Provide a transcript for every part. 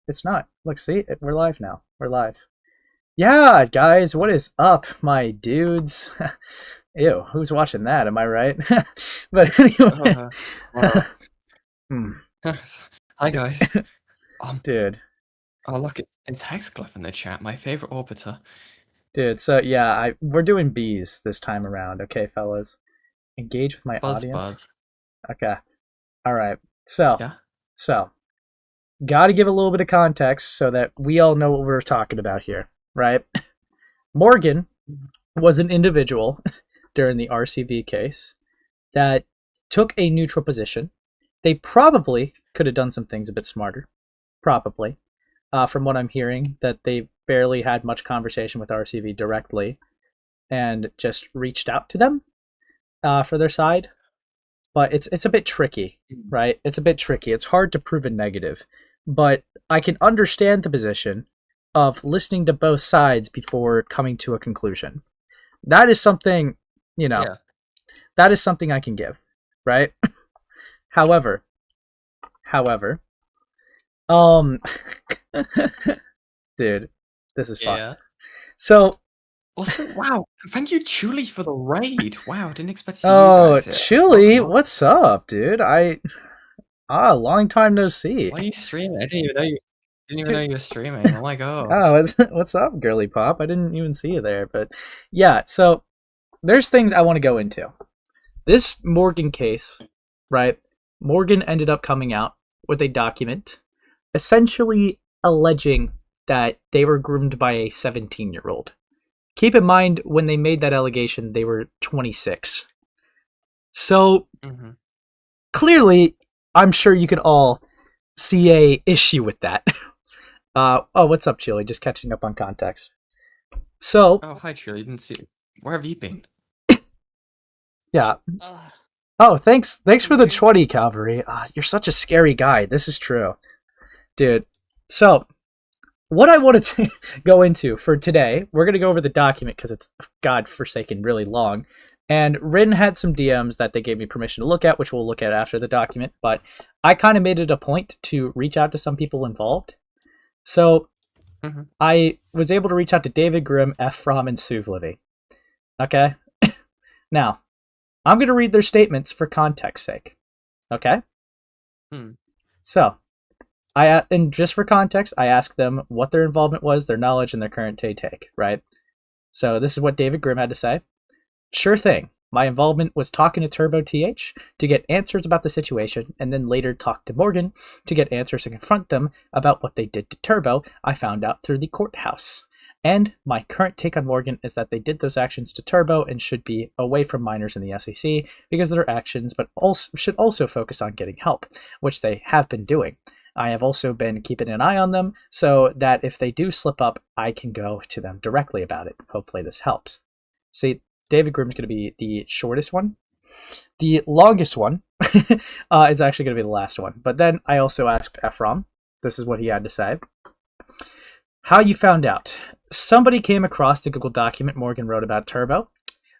It's not. Look, see, we're live now. We're live. Yeah, guys, what is up, my dudes? Ew, who's watching that? Am I right? But anyway, Well, hmm, hi guys. dude, Oh look, it's Hexglyph in the chat, my favorite orbiter. dude. So yeah, we're doing bees this time around. Okay, fellas, engage with my Buzz audience. Buzz. Okay, all right. So, Yeah? so, got to give a little bit of context so that we all know what we're talking about here, right? Morgan was an individual during the RCV case that took a neutral position. They probably could have done some things a bit smarter. Probably. From what I'm hearing, that they barely had much conversation with RCV directly and just reached out to them for their side. But it's a bit tricky, right? It's a bit tricky. It's hard to prove a negative. But I can understand the position of listening to both sides before coming to a conclusion. That is something, you know, Yeah. that is something I can give, right? However, um, dude, this is fun. Yeah. So, Also, wow, thank you Chuli for the raid. Wow, didn't expect to see you guys here. Chili, what's up, dude? Long time no see. Why are you streaming? I didn't even know you were streaming. Oh my god. Oh, what's up, girly pop? I didn't even see you there, but yeah. So there's things I want to go into. This Morgan case, right? Morgan ended up coming out with a document essentially alleging that they were groomed by a 17-year-old. Keep in mind, when they made that allegation, they were 26. So, clearly, I'm sure you can all see a issue with that. What's up, Chili? Just catching up on context. So... Oh, hi, Chili. Didn't see you. Where have you been? Yeah. Oh, thanks for the 20, Calvary. You're such a scary guy. This is true. Dude. So, what I wanted to go into for today, we're going to go over the document because it's godforsaken really long. And Rin had some DMs that they gave me permission to look at, which we'll look at after the document. But I kind of made it a point to reach out to some people involved. So, I was able to reach out to David, Grimm, Ephrom, and Suvlivy. Okay? Now, I'm going to read their statements for context's sake. Okay? So, and just for context, I asked them what their involvement was, their knowledge, and their current take, right? So this is what David Grimm had to say. Sure thing. My involvement was talking to Turbo TH to get answers about the situation, and then later talk to Morgan to get answers and confront them about what they did to Turbo. I found out through the courthouse. And my current take on Morgan is that they did those actions to Turbo and should be away from minors in the SCC because of their actions, but should also focus on getting help, which they have been doing. I have also been keeping an eye on them so that if they do slip up, I can go to them directly about it. Hopefully this helps. See, David Grimm's going to be the shortest one. The longest one is actually going to be the last one. But then I also asked Ephrom. This is what he had to say. How you found out. Somebody came across the Google document Morgan wrote about Turbo.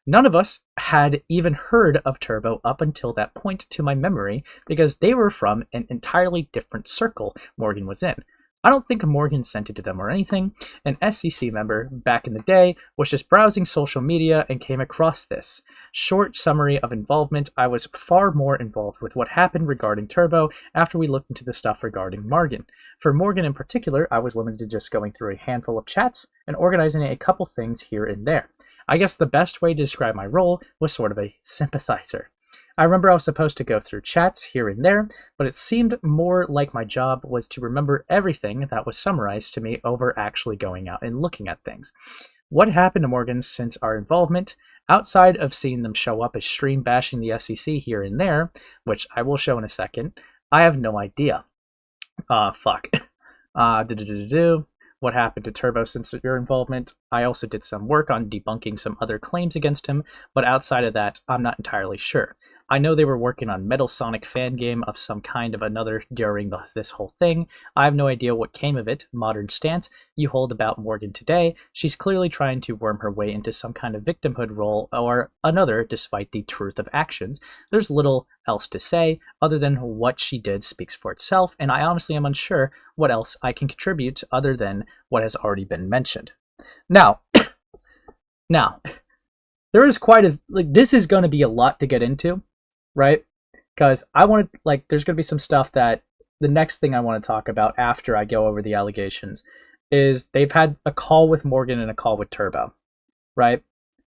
None of us had even heard of Turbo up until that point to my memory because they were from an entirely different circle Morgan was in. I don't think Morgan sent it to them or anything. An SCC member back in the day was just browsing social media and came across this. Short summary of involvement, I was far more involved with what happened regarding Turbo after we looked into the stuff regarding Morgan. For Morgan in particular, I was limited to just going through a handful of chats and organizing a couple things here and there. I guess the best way to describe my role was sort of a sympathizer. I remember I was supposed to go through chats here and there, but it seemed more like my job was to remember everything that was summarized to me over actually going out and looking at things. What happened to Morgan since our involvement, outside of seeing them show up as stream bashing the SCC here and there, which I will show in a second, I have no idea. Fuck. What happened to Turbo since your involvement? I also did some work on debunking some other claims against him, but outside of that, I'm not entirely sure. I know they were working on Metal Sonic fan game of some kind of another during this whole thing. I have no idea what came of it. Modern stance you hold about Morgan today. She's clearly trying to worm her way into some kind of victimhood role or another despite the truth of actions. There's little else to say other than what she did speaks for itself, and I honestly am unsure what else I can contribute other than what has already been mentioned. Now, there is quite a this is going to be a lot to get into, right? Because I want to there's going to be some stuff that the next thing I want to talk about after I go over the allegations is they've had a call with Morgan and a call with Turbo, right?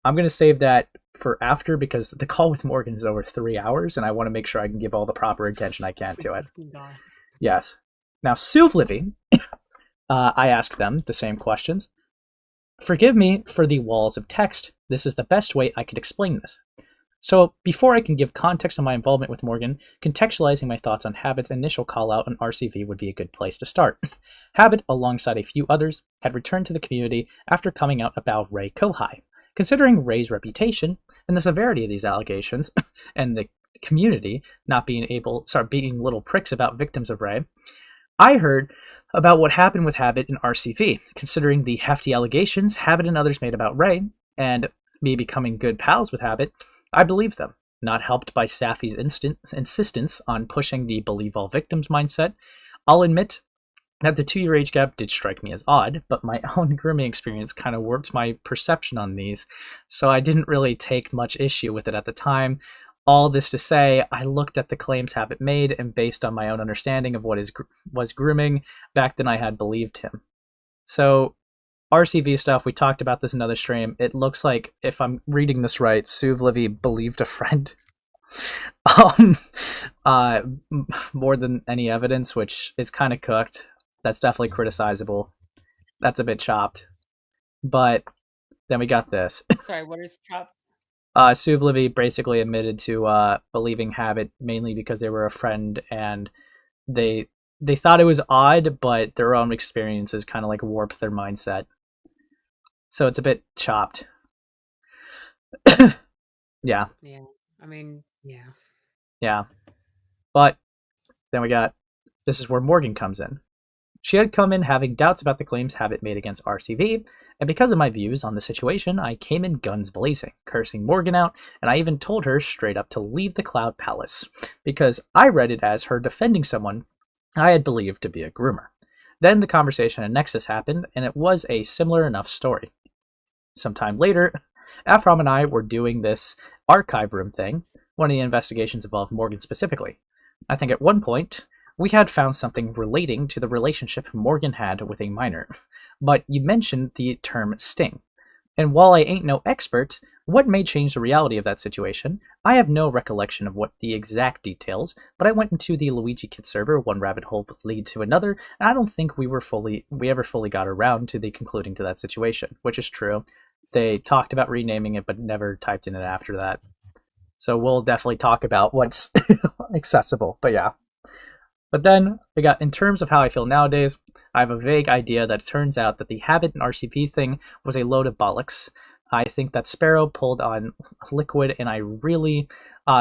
I'm going to save that for after because the call with Morgan is over 3 hours and I want to make sure I can give all the proper attention I can to it. Yes. Now, Suvlivy, I asked them the same questions. Forgive me for the walls of text. This is the best way I could explain this. So, before I can give context on my involvement with Morgan, contextualizing my thoughts on Habit's initial call-out on RCV would be a good place to start. Habit, alongside a few others, had returned to the community after coming out about Ray Kohai. Considering Ray's reputation and the severity of these allegations, and the community not being being little pricks about victims of Ray, I heard about what happened with Habit in RCV. Considering the hefty allegations Habit and others made about Ray, and me becoming good pals with Habit, I believed them. Not helped by Safi's insistence on pushing the believe all victims mindset, I'll admit that the 2-year age gap did strike me as odd, but my own grooming experience kind of warped my perception on these, so I didn't really take much issue with it at the time. All this to say, I looked at the claims Habit made, and based on my own understanding of what was grooming, back then I had believed him. So, RCV stuff, we talked about this in another stream. It looks like, if I'm reading this right, Suvlivy believed a friend. More than any evidence, which is kind of cooked. That's definitely criticizable. That's a bit chopped. But then we got this. Sorry, what is chopped? Suvlivy basically admitted to believing Habit mainly because they were a friend and they thought it was odd, but their own experiences kind of warped their mindset. So it's a bit chopped. Yeah. Yeah. I mean, yeah. Yeah. But then we got, this is where Morgan comes in. She had come in having doubts about the claims Habit made against RCV, and because of my views on the situation, I came in guns blazing, cursing Morgan out, and I even told her straight up to leave the Cloud Palace, because I read it as her defending someone I had believed to be a groomer. Then the conversation at Nexus happened, and it was a similar enough story. Sometime later, Ephrom and I were doing this archive room thing. One of the investigations involved Morgan specifically. I think at one point, we had found something relating to the relationship Morgan had with a minor, but you mentioned the term sting. And while I ain't no expert, what may change the reality of that situation? I have no recollection of what the exact details, but I went into the Luigi Kid server, one rabbit hole would lead to another, and I don't think we ever fully got around to the concluding to that situation, which is true. They talked about renaming it, but never typed in it after that. So we'll definitely talk about what's accessible, but yeah. But then, we got, in terms of how I feel nowadays, I have a vague idea that it turns out that the Habit and RCP thing was a load of bollocks. I think that Sparrow pulled on Liquid, and I really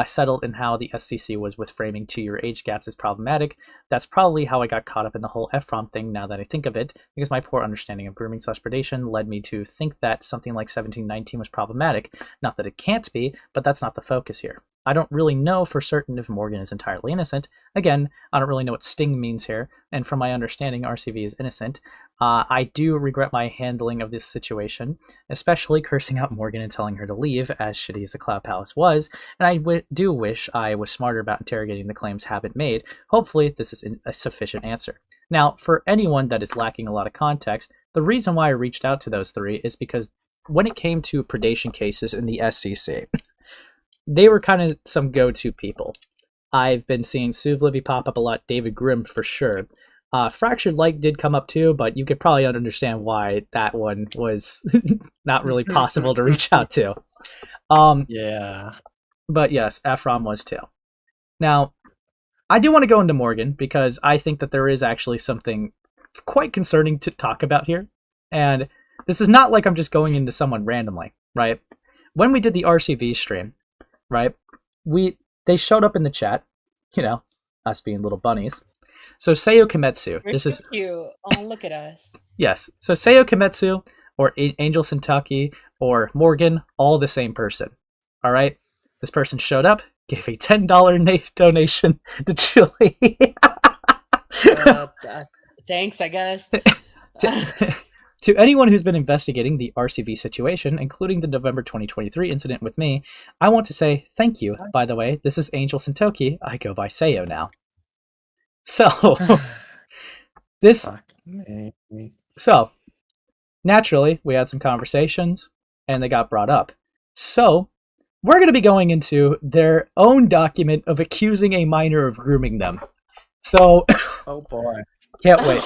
settled in how the SCC was with framing 2-year age gaps as problematic. That's probably how I got caught up in the whole Ephrom thing now that I think of it, because my poor understanding of grooming / predation led me to think that something like 1719 was problematic. Not that it can't be, but that's not the focus here. I don't really know for certain if Morgan is entirely innocent. Again, I don't really know what sting means here, and from my understanding, RCV is innocent. I do regret my handling of this situation, especially cursing out Morgan and telling her to leave, as shitty as the Cloud Palace was, and I do wish I was smarter about interrogating the claims Habit made. Hopefully, this is a sufficient answer. Now, for anyone that is lacking a lot of context, the reason why I reached out to those three is because when it came to predation cases in the SCC, they were kind of some go-to people. I've been seeing Suvlivy pop up a lot, David Grimm for sure. Fractured Light did come up too, but you could probably understand why that one was not really possible to reach out to. Yeah. But yes, Ephrom was too. Now, I do want to go into Morgan because I think that there is actually something quite concerning to talk about here. And this is not like I'm just going into someone randomly, right? When we did the RCV stream, right, they showed up in the chat, you know, us being little bunnies. So SayoKimetsu, We're this so is cute. Oh, look at us. yes. So Sayo or Angel Sentoki or Morgan, all the same person. All right. This person showed up, gave a $10 donation to Julie. Thanks, I guess. To anyone who's been investigating the RCV situation, including the November 2023 incident with me, I want to say thank you. By the way, this is Angel Sentoki. I go by Sayo now. So, So, naturally, we had some conversations, and they got brought up. So, we're going to be going into their own document of accusing a minor of grooming them. So, oh boy, can't wait.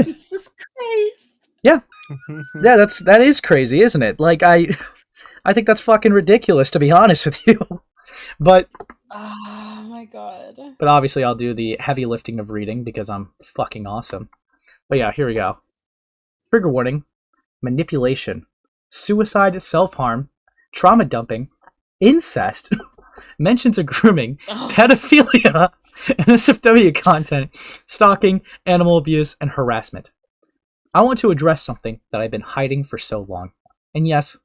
Jesus Christ. Yeah, that is crazy, isn't it? Like I think that's fucking ridiculous, to be honest with you. But oh my god. But obviously, I'll do the heavy lifting of reading because I'm fucking awesome. But yeah, here we go. Trigger warning: manipulation, suicide, self-harm, trauma dumping, incest, mentions of grooming, pedophilia, NSFW content, stalking, animal abuse, and harassment. I want to address something that I've been hiding for so long. And yes,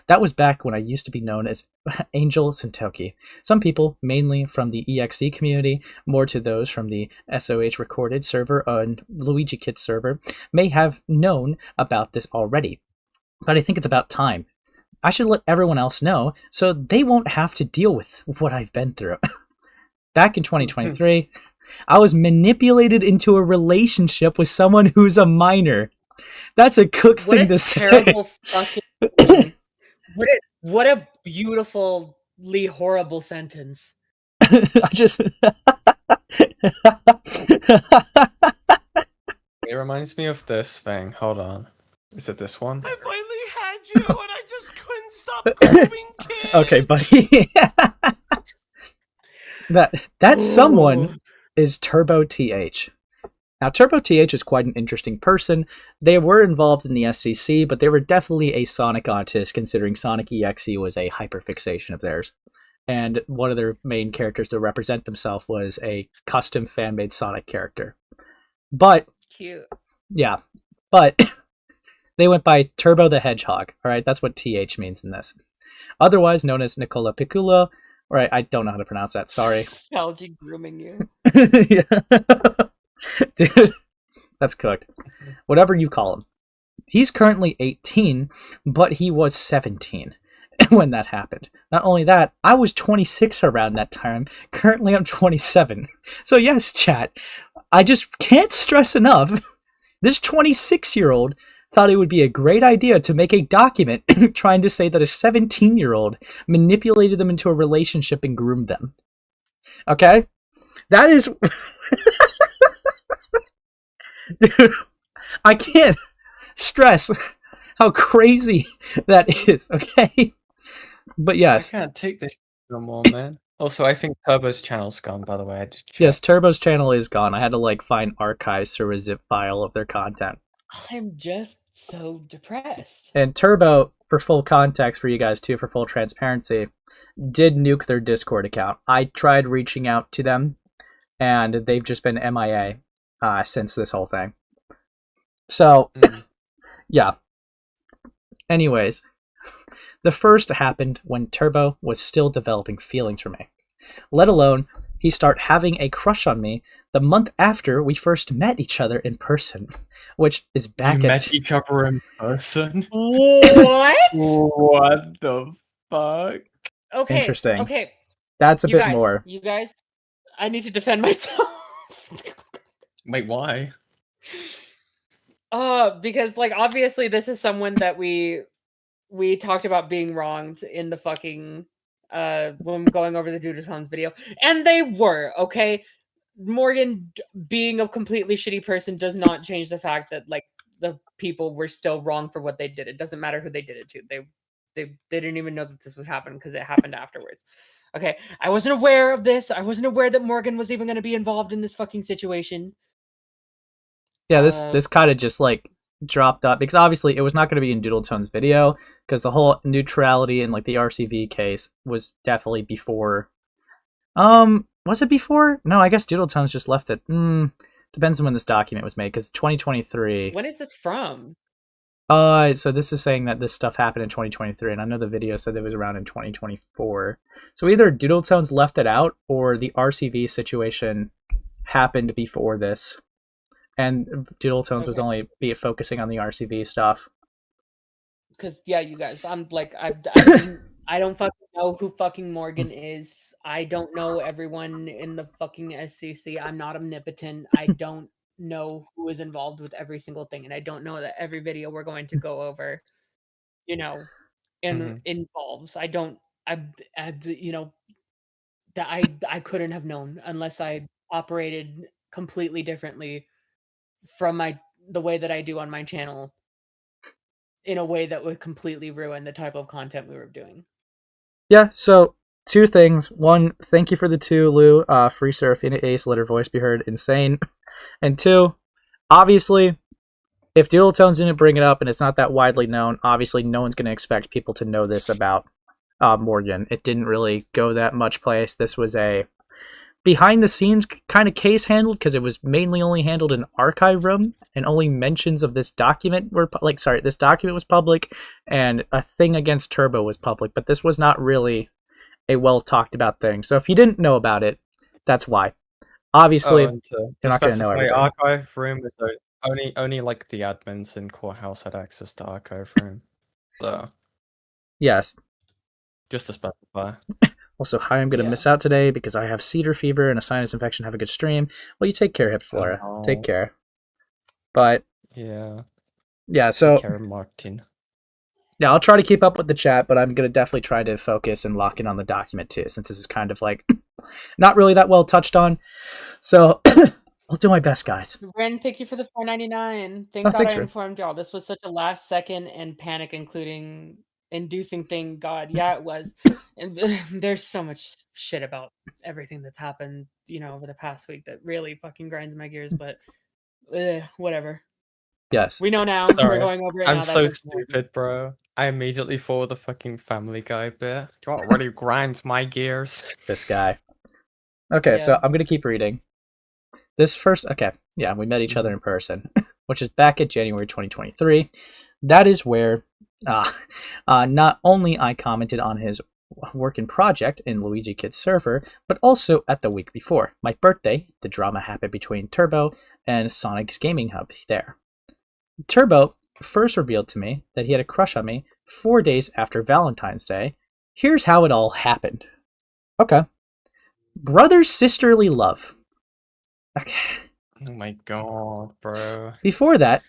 that was back when I used to be known as Angel Sentoki. Some people, mainly from the EXE community, more to those from the SOH recorded server and Luigi Kit server, may have known about this already. But I think it's about time. I should let everyone else know so they won't have to deal with what I've been through. Back in 2023, I was manipulated into a relationship with someone who's a minor. That's a cook thing to say. Fucking what a beautifully horrible sentence. I just it reminds me of this thing. Hold on. Is it this one? I finally had you and I just couldn't stop grooming kids. Okay, buddy. that someone is Turbo TH. Now, Turbo TH is quite an interesting person. They were involved in the SCC, but they were definitely a Sonic autist, considering Sonic EXE was a hyperfixation of theirs. And one of their main characters to represent themselves was a custom fan-made Sonic character. But, cute. Yeah, but they went by Turbo the Hedgehog. All right, that's what TH means in this. Otherwise known as Nicola Piccolo. Right, I don't know how to pronounce that, sorry. Algae grooming you. Yeah. Dude, that's cooked. Whatever you call him. He's currently 18, but he was 17 when that happened. Not only that, I was 26 around that time. Currently, I'm 27. So yes, chat, I just can't stress enough. This 26-year-old thought it would be a great idea to make a document trying to say that a 17-year-old manipulated them into a relationship and groomed them. Okay? That is... Dude, I can't stress how crazy that is, okay? But yes. I can't take this no more, man. Also, I think Turbo's channel's gone, by the way. I just checked. Yes, Turbo's channel is gone. I had to, find archives through a zip file of their content. I'm just so depressed. And Turbo, for full context for you guys too, for full transparency, did nuke their Discord account. I tried reaching out to them, and they've just been MIA since this whole thing. So, yeah. Anyways, the first happened when Turbo was still developing feelings for me. Let alone, he started having a crush on me the month after we first met each other in person, which is back met each other in person? What? What the fuck? Okay. Interesting. Okay. That's a bit more. You guys, I need to defend myself. Wait, why? Because obviously this is someone that we talked about being wronged in the fucking when going over the Dudetons video, and they were, okay? Morgan being a completely shitty person does not change the fact that the people were still wrong for what they did. It doesn't matter who they did it to. They didn't even know that this would happen because it happened afterwards. Okay, I wasn't aware of this. I wasn't aware that Morgan was even going to be involved in this fucking situation. Yeah, this kind of just dropped up because obviously it was not going to be in Doodletone's video because the whole neutrality and the RCV case was definitely before Was it before? No, I guess Doodletones just left it. Depends on when this document was made, because 2023. When is this from? So this is saying that this stuff happened in 2023, and I know the video said it was around in 2024. So either Doodletones left it out, or the RCV situation happened before this, and Doodletones was only focusing on the RCV stuff. Because yeah, you guys, I'm like, I don't fucking know who fucking Morgan is. I don't know everyone in the fucking SCC. I'm not omnipotent. I don't know who is involved with every single thing, and I don't know that every video we're going to go over, involves. I don't. That I couldn't have known unless I operated completely differently from the way that I do on my channel, in a way that would completely ruin the type of content we were doing. Yeah, so 2 things. 1, thank you for the 2, Lou. Free Seraphina Ace, let her voice be heard. Insane. And 2, obviously, if Doodletones didn't bring it up and it's not that widely known, obviously no one's going to expect people to know this about Morgan. It didn't really go that much place. This was a behind-the-scenes kind of case handled, because it was mainly only handled in archive room, and only mentions of this document were this document was public, and a thing against Turbo was public, but this was not really a well talked about thing. So if you didn't know about it, that's why. Obviously, you're not going to know everything. Archive room is only like the admins in courthouse had access to archive room. So yes, just to specify. Also, hi, I'm going to miss out today because I have cedar fever and a sinus infection. Have a good stream. Well, you take care, Hip Flora. Oh. Take care. But yeah, so take care, Martin. Yeah, I'll try to keep up with the chat, but I'm going to definitely try to focus and lock in on the document too, since this is kind of like not really that well touched on. So I'll do my best, guys. Ren, thank you for the $4.99. Thank God I informed y'all. This was such a last second and panic inducing thing. God, yeah, it was. And there's so much shit about everything that's happened, over the past week that really fucking grinds my gears, but whatever. Yes. We know now. Sorry. We're going over it now. I'm so stupid, bro. I immediately thought of the fucking Family Guy bit. Do you know what really grinds my gears? This guy. Okay, so I'm going to keep reading. This first... Okay, yeah, we met each other in person, which is back at January 2023. That is where not only I commented on his work and project in Luigi Kid's server, but also at the week before, my birthday, the drama happened between Turbo and Sonic's Gaming Hub there. Turbo first revealed to me that he had a crush on me 4 days after Valentine's Day. Here's how it all happened. Okay. Brother's sisterly love. Okay. Oh my god, bro. Before that,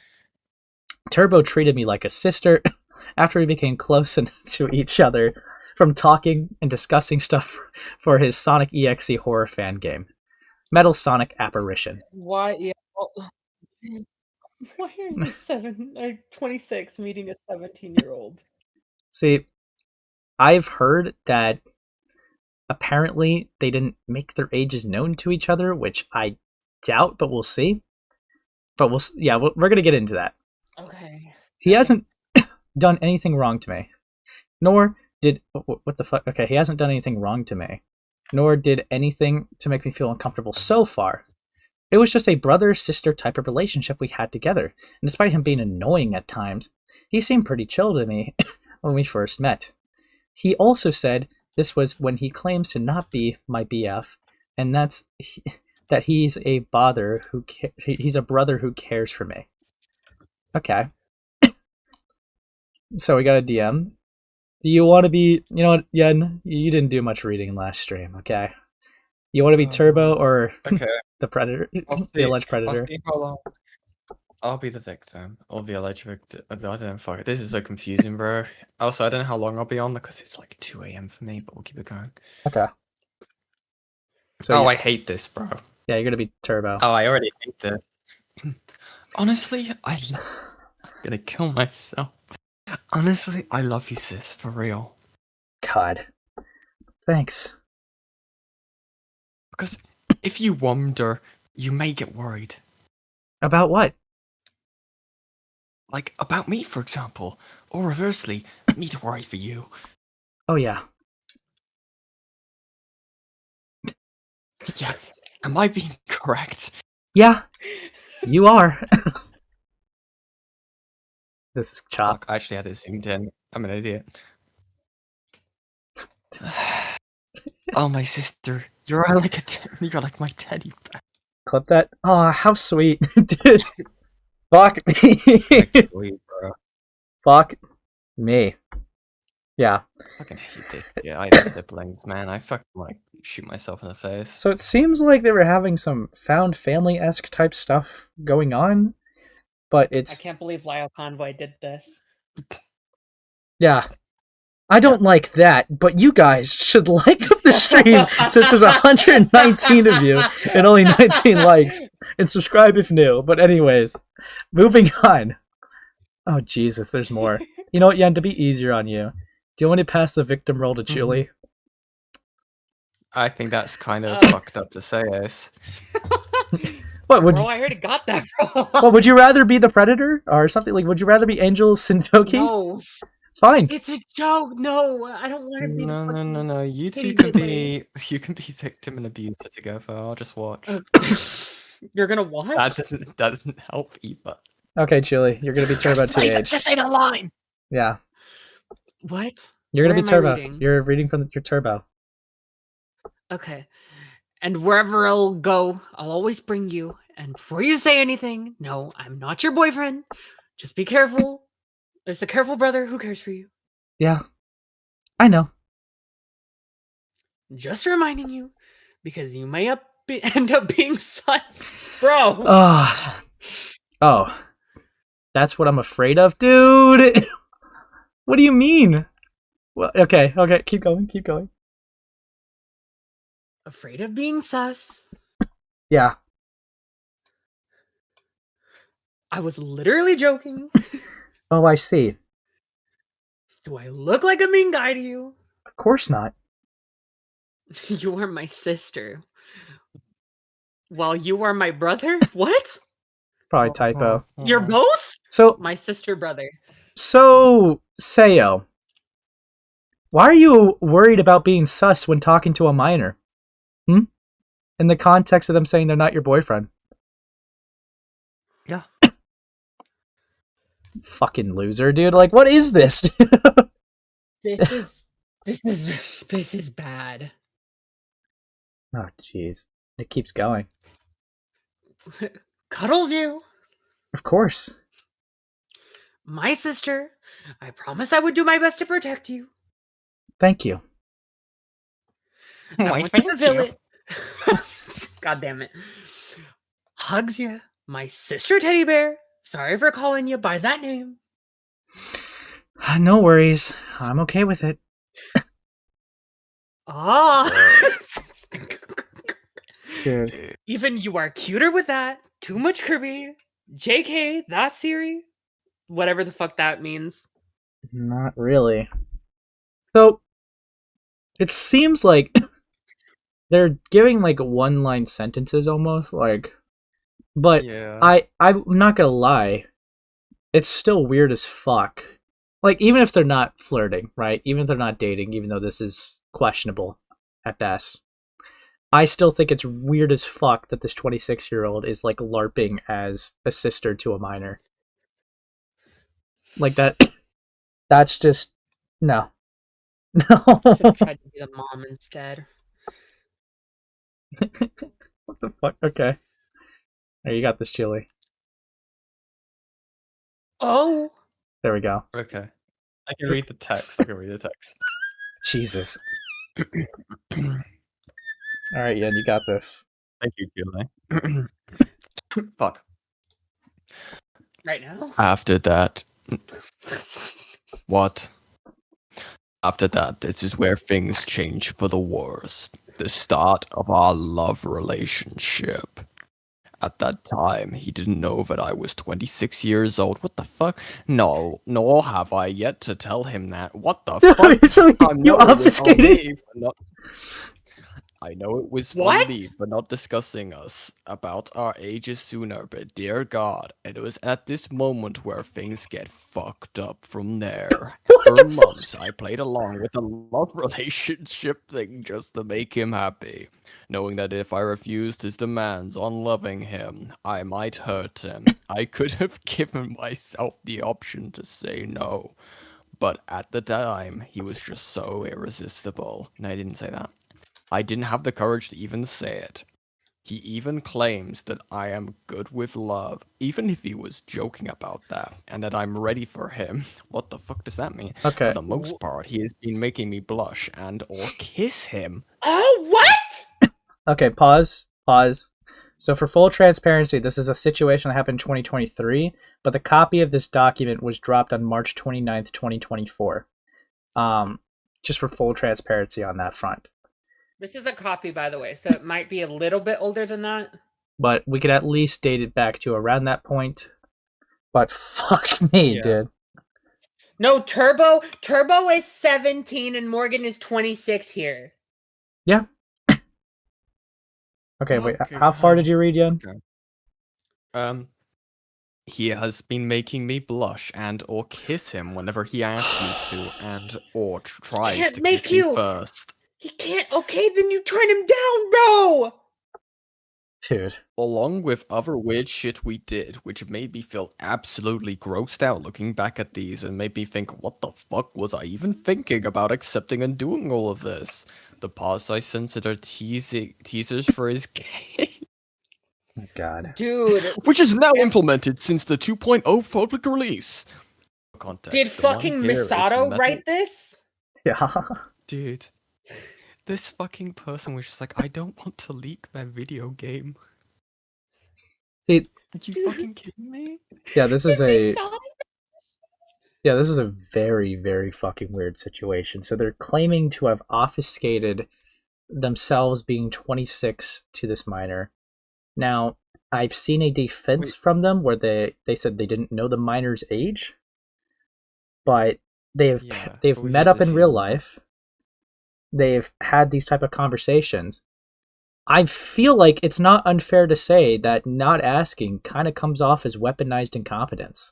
Turbo treated me like a sister after we became close to each other from talking and discussing stuff for his Sonic EXE horror fan game, Metal Sonic Apparition. Why? Yeah. Why are you 26 meeting a 17-year-old? See, I've heard that apparently they didn't make their ages known to each other, which I doubt, but we'll see. But we're gonna get into that. Okay. He hasn't done anything wrong to me, nor did what the fuck. Okay, he hasn't done anything wrong to me, nor did anything to make me feel uncomfortable so far. It was just a brother-sister type of relationship we had together, and despite him being annoying at times, he seemed pretty chill to me when we first met. He also said this was when he claims to not be my BF, and that he's a brother who cares for me. Okay. So we got a DM. Do you want to be... You know what, Yen? You didn't do much reading last stream, okay? You want to be Turbo or the Predator? The alleged Predator? I'll see how long. I'll be the victim. Or the alleged victim. I don't know, fuck it. This is so confusing, bro. Also, I don't know how long I'll be on because it's like 2 a.m. for me, but we'll keep it going. Okay. So I hate this, bro. Yeah, you're going to be Turbo. Oh, I already hate this. Honestly, I'm gonna kill myself. Honestly, I love you, sis, for real. God. Thanks. Because if you wonder, you may get worried. About what? Like, about me, for example. Or reversely, me to worry for you. Oh, yeah. Yeah. Am I being correct? Yeah, you are. This is chopped. Fuck, I actually had it zoomed in. I'm an idiot. Oh, my sister. You're like my teddy bear. Clip that. Oh, how sweet, dude. Fuck me. Sweet, bro. Fuck me. Yeah. Fucking hate it. Yeah, I hate siblings, man. I fucking want to shoot myself in the face. So it seems like they were having some found family-esque type stuff going on, but I it's can't believe Lyle Convoy did this. yeah. I don't like that, but you guys should like up the stream since there's 119 of you and only 19 likes, and subscribe if new. But anyways, moving on. Oh Jesus, there's more. You know what, Yen, to be easier on you, do you want to pass the victim role to Chuli? I think that's kind of fucked up to say, Ace. What would Bro, I already got that, bro. What would you rather be, the Predator or something like? Would you rather be Angel Sentoki? No, Fine. it's a joke. No, I don't want to be. No. You two Kitty can diddly. be victim and abuser together. I'll just watch. You're gonna watch? That doesn't help either. Okay, Chili, you're gonna be Turbo TH. Just say the line. Yeah, What? you're gonna Where be am I Turbo. reading? You're reading from your Turbo. Okay. And wherever I'll go, I'll always bring you. And before you say anything, no, I'm not your boyfriend. Just be careful. There's a careful brother who cares for you. Yeah, I know. Just reminding you, because you may end up being sus, bro. Oh, that's what I'm afraid of, dude. What do you mean? Well, okay, keep going. Afraid of being sus. Yeah. I was literally joking. Oh, I see. Do I look like a mean guy to you? Of course not. You are my sister. While you are my brother? What? Probably typo. You're both? So, My sister brother. Sayo, why are you worried about being sus when talking to a minor? In the context of them saying they're not your boyfriend. Yeah. Fucking loser, dude. Like, what is this? This is bad. Oh, jeez. It keeps going. Cuddles you. Of course. My sister. I promise I would do my best to protect you. Thank you. I want you to feel it. God damn it. Hugs you. My sister teddy bear. Sorry for calling you by that name. No worries. I'm okay with it. Ah. Dude. Even you are cuter with that. Too much Kirby. JK, that's Siri. Whatever the fuck that means. Not really. So, it seems like they're giving like one-line sentences almost, like, but Yeah. I'm not gonna lie, it's still weird as fuck. Like, even if they're not flirting, right? Even if they're not dating, even though this is questionable at best, I still think it's weird as fuck that this 26-year-old is like LARPing as a sister to a minor. Like that. That's just no. No. Should have tried to be the mom instead. What the fuck? Okay. There, you got this, Chili. Oh. There we go. Okay. I can read the text. Jesus. All right, Yen, you got this. Thank you, Julie. Fuck. Right now? After that. What? After that, this is where things change for the worst. The start of our love relationship. At that time, he didn't know that I was 26 years old. What the fuck? No, nor have I yet to tell him that. What the fuck? So I'm you not really- obfuscated? I know it was What? for me for not discussing us about our ages sooner, but dear God, it was at this moment where things get fucked up from there. For months, I played along with the love relationship thing just to make him happy, knowing that if I refused his demands on loving him, I might hurt him. I could have given myself the option to say no, but at the time, he was just so irresistible. No, I didn't say that. I didn't have the courage to even say it. He even claims that I am good with love, even if he was joking about that, and that I'm ready for him. What the fuck does that mean? Okay. For the most part, he has been making me blush and or kiss him. Oh, what? Okay, pause. So for full transparency, this is a situation that happened in 2023, but the copy of this document was dropped on March 29th, 2024. Just for full transparency on that front. This is a copy, by the way, so it might be a little bit older than that. But we could at least date it back to around that point. But fuck me, dude. No, Turbo is 17 and Morgan is 26 here. Yeah. Okay, wait. How far did you read, Yen? Okay. He has been making me blush and or kiss him whenever he asks me to, and or tries to kiss me first. He can't. Okay, then you turn him down, bro. Dude. Along with other weird shit we did, which made me feel absolutely grossed out looking back at these and made me think, what the fuck was I even thinking about accepting and doing all of this? The pause I censored are teasers for his game. Oh, God. Dude. Which is now implemented since the 2.0 public release. Context, did fucking Misato write this? Yeah. Dude. This fucking person was just like, I don't want to leak my video game. See, are you fucking kidding me? Yeah, this is a very, very fucking weird situation. So they're claiming to have obfuscated themselves being 26 to this minor. Now, I've seen a defense from them where they said they didn't know the minor's age, but they've met up in real life. They've had these type of conversations. I feel like it's not unfair to say that not asking kind of comes off as weaponized incompetence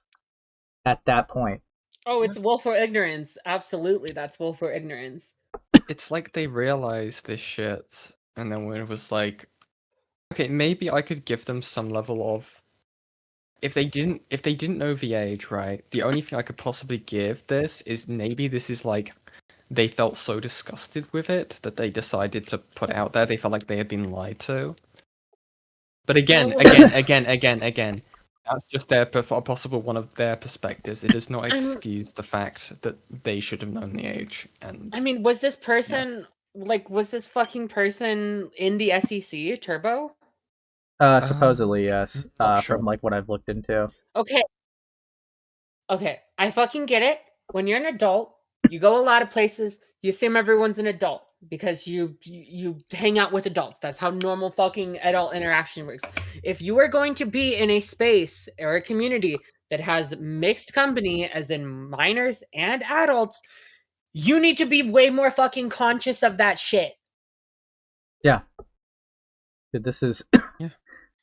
at that point. Oh, it's willful ignorance. Absolutely, that's willful ignorance. It's like they realized this shit, and then when it was like, okay, maybe I could give them some level of, if they didn't know the age, right? The only thing I could possibly give this is maybe this is like, they felt so disgusted with it that they decided to put out there. They felt like they had been lied to. But again, that's just their possible one of their perspectives. It does not excuse the fact that they should have known the age. And I mean, was this person was this fucking person in the SCC Turbo? Supposedly, yes. Sure. From like what I've looked into. Okay, I fucking get it. When you're an adult, you go a lot of places. You assume everyone's an adult because you hang out with adults. That's how normal fucking adult interaction works. If you are going to be in a space or a community that has mixed company, as in minors and adults, you need to be way more fucking conscious of that shit. Yeah. Dude, this is... yeah.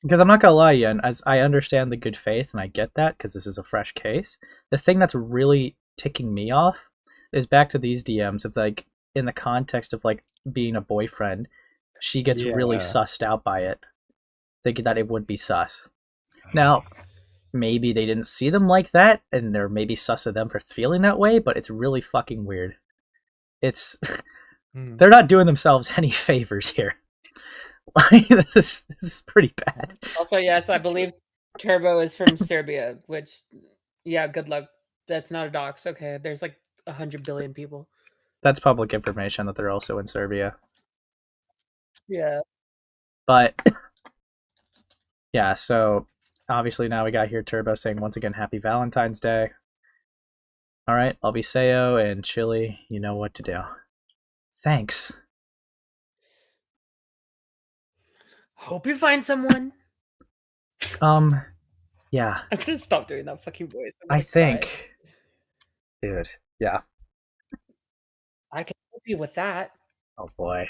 Because I'm not gonna lie, Yen, as I understand the good faith, and I get that, because this is a fresh case, the thing that's really ticking me off is back to these DMs of, like, in the context of, like, being a boyfriend, she gets really sussed out by it, thinking that it would be sus. Now, maybe they didn't see them like that, and they're maybe sus of them for feeling that way, but it's really fucking weird. It's... they're not doing themselves any favors here. This is pretty bad. Also, yes, I believe Turbo is from Serbia, which, yeah, good luck. That's not a dox. Okay, there's like 100 billion people. That's public information that they're also in Serbia. Yeah. But, yeah, so obviously now we got here Turbo saying once again, Happy Valentine's Day. Alright, I'll be Sayo, and Chili, you know what to do. Thanks. Hope you find someone. Yeah. I'm gonna stop doing that fucking voice. I think. Dude, yeah. I can help you with that. Oh boy.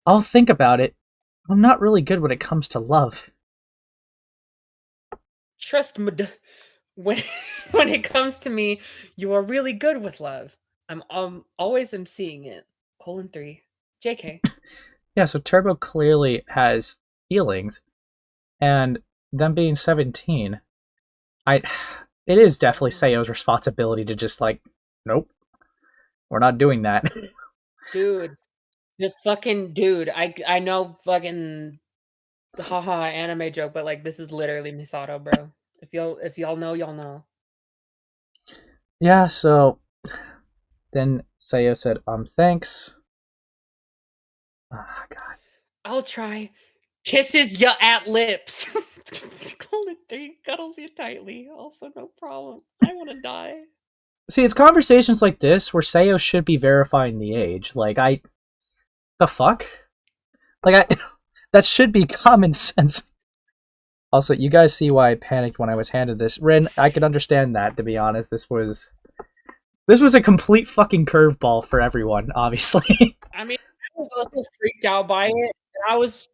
I'll think about it. I'm not really good when it comes to love. Trust me, when when it comes to me, you are really good with love. I'm always am seeing it. :3. JK. Yeah, so Turbo clearly has feelings, and them being 17, it is definitely Sayo's responsibility to just like, nope, we're not doing that. Dude, the fucking dude. I know fucking haha anime joke, but like this is literally Misato, bro. If y'all know, y'all know. Yeah, so then Sayo said, thanks. Oh, God. I'll try. Kisses ya at lips. :3 cuddles you tightly. Also, no problem. I want to die. See, it's conversations like this where Sayo should be verifying the age. Like, the fuck? Like, that should be common sense. Also, you guys see why I panicked when I was handed this. Rin, I could understand that, to be honest. This was a complete fucking curveball for everyone, obviously. I mean, I was also freaked out by it. I was,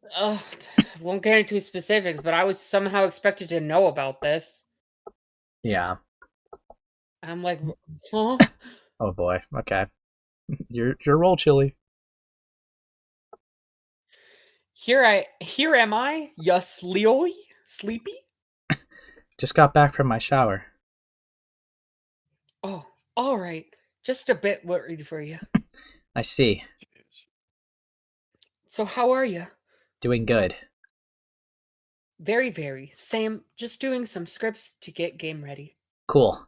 won't get into specifics, but I was somehow expected to know about this. Yeah. I'm like, huh? Oh boy. Okay. Your roll, Chili. Here am I, ya sleepy? Just got back from my shower. Oh, all right. Just a bit worried for you. I see. So how are you? Doing good. Very, very. Same, just doing some scripts to get game ready. Cool.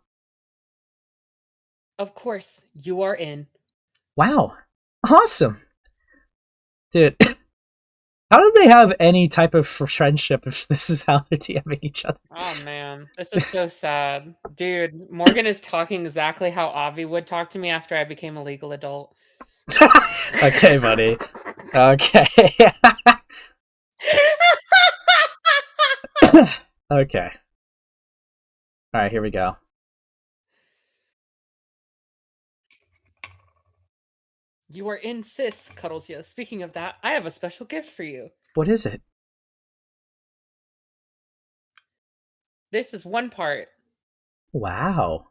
Of course, you are in. Wow. Awesome. Dude, how did they have any type of friendship if this is how they're DMing each other? Oh man, this is so sad. Dude, Morgan is talking exactly how Avi would talk to me after I became a legal adult. Okay, buddy. Okay. Okay. Alright, here we go. You are in, sis, cuddles you. Speaking of that, I have a special gift for you. What is it? This is one part. Wow.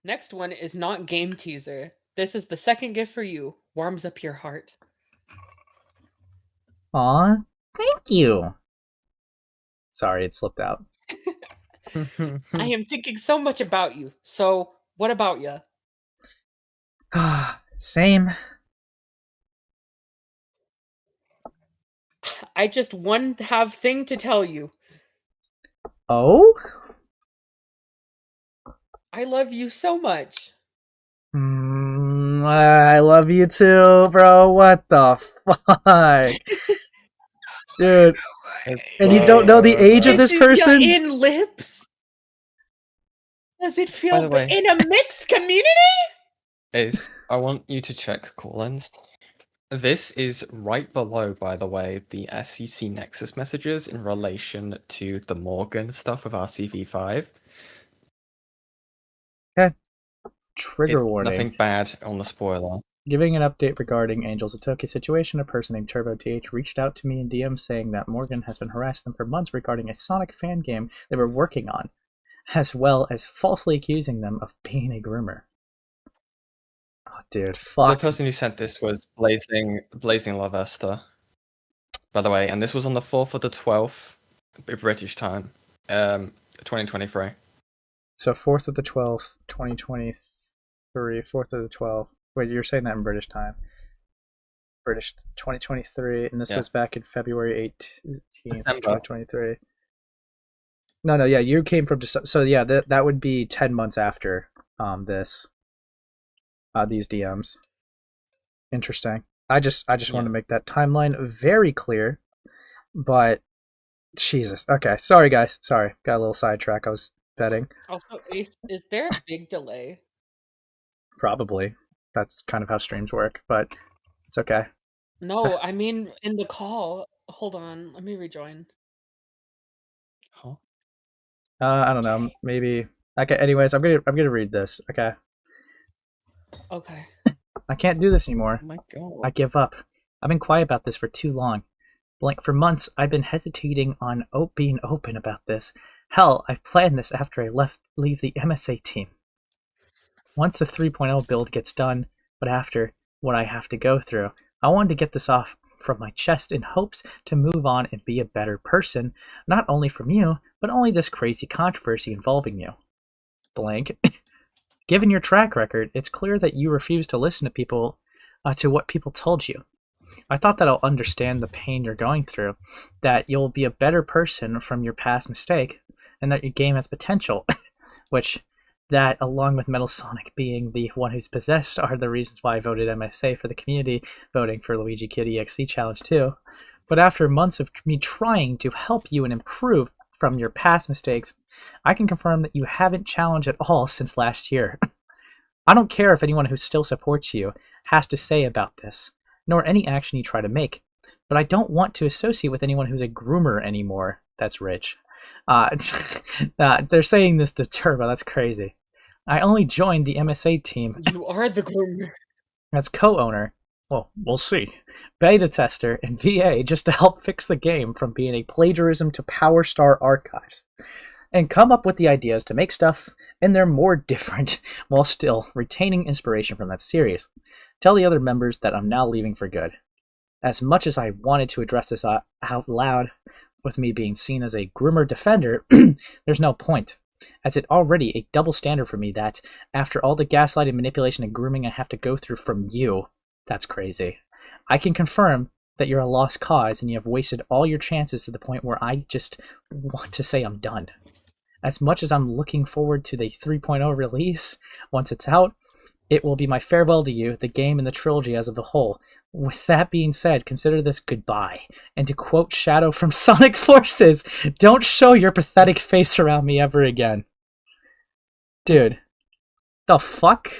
Next one is not game teaser. This is the second gift for you. Warms up your heart. Aw, thank you. Sorry, it slipped out. I am thinking so much about you. So, what about you? Same. I just have thing to tell you. Oh? I love you so much. I love you too, bro. What the fuck? Dude. And you don't know the age of this person? Ya in lips? Does it feel By the way- in a mixed community? I want you to check call-ins. This is right below, by the way, the SCC Nexus messages in relation to the Morgan stuff with RCV5. Okay. Trigger warning. Nothing bad on the spoiler. Giving an update regarding Angel Sentoki situation, a person named TurboTH reached out to me in DM saying that Morgan has been harassing them for months regarding a Sonic fan game they were working on, as well as falsely accusing them of being a groomer. Oh, dude, fuck. The person who sent this was Blazing Lavesta, by the way, and this was on the 4th of the 12th, British time, 2023. So 4th of the 12th, 2023, 4th of the 12th. Wait, you're saying that in British time. British 2023, and this was back in February 18th, 2023. No, yeah, you came from December. So yeah, that would be 10 months after these DMs. Interesting. I just want to make that timeline very clear. But Jesus. Okay, sorry guys. Sorry. Got a little sidetrack. I was betting. Also, is there a big delay? Probably. That's kind of how streams work, but it's okay. No, I mean in the call. Hold on, let me rejoin. Huh? I don't know. Maybe. Okay. Anyways, I'm gonna read this. Okay. Okay. I can't do this anymore. Oh my god. I give up. I've been quiet about this for too long. Like, for months, I've been hesitating on being open about this. Hell, I've planned this after I leave the MSA team. Once the 3.0 build gets done, but after what I have to go through, I wanted to get this off from my chest in hopes to move on and be a better person, not only from you, but only this crazy controversy involving you. Blank. Given your track record, it's clear that you refuse to listen to people, to what people told you. I thought that I'll understand the pain you're going through, that you'll be a better person from your past mistake, and that your game has potential, which that, along with Metal Sonic being the one who's possessed, are the reasons why I voted MSA for the community, voting for Luigi Kid EXE Challenge too. But after months of me trying to help you and improve from your past mistakes, I can confirm that you haven't challenged at all since last year. I don't care if anyone who still supports you has to say about this, nor any action you try to make, but I don't want to associate with anyone who's a groomer anymore. That's rich. They're saying this to Turbo. That's crazy. I only joined the MSA team. You are the groomer. As co-owner, well, we'll see, beta tester, and VA just to help fix the game from being a plagiarism to Power Star archives, and come up with the ideas to make stuff and they're more different while still retaining inspiration from that series. Tell the other members that I'm now leaving for good. As much as I wanted to address this out loud, with me being seen as a groomer defender, there's no point, as it's already a double standard for me that, after all the gaslighting, manipulation, and grooming I have to go through from you, that's crazy. I can confirm that you're a lost cause and you have wasted all your chances to the point where I just want to say I'm done. As much as I'm looking forward to the 3.0 release, once it's out, it will be my farewell to you, the game, and the trilogy as of a whole. With that being said, consider this goodbye. And to quote Shadow from Sonic Forces, don't show your pathetic face around me ever again. Dude. The fuck?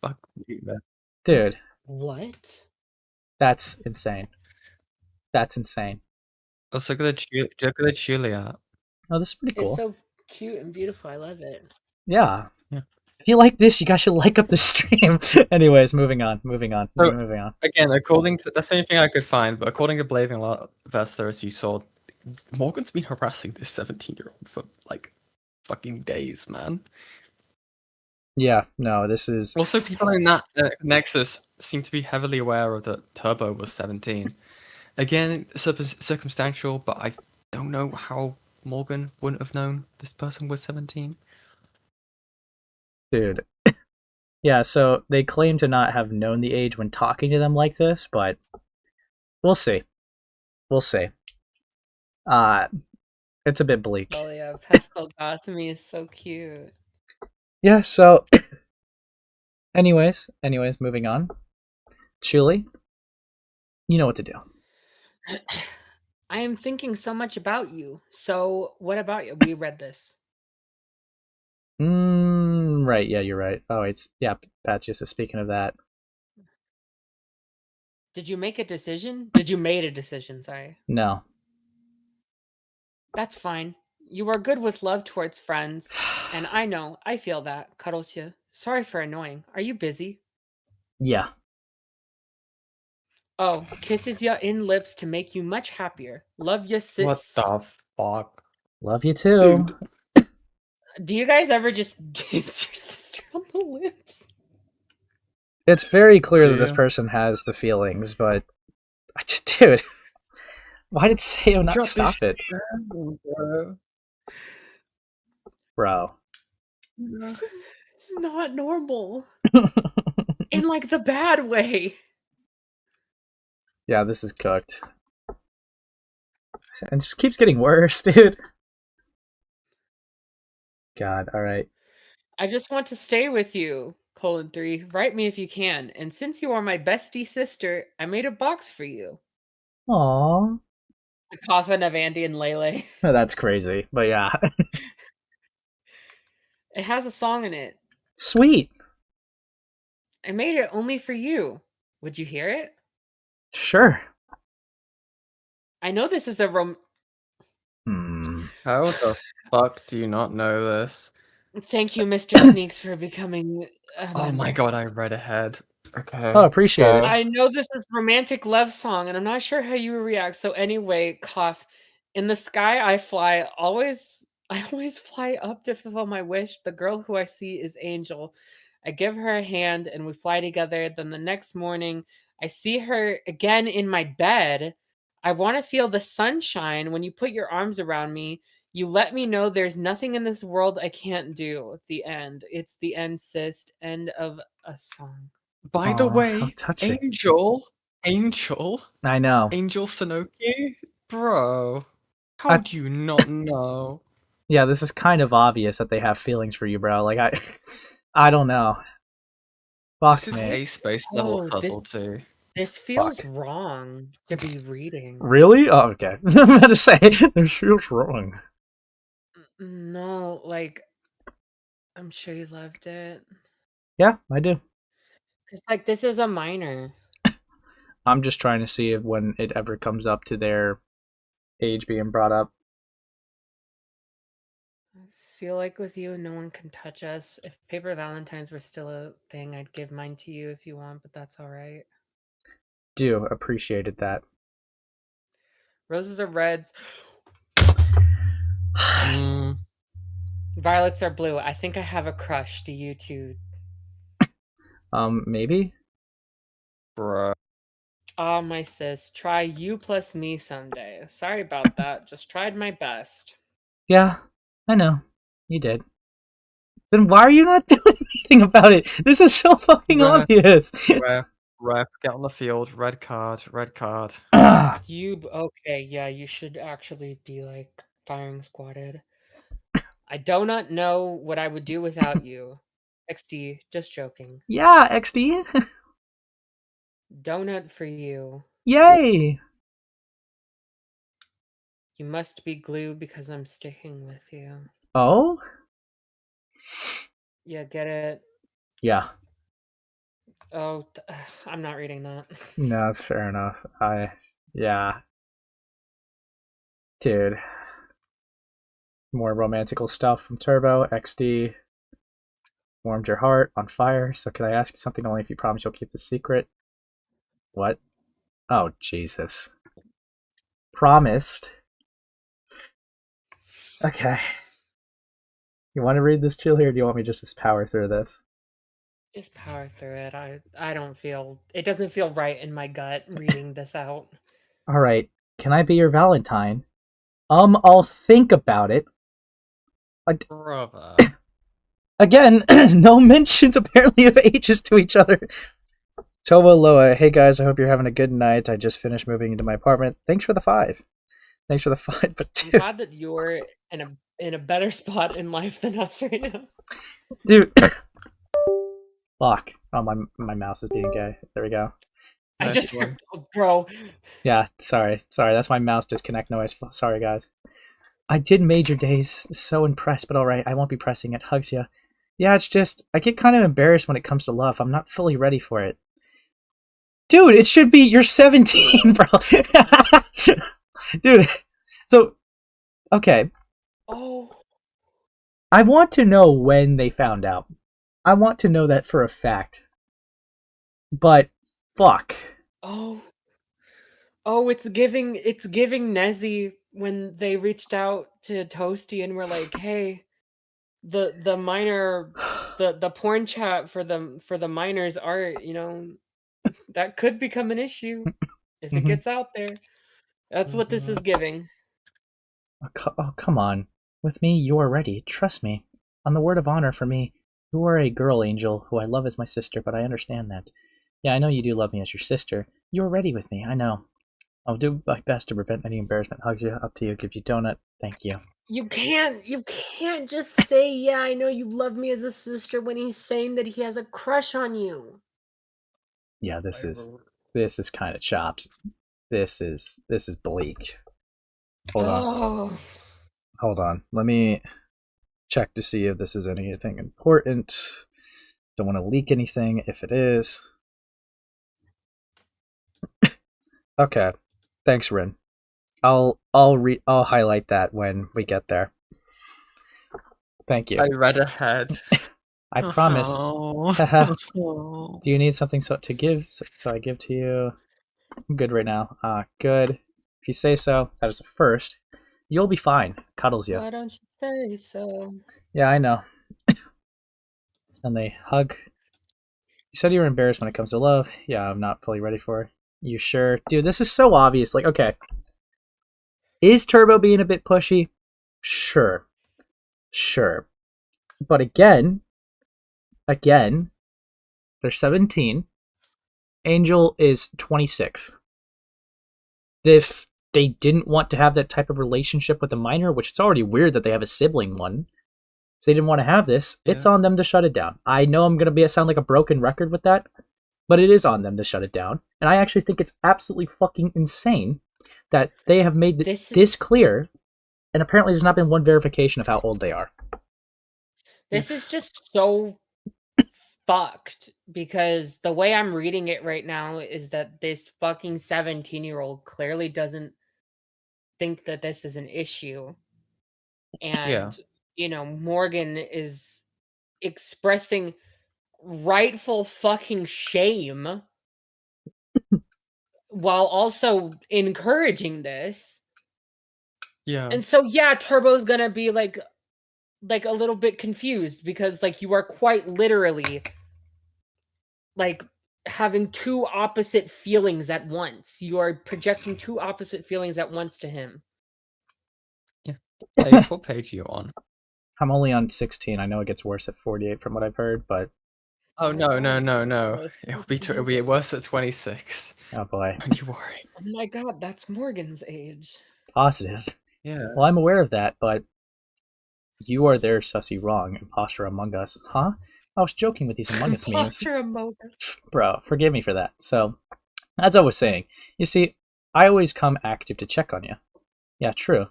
Fuck you, man. Dude. What? That's insane. That's insane. Also, look at the chili art. Oh, this is pretty cool. It's so cute and beautiful. I love it. Yeah. Yeah. If you like this, you guys should like up the stream. Anyways, moving on. So, moving on. Again, according to that's the only thing I could find, but according to Blaving Vester, as you saw, Morgan's been harassing this 17-year-old for like fucking days, man. Yeah, no, this is Also, people in that Nexus seem to be heavily aware of that Turbo was 17. Again, circumstantial, but I don't know how Morgan wouldn't have known this person was 17. dude. Yeah, so they claim to not have known the age when talking to them like this, but we'll see. We'll see. It's a bit bleak. Oh yeah, Pastel Gothamy is so cute. Yeah, so anyways, moving on. Chuli, you know what to do. I am thinking so much about you. So what about you? We read this. Right, yeah, you're right. Oh, Pat's just speaking of that. Did you make a decision? Did you made a decision, sorry. No. That's fine. You are good with love towards friends, and I know, I feel that. Cuddles you. Sorry for annoying. Are you busy? Yeah. Oh, kisses ya in lips to make you much happier. Love ya, sis. What the fuck? Love you too. Dude. Do you guys ever just kiss your sister on the lips? It's very clear that this Yeah. person has the feelings, but dude, why did Sayo not Drop stop his it? Bro. Bro. This is not normal. In like the bad way. Yeah, this is cooked. And it just keeps getting worse, dude. God, alright. I just want to stay with you, 3. Write me if you can. And since you are my bestie sister, I made a box for you. Aww. The coffin of Andy and Lele. That's crazy, but yeah. It has a song in it. Sweet. I made it only for you. Would you hear it? Sure. I know this is a How the fuck do you not know this? Thank you, Mr. Sneaks, for becoming a Oh my member. god, I read ahead. Okay. Oh, appreciate it. I know this is romantic love song, and I'm not sure how you react. So anyway, cough. In the sky I fly, I always fly up to fulfill my wish. The girl who I see is Angel. I give her a hand and we fly together. Then the next morning, I see her again in my bed. I want to feel the sunshine. When you put your arms around me, you let me know there's nothing in this world I can't do. The end. It's the end, sis. End of a song. By the Aw, how way, touching. Angel, I know. Angel Sentoki, bro. How do you not know? Yeah, this is kind of obvious that they have feelings for you, bro. Like I don't know. Fuck This is me. a space level Oh, subtlety. This feels Fuck. wrong to be reading. Really? Oh, okay. I'm about to say this feels wrong. No, like I'm sure you loved it. Yeah, I do. Cause like this is a minor. I'm just trying to see if when it ever comes up to their age being brought up. I feel like with you, no one can touch us. If paper Valentines were still a thing, I'd give mine to you if you want, but that's all right. Do appreciated that. Roses are reds. Mm, Violets are blue. I think I have a crush. Do you too? Maybe? bro. Ah, my sis. Try you plus me someday. Sorry about that. Just tried my best. Yeah, I know. You did. Then why are you not doing anything about it? This is so fucking Right. obvious. Ref, get on the field. Red card, red card. You okay? Yeah, you should actually be like firing squatted. I do not know what I would do without you. XD, just joking. Yeah, XD. Donut for you. Yay. You must be glue because I'm sticking with you. Oh? Yeah, get it? Yeah. Oh, I'm not reading that. No, that's fair enough. Yeah. Dude. More romantical stuff from Turbo. XD. Warmed your heart on fire. So can I ask you something only if you promise you'll keep the secret? What? Oh, Jesus. Promised. Okay. You want to read this chill here, or do you want me just to power through this? Just power through it. I don't feel it doesn't feel right in my gut reading this out. Alright. Can I be your Valentine? I'll think about it. Brother. Again, no mentions apparently of ages to each other. Tova Loa, hey guys, I hope you're having a good night. I just finished moving into my apartment. Thanks for the 5. Thanks for the 5, but I'm dude. glad that you're in a better spot in life than us right now. Dude. Fuck. Oh, my mouse is being gay. There we go. I just heard, oh, bro. Yeah, sorry. That's my mouse disconnect noise. Sorry, guys. I did Major Days. So impressed, but alright. I won't be pressing it. Hugs ya. Yeah, it's just, I get kind of embarrassed when it comes to love. I'm not fully ready for it. Dude, it should be, you're 17, bro. Dude, so, okay. Oh. I want to know when they found out. I want to know that for a fact. But, fuck. Oh. Oh, it's giving Nezzy when they reached out to Toasty and were like, hey, the minor the porn chat for the minors art, you know, that could become an issue if it gets out there. That's what this is giving. Oh, come on. With me, you are ready. Trust me. On the word of honor for me, you are a girl angel who I love as my sister, but I understand that. Yeah, I know you do love me as your sister. You are ready with me, I know. I'll do my best to prevent any embarrassment. Hugs you, up to you, gives you donut. Thank you. You can't just say, yeah, I know you love me as a sister when he's saying that he has a crush on you. Yeah, this is kind of chopped. This is bleak. Hold on. Let me check to see if this is anything important. Don't want to leak anything if it is. Okay. Thanks, Rin. I'll highlight that when we get there. Thank you. I read ahead. I promise. Oh. Do you need something to give? So I give to you. I'm good right now. Good. If you say so, that is a first. You'll be fine. Cuddles you. Why don't you say so? Yeah, I know. And they hug. You said you were embarrassed when it comes to love. Yeah, I'm not fully ready for it. You sure? Dude, this is so obvious. Like, okay. Is Turbo being a bit pushy? Sure. Sure. But again, they're 17. Angel is 26. If they didn't want to have that type of relationship with a minor, which it's already weird that they have a sibling one, if they didn't want to have this, it's on them to shut it down. I know I'm going to sound like a broken record with that, but it is on them to shut it down. And I actually think it's absolutely fucking insane that they have made this clear, and apparently there's not been one verification of how old they are. This is just so fucked, because the way I'm reading it right now is that this fucking 17-year-old clearly doesn't think that this is an issue. And, Morgan is expressing rightful fucking shame while also encouraging this. Yeah. And so, Turbo's gonna be like a little bit confused, because you are quite literally having two opposite feelings at once. You are projecting two opposite feelings at once to him. Yeah. Ace, what page are you on? I'm only on 16. I know it gets worse at 48 from what I've heard, but... Oh, no. It'll be worse at 26. Oh, boy. Don't you worry. Oh my god, that's Morgan's age. Positive. Yeah. Well, I'm aware of that, but... You are there, sussy wrong, imposter among us. Huh? I was joking with these Among Us memes. Imposter among us. Bro, forgive me for that. So, as I was saying, you see, I always come active to check on you. Yeah, true.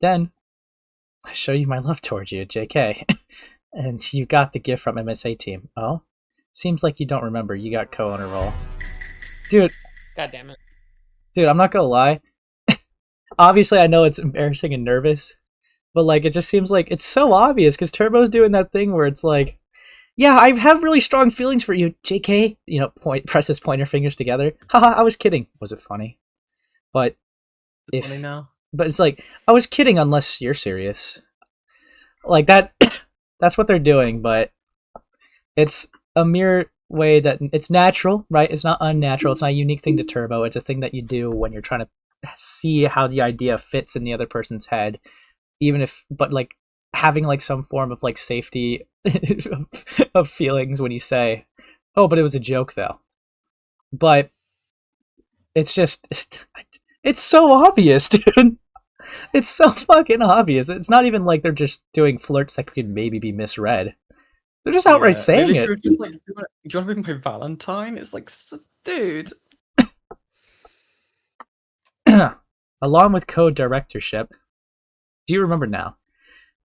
Then, I show you my love towards you, JK. And you got the gift from MSA team. Oh? Seems like you don't remember. You got co-owner role. Dude. God damn it. Dude, I'm not gonna lie. Obviously, I know it's embarrassing and nervous. But, it just seems like it's so obvious, because Turbo's doing that thing where it's like, yeah, I have really strong feelings for you, JK. Press his pointer fingers together. Haha, I was kidding. Was it funny? But Funny now? But it's like, I was kidding unless you're serious. Like, that's what they're doing, but it's a mere way that it's natural, right? It's not unnatural. It's not a unique thing to Turbo. It's a thing that you do when you're trying to see how the idea fits in the other person's head. Having some form of safety of feelings when you say, oh, but it was a joke though. But it's so obvious, dude. It's so fucking obvious. It's not even like they're just doing flirts that could maybe be misread. They're just outright saying it. Do you want to be my Valentine? It's like, dude. Along with co-directorship. Do you remember now?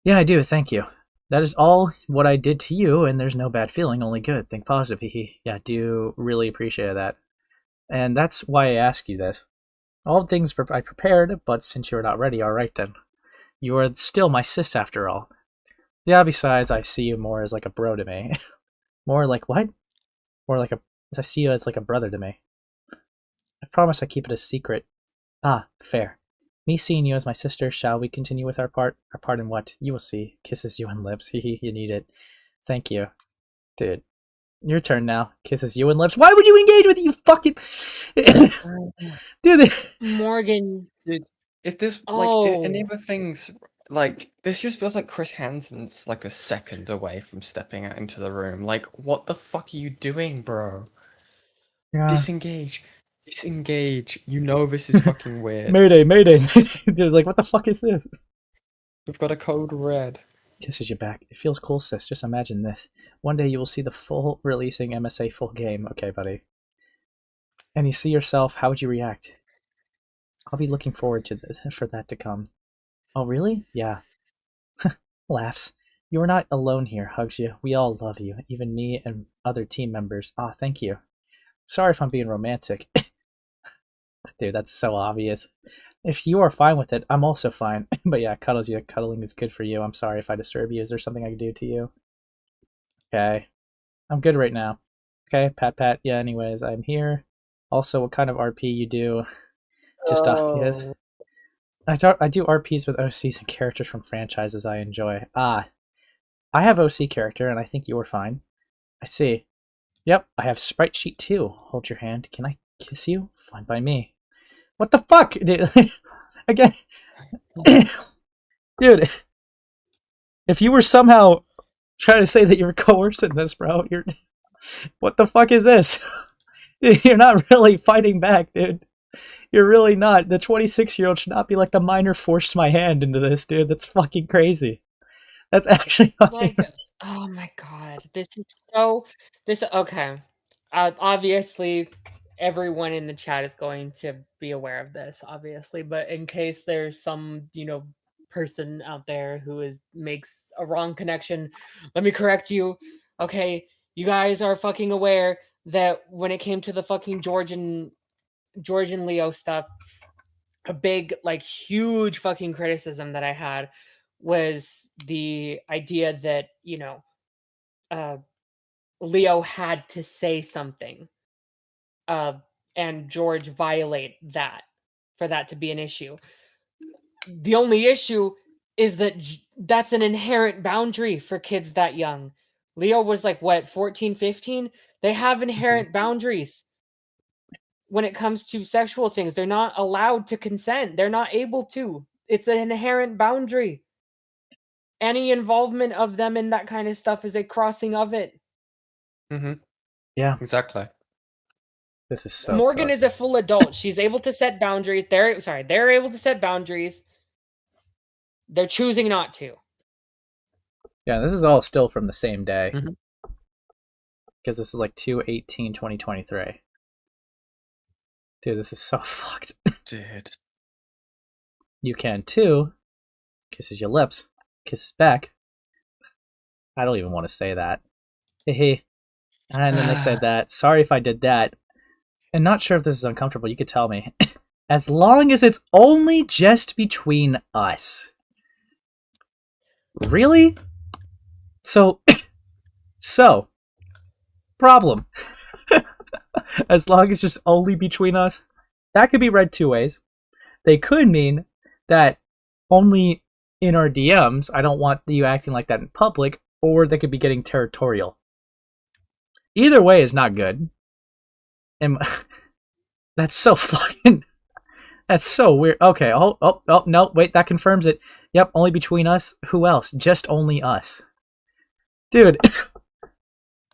Yeah, I do, thank you. That is all what I did to you, and there's no bad feeling, only good. Think positive, hehe. Yeah, do really appreciate that. And that's why I ask you this. All the things I prepared, but since you're not ready, alright then. You are still my sis after all. Yeah, besides, I see you more as like a bro to me. More like what? More like I see you as like a brother to me. I promise I keep it a secret. Ah, fair. Me seeing you as my sister, shall we continue with our part? Our part in what? You will see. Kisses you on lips. Hehe, you need it. Thank you. Dude. Your turn now. Kisses you on lips. Why would you engage with it, you fucking... Dude, Morgan. Dude, if this, any of the things, this just feels like Chris Hansen's, a second away from stepping out into the room. What the fuck are you doing, bro? Yeah. Disengage. You know this is fucking weird. Mayday. Dude, what the fuck is this? We've got a code red. Kisses you back. It feels cool, sis. Just imagine this. One day you will see the full releasing MSA full game. Okay, buddy. And you see yourself, how would you react? I'll be looking forward to for that to come. Oh, really? Yeah. Laughs. You are not alone here. Hugs you. We all love you. Even me and other team members. Ah, thank you. Sorry if I'm being romantic. Dude, that's so obvious. If you are fine with it, I'm also fine. But yeah, cuddles you. Cuddling is good for you. I'm sorry if I disturb you. Is there something I can do to you? Okay. I'm good right now. Okay, pat. Yeah, anyways, I'm here. Also, what kind of RP you do? Just yes. I do RPs with OCs and characters from franchises I enjoy. I have OC character, and I think you were fine. I see. Yep, I have sprite sheet too. Hold your hand. Can I kiss you? Fine by me. What the fuck, dude? Again, dude. If you were somehow trying to say that you were coerced in this, bro, you're. What the fuck is this? You're not really fighting back, dude. You're really not. The 26-year-old should not be like the minor forced my hand into this, dude. That's fucking crazy. That's actually Like, oh my god, this is so. Okay. Obviously, everyone in the chat is going to be aware of this, obviously, but in case there's some, person out there who makes a wrong connection, let me correct you. Okay, you guys are fucking aware that when it came to the fucking George and Leo stuff, a big, like, huge fucking criticism that I had was the idea that, Leo had to say something, and George violate that for that to be an issue. The only issue is that that's an inherent boundary for kids that young. Leo was like, what, 14, 15? They have inherent boundaries when it comes to sexual things. They're not allowed to consent. They're not able to. It's an inherent boundary. Any involvement of them in that kind of stuff is a crossing of it. Yeah, exactly. this is so. Morgan is a full adult. She's able to set boundaries. They're able to set boundaries. They're choosing not to. Yeah, this is all still from the same day. Because this is like 2/18/2023. Dude, this is so fucked. Dude. You can too. Kisses your lips. Kisses back. I don't even want to say that. Hehe. And then they said that. Sorry if I did that. And not sure if this is uncomfortable. You could tell me. As long as it's only just between us. Really? So, problem. As long as it's just only between us. That could be read two ways. They could mean that only in our DMs, I don't want you acting like that in public, or they could be getting territorial. Either way is not good. And that's so fucking... That's so weird. Okay, oh, no, wait, that confirms it. Yep, only between us. Who else? Just only us. Dude.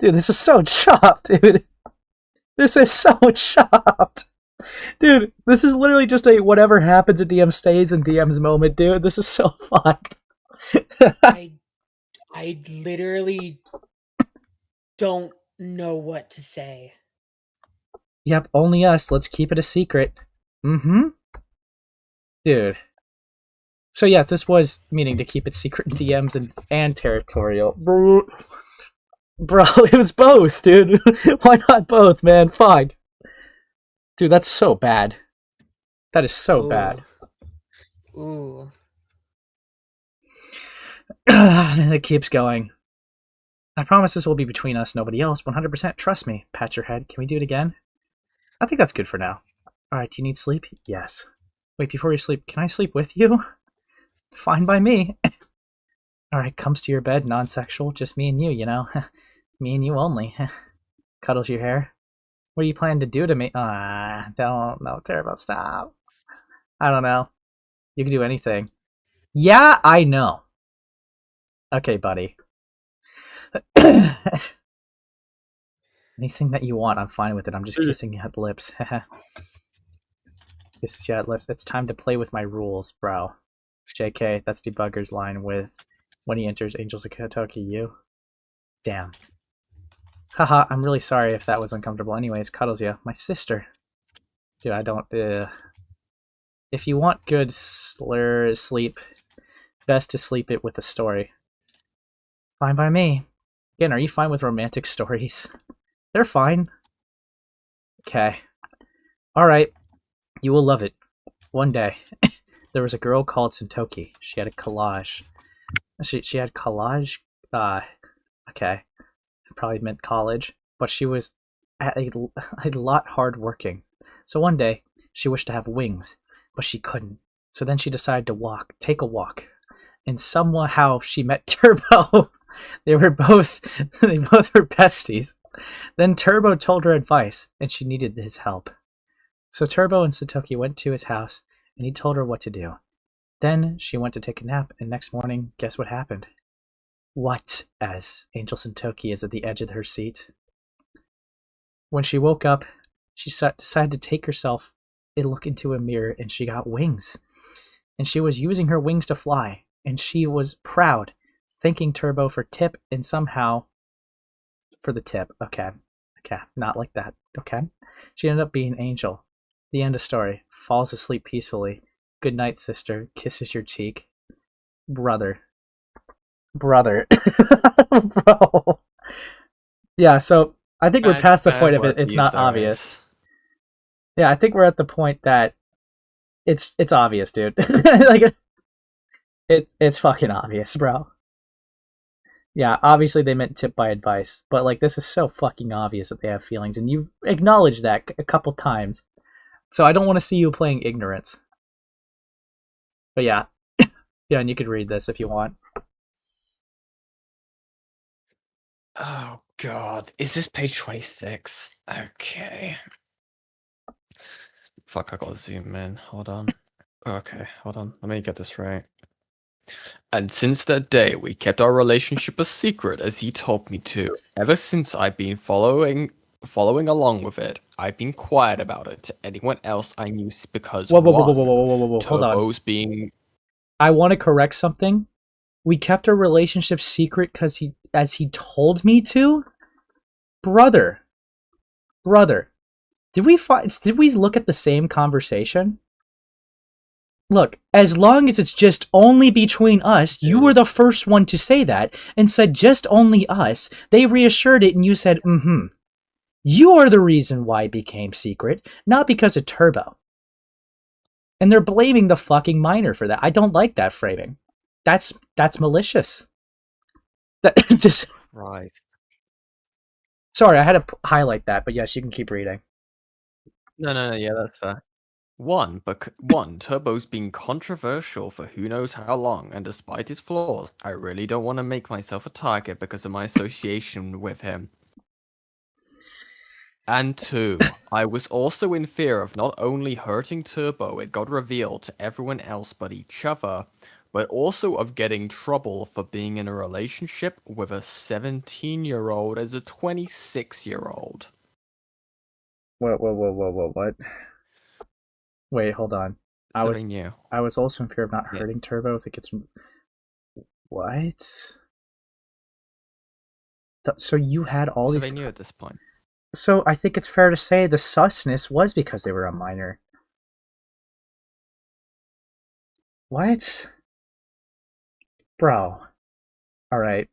Dude, this is so chopped, dude. This is so chopped. Dude, this is literally just a whatever happens in DM stays in DM's moment, dude. This is so fucked. I literally don't know what to say. Yep, only us. Let's keep it a secret. Dude. So yes, this was meaning to keep it secret in DMs and territorial. Bro, it was both, dude. Why not both, man? Fuck. Dude, that's so bad. That is so bad. Ooh. And it keeps going. I promise this will be between us, nobody else. 100%. Trust me. Pat your head. Can we do it again? I think that's good for now. Alright, do you need sleep? Yes. Wait, before you sleep, can I sleep with you? Fine by me. Alright, comes to your bed, non-sexual, just me and you, you know? Me and you only. Cuddles your hair. What do you plan to do to me? Don't, terrible, stop. I don't know. You can do anything. Yeah, I know. Okay, buddy. Anything that you want, I'm fine with it. I'm just kissing you at the lips. Kisses you at lips. It's time to play with my rules, bro. JK, that's Debugger's line with when he enters Angels of Sentoki, you. Damn. Haha, I'm really sorry if that was uncomfortable. Anyways, cuddles you. My sister. Dude, I don't... If you want good sleep, best to sleep it with a story. Fine by me. Again, are you fine with romantic stories? They're fine. Okay. Alright. You will love it. One day, there was a girl called Sentoki. She had a collage. She had collage? Okay. probably meant college, but she was a lot hardworking. So one day, she wished to have wings, but she couldn't. So then she decided to take a walk. And somehow she met Turbo. They both were besties. Then Turbo told her advice, and she needed his help. So Turbo and Sentoki went to his house, and he told her what to do. Then she went to take a nap, and next morning, guess what happened? What? As Angel Sentoki is at the edge of her seat. When she woke up, she decided to take herself a look into a mirror, and she got wings. And she was using her wings to fly, and she was proud, thanking Turbo for tip, and somehow for the tip. Okay, not like that. Okay, she ended up being Angel. The end of story. Falls asleep peacefully. Good night, sister. Kisses your cheek. Brother. Bro. Yeah, so I think we're past the point of it's not obvious. Yeah, I think we're at the point that it's obvious, dude. Like it's fucking obvious, bro. Yeah, obviously they meant tip by advice, but like this is so fucking obvious that they have feelings, and you've acknowledged that a couple times. So I don't want to see you playing ignorance. But yeah. Yeah, and you could read this if you want. Oh god, is this page 26? Okay. Fuck, I gotta zoom in. Hold on. Okay, hold on. Let me get this right. And since that day, we kept our relationship a secret, as he told me to. Ever since I've been following along with it, I've been quiet about it to anyone else I knew because whoa. Hold on. Turbo's being... I want to correct something. We kept our relationship secret because as he told me to? Brother. Did we look at the same conversation? Look, as long as it's just only between us, you were the first one to say that and said just only us. They reassured it and you said, mm-hmm. You are the reason why it became secret, not because of Turbo. And they're blaming the fucking minor for that. I don't like that framing. That's malicious. That just... Christ. Sorry, I had to highlight that, but yes, you can keep reading. No, yeah, that's fair. One, Turbo's been controversial for who knows how long, and despite his flaws, I really don't want to make myself a target because of my association with him. And two, I was also in fear of not only hurting Turbo, it got revealed to everyone else but each other, but also of getting trouble for being in a relationship with a 17-year-old as a 26-year-old. What? Wait, hold on. I was also in fear of not hurting Turbo if it gets... What? So you had all these... So they knew at this point. So I think it's fair to say the susness was because they were a minor. What? Bro. Alright.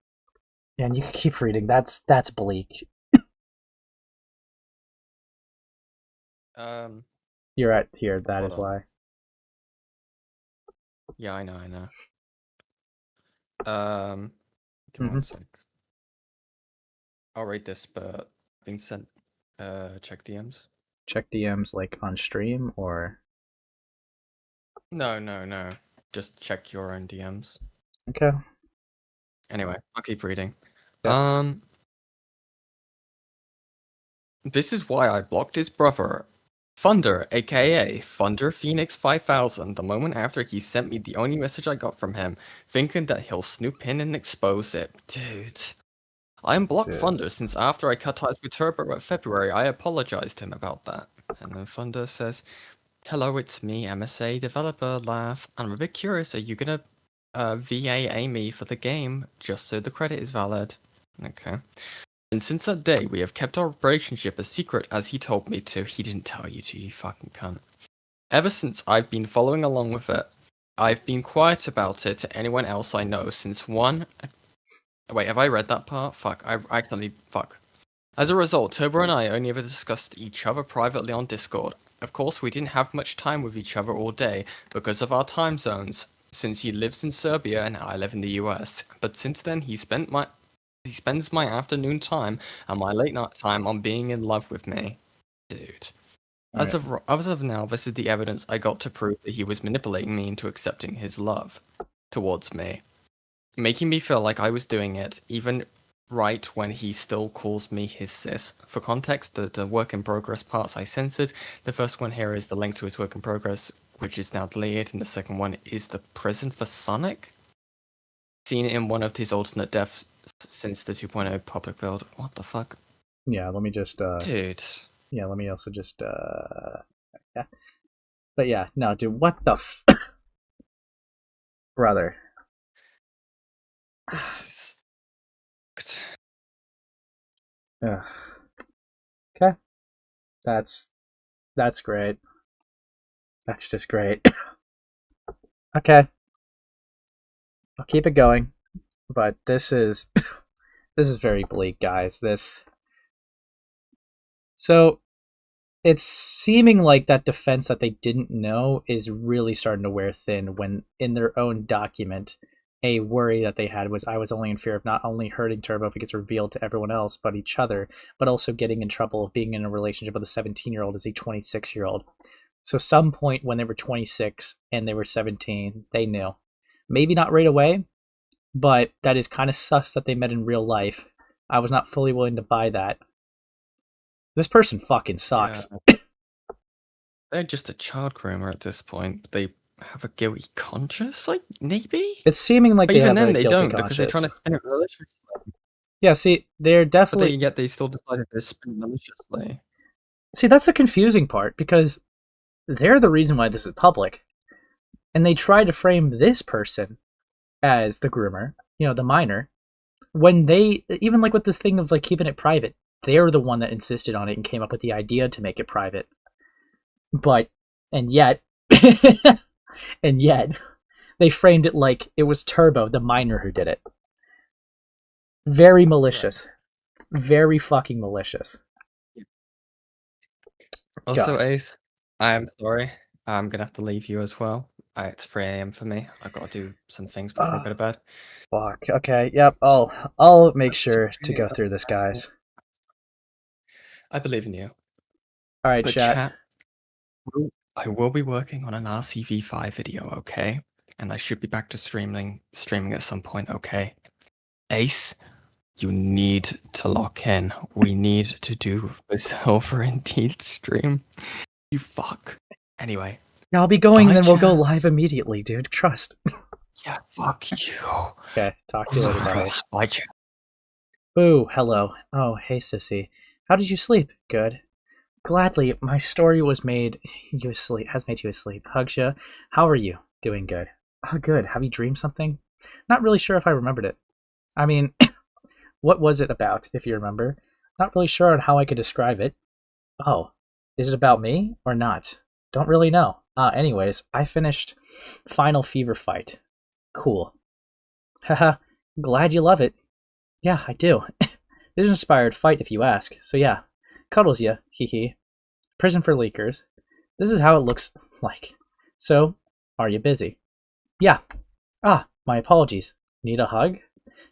Yeah, and you can keep reading. That's bleak. You're at here, that is why. Yeah, I know. Give me 1 sec. I'll read this, but being sent. Check DMs. Check DMs like on stream or? No. Just check your own DMs. Okay. Anyway, I'll keep reading. Yeah. This is why I blocked his brother, Thunder, aka Thunder Phoenix 5000, the moment after he sent me the only message I got from him, thinking that he'll snoop in and expose it. Dude. I unblocked Thunder since after I cut ties with Turbo in February, I apologized to him about that. And then Thunder says, hello, it's me, MSA developer, laugh. I'm a bit curious, are you gonna VA me for the game, just so the credit is valid? Okay. And since that day, we have kept our relationship a secret as he told me to. He didn't tell you to, you fucking cunt. Ever since I've been following along with it, I've been quiet about it to anyone else I know since one... Wait, have I read that part? Fuck, I accidentally... Fuck. As a result, Turbo and I only ever discussed each other privately on Discord. Of course, we didn't have much time with each other all day because of our time zones, since he lives in Serbia and I live in the US. But since then, he spent He spends my afternoon time and my late night time on being in love with me. Dude. As of now, this is the evidence I got to prove that he was manipulating me into accepting his love towards me. Making me feel like I was doing it, even right when he still calls me his sis. For context, the work in progress parts I censored. The first one here is the link to his work in progress, which is now deleted, and the second one is the prison for Sonic. Seen in one of his alternate deaths since the 2.0 public build. What the fuck? Yeah, let me just Dude. Yeah, let me also just yeah. But yeah, no, dude, what the brother. This is... Ugh. Okay. That's great. That's just great. Okay. I'll keep it going. But this is this is very bleak, guys. So it's seeming like that defense that they didn't know is really starting to wear thin when in their own document a worry that they had was I was only in fear of not only hurting Turbo if it gets revealed to everyone else but each other, but also getting in trouble of being in a relationship with a 17-year-old as a 26-year-old. So some point when they were 26 and they were 17, they knew. Maybe not right away, but that is kind of sus that they met in real life. I was not fully willing to buy that. This person fucking sucks. Yeah. They're just a child groomer at this point. They have a guilty conscience, like maybe. It's seeming like but they even have then a they guilty don't conscience. because they're trying to spin it maliciously. Yeah, see, they're definitely. But yet they still decided to spin it maliciously. See, that's the confusing part because they're the reason why this is public, and they try to frame this person as the groomer, the minor, when they even like with the thing of like keeping it private. They're the one that insisted on it and came up with the idea to make it private. But and yet they framed it like it was Turbo, the minor, who did it. Very malicious. Right. Very fucking malicious. Also, God. Ace, I am sorry. I'm gonna have to leave you as well. It's 3 a.m. for me. I've got to do some things before I go to bed. Fuck. Okay. Yep. I'll make sure to go through this, guys. I believe in you. All right, chat. I will be working on an RCV5 video, okay? And I should be back to streaming at some point, okay? Ace, you need to lock in. We need to do this over Indeed stream. You fuck. Anyway. Yeah, I'll be going, then we'll go live immediately, dude. Trust. Yeah, fuck you. Okay, talk to you later, buddy. Bye, chat. Boo, hello. Oh, hey, sissy. How did you sleep? Good. Gladly, my story has made you asleep. Hugs ya. How are you? Doing good. Oh, good. Have you dreamed something? Not really sure if I remembered it. I mean, what was it about, if you remember? Not really sure on how I could describe it. Oh, is it about me or not? Don't really know. Anyways, I finished Final Fever Fight. Cool. Haha, glad you love it. Yeah, I do. This is an inspired fight if you ask, so yeah. Cuddles ya, hee. Prison for leakers. This is how it looks like. So, are you busy? Yeah. My apologies. Need a hug?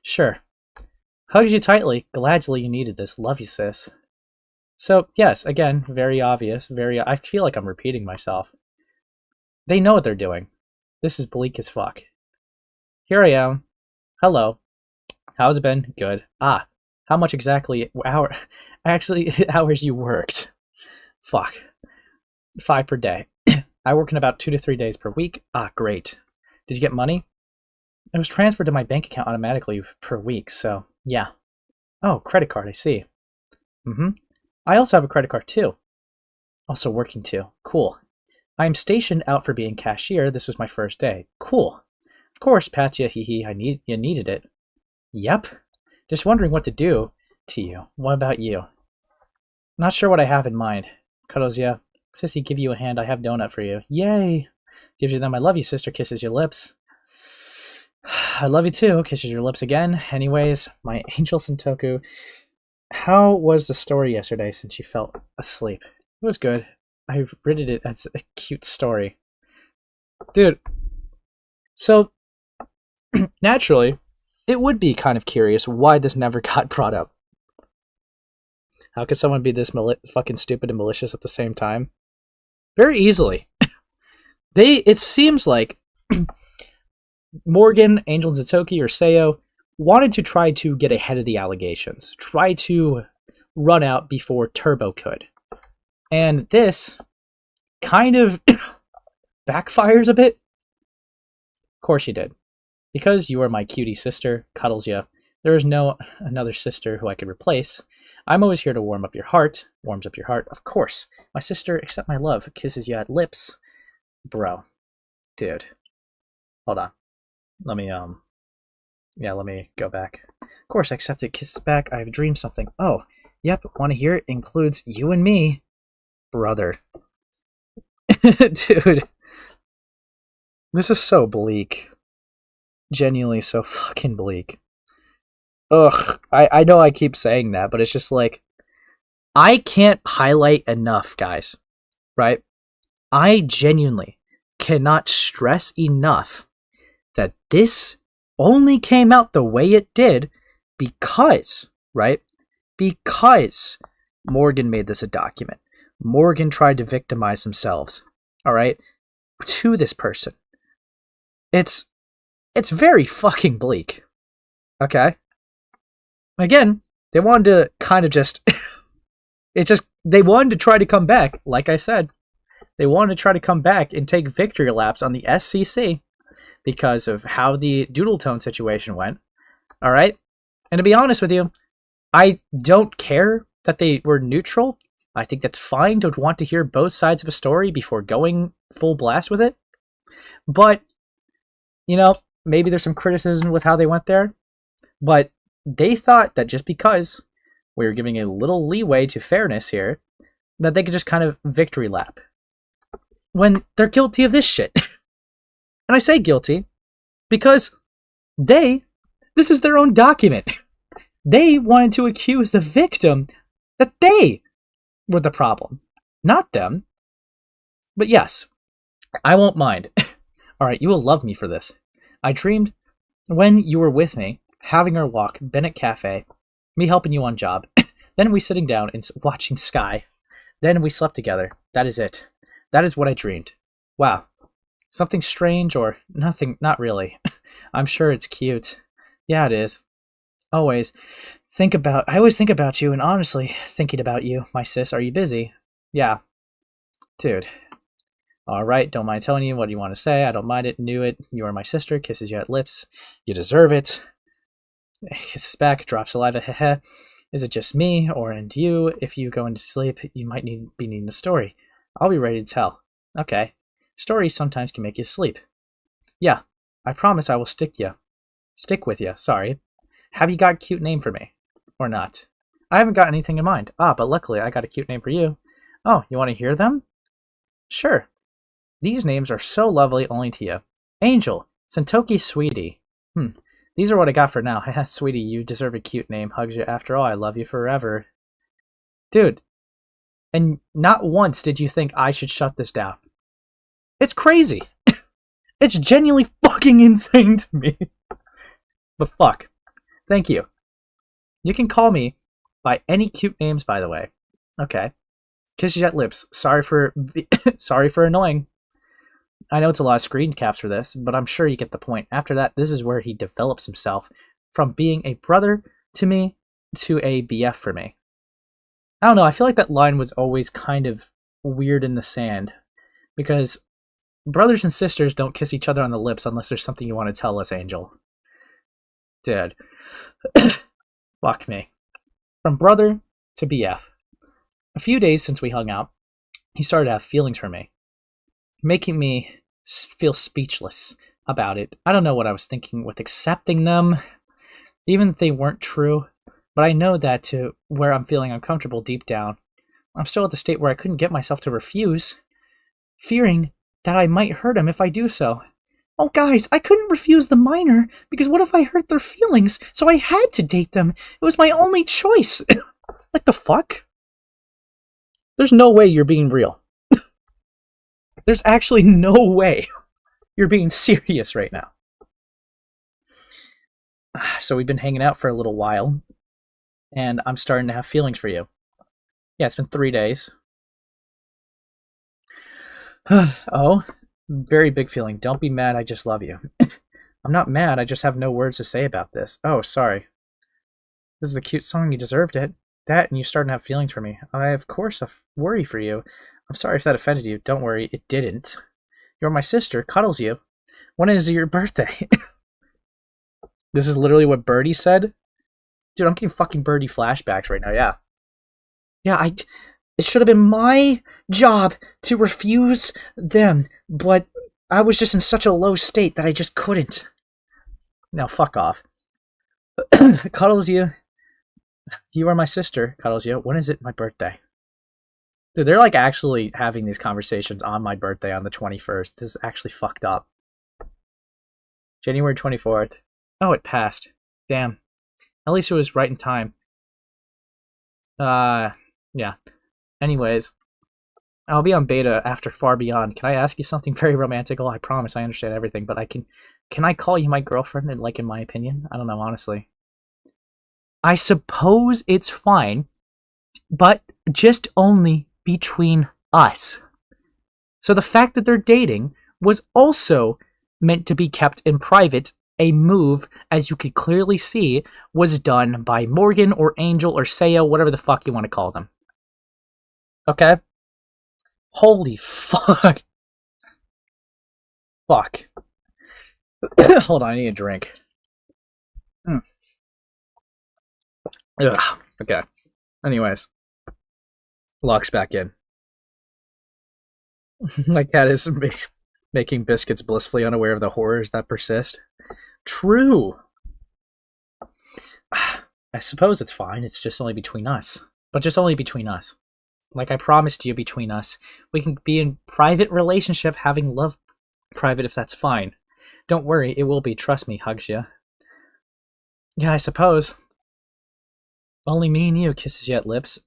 Sure. Hugs you tightly. Gladly you needed this. Love you, sis. So, yes, again, very obvious. I feel like I'm repeating myself. They know what they're doing. This is bleak as fuck. Here I am. Hello. How's it been? Good. How much exactly hours you worked? Fuck. 5 per day. I work in about 2 to 3 days per week. Great. Did you get money? It was transferred to my bank account automatically per week, so yeah. Oh, credit card, I see. I also have a credit card too. Also working too. Cool. I am stationed out for being cashier. This was my first day. Cool. Of course, Patya, hee. You needed it. Yep. Just wondering what to do to you. What about you? Not sure what I have in mind. Cuddles ya. Sissy, give you a hand. I have donut for you. Yay. Gives you them. I love you, sister. Kisses your lips. I love you too. Kisses your lips again. Anyways, my angel Sentoku. How was the story yesterday since you fell asleep? It was good. I rated it as a cute story. Dude. So, naturally, it would be kind of curious why this never got brought up. How could someone be this fucking stupid and malicious at the same time? Very easily. It seems like Morgan, Angel, and Sentoki, or Sayo wanted to try to get ahead of the allegations, try to run out before Turbo could. And this kind of backfires a bit. Of course you did. Because you are my cutie sister, cuddles you, there is no another sister who I could replace. I'm always here to warm up your heart. Warms up your heart, of course. My sister, accept my love, kisses you at lips. Bro. Dude. Hold on. Let me go back. Of course, I accept it. Kisses back. I have dreamed something. Oh, yep. Want to hear it? Includes you and me. Brother. Dude. This is so bleak. Genuinely so fucking bleak. Ugh. I know I keep saying that, but it's just like, I can't highlight enough, guys. Right? I genuinely cannot stress enough that this only came out the way it did because, right? Because Morgan made this a document. Morgan tried to victimize themselves, all right, to this person. It's very fucking bleak, okay? Again, they wanted to kind of just, they wanted to try to come back, like I said. They wanted to try to come back and take victory laps on the SCC because of how the Doodle Tone situation went, all right? And to be honest with you, I don't care that they were neutral. I think that's fine to want to hear both sides of a story before going full blast with it. But, you know, maybe there's some criticism with how they went there. But they thought that just because we were giving a little leeway to fairness here, that they could just kind of victory lap. When they're guilty of this shit. And I say guilty because this is their own document. They wanted to accuse the victim that they were the problem, not them. But yes, I won't mind. Alright, you will love me for this. I dreamed when you were with me, having our walk, Bennett Cafe, me helping you on job, then we sitting down and watching Sky. Then we slept together. That is it. That is what I dreamed. Wow. Something strange or nothing, not really. I'm sure it's cute. Yeah, it is. I always think about you, and honestly, thinking about you, my sis, are you busy? Yeah. Dude. Alright, don't mind telling you what you want to say. I don't mind it. Knew it. You are my sister. Kisses you at lips. You deserve it. Kisses back. Drops saliva. Heh. Is it just me, or and you? If you go into sleep, you might be needing a story. I'll be ready to tell. Okay. Stories sometimes can make you sleep. Yeah. I promise I will stick with you. Sorry. Have you got a cute name for me? Or not? I haven't got anything in mind. But luckily I got a cute name for you. Oh, you want to hear them? Sure. These names are so lovely only to you. Angel. Sentoki, Sweetie. These are what I got for now. Haha, sweetie, you deserve a cute name. Hugs you. After all, I love you forever. Dude. And not once did you think I should shut this down. It's crazy. It's genuinely fucking insane to me. But fuck. Thank you. You can call me by any cute names, by the way. Okay. Kiss you at lips. Sorry for annoying. I know it's a lot of screen caps for this, but I'm sure you get the point. After that, this is where he develops himself from being a brother to me to a BF for me. I don't know, I feel like that line was always kind of weird in the sand, because brothers and sisters don't kiss each other on the lips unless there's something you want to tell us, Angel. Dude. Fuck me. From brother to BF. A few days since we hung out, he started to have feelings for me, making me feel speechless about it. I don't know what I was thinking with accepting them, even if they weren't true, but I know that to where I'm feeling uncomfortable deep down, I'm still at the state where I couldn't get myself to refuse, fearing that I might hurt him if I do so. Oh guys, I couldn't refuse the minor, because what if I hurt their feelings? So I had to date them. It was my only choice. Like the fuck? There's no way you're being real. There's actually no way you're being serious right now. So we've been hanging out for a little while, and I'm starting to have feelings for you. Yeah, it's been 3 days. Oh, very big feeling. Don't be mad, I just love you. I'm not mad, I just have no words to say about this. Oh, sorry. This is the cute song, you deserved it. That, and you starting to have feelings for me. I, of course, worry for you. I'm sorry if that offended you. Don't worry, it didn't. You're my sister, cuddles you. When is your birthday? This is literally what Birdie said? Dude, I'm getting fucking Birdie flashbacks right now, yeah. Yeah, it should have been my job to refuse them, but I was just in such a low state that I just couldn't. Now, fuck off. Cuddles you. You are my sister, cuddles you. When is it my birthday? Dude, they're like actually having these conversations on my birthday on the 21st. This is actually fucked up. January 24th. Oh, it passed. Damn. At least it was right in time. Yeah. Anyways, I'll be on beta after Far Beyond. Can I ask you something very romantical? I promise I understand everything, but can I call you my girlfriend, like, in my opinion? I don't know, honestly. I suppose it's fine, but just only between us. So the fact that they're dating was also meant to be kept in private. A move, as you could clearly see, was done by Morgan or Angel or Sayo, whatever the fuck you want to call them. Okay? Holy fuck. Fuck. Hold on, I need a drink. Ugh. Okay. Anyways. Locks back in. My cat is making biscuits blissfully unaware of the horrors that persist. True. I suppose it's fine. It's just only between us. But just only between us. Like I promised you, between us. We can be in private relationship, having love private if that's fine. Don't worry, it will be. Trust me, hugs you. Yeah, I suppose. Only me and you. Kisses you at lips.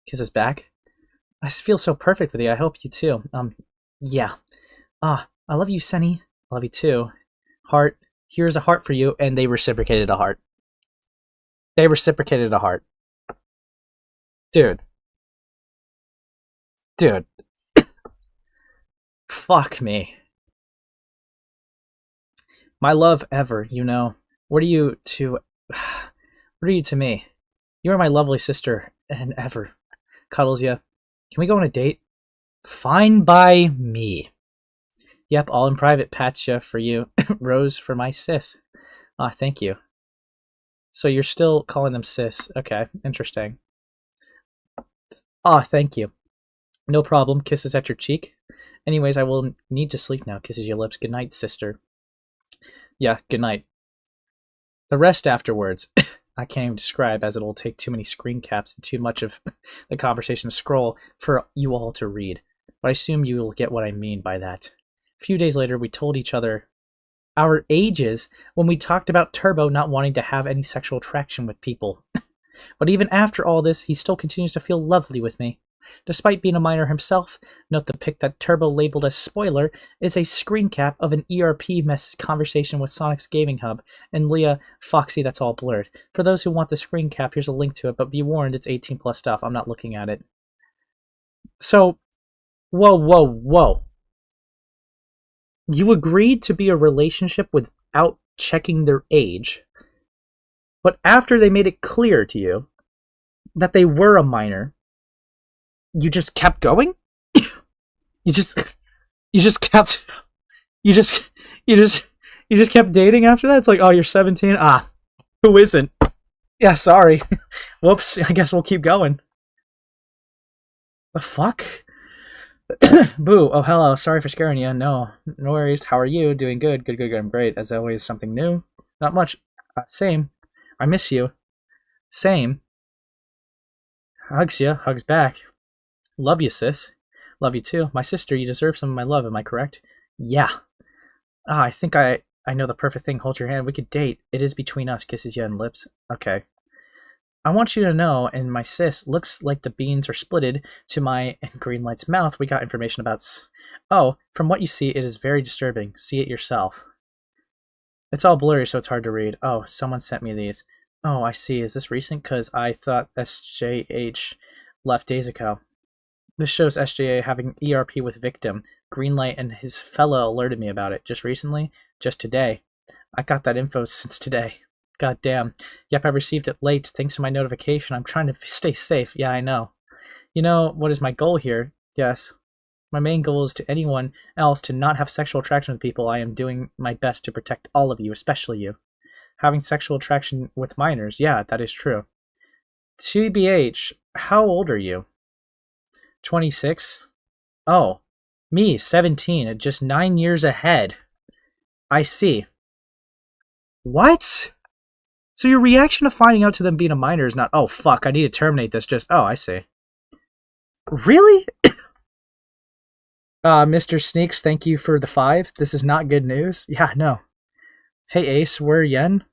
Kisses back. I feel so perfect with you. I hope you too. Yeah. I love you, Sunny. I love you too. Heart. Here's a heart for you. And they reciprocated a heart. They reciprocated a heart. Dude. Dude. Fuck me. My love ever, you know. What are you to me? You are my lovely sister and ever. Cuddles you. Can we go on a date? Fine by me. Yep, all in private. Pats you for you. Rose for my sis. Thank you. So you're still calling them sis. Okay, interesting. Thank you. No problem. Kisses at your cheek. Anyways, I will need to sleep now. Kisses your lips. Good night, sister. Yeah, good night. The rest afterwards, I can't even describe, as it'll take too many screen caps and too much of the conversation to scroll for you all to read. But I assume you will get what I mean by that. A few days later, we told each other our ages when we talked about Turbo not wanting to have any sexual attraction with people. But even after all this, he still continues to feel lovely with me. Despite being a minor himself, note the pic that Turbo labeled as spoiler is a screen cap of an ERP conversation with Sonic's Gaming Hub, and Leah, Foxy, that's all blurred. For those who want the screen cap, here's a link to it, but be warned, it's 18 plus stuff. I'm not looking at it. So, whoa. You agreed to be a relationship without checking their age, but after they made it clear to you that they were a minor, you just kept going? You just kept dating after that? It's like, oh, you're 17? Who isn't? Yeah, sorry. Whoops, I guess we'll keep going. The fuck? Boo, oh hello, sorry for scaring you. No worries. How are you? Doing good. Good, I'm great. As always, something new? Not much. Same. I miss you. Same. Hugs you. Hugs back. Love you, sis. Love you too. My sister, you deserve some of my love, am I correct? Yeah. I think I know the perfect thing. Hold your hand. We could date. It is between us. Kisses you on lips. Okay. I want you to know, and my sis, looks like the beans are splitted to my and Greenlight's mouth. We got information about... Oh, from what you see, it is very disturbing. See it yourself. It's all blurry, so it's hard to read. Oh, someone sent me these. Oh, I see. Is this recent? Because I thought SJH left days ago. This shows SJA having ERP with victim. Greenlight and his fellow alerted me about it. Just recently? Just today. I got that info since today. God damn. Yep, I received it late. Thanks to my notification. I'm trying to stay safe. Yeah, I know. You know, what is my goal here? Yes. My main goal is to anyone else to not have sexual attraction with people. I am doing my best to protect all of you, especially you. Having sexual attraction with minors, yeah, that is true. TBH, how old are you? 26? Oh, me, 17, just 9 years ahead. I see. What? So your reaction to finding out to them being a minor is not, oh fuck, I need to terminate this, just, oh, I see. Really? Mr. Sneaks, thank you for the 5. This is not good news. Yeah, no. Hey Ace, where Yen?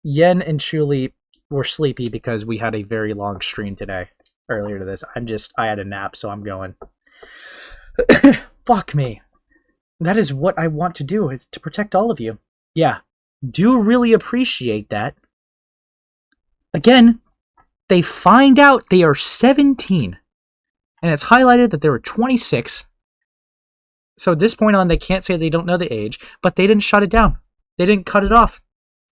Yen and Chuli were sleepy because we had a very long stream today. Earlier to this. I had a nap, so I'm going. Fuck me. That is what I want to do, is to protect all of you. Yeah. Do really appreciate that. Again, they find out they are 17. And it's highlighted that they were 26. So at this point on, they can't say they don't know the age, but they didn't shut it down. They didn't cut it off.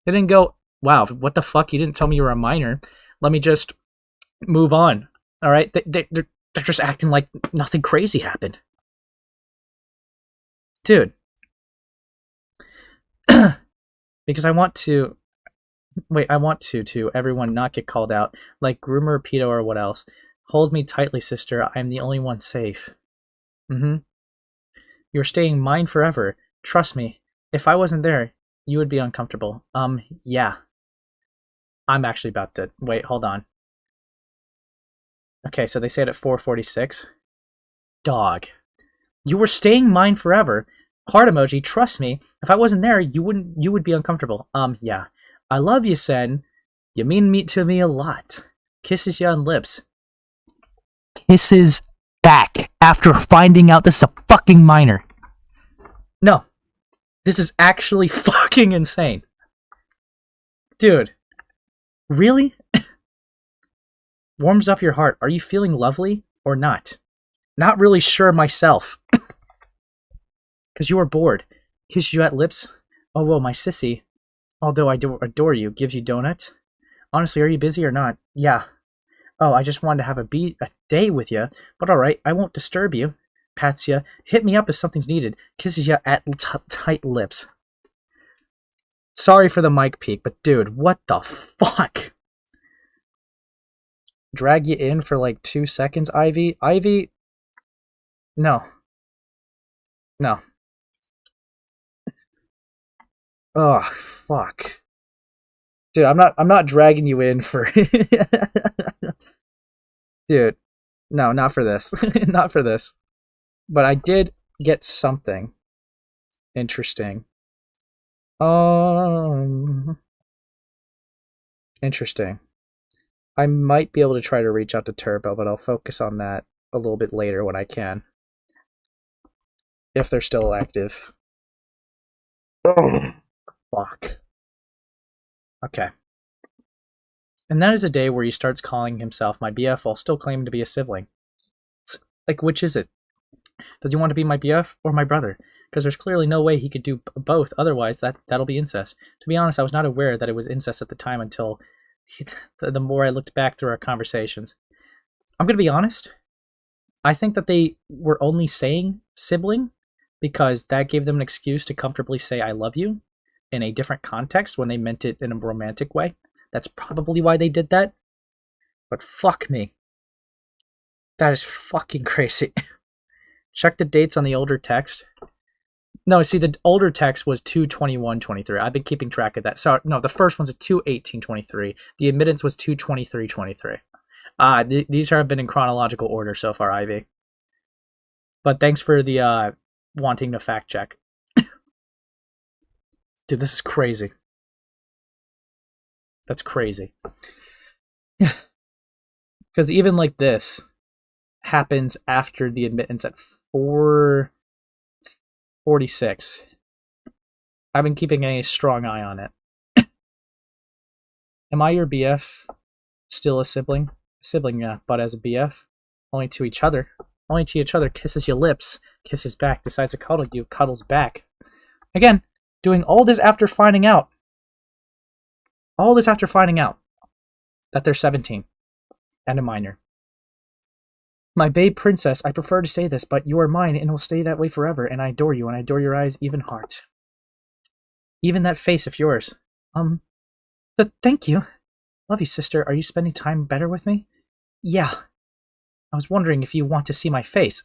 They didn't go, wow, what the fuck? You didn't tell me you were a minor. Let me just move on. All right? They're just acting like nothing crazy happened. Dude. Because I want to everyone not get called out, like groomer, pedo, or what else. Hold me tightly, sister. I am the only one safe. You're staying mine forever. Trust me. If I wasn't there, you would be uncomfortable. Yeah. I'm actually about to... Wait, hold on. Okay, so they say it at 4:46. Dog. You were staying mine forever. Heart emoji, trust me. If I wasn't there, you would be uncomfortable. Yeah. I love you, Sen. You mean to me a lot. Kisses you on lips. Kisses back after finding out this is a fucking minor. No. This is actually fucking insane. Dude. Really? Warms up your heart. Are you feeling lovely or not? Not really sure myself. Because you were bored. Kiss you at lips. Oh, well, my sissy. Although I do adore you. Gives you donuts. Honestly, are you busy or not? Yeah. Oh, I just wanted to have a day with you. But alright, I won't disturb you. Pats you. Hit me up if something's needed. Kisses you at tight lips. Sorry for the mic peek, but dude, what the fuck? Drag you in for like 2 seconds, Ivy? Ivy? No. No. Oh, fuck. Dude, I'm not dragging you in for... Dude. No, not for this. Not for this. But I did get something interesting. Interesting. I might be able to try to reach out to Turbo, but I'll focus on that a little bit later when I can. If they're still active. Oh, fuck. Okay. And that is a day where he starts calling himself my BF while still claiming to be a sibling. Like, which is it? Does he want to be my BF or my brother? Because there's clearly no way he could do both, otherwise that'll be incest. To be honest, I was not aware that it was incest at the time until the more I looked back through our conversations. I'm going to be honest. I think that they were only saying sibling because that gave them an excuse to comfortably say I love you in a different context when they meant it in a romantic way. That's probably why they did that. But fuck me. That is fucking crazy. Check the dates on the older text. No, see, the older text was 2/21/23. I've been keeping track of that. So, no, the first one's a 2/18/23. The admittance was 2/23/23. These have been in chronological order so far, Ivy. But thanks for the wanting to fact check. Dude, this is crazy. That's crazy. Because even like this happens after the admittance at 4:46. I've been keeping a strong eye on it. Am I your BF? Still a sibling? Sibling, yeah, but as a BF? Only to each other. Only to each other. Kisses your lips. Kisses back. Decides to cuddle you. Cuddles back. Again, doing all this after finding out. All this after finding out that they're 17 and a minor. My babe princess, I prefer to say this, but you are mine and will stay that way forever, and I adore you, and I adore your eyes, even heart. Even that face of yours. Thank you. Love you, sister. Are you spending time better with me? Yeah. I was wondering if you want to see my face.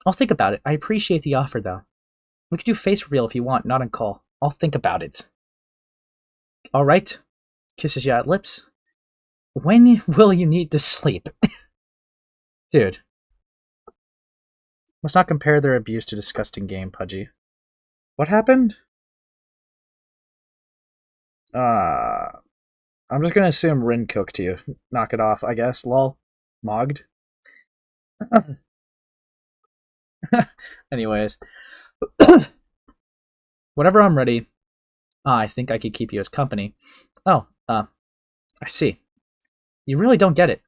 I'll think about it. I appreciate the offer, though. We could do face reveal if you want, not on call. I'll think about it. Alright. Kisses you at lips. When will you need to sleep? Dude. Let's not compare their abuse to disgusting game, Pudgy. What happened? I'm just gonna assume Rin cooked you. Knock it off, I guess. Lol. Mogged. Anyways. Whenever I'm ready, I think I could keep you as company. Oh, I see. You really don't get it.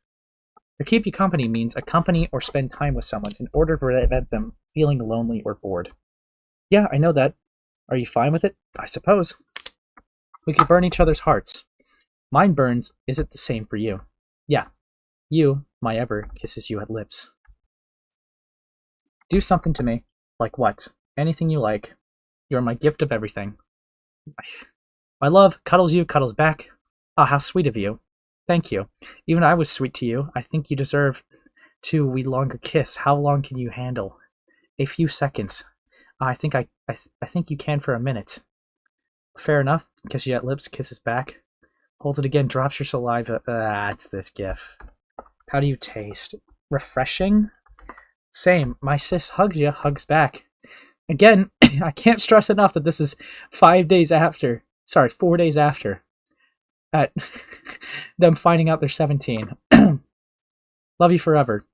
To keep you company means accompany or spend time with someone in order to prevent them feeling lonely or bored. Yeah, I know that. Are you fine with it? I suppose. We could burn each other's hearts. Mine burns. Is it the same for you? Yeah. You, my ever, kisses you at lips. Do something to me. Like what? Anything you like. You are my gift of everything. My love cuddles you, cuddles back. Ah, how sweet of you. Thank you. Even I was sweet to you. I think you deserve to we longer kiss. How long can you handle? A few seconds. I think I think you can for a minute. Fair enough. Kiss you at lips, kisses back. Holds it again, drops your saliva. It's this gif. How do you taste? Refreshing? Same. My sis hugs you, hugs back. Again, I can't stress enough that this is 4 days after. At them finding out they're 17. Love you forever.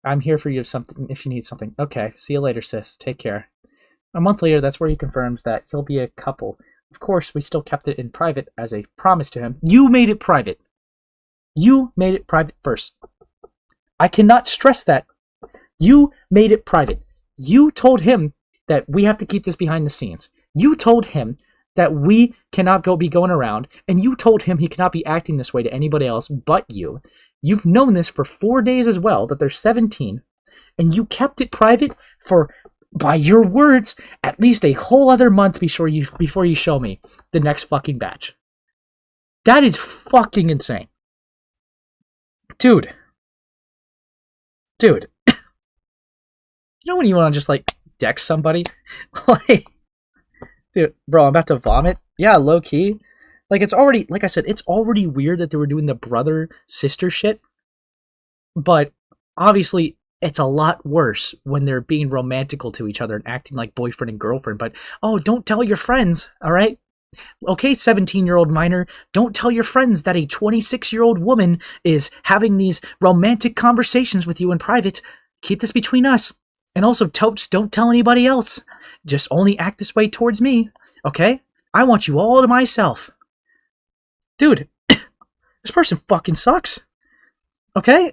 I'm here for you if you need something. Okay, see you later, sis. Take care. A month later, that's where he confirms that he'll be a couple. Of course, we still kept it in private as a promise to him. You made it private. You made it private first. I cannot stress that. You made it private. You told him that we have to keep this behind the scenes. You told him that we cannot be going around, and you told him he cannot be acting this way to anybody else but you. You've known this for 4 days as well, that they're 17, and you kept it private for, by your words, at least a whole other month before you show me the next fucking batch. That is fucking insane. Dude. You know when you want to just, like, deck somebody? Like, dude, bro, I'm about to vomit. Yeah, low key. Like, it's already, like I said, it's already weird that they were doing the brother-sister shit. But, obviously, it's a lot worse when they're being romantical to each other and acting like boyfriend and girlfriend. But, oh, don't tell your friends, alright? Okay, 17-year-old minor, don't tell your friends that a 26-year-old woman is having these romantic conversations with you in private. Keep this between us. And also, totes, don't tell anybody else. Just only act this way towards me, okay? I want you all to myself. Dude, this person fucking sucks. Okay?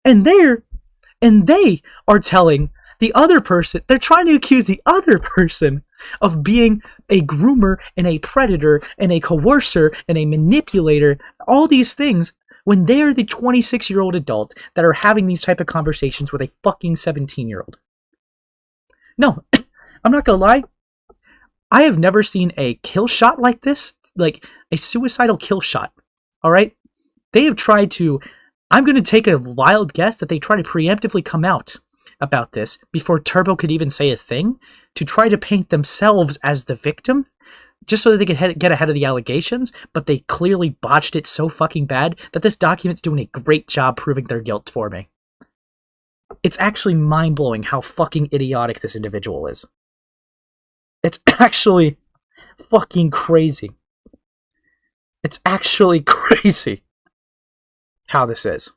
And they are telling the other person, they're trying to accuse the other person of being a groomer and a predator and a coercer and a manipulator, all these things, when they are the 26-year-old adult that are having these type of conversations with a fucking 17-year-old. No, I'm not gonna lie. I have never seen a kill shot like this, like a suicidal kill shot. Alright? They have tried to, I'm gonna take a wild guess that they try to preemptively come out about this before Turbo could even say a thing, to try to paint themselves as the victim, just so that they could get ahead of the allegations, but they clearly botched it so fucking bad that this document's doing a great job proving their guilt for me. It's actually mind-blowing how fucking idiotic this individual is. It's actually fucking crazy. It's actually crazy how this is.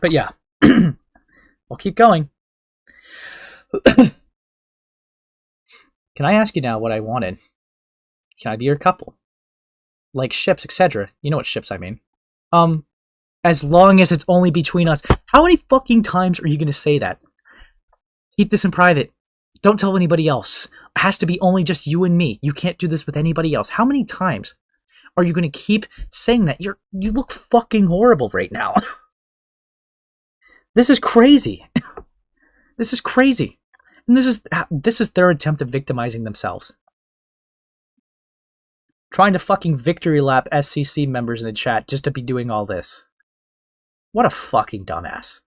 But yeah, we'll keep going. Can I ask you now what I wanted? Can I be your couple? Like ships, etc. You know what ships I mean. As long as it's only between us. How many fucking times are you gonna say that? Keep this in private. Don't tell anybody else. It has to be only just you and me. You can't do this with anybody else. How many times are you gonna keep saying that? You look fucking horrible right now. This is crazy. This is crazy. And this is their attempt at victimizing themselves. Trying to fucking victory lap SCC members in the chat just to be doing all this. What a fucking dumbass.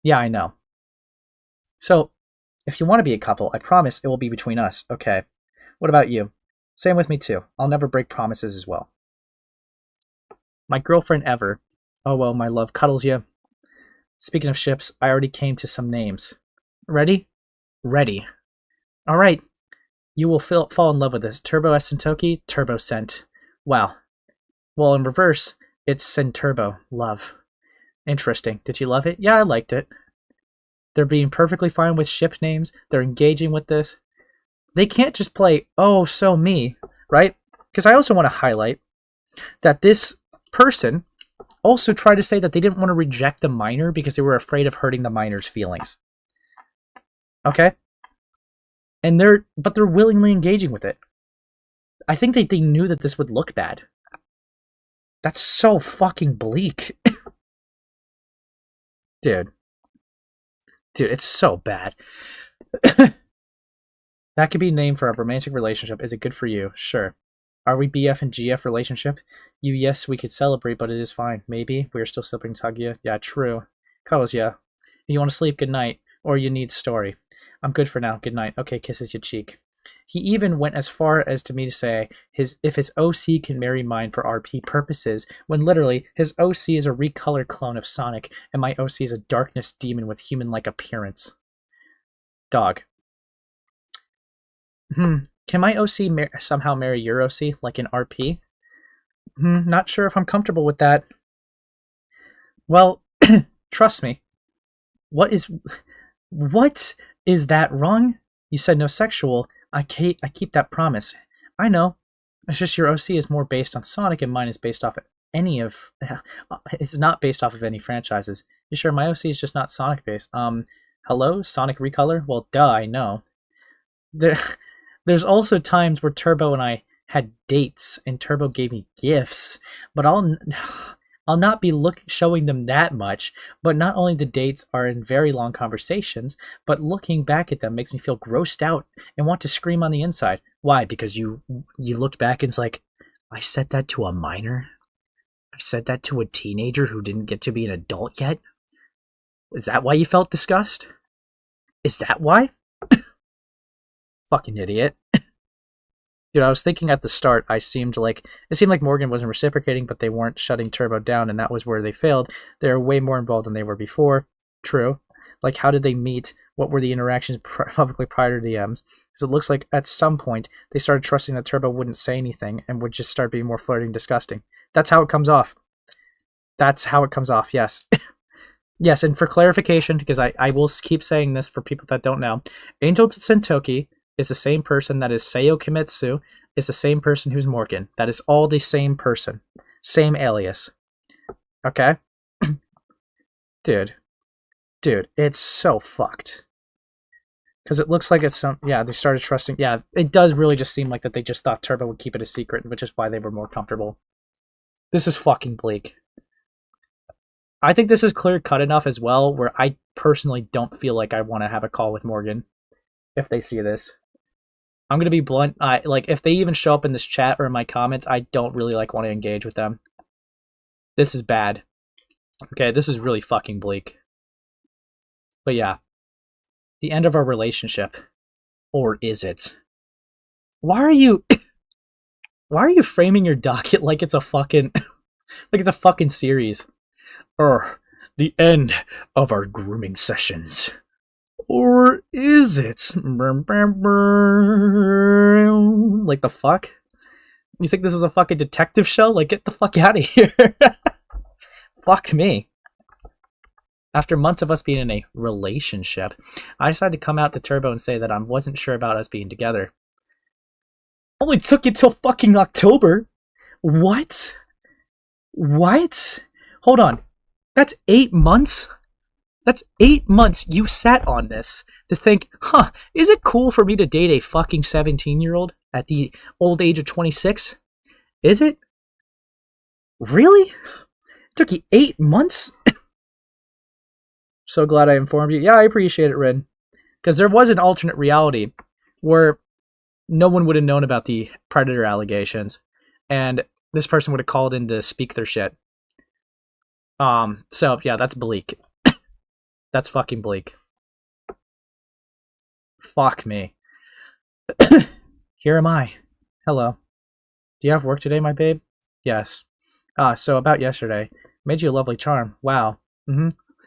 Yeah, I know. So, if you want to be a couple, I promise it will be between us, okay? What about you? Same with me too. I'll never break promises as well. My girlfriend ever. Oh well, my love cuddles you. Speaking of ships, I already came to some names. Ready? Ready. Alright. You will fall in love with this. Turbo S Sentoki, Turbo Sent. Wow. Well, in reverse, it's Senturbo. Love. Interesting. Did you love it? Yeah, I liked it. They're being perfectly fine with ship names. They're engaging with this. They can't just play, oh, so me, right? Because I also want to highlight that this person also tried to say that they didn't want to reject the minor because they were afraid of hurting the minor's feelings. Okay? And they're willingly engaging with it. I think they knew that this would look bad. That's so fucking bleak. Dude, it's so bad. That could be a name for a romantic relationship. Is it good for you? Sure. Are we BF and GF relationship? Yes, we could celebrate, but it is fine. Maybe. We're still siblings, hug you. Yeah, true. Cuddles, yeah. You want to sleep? Good night. Or you need story. I'm good for now. Good night. Okay, kisses your cheek. He even went as far as to me to say if his OC can marry mine for RP purposes, when literally his OC is a recolored clone of Sonic, and my OC is a darkness demon with human-like appearance. Dog. Can my OC somehow marry your OC, like in RP? Not sure if I'm comfortable with that. Well, trust me. What is that wrong? You said no sexual. I keep that promise. I know. It's just your OC is more based on Sonic and mine is based off of it's not based off of any franchises. You sure my OC is just not Sonic based? Hello? Sonic Recolor? Well, duh, I know. There's also times where Turbo and I had dates and Turbo gave me gifts, but I'll not be showing them that much. But not only the dates are in very long conversations, but looking back at them makes me feel grossed out and want to scream on the inside. Why? Because you looked back and it's like, I said that to a minor? I said that to a teenager who didn't get to be an adult yet? Is that why you felt disgust? Is that why? Fucking idiot. Dude, I was thinking at the start, it seemed like Morgan wasn't reciprocating, but they weren't shutting Turbo down, and that was where they failed. They were way more involved than they were before. True. Like, how did they meet? What were the interactions publicly prior to the M's? Because it looks like at some point, they started trusting that Turbo wouldn't say anything and would just start being more flirting, disgusting. That's how it comes off. That's how it comes off, yes. Yes, and for clarification, because I will keep saying this for people that don't know, Angel to Sentoki is the same person that is SayoKimetsu, is the same person who's Morgan. That is all the same person. Same alias. Okay? Dude, it's so fucked. Because it looks like it's they started trusting, it does really just seem like that they just thought Turbo would keep it a secret, which is why they were more comfortable. This is fucking bleak. I think this is clear-cut enough as well, where I personally don't feel like I want to have a call with Morgan if they see this. I'm gonna be blunt. If they even show up in this chat or in my comments, I don't really want to engage with them. This is bad. Okay, this is really fucking bleak. But yeah, the end of our relationship, or is it? Why are you framing your docket like it's a fucking series? The end of our grooming sessions. Or is it? Like, the fuck? You think this is a fucking detective show? Like, get the fuck out of here. Fuck me. After months of us being in a relationship, I decided to come out to Turbo and say that I wasn't sure about us being together. Only took you till fucking October. What? What? Hold on. That's 8 months? That's 8 months you sat on this to think, huh, is it cool for me to date a fucking 17-year-old at the old age of 26? Is it? Really? It took you 8 months? So glad I informed you. Yeah, I appreciate it, Rin. Because there was an alternate reality where no one would have known about the predator allegations, and this person would have called in to speak their shit. So yeah, that's bleak. That's fucking bleak. Fuck me. Here am I. Hello. Do you have work today, my babe? Yes. So about yesterday. Made you a lovely charm. Wow.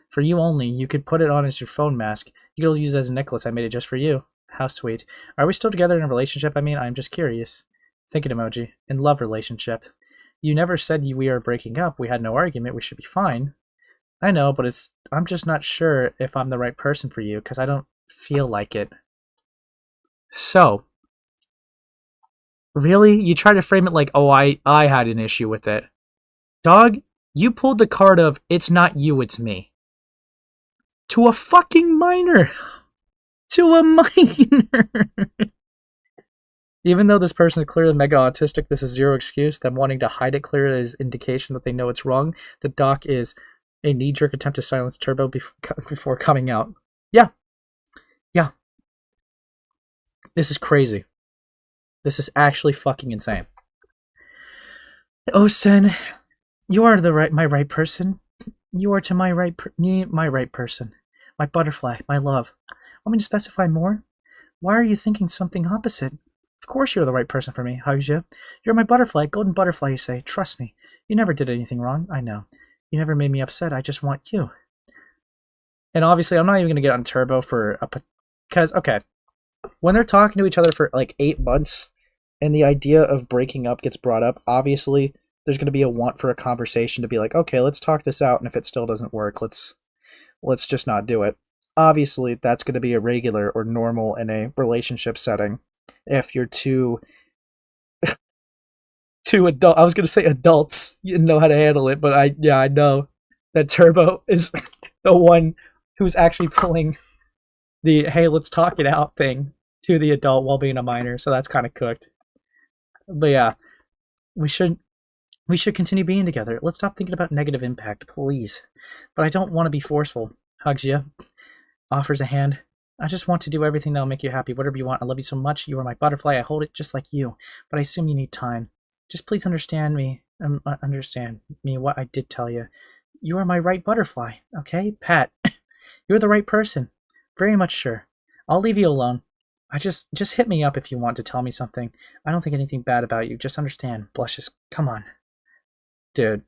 For you only. You could put it on as your phone mask. You could use it as a necklace. I made it just for you. How sweet. Are we still together in a relationship? I mean, I'm just curious. Thinking emoji. In love relationship. You never said we are breaking up. We had no argument. We should be fine. I know, but I'm just not sure if I'm the right person for you, because I don't feel like it. So, really? You try to frame it like, oh, I had an issue with it. Dog, you pulled the card of, it's not you, it's me. To a fucking minor. To a minor. Even though this person is clearly mega autistic, this is zero excuse. Them wanting to hide it clearly is indication that they know it's wrong. The doc is a knee-jerk attempt to silence Turbo before coming out. Yeah. Yeah. This is crazy. This is actually fucking insane. Oh, Sen, you are my right person. You are to my right person. My butterfly, my love. Want me to specify more? Why are you thinking something opposite? Of course you're the right person for me, hugs you. You're my butterfly, golden butterfly, you say. Trust me. You never did anything wrong, I know. You never made me upset, I just want you. And obviously, I'm not even going to get on Turbo because, okay, when they're talking to each other for like 8 months, and the idea of breaking up gets brought up, obviously, there's going to be a want for a conversation to be like, okay, let's talk this out, and if it still doesn't work, let's just not do it. Obviously, that's going to be a regular or normal in a relationship setting. If you're two adult, I was going to say adults, you know how to handle it, but I know that Turbo is the one who's actually pulling the, hey, let's talk it out thing to the adult while being a minor, so that's kind of cooked. But yeah, we should continue being together. Let's stop thinking about negative impact, please. But I don't want to be forceful. Hugs you. Offers a hand. I just want to do everything that'll make you happy. Whatever you want. I love you so much. You are my butterfly. I hold it just like you. But I assume you need time. Just please understand me. What I did tell you. You are my right butterfly. Okay? Pat. You're the right person. Very much sure. I'll leave you alone. Just hit me up if you want to tell me something. I don't think anything bad about you. Just understand. Blushes. Come on. Dude.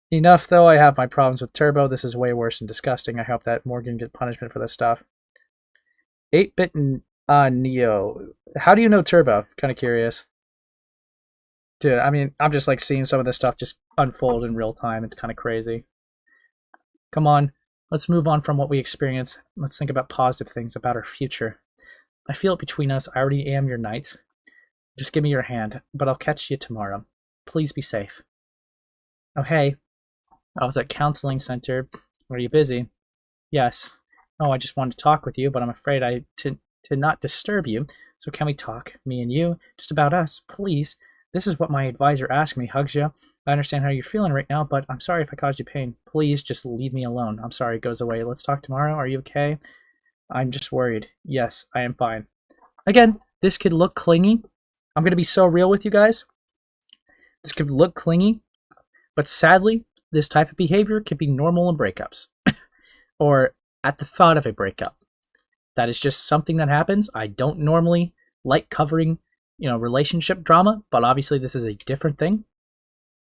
Enough, though. I have my problems with Turbo. This is way worse and disgusting. I hope that Morgan get punishment for this stuff. 8-bit Neo. How do you know Turbo? Kind of curious. Dude, I mean, I'm just like seeing some of this stuff just unfold in real time. It's kind of crazy. Come on. Let's move on from what we experience. Let's think about positive things about our future. I feel it between us. I already am your knight. Just give me your hand, but I'll catch you tomorrow. Please be safe. Oh, hey. I was at counseling center. Are you busy? Yes. Oh, I just wanted to talk with you, but I'm afraid to not disturb you. So can we talk? Me and you? Just about us, please. This is what my advisor asked me. Hugs you. I understand how you're feeling right now, but I'm sorry if I caused you pain. Please just leave me alone. I'm sorry it goes away. Let's talk tomorrow. Are you okay? I'm just worried. Yes, I am fine. Again, this could look clingy. I'm going to be so real with you guys. This could look clingy, but sadly, this type of behavior could be normal in breakups or at the thought of a breakup. That is just something that happens. I don't normally like covering, relationship drama, but obviously this is a different thing.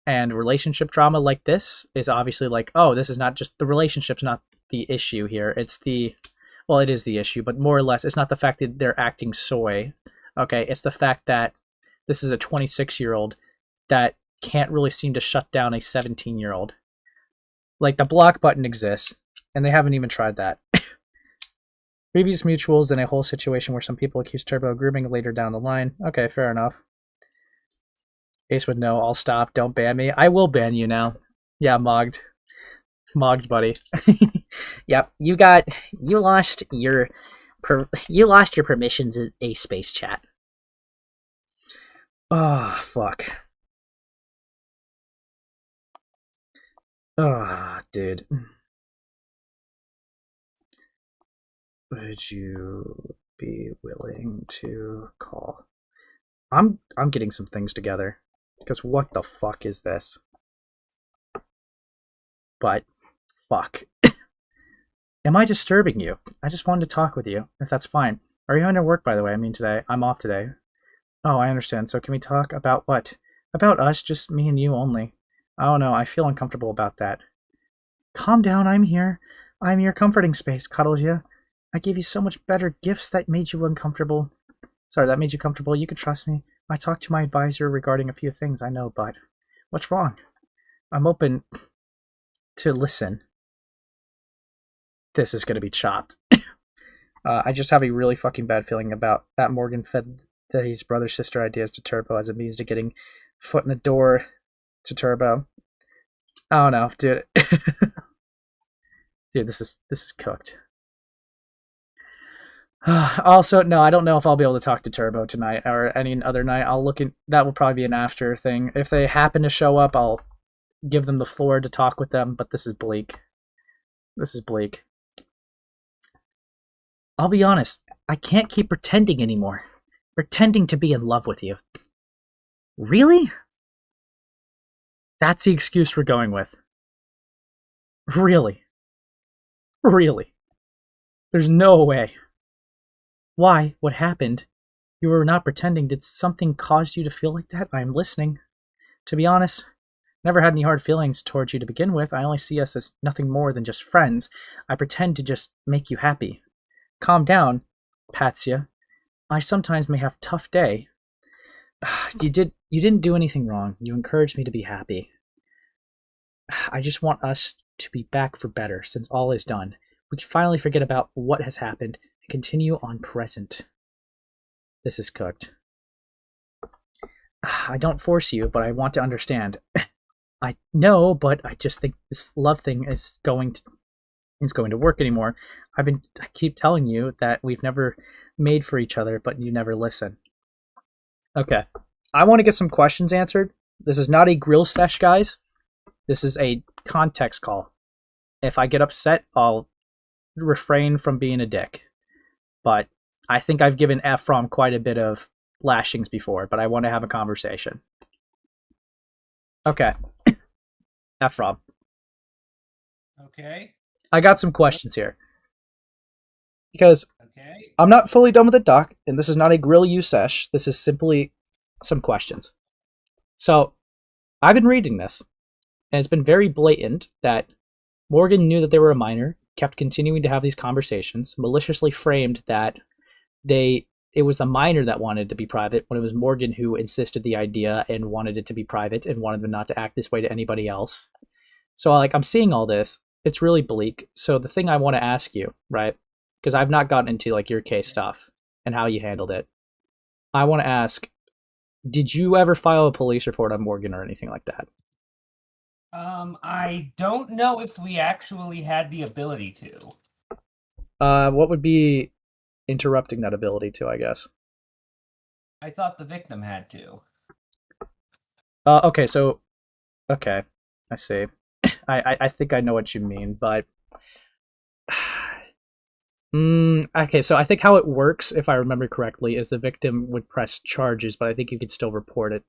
And relationship drama like this is obviously like, oh, this is not just the relationship's not the issue here. It is the issue, but more or less, it's not the fact that they're acting soy. Okay, it's the fact that this is a 26-year-old that can't really seem to shut down a 17-year-old. Like, the block button exists, and they haven't even tried that. Previous mutuals in a whole situation where some people accuse Turbo of grooming later down the line. Okay, fair enough. Ace would know. I'll stop. Don't ban me. I will ban you now. Yeah, Mogged. Mogged, buddy. Yep, you lost your permissions in a space chat. Oh, fuck. Oh, dude. Would you be willing to call? I'm getting some things together. Because what the fuck is this? But, fuck. Am I disturbing you? I just wanted to talk with you, if that's fine. Are you under work, by the way? I mean, today. I'm off today. Oh, I understand. So can we talk about what? About us, just me and you only. I don't know, I feel uncomfortable about that. Calm down, I'm here. I'm your comforting space, cuddles you. I gave you so much better gifts that made you uncomfortable. Sorry, that made you comfortable. You could trust me. I talked to my advisor regarding a few things, I know, but what's wrong? I'm open to listen. This is going to be chopped. I just have a really fucking bad feeling about that Morgan fed his brother-sister ideas to Turbo as a means to getting foot in the door to Turbo. I don't know, dude. Dude, this is cooked. Also, no, I don't know if I'll be able to talk to Turbo tonight or any other night. I'll look in. That will probably be an after thing. If they happen to show up, I'll give them the floor to talk with them. But this is bleak. This is bleak. I'll be honest. I can't keep pretending anymore. Pretending to be in love with you. Really? That's the excuse we're going with. Really? Really? There's no way. Why? What happened? You were not pretending. Did something cause you to feel like that? I'm listening. To be honest, never had any hard feelings towards you to begin with. I only see us as nothing more than just friends. I pretend to just make you happy. Calm down, Patsya. I sometimes may have a tough day. You didn't do anything wrong. You encouraged me to be happy. I just want us to be back for better, since all is done. We can finally forget about what has happened and continue on present. This is cooked. I don't force you, but I want to understand. I know, but I just think this love thing is going to work anymore. I keep telling you that we've never made for each other, but you never listen. Okay. I want to get some questions answered. This is not a grill sesh, guys. This is a context call. If I get upset, I'll refrain from being a dick. But I think I've given Ephrom quite a bit of lashings before, but I want to have a conversation. Okay. Ephrom. Okay. I got some questions here. Because Okay. I'm not fully done with the doc, and this is not a grill you sesh. This is simply some questions. So, I've been reading this, and it's been very blatant that Morgan knew that they were a minor, kept continuing to have these conversations, maliciously framed that it was a minor that wanted to be private, when it was Morgan who insisted the idea and wanted it to be private and wanted them not to act this way to anybody else. So, I'm seeing all this. It's really bleak. So the thing I want to ask you, right, because I've not gotten into your case stuff and how you handled it. I want to ask, did you ever file a police report on Morgan or anything like that? I don't know if we actually had the ability to. What would be interrupting that ability to, I guess? I thought the victim had to. Okay, I see. I think I know what you mean, but okay, so I think how it works, if I remember correctly, is the victim would press charges, but I think you could still report it.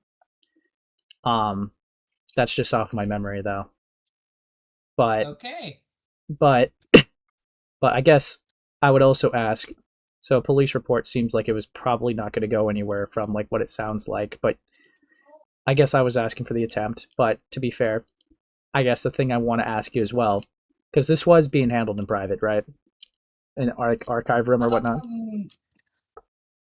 That's just off my memory, though. But Okay. but I guess I would also ask. So a police report seems like it was probably not going to go anywhere from what it sounds like, but I guess I was asking for the attempt. But to be fair, I guess the thing I want to ask you as well, because this was being handled in private, right? In archive room or whatnot.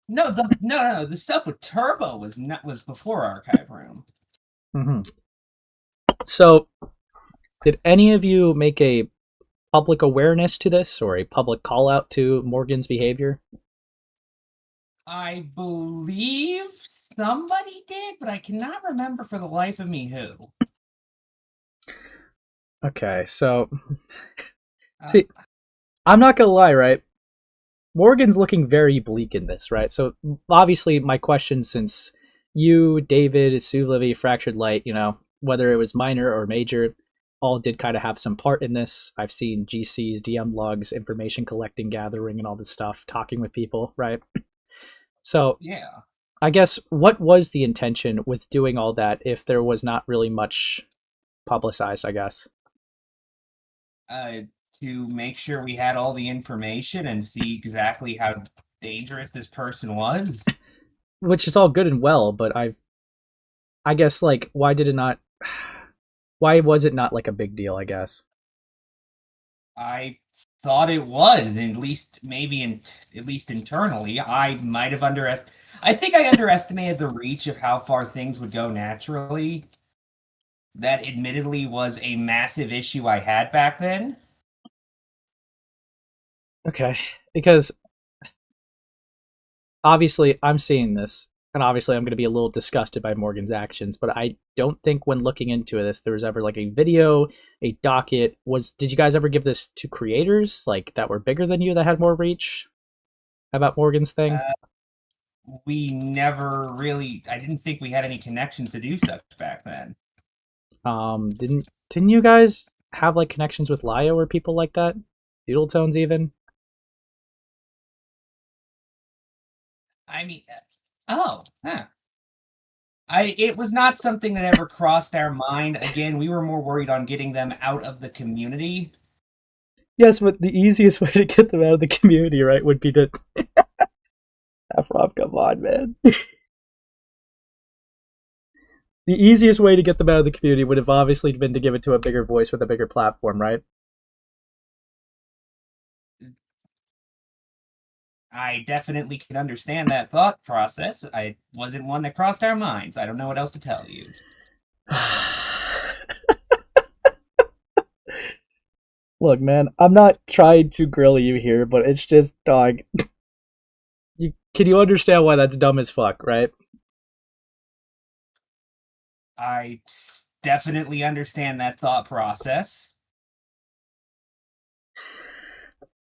No. The stuff with Turbo was before archive room. Mm-hmm. So Did any of you make a public awareness to this or a public call out to Morgan's behavior? I believe somebody did, but I cannot remember for the life of me who. Okay, so see, I'm not gonna lie, right? Morgan's looking very bleak in this, right? So obviously, my question, since you, David, Sue Livy, Fractured Light, you know, whether it was minor or major, all did kind of have some part in this. I've seen GCs, DM logs, information collecting, gathering, and all this stuff, talking with people, right? So Yeah. I guess what was the intention with doing all that if there was not really much publicized, I guess? To make sure we had all the information and see exactly how dangerous this person was. Which is all good and well, but I guess, like, why was it not like a big deal, I guess? I thought it was, at least internally. I might have I think I underestimated the reach of how far things would go naturally. That admittedly was a massive issue I had back then. Okay, because obviously I'm seeing this, and obviously I'm going to be a little disgusted by Morgan's actions, but I don't think when looking into this there was ever like a video, a docket. Did you guys ever give this to creators like that were bigger than you that had more reach about Morgan's thing? We never really. I didn't think we had any connections to do such back then. Didn't you guys have like connections with Lio or people like that? Doodle Tones even? I mean, it was not something that ever crossed our mind. Again, we were more worried on getting them out of the community. Yes, but the easiest way to get them out of the community, right, would be to... Ephrom, come on, man. The easiest way to get them out of the community would have obviously been to give it to a bigger voice with a bigger platform, right? I definitely can understand that thought process. I wasn't one that crossed our minds. I don't know what else to tell you. Look, man, I'm not trying to grill you here, but it's just, dog. Can you understand why that's dumb as fuck, right? I definitely understand that thought process.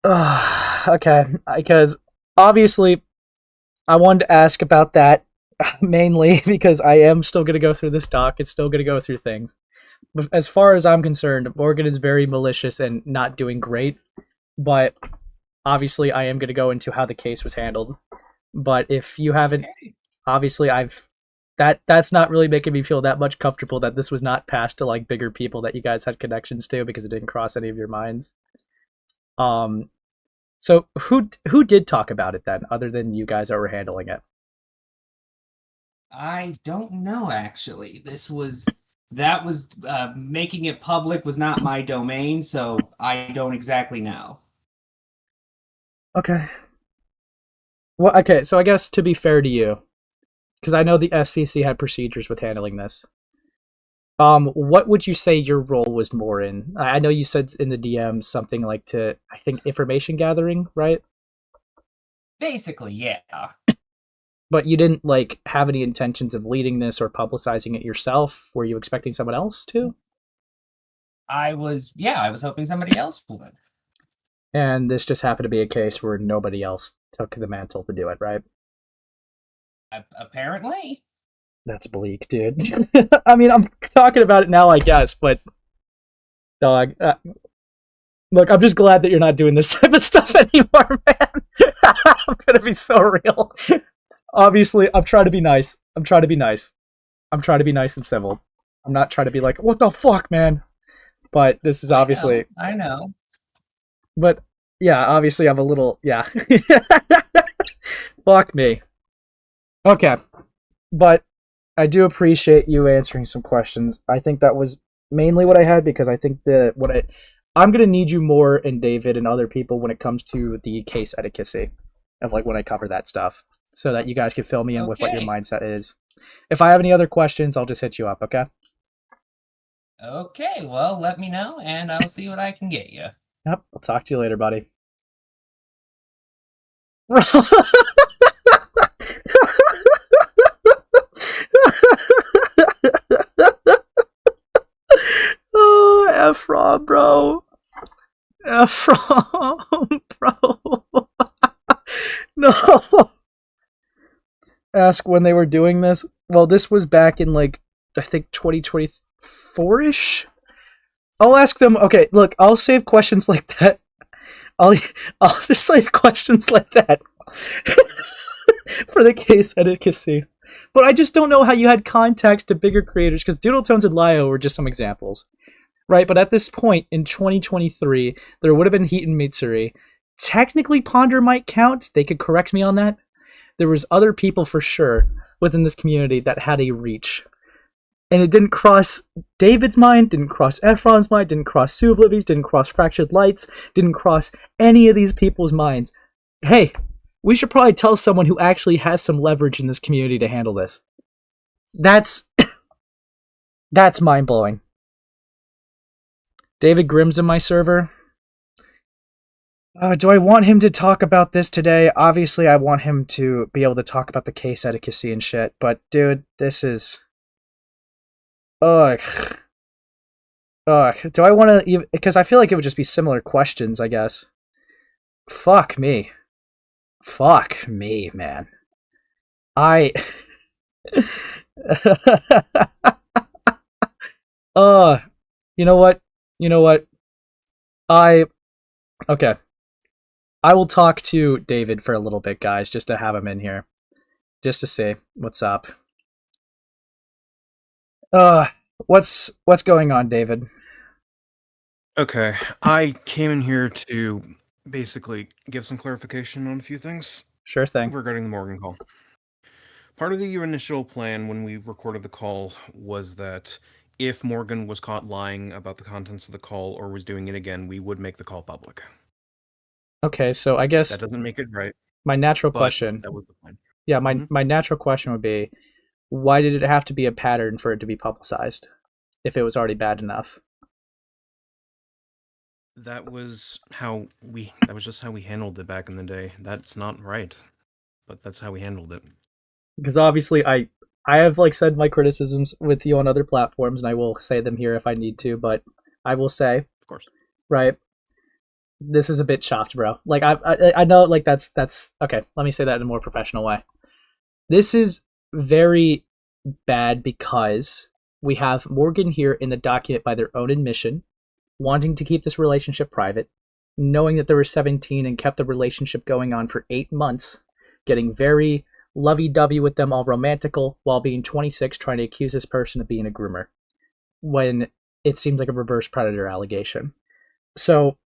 Okay, because obviously I wanted to ask about that mainly because I am still going to go through this doc. It's still going to go through things. But as far as I'm concerned, Morgan is very malicious and not doing great. But obviously I am going to go into how the case was handled. But if you haven't, obviously that's not really making me feel that much comfortable that this was not passed to like bigger people that you guys had connections to because it didn't cross any of your minds. So who did talk about it then, other than you guys that were handling it? I don't know, actually. That was making it public was not my domain, so I don't exactly know. Okay. Well, okay, so I guess to be fair to you, because I know the SCC had procedures with handling this. What would you say your role was more in? I know you said in the DM something like I think information gathering, right? Basically, yeah. But you didn't like have any intentions of leading this or publicizing it yourself. Were you expecting someone else to? I was hoping somebody else would. And this just happened to be a case where nobody else took the mantle to do it, right? Apparently. That's bleak, dude. I mean, I'm talking about it now, I guess, but dog, look, I'm just glad that you're not doing this type of stuff anymore, man. I'm gonna be so real. Obviously, I'm trying to be nice. I'm trying to be nice and civil. I'm not trying to be like, what the fuck, man? But this is obviously... I know. But, yeah, obviously I'm a little... Yeah. Fuck me. Okay. But I do appreciate you answering some questions. I think that was mainly what I had, because I think I'm going to need you more, and David and other people, when it comes to the case etiquette of like when I cover that stuff, so that you guys can fill me in with what your mindset is. If I have any other questions, I'll just hit you up, okay? Okay, well, let me know, and I'll see what I can get you. Yep, I'll talk to you later, buddy. Oh, Ephrom, bro. Ephrom, bro. No. Ask when they were doing this. Well, this was back in, like, I think 2024-ish? I'll ask them. Okay, look, I'll save questions like that. I'll just save questions like that for the case advocacy. But I just don't know how you had contacts to bigger creators, because Doodle Tones and Lyo were just some examples. Right, but at this point in 2023, there would have been Heat and Mitsuri. Technically, Ponder might count. They could correct me on that. There was other people for sure within this community that had a reach. And it didn't cross David's mind, didn't cross Ephrom's mind, didn't cross Sue of Livy's, didn't cross Fractured Lights, didn't cross any of these people's minds. Hey, we should probably tell someone who actually has some leverage in this community to handle this. That's mind-blowing. David Grimm's in my server. Do I want him to talk about this today? Obviously, I want him to be able to talk about the case advocacy and shit, but dude, this is... Ugh. Do I want to... Because I feel like it would just be similar questions, I guess. Fuck me. Fuck me, man. You know what? Okay. I will talk to David for a little bit, guys, just to have him in here. Just to see what's up. What's going on, David? Okay, I came in here to basically give some clarification on a few things. Sure thing. Regarding the Morgan call. Part of the initial plan when we recorded the call was that if Morgan was caught lying about the contents of the call or was doing it again, we would make the call public. Okay, so I guess... That doesn't make it right. My natural question... That was the plan. Yeah, my natural question would be, why did it have to be a pattern for it to be publicized, if it was already bad enough? That was just how we handled it back in the day. That's not right, but that's how we handled it. Because obviously I have said my criticisms with you on other platforms, and I will say them here if I need to, but I will say, of course, right, this is a bit chopped, bro. I know, that's okay. Let me say that in a more professional way. This is very bad because we have Morgan here in the document by their own admission, wanting to keep this relationship private, knowing that they were 17 and kept the relationship going on for 8 months, getting very lovey-dovey with them, all romantical, while being 26, trying to accuse this person of being a groomer, when it seems like a reverse predator allegation. So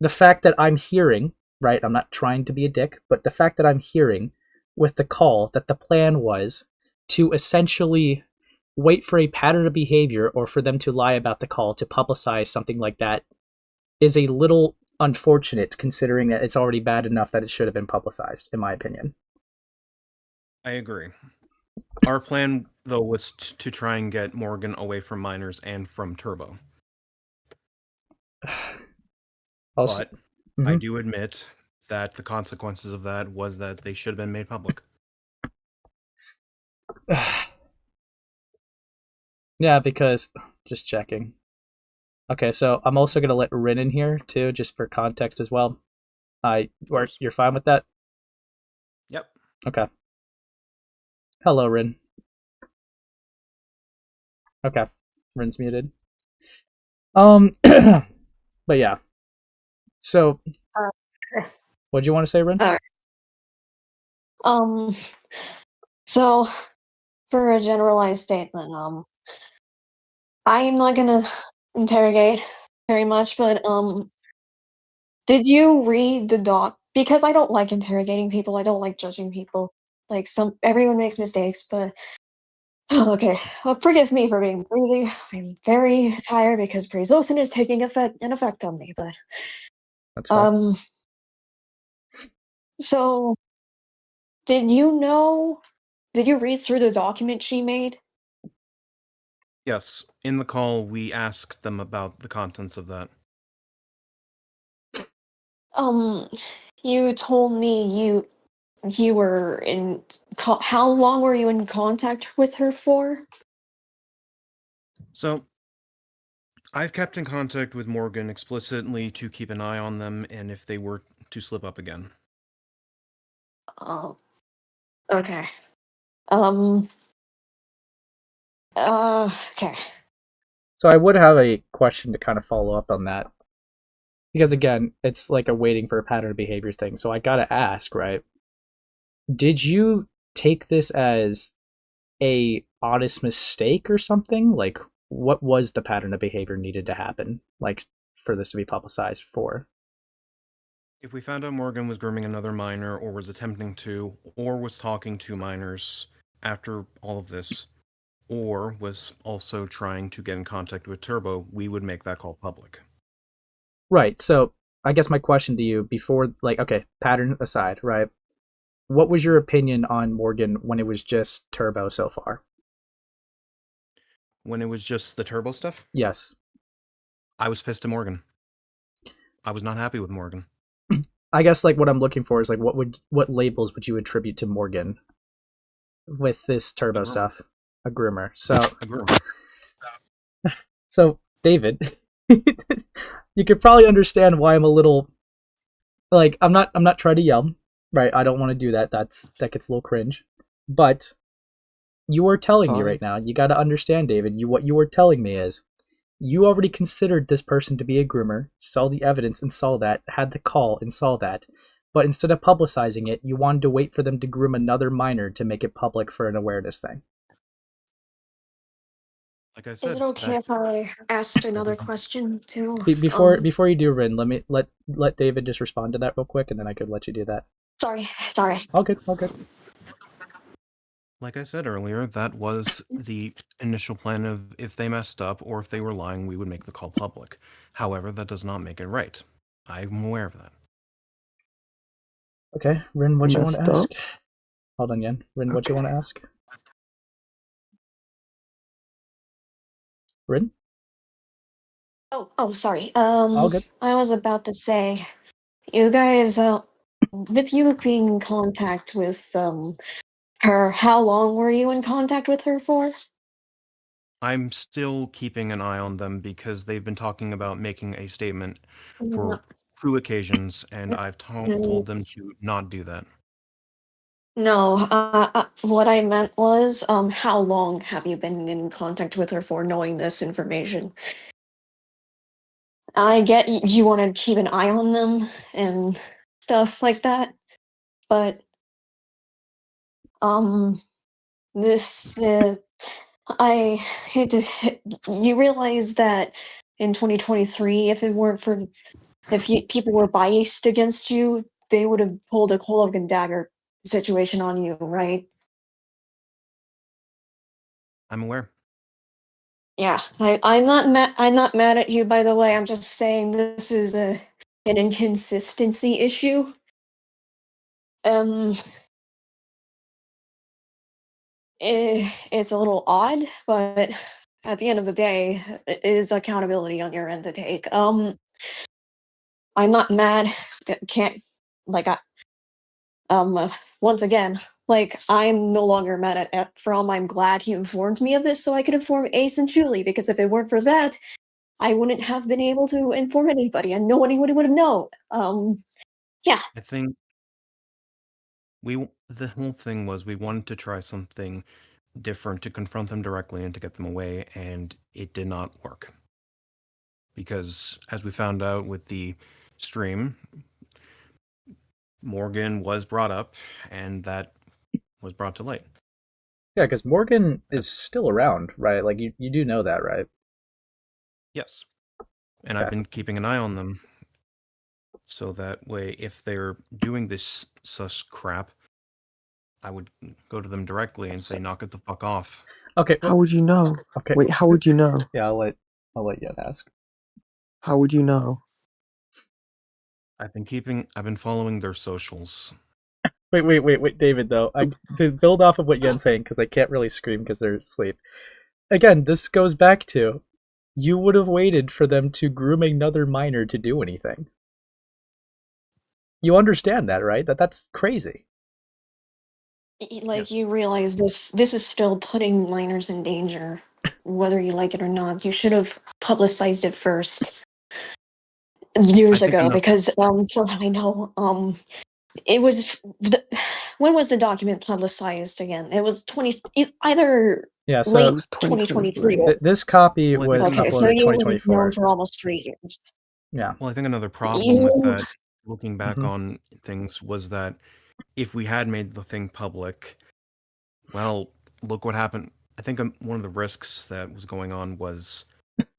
the fact that I'm hearing, right, I'm not trying to be a dick, but the fact that I'm hearing with the call that the plan was to essentially wait for a pattern of behavior or for them to lie about the call to publicize something like that is a little unfortunate, considering that it's already bad enough that it should have been publicized, in my opinion. I agree. Our plan, though, was to try and get Morgan away from minors and from Turbo. But I do admit that the consequences of that was that they should have been made public. Yeah, because... Just checking. Okay, so I'm also going to let Rin in here, too, just for context as well. You're fine with that? Yep. Okay. Hello, Rin. Okay. Rin's muted. But yeah. So, what do you want to say, Rin? So, for a generalized statement, I'm not gonna interrogate very much, but, did you read the doc? Because I don't like interrogating people, I don't like judging people. Everyone makes mistakes, but... Okay, well, forgive me for being greedy. I'm very tired because Prazosin is taking an effect on me, but... That's fine. So, did you read through the document she made? Yes, in the call, we asked them about the contents of that. You told me you were in. How long were you in contact with her for? So, I've kept in contact with Morgan explicitly to keep an eye on them and if they were to slip up again. Oh, okay. Um. Okay. So I would have a question to kind of follow up on that. Because again, it's like a waiting for a pattern of behavior thing. So I gotta ask, right? Did you take this as a honest mistake or something? Like, what was the pattern of behavior needed to happen, like, for this to be publicized for? If we found out Morgan was grooming another minor, or was attempting to, or was talking to minors after all of this, or was also trying to get in contact with Turbo, we would make that call public. Right. So I guess my question to you before, like, okay, pattern aside, right? What was your opinion on Morgan when it was just Turbo so far? When it was just the Turbo stuff, Yes. I was pissed at Morgan. I was not happy with Morgan. I guess like what I'm looking for is like what labels would you attribute to Morgan with this Turbo stuff? A groomer. So A groomer. So David, you could probably understand why I'm a little like I'm not trying to yell, right? I don't want to do that. That gets a little cringe. But you are telling me right now, you got to understand, David, what you are telling me is you already considered this person to be a groomer, saw the evidence and saw that, had the call and saw that, but instead of publicizing it, you wanted to wait for them to groom another minor to make it public for an awareness thing. Like I said, Is it okay if I asked another question too? Before you do, Rin, let me let David just respond to that real quick, and then I could let you do that. Sorry. All good, all good. Like I said earlier, that was the initial plan of if they messed up or if they were lying, we would make the call public. However, that does not make it right. I'm aware of that. Okay, Rin, what you want to ask? Hold on, Yen. Rin, what you want to ask? Rin? Oh, sorry. All good. I was about to say, you guys, with you being in contact with her, how long were you in contact with her for? I'm still keeping an eye on them because they've been talking about making a statement for true occasions, and I've told them to not do that. No, what I meant was, how long have you been in contact with her for, knowing this information? I get you want to keep an eye on them and stuff like that, but this I hate to. You realize that in 2023, if people were biased against you, they would have pulled a cloak and dagger situation on you, right? I'm aware. Yeah, I'm not mad. I'm not mad at you, by the way. I'm just saying this is an inconsistency issue. Um, it's a little odd, but at the end of the day, it is accountability on your end to take. I'm not mad. Can't like I once again, like I'm no longer mad at Ephrom. I'm glad he informed me of this so I could inform Ace and Julie, because if it weren't for that, I wouldn't have been able to inform anybody, and no one would have known. Yeah. I think the whole thing was we wanted to try something different to confront them directly and to get them away, and it did not work. Because as we found out with the stream, Morgan was brought up, and that was brought to light. Yeah, because Morgan is still around, right? Like you do know that, right? Yes. And I've been keeping an eye on them. So that way, if they're doing this sus crap, I would go to them directly and say, knock it the fuck off. Okay. How would you know? Okay. Wait, how would you know? Yeah, I'll let Yen ask. How would you know? I've been following their socials. Wait, David, though. To build off of what Yen's saying, because I can't really scream because they're asleep. again, this goes back to you would have waited for them to groom another minor to do anything. You understand that, right? That's crazy. Like, you realize this is still putting minors in danger, whether you like it or not. You should have publicized it first years think ago, enough- because from what I know, it was when was the document publicized again? It was either Yeah, It so late was 2023. 2023. this copy Well, I was think Okay, so uploaded you was known 2024. for almost 3 years. Yeah. Well, I think another problem You with that, looking back Mhm. on things, was that if we had made the thing public, well, look what happened. I think one of the risks that was going on was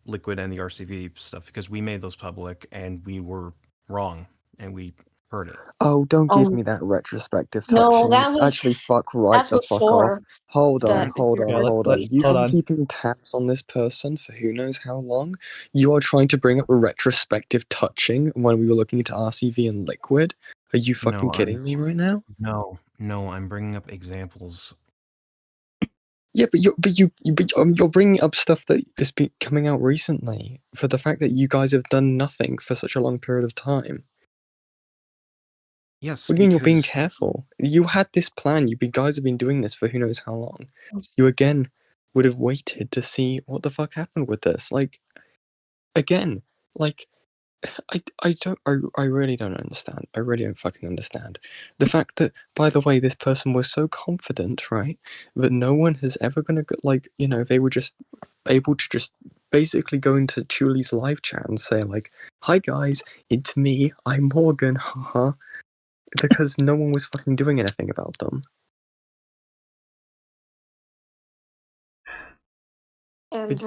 Liquid and the RCV stuff, because we made those public and we were wrong and we heard it. Oh, don't give um me that retrospective no, touching. that was Actually, right that's the fuck off. before Hold on, the hold on, Yeah, hold on. You've hold been on. keeping tabs on this person for who knows how long. You are trying to bring up a retrospective touching when we were looking into RCV and Liquid. Are you fucking No, kidding me right now? No, I'm bringing up examples. Yeah, you're bringing up stuff that has been coming out recently for the fact that you guys have done nothing for such a long period of time. Yes, What do you mean you're being because careful? You had this plan. You guys have been doing this for who knows how long. You again would have waited to see what the fuck happened with this. Like, again, like, I really don't understand. I really don't fucking understand. The fact that, by the way, this person was so confident, right, that no one has ever gonna, like, you know, they were just able to just basically go into Julie's live chat and say, like, hi guys, it's me, I'm Morgan, haha. Because no one was fucking doing anything about them. and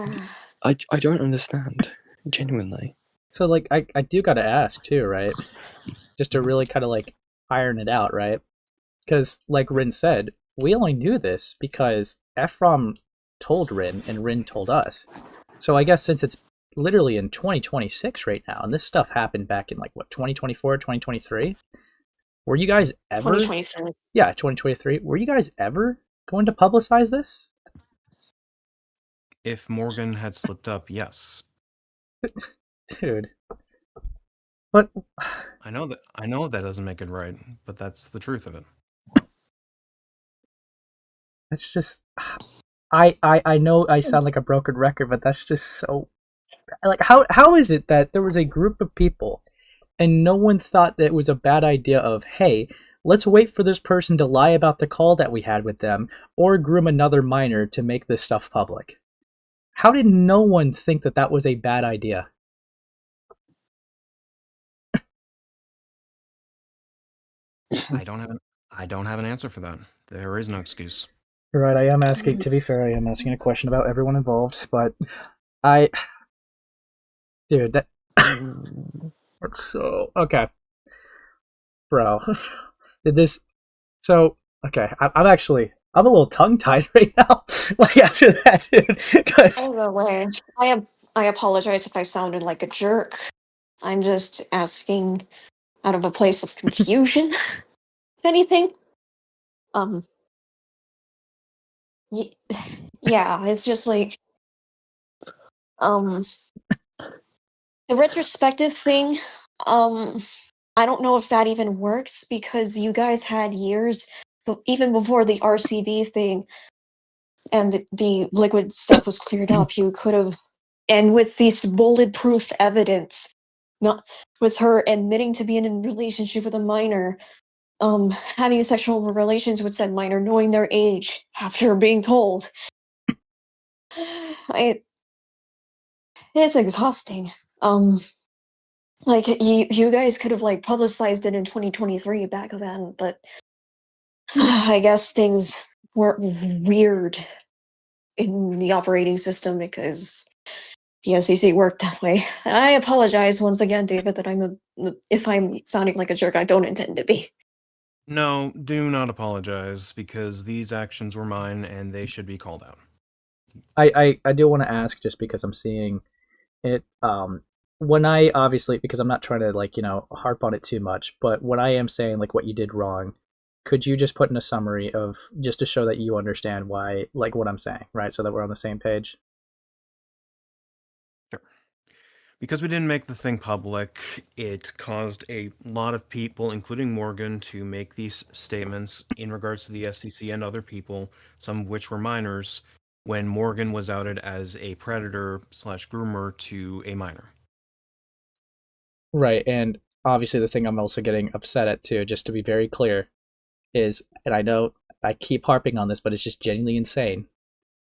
I don't understand, genuinely. So like I do gotta ask too, right? Just to really kind of like iron it out, right? Because like Rin said, we only knew this because Ephrom told Rin and Rin told us. So I guess since it's literally in 2026 right now, and this stuff happened back in like what 2024, 2023, were you guys ever? 2023. Yeah, 2023. Were you guys ever going to publicize this? if Morgan had slipped up, yes. Dude. But I know that doesn't make it right, but that's the truth of it. it's just I know I sound like a broken record, but that's just so like how is it that there was a group of people and no one thought that it was a bad idea of, hey, let's wait for this person to lie about the call that we had with them or groom another minor to make this stuff public? How did no one think that that was a bad idea? I don't have an answer for that. There is no excuse. You're right, I am asking, to be fair, I am asking a question about everyone involved, but I... Dude, that... That's so... Okay. Bro. Did this... So, okay, I'm actually... I'm a little tongue-tied right now, like, after that, dude, because... By the way, I apologize if I sounded like a jerk. I'm just asking out of a place of confusion. If anything. Yeah, it's just like, the retrospective thing, I don't know if that even works because you guys had years, even before the RCB thing and the liquid stuff was cleared up, you could have, and with this bulletproof evidence, not with her admitting to being in a relationship with a minor, having sexual relations with said minor, knowing their age after being told. It's exhausting. Like, you guys could have like publicized it in 2023 back then, but I guess things were weird in the operating system because the SCC worked that way. And I apologize once again, David, that if I'm sounding like a jerk, I don't intend to be. No, do not apologize, because these actions were mine and they should be called out. I do want to ask, just because I'm seeing it, when I, obviously, because I'm not trying to, like, you know, harp on it too much, but when I am saying, like, what you did wrong, could you just put in a summary of just to show that you understand why, like what I'm saying, right? So that we're on the same page. Sure. Because we didn't make the thing public, it caused a lot of people, including Morgan, to make these statements in regards to the SCC and other people, some of which were minors, when Morgan was outed as a predator/groomer to a minor. Right, and obviously the thing I'm also getting upset at too, just to be very clear, is, and I know I keep harping on this, but it's just genuinely insane,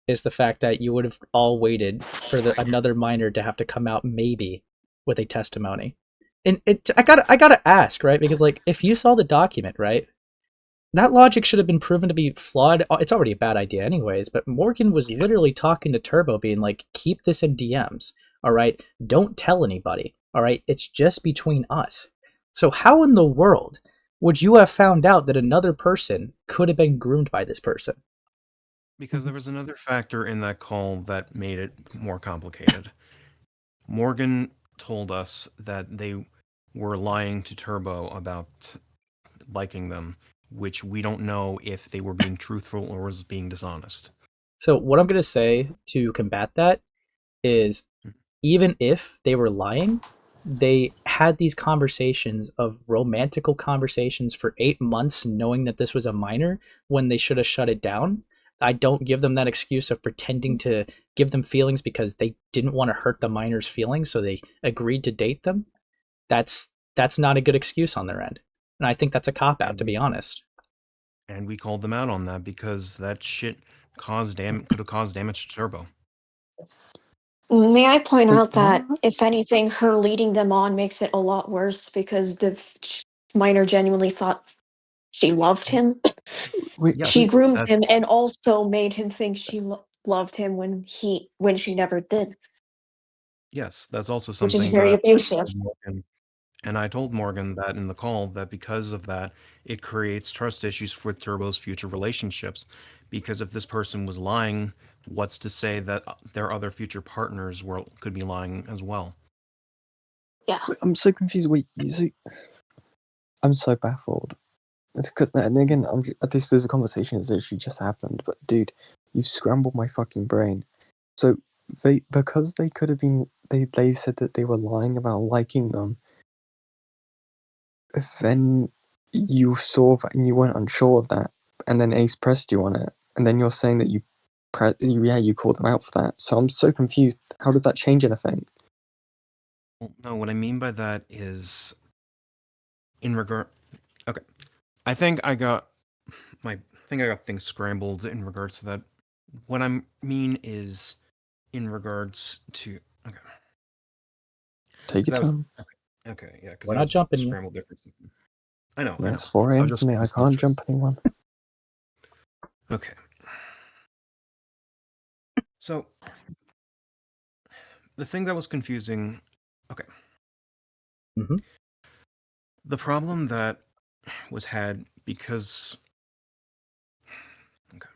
is the fact that you would have all waited for another minor to have to come out maybe with a testimony. And I gotta ask, right? Because like if you saw the document, right, that logic should have been proven to be flawed. It's already a bad idea anyways, but Morgan was literally talking to Turbo being like, keep this in DMs, all right? Don't tell anybody, all right? It's just between us. So how in the world would you have found out that another person could have been groomed by this person? Because there was another factor in that call that made it more complicated. Morgan told us that they were lying to Turbo about liking them, which we don't know if they were being truthful or was being dishonest. So what I'm going to say to combat that is, even if they were lying, they had these conversations of romantical conversations for 8 months knowing that this was a minor when they should have shut it down. I don't give them that excuse of pretending to give them feelings because they didn't want to hurt the minor's feelings, so they agreed to date them. That's not a good excuse on their end. And I think that's a cop-out, to be honest. And we called them out on that because that shit could have caused damage to Turbo. May I point out that, if anything, her leading them on makes it a lot worse because the minor genuinely thought she loved him. Wait, She groomed him and also made him think she loved him when she never did. Yes, that's also Which something is very abusive. And I told Morgan that in the call, that because of that, it creates trust issues with Turbo's future relationships. Because if this person was lying, what's to say that their other future partners could be lying as well? Yeah. I'm so confused. Wait, I'm so baffled. Because, and again, this is a conversation that literally just happened, but dude, you've scrambled my fucking brain. So, because they could have been, they said that they were lying about liking them, then you saw that and you weren't unsure of that, and then Ace pressed you on it, and then you're saying that you called them out for that. So I'm so confused. How did that change anything? Well, no, what I mean by that is okay. I think I got things scrambled in regards to that. What I mean is in regards to Take your time. Okay, yeah, because we're not jumping you. Scrambled different. I know. Yeah, it's 4 a.m. for me. I can't jump anyone. Okay. So the thing that was confusing. Okay. Mm-hmm. The problem that was had because. Okay.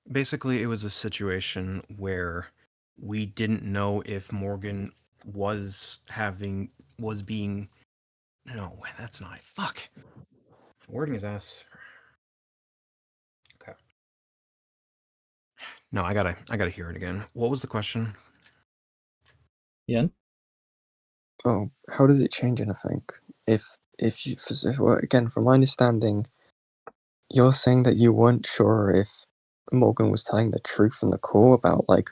Basically, it was a situation where we didn't know if Morgan was being. No, that's not it. Fuck. Wording his ass. Okay. No, I gotta hear it again. What was the question? Yen? Oh, how does it change anything? If you, well, again, from my understanding, you're saying that you weren't sure if Morgan was telling the truth in the call about, like,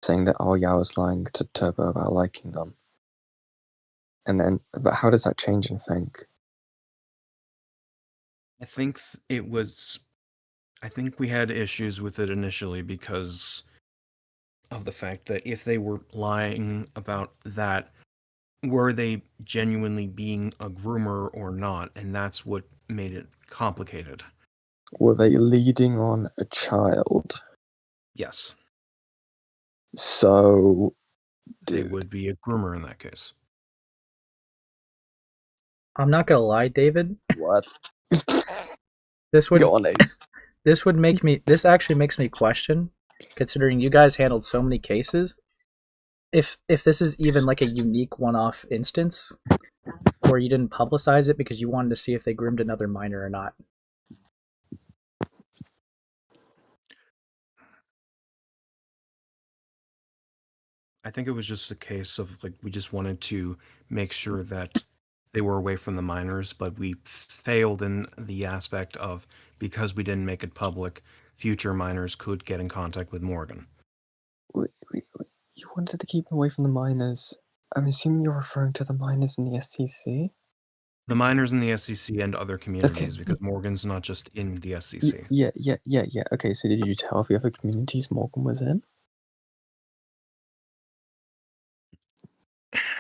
saying that, oh yeah, I was lying to Turbo about liking them. And then, but how does that change anything? I think I think we had issues with it initially because of the fact that if they were lying about that, were they genuinely being a groomer or not? And that's what made it complicated. Were they leading on a child? Yes. So, they would be a groomer in that case. I'm not gonna lie, David. What? This would Go on, Ace. This actually makes me question, considering you guys handled so many cases, if this is even like a unique one-off instance, or or you didn't publicize it because you wanted to see if they groomed another minor or not? I think it was just a case of like we just wanted to make sure that they were away from the minors, but we failed in the aspect of because we didn't make it public, future minors could get in contact with Morgan. Wait, you wanted to keep them away from the minors. I'm assuming you're referring to the minors in the SCC? The minors in the SCC and other communities, because Morgan's not just in the SCC. Yeah. Okay, so did you tell the other communities Morgan was in?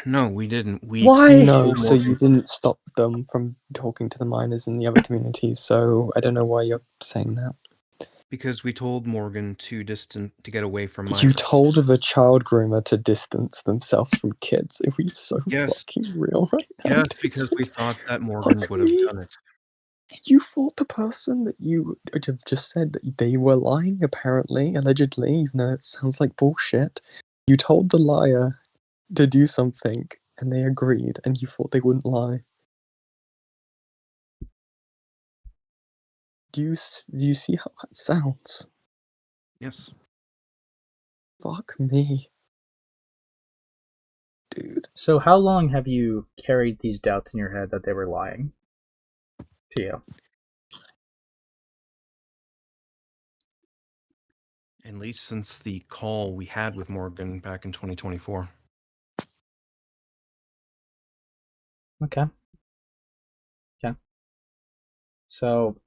No, we didn't. Why? No, so you didn't stop them from talking to the minors in the other communities, so I don't know why you're saying that. Because we told Morgan to get away from minors. You told the child groomer to distance themselves from kids. Are we so fucking real right now? Yes, because we thought that Morgan would have done it. You thought the person that you have just said that they were lying, apparently, allegedly, even though it sounds like bullshit. You told the liar to do something, and they agreed, and you thought they wouldn't lie. Do you see how that sounds? Yes. Fuck me. Dude. So how long have you carried these doubts in your head that they were lying to you? At least since the call we had with Morgan back in 2024. Okay. So,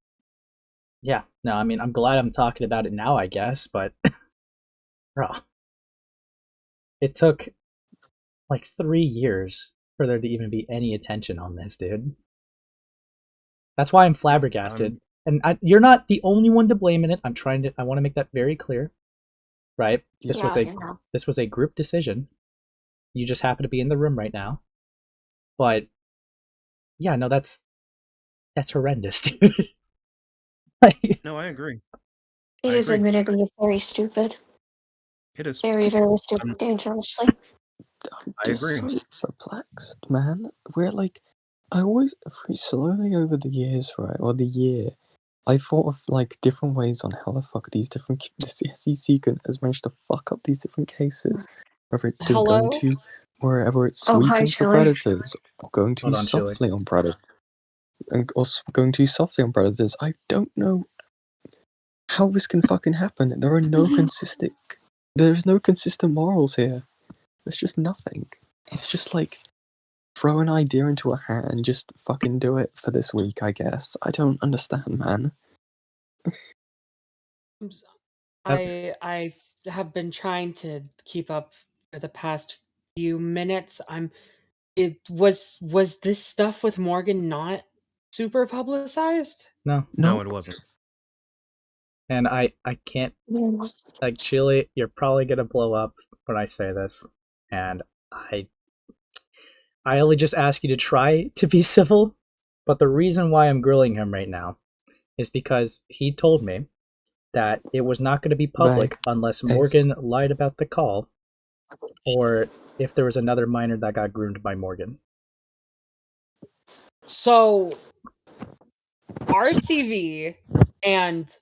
yeah. No, I mean, I'm glad I'm talking about it now, I guess, but... bro. It took, like, 3 years for there to even be any attention on this, dude. That's why I'm flabbergasted. And you're not the only one to blame in it. I want to make that very clear. Right? This was a group decision. You just happen to be in the room right now. But yeah, no, that's horrendous, dude. No, I agree. It is admittedly very stupid. It is. Very, very stupid, dangerously. I agree. So perplexed, man. We're like, I always, slowly over the years, right, or the year, I thought of like different ways on how the fuck this SCC has managed to fuck up these different cases. Whether it's going to wherever it's sweeping for predators, or going too softly on predators, or going too softly on predators. I don't know how this can fucking happen. There's no consistent morals here. There's just nothing. It's just like throw an idea into a hat and just fucking do it for this week, I guess. I don't understand, man. I have been trying to keep up for the past few minutes. Was this stuff with Morgan not super publicized? No, it wasn't. And I can't, like, Chile, you're probably gonna blow up when I say this, and I only just ask you to try to be civil, but the reason why I'm grilling him right now is because he told me that it was not going to be public unless Morgan lied about the call, or if there was another minor that got groomed by Morgan. So, RCV and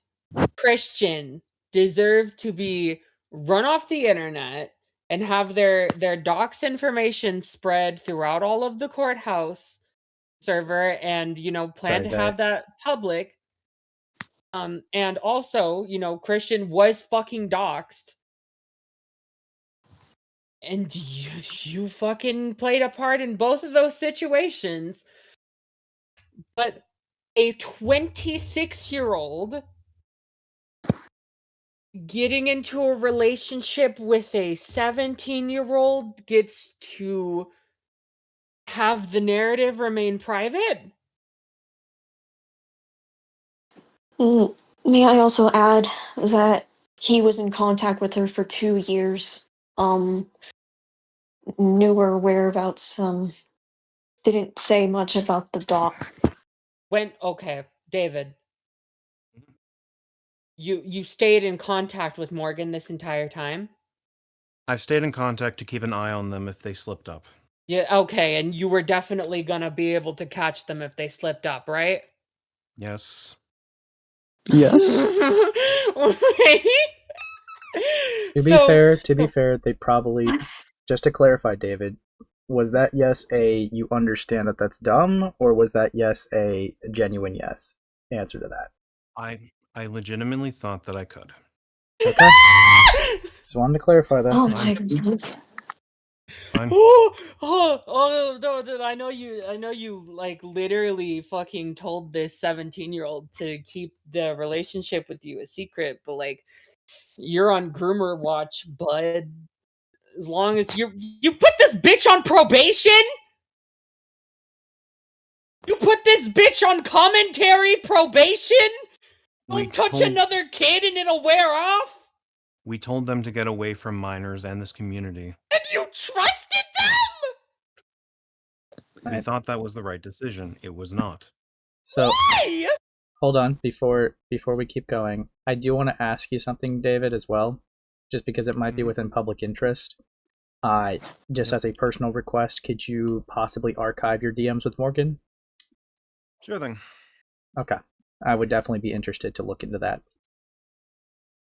Christian deserve to be run off the internet and have their docs information spread throughout all of the courthouse server, and plan to have that public. And also, Christian was fucking doxxed, and you fucking played a part in both of those situations. But a 26-year-old getting into a relationship with a 17-year-old gets to have the narrative remain private? May I also add that he was in contact with her for 2 years, knew her whereabouts, didn't say much about the doc. Okay, David. You stayed in contact with Morgan this entire time? I've stayed in contact to keep an eye on them if they slipped up. Yeah, okay, and you were definitely gonna be able to catch them if they slipped up, right? Yes. Yes. To be fair, they probably, just to clarify, David, was that yes a you understand that that's dumb, or was that yes a genuine yes answer to that? I legitimately thought that I could. Okay. Just wanted to clarify that. Oh my goodness. Fine. Oh no, dude, I know you like literally fucking told this 17-year-old to keep the relationship with you a secret, but like you're on groomer watch, bud. As long as you put this bitch on probation? You put this bitch on commentary probation? Don't touch another kid and it'll wear off? We told them to get away from minors and this community. And you trusted them? We thought that was the right decision. It was not. So Why? hold on, before we keep going, I do want to ask you something, David, as well, just because it might be within public interest. Just as a personal request, could you possibly archive your DMs with Morgan? Sure thing. Okay. I would definitely be interested to look into that.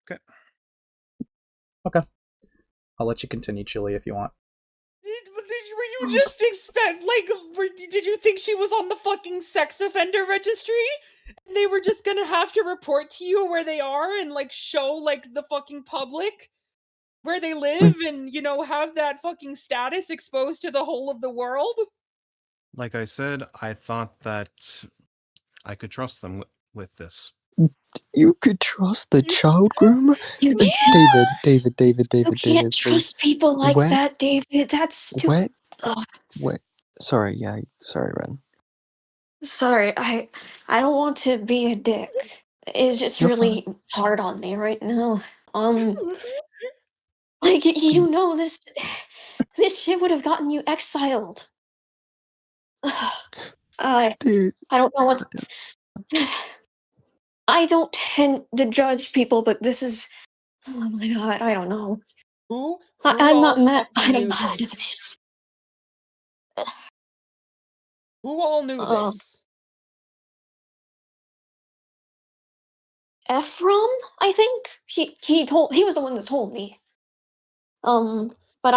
Okay. Okay. I'll let you continue, Chili, if you want. Were you just did you think she was on the fucking sex offender registry? And they were just gonna have to report to you where they are and like show like the fucking public where they live and, you know, have that fucking status exposed to the whole of the world? Like I said, I thought that I could trust them with this. You could trust the child groomer? You David, can't trust people like where- that, David. That's too. Where? Ugh. Where? Sorry, Ren. Sorry, I don't want to be a dick. It's just You're really hard on me right now. Like you know this shit would have gotten you exiled. Dude. I don't know what. I don't tend to judge people, but this is. Oh my god, I don't know. Who I'm not all mad. I knew don't know this? this. Who all knew this? Ephrom, I think he was the one that told me. But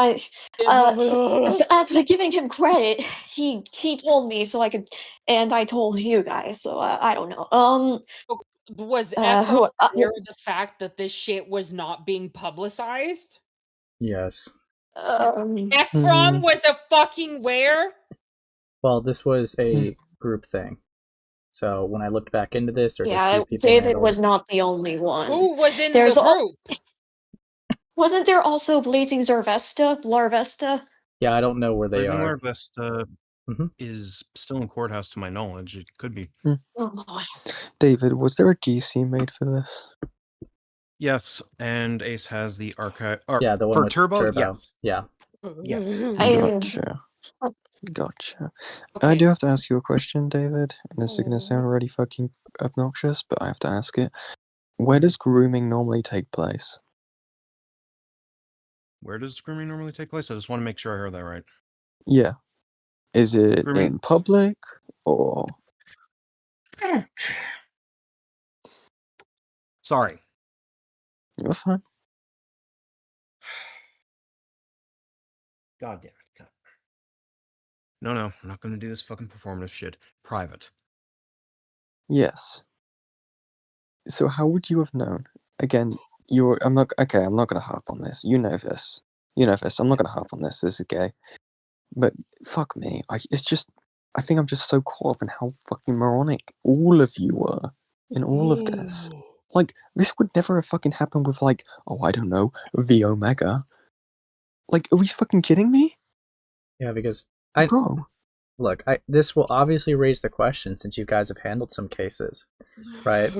after giving him credit, he told me so I could, and I told you guys. So I don't know. Was who- Ephrom aware of the fact that this shit was not being publicized? Yes. Ephrom was a fucking where? Well, this was a group thing. So when I looked back into this, there's a few people. David was not the only one. Who was in the group? Wasn't there also Blazing Larvesta? Yeah, I don't know where they Blazing are. Larvesta is still in courthouse to my knowledge. It could be. Oh boy. David, was there a GC made for this? Yes, and Ace has the archive. Yeah, the one for with Turbo. Turbo. Yes. Yeah. Gotcha. I do have to ask you a question, David. And this is gonna sound really fucking obnoxious, but I have to ask it. Where does grooming normally take place? Where does grooming normally take place? I just want to make sure I heard that right. Yeah. Is it Grooming? in public or? Sorry. You're fine. God damn it. God. No, I'm not going to do this fucking performative shit. Private. Yes. So how would you have known? Again, I'm not gonna harp on this. You know this. I'm not gonna harp on this. This is gay. But fuck me. I think I'm just so caught up in how fucking moronic all of you were in all of this. Like, this would never have fucking happened with, like, oh, I don't know, V Omega. Like, are we fucking kidding me? Yeah, because Bro. Look, this will obviously raise the question since you guys have handled some cases, right?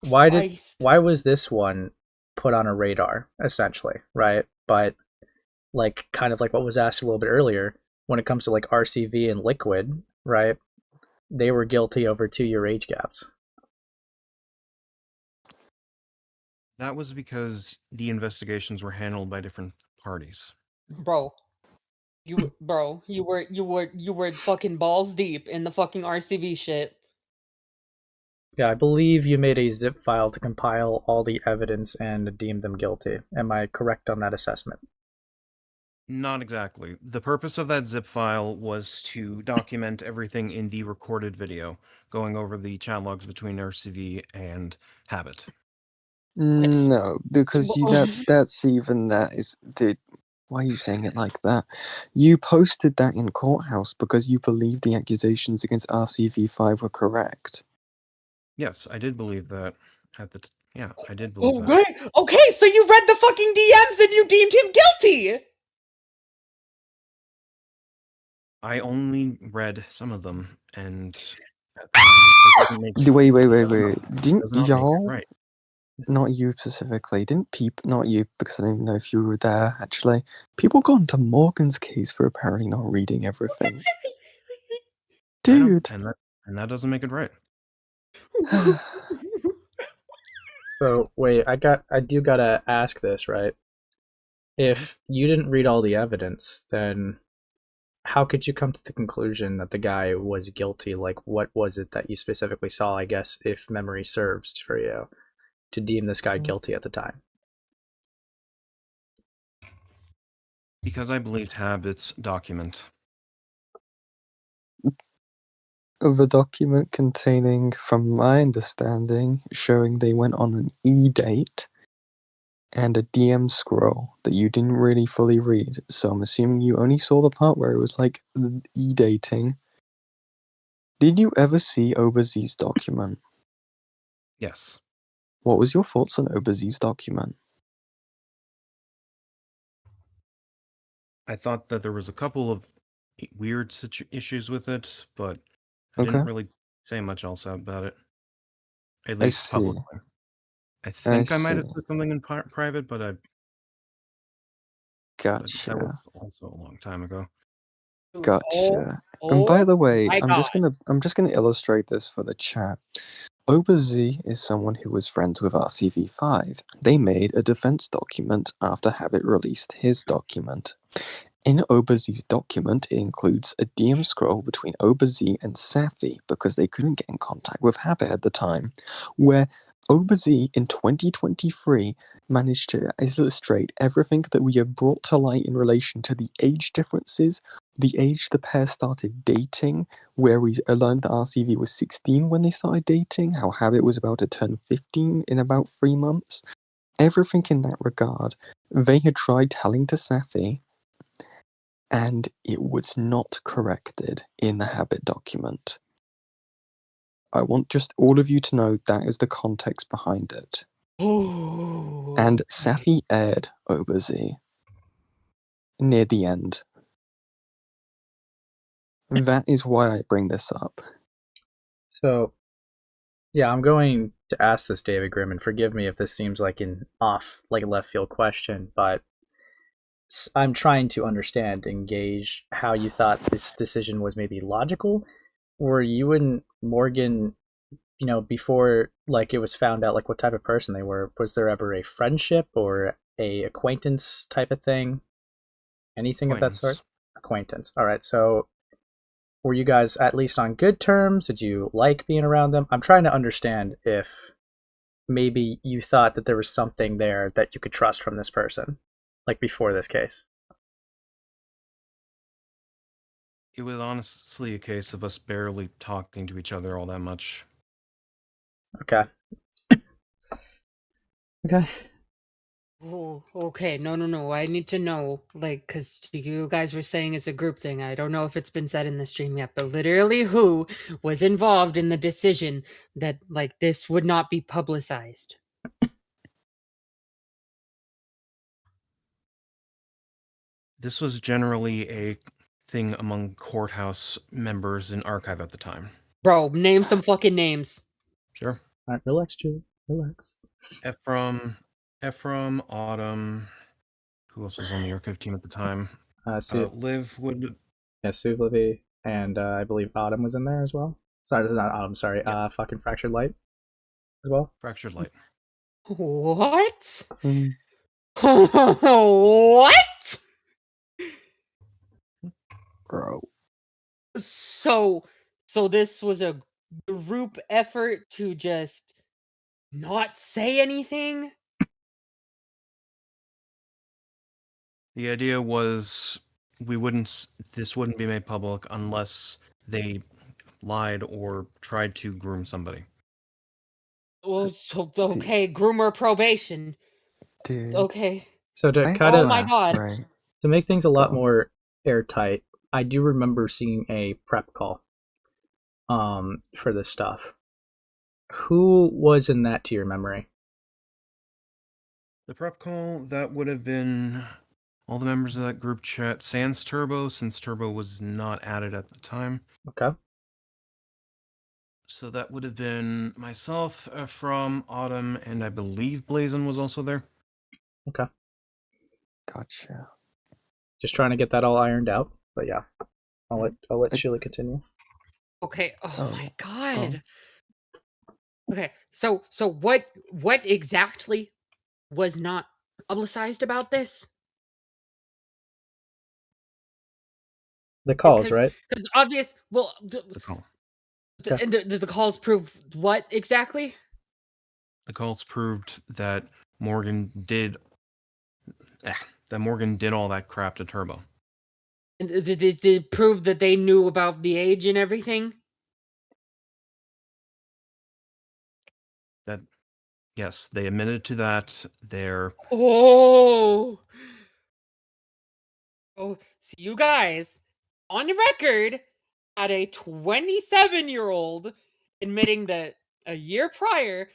Why was this one put on a radar, essentially, right? But like kind of like what was asked a little bit earlier, when it comes to like RCV and Liquid, right? They were guilty over 2-year age gaps. That was because the investigations were handled by different parties. Bro, Bro, you were fucking balls deep in the fucking RCV shit. Yeah, I believe you made a zip file to compile all the evidence and deem them guilty. Am I correct on that assessment? Not exactly. The purpose of that zip file was to document everything in the recorded video, going over the chat logs between RCV and Habit. No, because that's even that is, dude. Why are you saying it like that? You posted that in courthouse because you believed the accusations against RCV5 were correct. Yes, I did believe that yeah, I did believe that. Okay, okay, so you read the fucking DMs and you deemed him guilty! I only read some of them, and Wait. Didn't y'all, right? not you specifically, not you, because I don't even know if you were there, actually. People got into Morgan's case for apparently not reading everything. Dude. And that doesn't make it right. So wait, I do gotta ask this, right? If you didn't read all the evidence, then how could you come to the conclusion that the guy was guilty? Like, what was it that you specifically saw, I guess, if memory serves for you, to deem this guy guilty at the time? Because I believed Habit's document. Of a document containing, from my understanding, showing they went on an e-date and a DM scroll that you didn't really fully read. So I'm assuming you only saw the part where it was like the e-dating. Did you ever see Oberzi's document? Yes. What was your thoughts on Oberzi's document? I thought that there was a couple of weird issues with it, but I didn't really say much else about it. At least publicly. I think I might have put something in private, but Gotcha. But that was also a long time ago. Gotcha. And by the way, I'm just gonna illustrate this for the chat. Oberz is someone who was friends with RCV5. They made a defense document after Habit released his document. In Oberz's document, it includes a DM scroll between Oberz and Safi because they couldn't get in contact with Habit at the time, where Oberz in 2023 managed to illustrate everything that we have brought to light in relation to the age differences, the age the pair started dating, where we learned that RCV was 16 when they started dating, how Habit was about to turn 15 in about 3 months. Everything in that regard, they had tried telling to Safi, and it was not corrected in the Habit document. I want just all of you to know that is the context behind it. And Safi aired Oberz near the end. That is why I bring this up. So, yeah, I'm going to ask this, David Grimm, and forgive me if this seems like an left field question, but I'm trying to understand, engage how you thought this decision was maybe logical. Were you and Morgan, before it was found out what type of person they were, was there ever a friendship or a acquaintance type of thing? Anything of that sort? Acquaintance. All right. So were you guys at least on good terms? Did you like being around them? I'm trying to understand if maybe you thought that there was something there that you could trust from this person, before this case. It was honestly a case of us barely talking to each other all that much. Okay. Okay. Oh, okay. No. I need to know, because you guys were saying it's a group thing. I don't know if it's been said in the stream yet, but literally who was involved in the decision that, this would not be publicized? This was generally a thing among courthouse members in archive at the time. Bro, name some fucking names. Sure. All right, relax, Julie. Relax. Ephrom, Autumn. Who else was on the archive team at the time? Liv would. Yeah, Sue, Livy, and I believe Autumn was in there as well. Sorry, not Autumn. Sorry, yeah. Fucking Fractured Light as well. Fractured Light. What? What? Bro. So this was a group effort to just not say anything? The idea was this wouldn't be made public unless they lied or tried to groom somebody. Well, so okay, groomer probation. Dude. Okay. So to I kind Oh of my god. right? to make things a lot Go on. more airtight, I do remember seeing a prep call for this stuff. Who was in that to your memory? The prep call, that would have been all the members of that group chat, sans Turbo, since Turbo was not added at the time. Okay. So that would have been myself, Ephrom, Autumn, and I believe Blazon was also there. Okay. Gotcha. Just trying to get that all ironed out. But yeah, I'll let I- Sheila continue. Okay. Oh my Oh, god. Okay. So what exactly was not publicized about this? The calls, right? Because obvious. Well, The call. Okay. and the calls prove what exactly? The calls proved that Morgan did all that crap to Turbo. And did it prove that they knew about the age and everything? That yes, they admitted to that. Oh, so you guys, on record, had a 27-year-old admitting that a year prior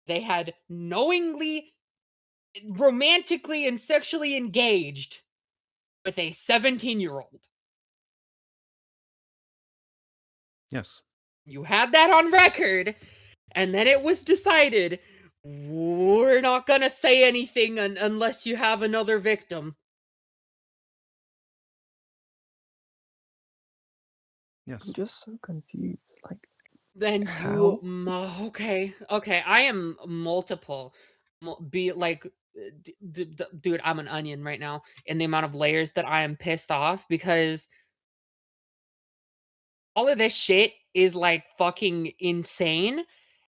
they had knowingly, romantically, and sexually engaged with a 17-year-old. Yes. You had that on record, and then it was decided we're not gonna say anything unless you have another victim. Yes. I'm just so confused. Like, Then how? okay, I am multiple. Be like, dude, I'm an onion right now in the amount of layers that I am pissed off because all of this shit is like fucking insane.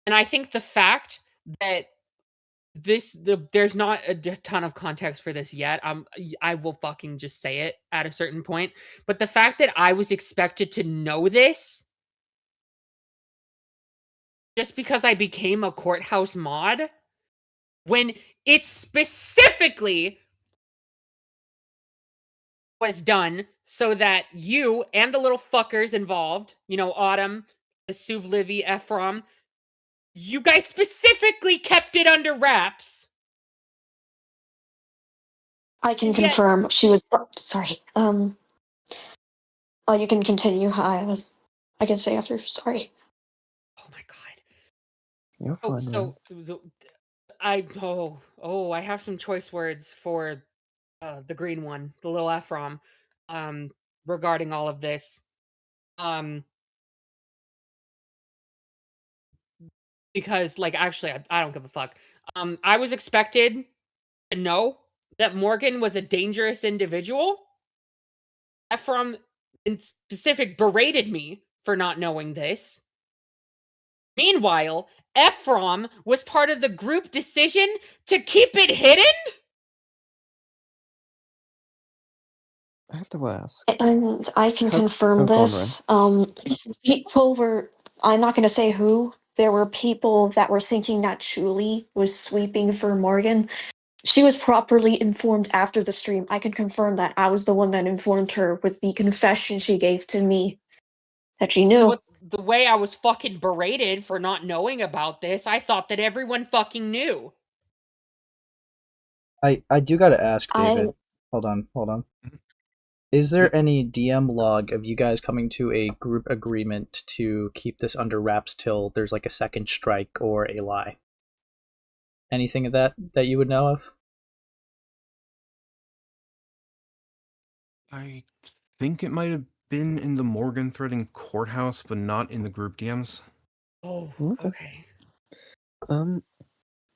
And I think the fact that there's not a ton of context for this yet. I will fucking just say it at a certain point. But the fact that I was expected to know this just because I became a courthouse mod, when it specifically was done so that you and the little fuckers involved, Autumn, the Suv Livy, Ephrom, you guys specifically kept it under wraps. I can And yet, confirm she was. Sorry. You can continue. I can say after. Sorry. oh my god. You're fine, man. I have some choice words for the green one, the little Ephrom, regarding all of this. Because like actually I don't give a fuck. I was expected to know that Morgan was a dangerous individual. Ephraim in specific berated me for not knowing this. Meanwhile, Ephraim was part of the group decision to keep it hidden? I have to ask. And I can confirm Go on, Ren. this. People were. I'm not going to say who. There were people that were thinking that Julie was sweeping for Morgan. She was properly informed after the stream. I can confirm that I was the one that informed her with the confession she gave to me that she knew. But the way I was fucking berated for not knowing about this, I thought that everyone fucking knew. I do gotta ask, David. Hold on. Is there any DM log of you guys coming to a group agreement to keep this under wraps till there's like a second strike or a lie? Anything of that you would know of? I think it might have been in the Morgan threading courthouse, but not in the group DMs. Oh, okay.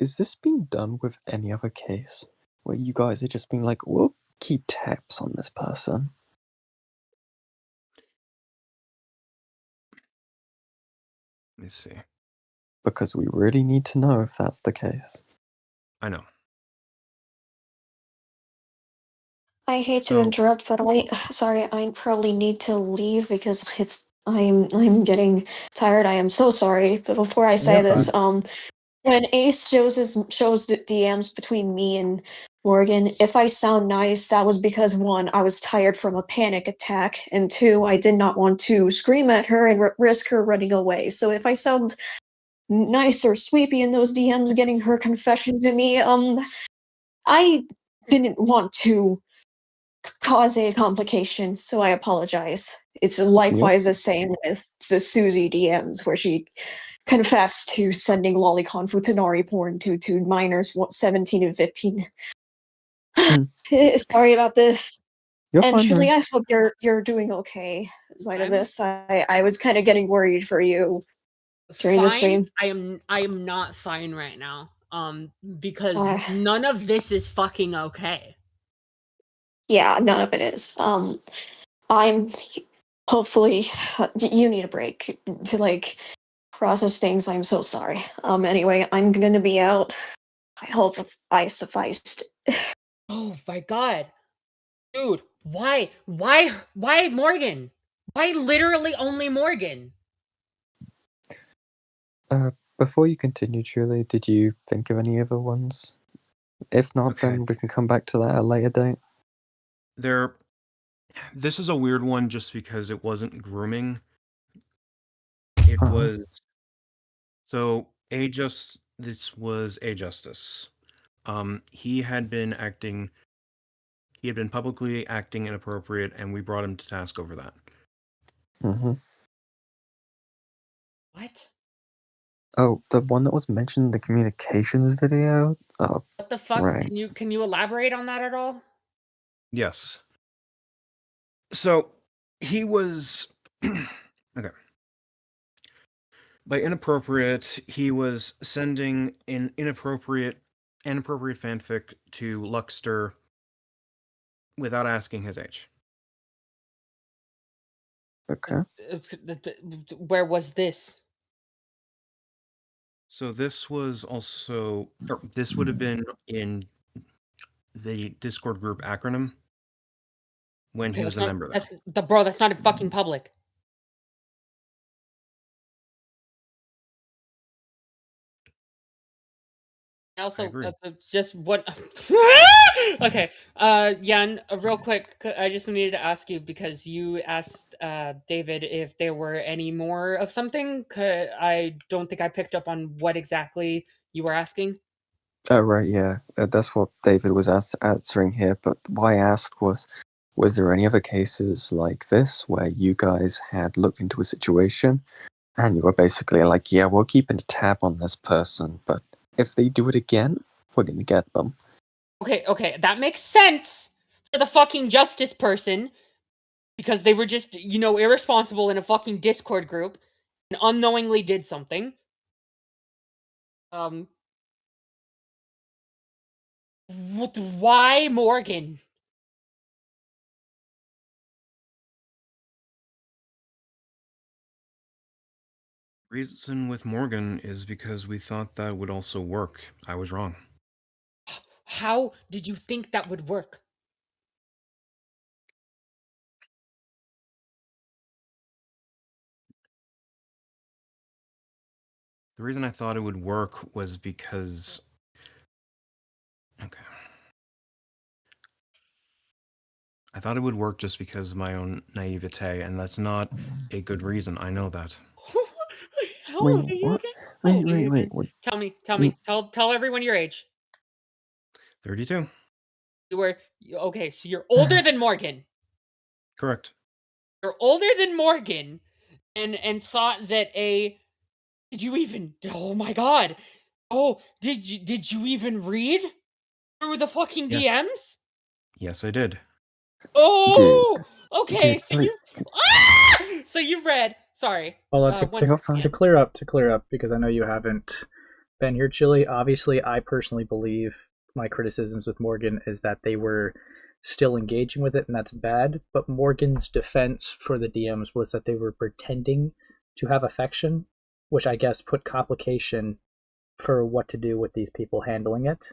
Is this being done with any other case where you guys are just being like, we'll keep tabs on this person? Let me see. Because we really need to know if that's the case. I know. I hate to So- interrupt, but I probably need to leave because I'm getting tired. I am so sorry. But before I say You're this, fine. when Ace shows the DMs between me and Morgan, if I sound nice, that was because one, I was tired from a panic attack, and two, I did not want to scream at her and risk her running away. So if I sound nice or sweepy in those DMs, getting her confession to me, I didn't want to cause a complication, so I apologize. It's likewise the same with the Susie DMs, where she confessed to sending lolicon futanari porn to minors 17 and 15. Sorry about this. You're And fine, Chili, Ray. I hope you're doing okay in spite of this. I was kind of getting worried for you during the stream. I am not fine right now. Because Uh, none of this is fucking okay. Yeah, none of it is. I'm hopefully you need a break to like process things. I'm so sorry. Anyway, I'm gonna be out. I hope I sufficed. Oh my god. Dude, why Morgan? Why literally only Morgan? Before you continue, Julie, did you think of any other ones? If not, Okay. then we can come back to that at a later date. This is a weird one just because it wasn't grooming. It was this was a justice. He had been publicly acting inappropriate, and we brought him to task over that. Mm-hmm. What? Oh, the one that was mentioned in the communications video? Oh, What the fuck? right. Can you elaborate on that at all? Yes. So he was okay. By inappropriate, he was sending an inappropriate fanfic to Luxter without asking his age. Okay. Where was this? So this was this would have been in the Discord group acronym when he was a member there. Bro, that's not in fucking public. Also, just what? Okay, Jan, real quick, I just needed to ask you because you asked David if there were any more of something. I don't think I picked up on what exactly you were asking. Oh, right, yeah. That's what David was answering here, but what I asked was there any other cases like this where you guys had looked into a situation and you were basically like, yeah, we're keeping a tab on this person, but if they do it again, we're gonna get them. Okay, that makes sense for the fucking justice person because they were just, irresponsible in a fucking Discord group and unknowingly did something. Why Morgan? Reason with Morgan is because we thought that would also work. I was wrong. How did you think that would work? The reason I thought it would work was because... Okay. I thought it would work just because of my own naivete, and that's not a good reason. I know that. How old are you again? Wait. Tell me. Tell everyone your age. 32. Okay, so you're older than Morgan. Correct. You're older than Morgan, and thought that did you even? Oh my god! Oh, did you even read through the fucking DMs? Yes, I did. Oh, Dude. okay. Dude, So you read. Sorry. Hold on, to clear up, because I know you haven't been here, Chili. Obviously, I personally believe my criticisms with Morgan is that they were still engaging with it, and that's bad. But Morgan's defense for the DMs was that they were pretending to have affection which I guess put complication for what to do with these people handling it.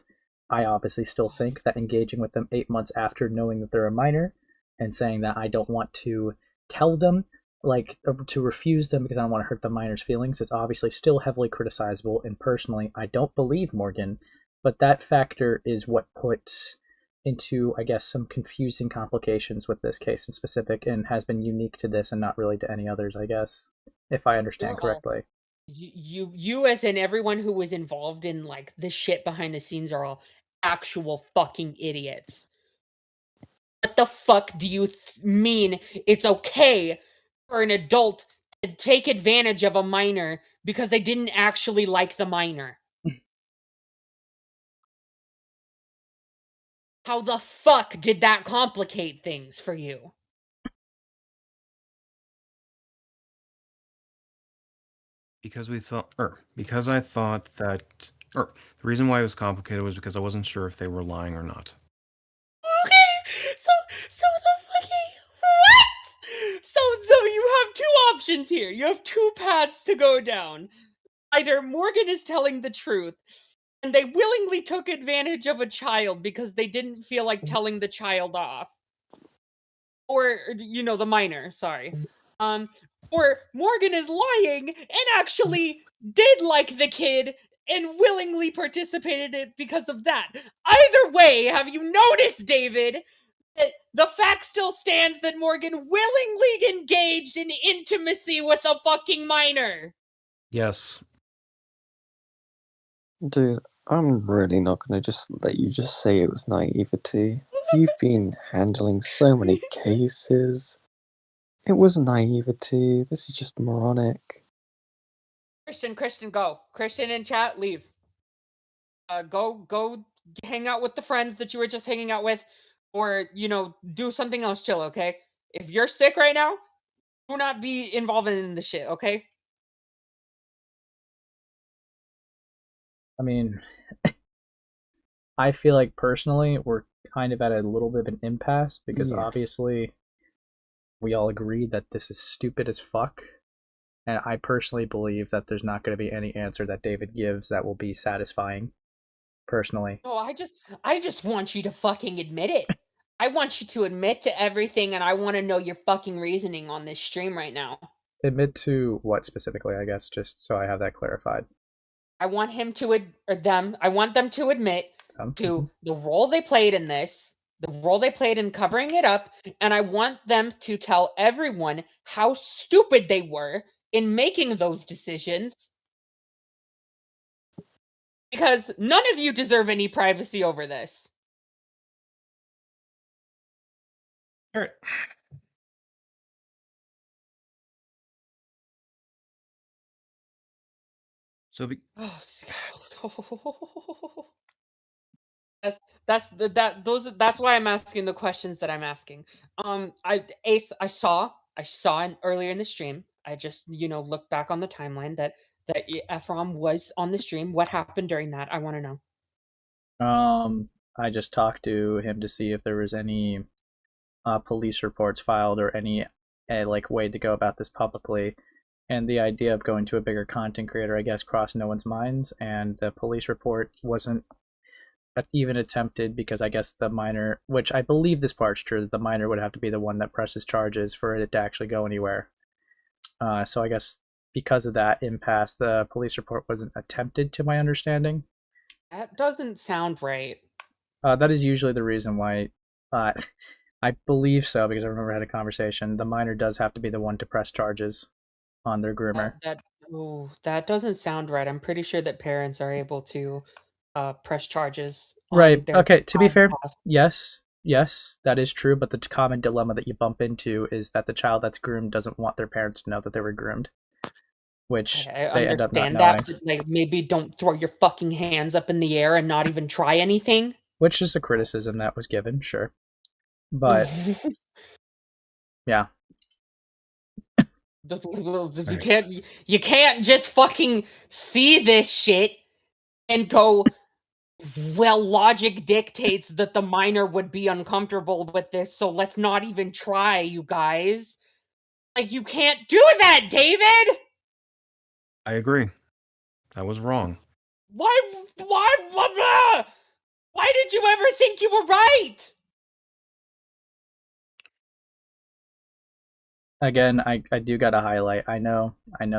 I obviously still think that engaging with them 8 months after knowing that they're a minor and saying that I don't want to tell them, like, to refuse them because I don't want to hurt the minor's feelings, it's obviously still heavily criticizable. And personally, I don't believe Morgan, but that factor is what put into, I guess, some confusing complications with this case in specific, and has been unique to this and not really to any others, I guess, if I understand correctly. You as in everyone who was involved in like the shit behind the scenes are all actual fucking idiots. What the fuck do you mean it's okay for an adult to take advantage of a minor because they didn't actually like the minor? How the fuck did that complicate things for you? Because I thought that, the reason why it was complicated was because I wasn't sure if they were lying or not. Okay, so the fucking what? So you have two options here. You have two paths to go down. Either Morgan is telling the truth, and they willingly took advantage of a child because they didn't feel like telling the child off, or the minor. Sorry. Or Morgan is lying and actually did like the kid and willingly participated in it because of that. Either way, have you noticed, David, that the fact still stands that Morgan willingly engaged in intimacy with a fucking minor? Yes. Dude, I'm really not gonna just let you just say it was naivety. You've been handling so many cases. It was naivety. This is just moronic. Christian, go. Christian in chat, leave. Go hang out with the friends that you were just hanging out with, or do something else chill, okay? If you're sick right now, do not be involved in the shit, okay? I mean, I feel like personally we're kind of at a little bit of an impasse because obviously we all agree that this is stupid as fuck. And I personally believe that there's not going to be any answer that David gives that will be satisfying. Personally. Oh, I just want you to fucking admit it. I want you to admit to everything, and I want to know your fucking reasoning on this stream right now. Admit to what specifically, I guess, just so I have that clarified. I want him to, I want them to admit to the role they played in this, the role they played in covering it up, and I want them to tell everyone how stupid they were in making those decisions. Because none of you deserve any privacy over this. All right. So that's why I'm asking the questions that I'm asking. I saw earlier in the stream. I just looked back on the timeline that Ephrom was on the stream. What happened during that? I want to know. I just talked to him to see if there was any police reports filed or any like way to go about this publicly. And the idea of going to a bigger content creator, I guess, crossed no one's minds. And the police report wasn't even attempted because I guess the minor, which I believe this part's true, that the minor would have to be the one that presses charges for it to actually go anywhere. So I guess because of that impasse, the police report wasn't attempted, to my understanding. That doesn't sound right. That is usually the reason why. I believe so, because I remember I had a conversation. The minor does have to be the one to press charges on their groomer. That doesn't sound right. I'm pretty sure that parents are able to press charges. Right. Okay. To be fair, yes, that is true. But the common dilemma that you bump into is that the child that's groomed doesn't want their parents to know that they were groomed, which they end up not knowing. But like, maybe don't throw your fucking hands up in the air and not even try anything. Which is a criticism that was given, sure, but yeah. You can't just fucking see this shit and go, well, logic dictates that the minor would be uncomfortable with this, so let's not even try, you guys. Like, you can't do that, David! I agree. I was wrong. Why did you ever think you were right? Again, I do got to highlight. I know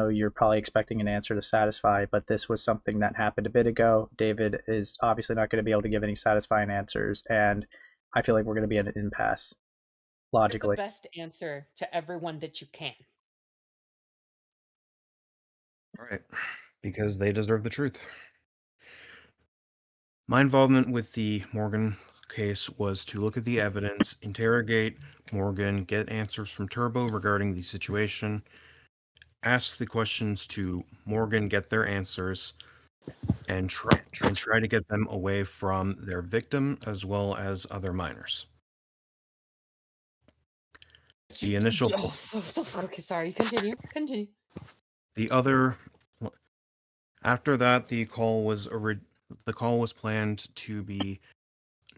you're probably expecting an answer to satisfy, but this was something that happened a bit ago. David is obviously not going to be able to give any satisfying answers, and I feel like we're going to be at an impasse. Logically, Give the best answer to everyone that you can. All right, because they deserve the truth. My involvement with the Morgan case was to look at the evidence, interrogate Morgan, get answers from Turbo regarding the situation, ask the questions to Morgan, get their answers, and try to get them away from their victim as well as other minors. The initial Okay, sorry. Continue. the other after that the call was planned to be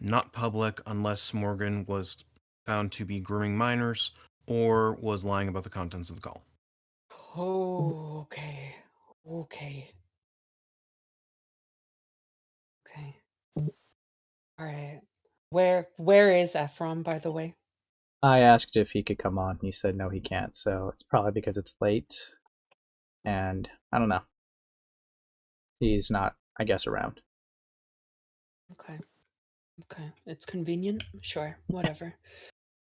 not public unless Morgan was found to be grooming minors or was lying about the contents of the call. Oh, okay. All right. Where is Ephrom, by the way? I asked if he could come on. He said no, he can't. So it's probably because it's late, and I don't know. He's not, I guess, around. Okay. It's convenient. Sure. Whatever.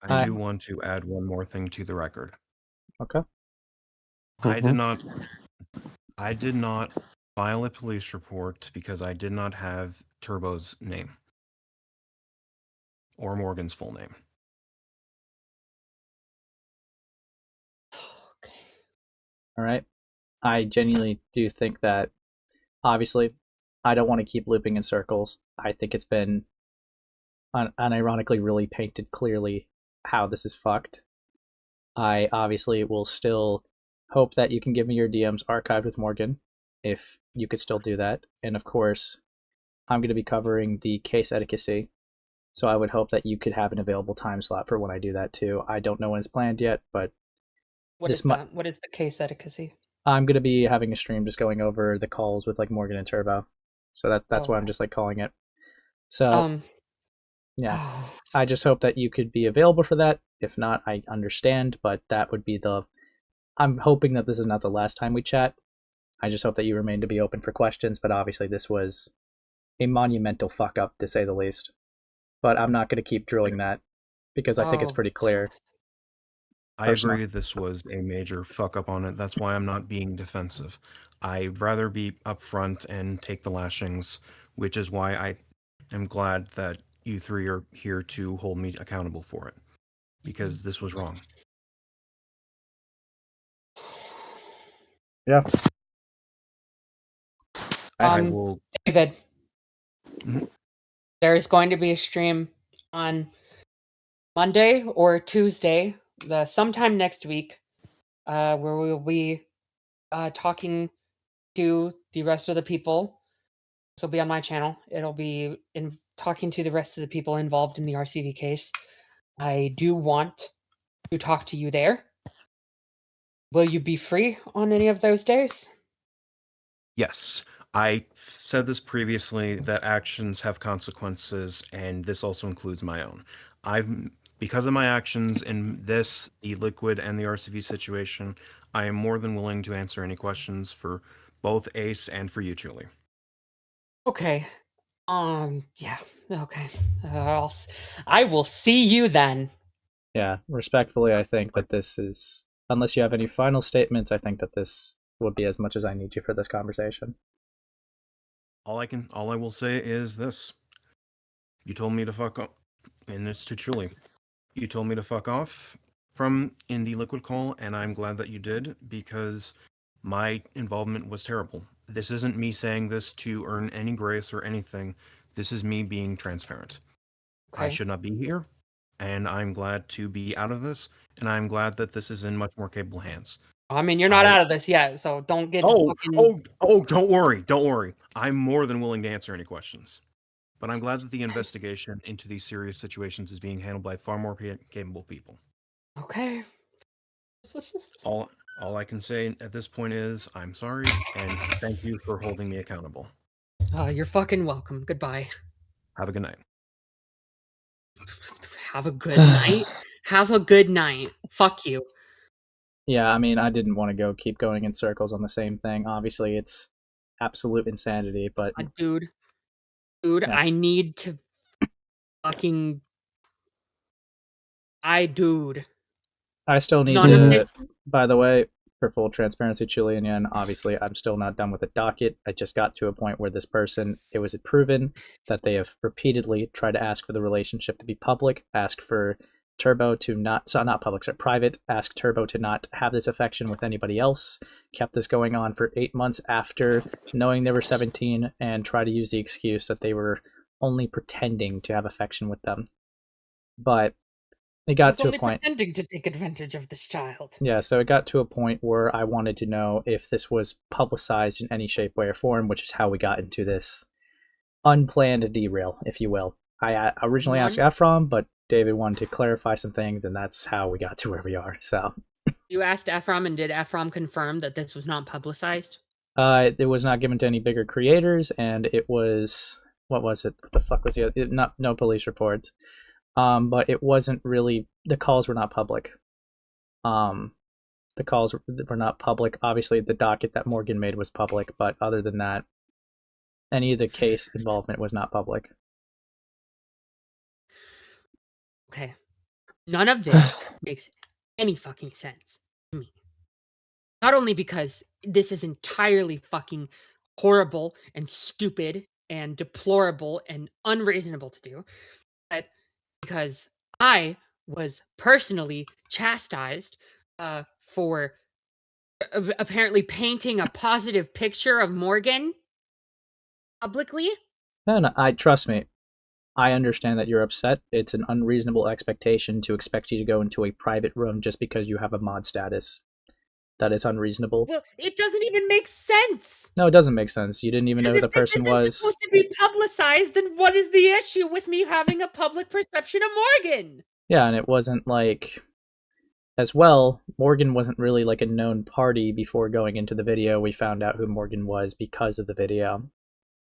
I do want to add one more thing to the record. Okay. I did not file a police report because I did not have Turbo's name or Morgan's full name. Okay. All right. I genuinely do think that, obviously, I don't want to keep looping in circles. I think it's been unironically really painted clearly how this is fucked. I obviously will still hope that you can give me your DMs archived with Morgan, if you could still do that. And of course, I'm going to be covering the case etiquette, so I would hope that you could have an available time slot for when I do that too. I don't know when it's planned yet, but What is the case etiquette? I'm going to be having a stream just going over the calls with like Morgan and Turbo. So that's why I'm just like calling it. So yeah, I just hope that you could be available for that. If not, I understand, but that would be I'm hoping that this is not the last time we chat. I just hope that you remain to be open for questions, but obviously this was a monumental fuck up, to say the least. But I'm not going to keep drilling that because I think it's pretty clear. I agree this was a major fuck up on it. That's why I'm not being defensive. I'd rather be upfront and take the lashings, which is why I am glad that you three are here to hold me accountable for it, because this was wrong. Yeah. David, there's going to be a stream on Monday or Tuesday, sometime next week, where we will be talking to the rest of the people. This will be on my channel. It'll be talking to the rest of the people involved in the RCV case. I do want to talk to you there. Will you be free on any of those days? Yes. I said this previously, that actions have consequences, and this also includes my own. Because of my actions in this, the Liquid, and the RCV situation, I am more than willing to answer any questions for both Ace and for you, Julie. Okay. Yeah. Okay. I will see you then. Yeah, respectfully, I think that this is, unless you have any final statements, I think that this would be as much as I need you for this conversation. All I will say is this. You told me to fuck off, and it's to Julie. You told me to fuck off in the Liquid call, and I'm glad that you did, because my involvement was terrible. This isn't me saying this to earn any grace or anything. This is me being transparent. Okay. I should not be here, and I'm glad to be out of this, and I'm glad that this is in much more capable hands. I mean, you're not out of this yet, so don't get don't worry. I'm more than willing to answer any questions. But I'm glad that the investigation into these serious situations is being handled by far more capable people. Okay. All I can say at this point is I'm sorry, and thank you for holding me accountable. You're fucking welcome. Goodbye. Have a good night. Have a good night. Have a good night. Fuck you. Yeah, I mean, I didn't want to keep going in circles on the same thing. Obviously, it's absolute insanity, but Dude, yeah. I need to fucking. Dude. I still need None of to, this. by the way, for full transparency, Chili and Yen, obviously, I'm still not done with the docket. I just got to a point where this person, it was proven that they have repeatedly tried to ask for the relationship to be public, ask for Turbo to not public, sorry, private, ask Turbo to not have this affection with anybody else, kept this going on for 8 months after knowing they were 17, and try to use the excuse that they were only pretending to have affection with them. But it got to a point pretending to take advantage of this child. Yeah, so it got to a point where I wanted to know if this was publicized in any shape, way, or form, which is how we got into this unplanned derail, if you will. I originally asked Ephrom, but David wanted to clarify some things, and that's how we got to where we are. So you asked Ephrom, and did Ephrom confirm that this was not publicized? It was not given to any bigger creators, and it was, what was it? What the fuck was it? No police reports. But it wasn't really, the calls were not public. The calls were not public. Obviously, the docket that Morgan made was public, but other than that, any of the case involvement was not public. Okay. None of this makes any fucking sense to me. Not only because this is entirely fucking horrible and stupid and deplorable and unreasonable to do, but because I was personally chastised for apparently painting a positive picture of Morgan publicly. No, trust me. I understand that you're upset. It's an unreasonable expectation to expect you to go into a private room just because you have a mod status. That is unreasonable. Well, it doesn't even make sense. No, it doesn't make sense. You didn't even know who the person was. If this isn't supposed to be publicized, then what is the issue with me having a public perception of Morgan? Yeah, and it wasn't like, as well, Morgan wasn't really like a known party before going into the video. We found out who Morgan was because of the video.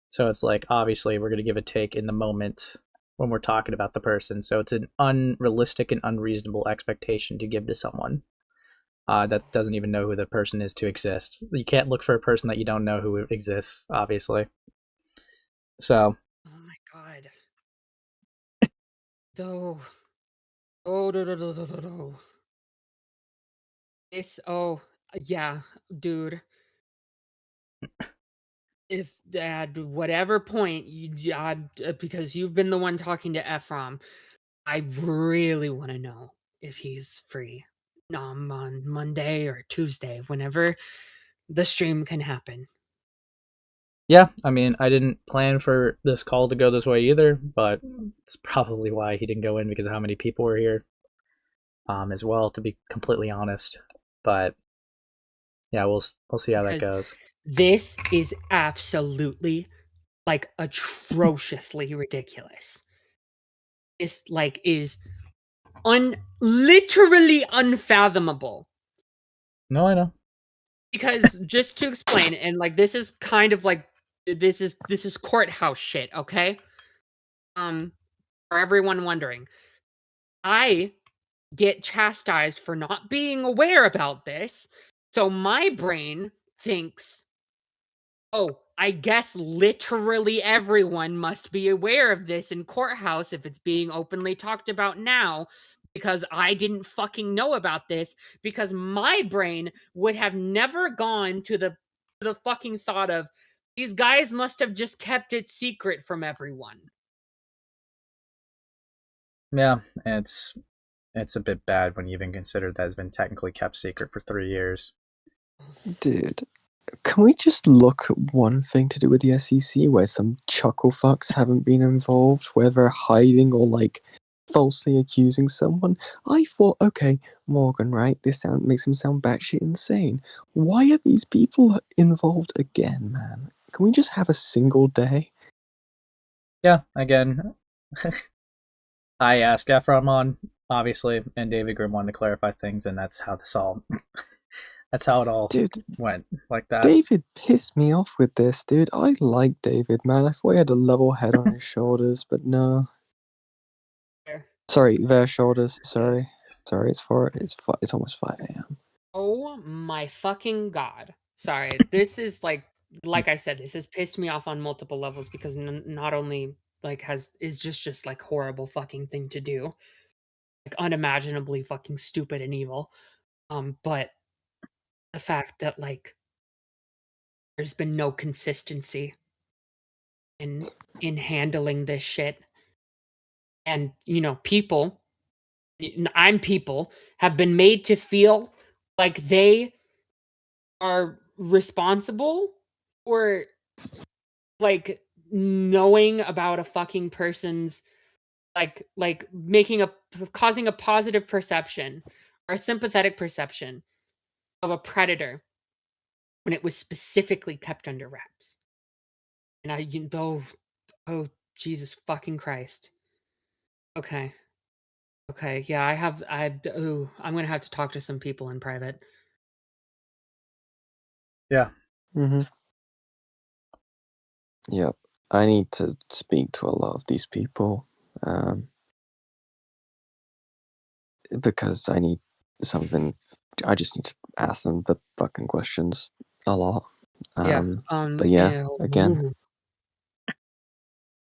So it's like, obviously, we're going to give a take in the moment when we're talking about the person. So it's an unrealistic and unreasonable expectation to give to someone that doesn't even know who the person is to exist. You can't look for a person that you don't know who exists, obviously. So. Oh my god. Yeah, dude. If at whatever point because you've been the one talking to Ephrom, I really want to know if he's free on Monday or Tuesday, whenever the stream can happen. Yeah, I mean, I didn't plan for this call to go this way either, but it's probably why he didn't go in, because of how many people were here as well, to be completely honest. But yeah, we'll see how that goes. This is absolutely, like, atrociously ridiculous. This, like, is literally unfathomable. No, I know. Because, just to explain, and, like, this is kind of like, this is courthouse shit, okay? For everyone wondering, I get chastised for not being aware about this, so my brain thinks, oh, I guess literally everyone must be aware of this in courthouse if it's being openly talked about now, because I didn't fucking know about this, because my brain would have never gone to the fucking thought of, these guys must have just kept it secret from everyone. Yeah, it's a bit bad when you even consider that it's been technically kept secret for 3 years. Dude, can we just look at one thing to do with the SCC where some chuckle fucks haven't been involved, where they're hiding or, like, falsely accusing someone? I thought, okay, Morgan, right? This makes him sound batshit insane. Why are these people involved again, man? Can we just have a single day? Yeah, again, I asked Ephrom on, obviously, and David Grimm wanted to clarify things, and that's how this all That's how it all Dude, went, like that. David pissed me off with this, dude. I like David, man. I thought he had a level head on his shoulders, but no. Sorry, their shoulders. Sorry, it's almost 5 a.m. Oh my fucking god! Sorry, this is like I said, this has pissed me off on multiple levels because not only is just like horrible fucking thing to do, like unimaginably fucking stupid and evil, but the fact that like there's been no consistency in handling this shit, and people have been made to feel like they are responsible for like knowing about a fucking person's like causing a positive perception or a sympathetic perception of a predator when it was specifically kept under wraps. And oh Jesus fucking Christ. Okay. Yeah, I'm gonna have to talk to some people in private. Yeah. Mm-hmm. Yep. I need to speak to a lot of these people, because I need something. I just need to ask them the fucking questions a lot. But yeah, again,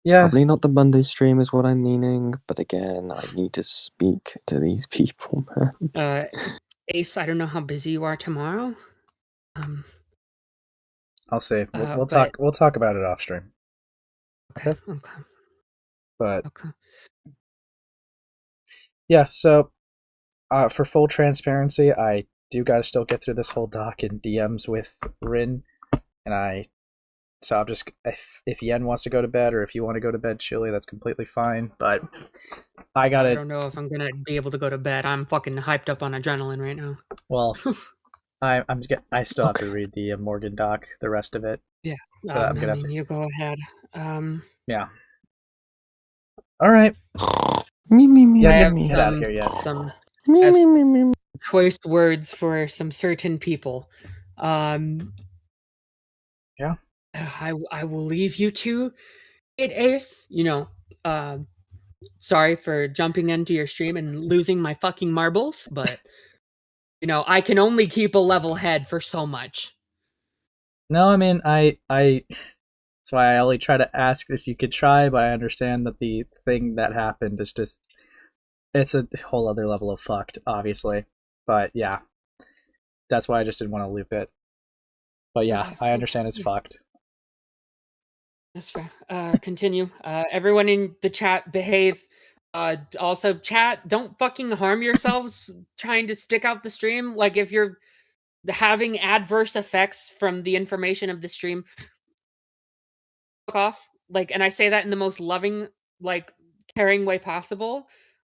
Yeah. probably not the Monday stream is what I'm meaning. But again, I need to speak to these people, man. Ace, I don't know how busy you are tomorrow. I'll see. We'll talk. We'll talk about it off stream. Okay. But yeah, so for full transparency, I do gotta still get through this whole doc in DMs with Rin, and so I'm just if Yen wants to go to bed or if you want to go to bed, Chili, that's completely fine. But I don't know if I'm gonna be able to go to bed. I'm fucking hyped up on adrenaline right now. Well, I still have to read the Morgan doc, the rest of it. Yeah. So I'm gonna have to. You go ahead. Yeah. All right. Yeah, get out of here yet. Some choice words for some certain people. Yeah. I will leave you to it, Ace. Sorry for jumping into your stream and losing my fucking marbles, but I can only keep a level head for so much. No, I mean, that's why I only try to ask if you could try, but I understand that the thing that happened is just, it's a whole other level of fucked, obviously. But yeah, that's why I just didn't want to loop it. But yeah, I understand it's fucked. That's fair. Continue. Everyone in the chat, behave. Also, chat, don't fucking harm yourselves trying to stick out the stream. Like, if you're having adverse effects from the information of the stream, fuck off. Like, and I say that in the most loving, like, caring way possible.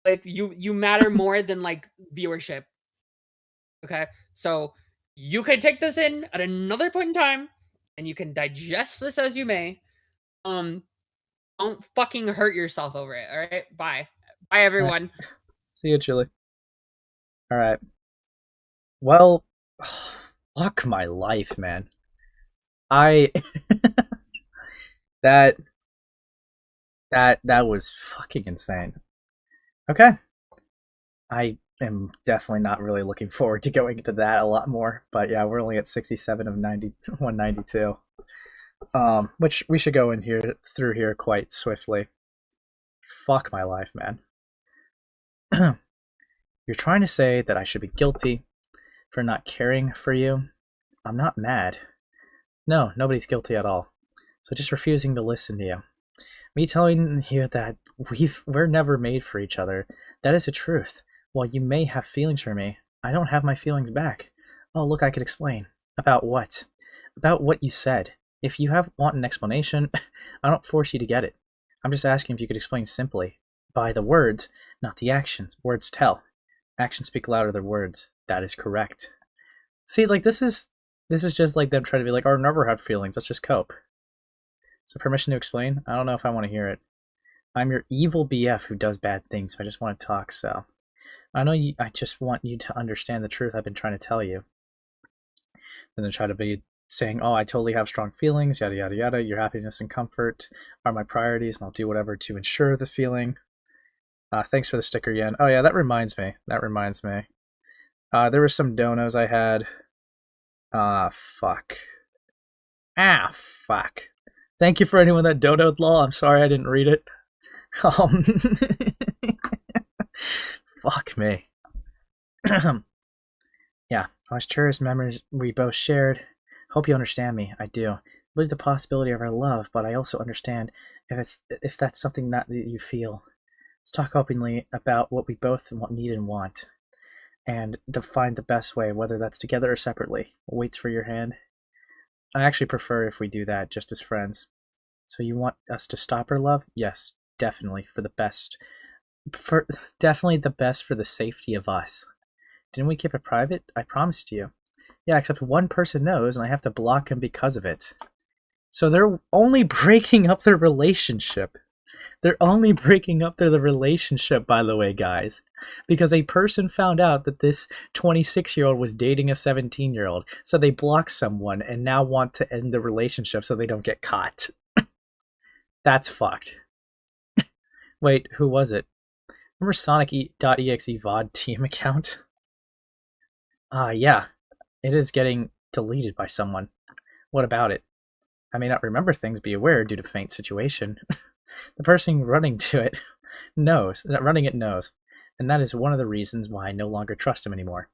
Like, you matter more than like viewership. Okay, so you can take this in at another point in time, and you can digest this as you may. Don't fucking hurt yourself over it. All right, bye, everyone. Right. See you, Chili. All right. Well, fuck my life, man. that was fucking insane. Okay. I am definitely not really looking forward to going into that a lot more, but yeah, we're only at 67 of 192. Which we should go in here through here quite swiftly. Fuck my life, man. You're trying to say that I should be guilty for not caring for you? I'm not mad. No, nobody's guilty at all. So just refusing to listen to you. Me telling you that we're never made for each other, that is the truth. While you may have feelings for me, I don't have my feelings back. Oh, look, I could explain. About what? About what you said. If you want an explanation, I don't force you to get it. I'm just asking if you could explain simply. By the words, not the actions. Words tell. Actions speak louder than words. That is correct. See, like, this is just like them trying to be like, I've never had feelings, let's just cope. So permission to explain? I don't know if I want to hear it. I'm your evil BF who does bad things, so I just want to talk, so. I just want you to understand the truth I've been trying to tell you. and then try to be saying, oh, I totally have strong feelings, yada, yada, yada. Your happiness and comfort are my priorities, and I'll do whatever to ensure the feeling. Thanks for the sticker, Yen. Oh, yeah, that reminds me. There were some donos I had. Fuck. Fuck. Thank you for anyone that donoed, lol. I'm sorry I didn't read it. Fuck me. Yeah, I was cherished memories we both shared. Hope you understand me. I do. I believe the possibility of our love, but I also understand if that's something that you feel. Let's talk openly about what we both need and want, and to find the best way, whether that's together or separately. Waits for your hand. I actually prefer if we do that just as friends. So you want us to stop our love? Yes, definitely, for the best. Definitely the best for the safety of us. Didn't we keep it private? I promised you. Yeah, except one person knows, and I have to block him because of it. So they're only breaking up their relationship. They're only breaking up their relationship, by the way, guys. Because a person found out that this 26-year-old was dating a 17-year-old. So they blocked someone and now want to end the relationship so they don't get caught. That's fucked. Wait, who was it? Remember Sonic.exe VOD team account? Yeah. It is getting deleted by someone. What about it? I may not remember things, be aware due to faint situation. The person running it knows. And that is one of the reasons why I no longer trust him anymore.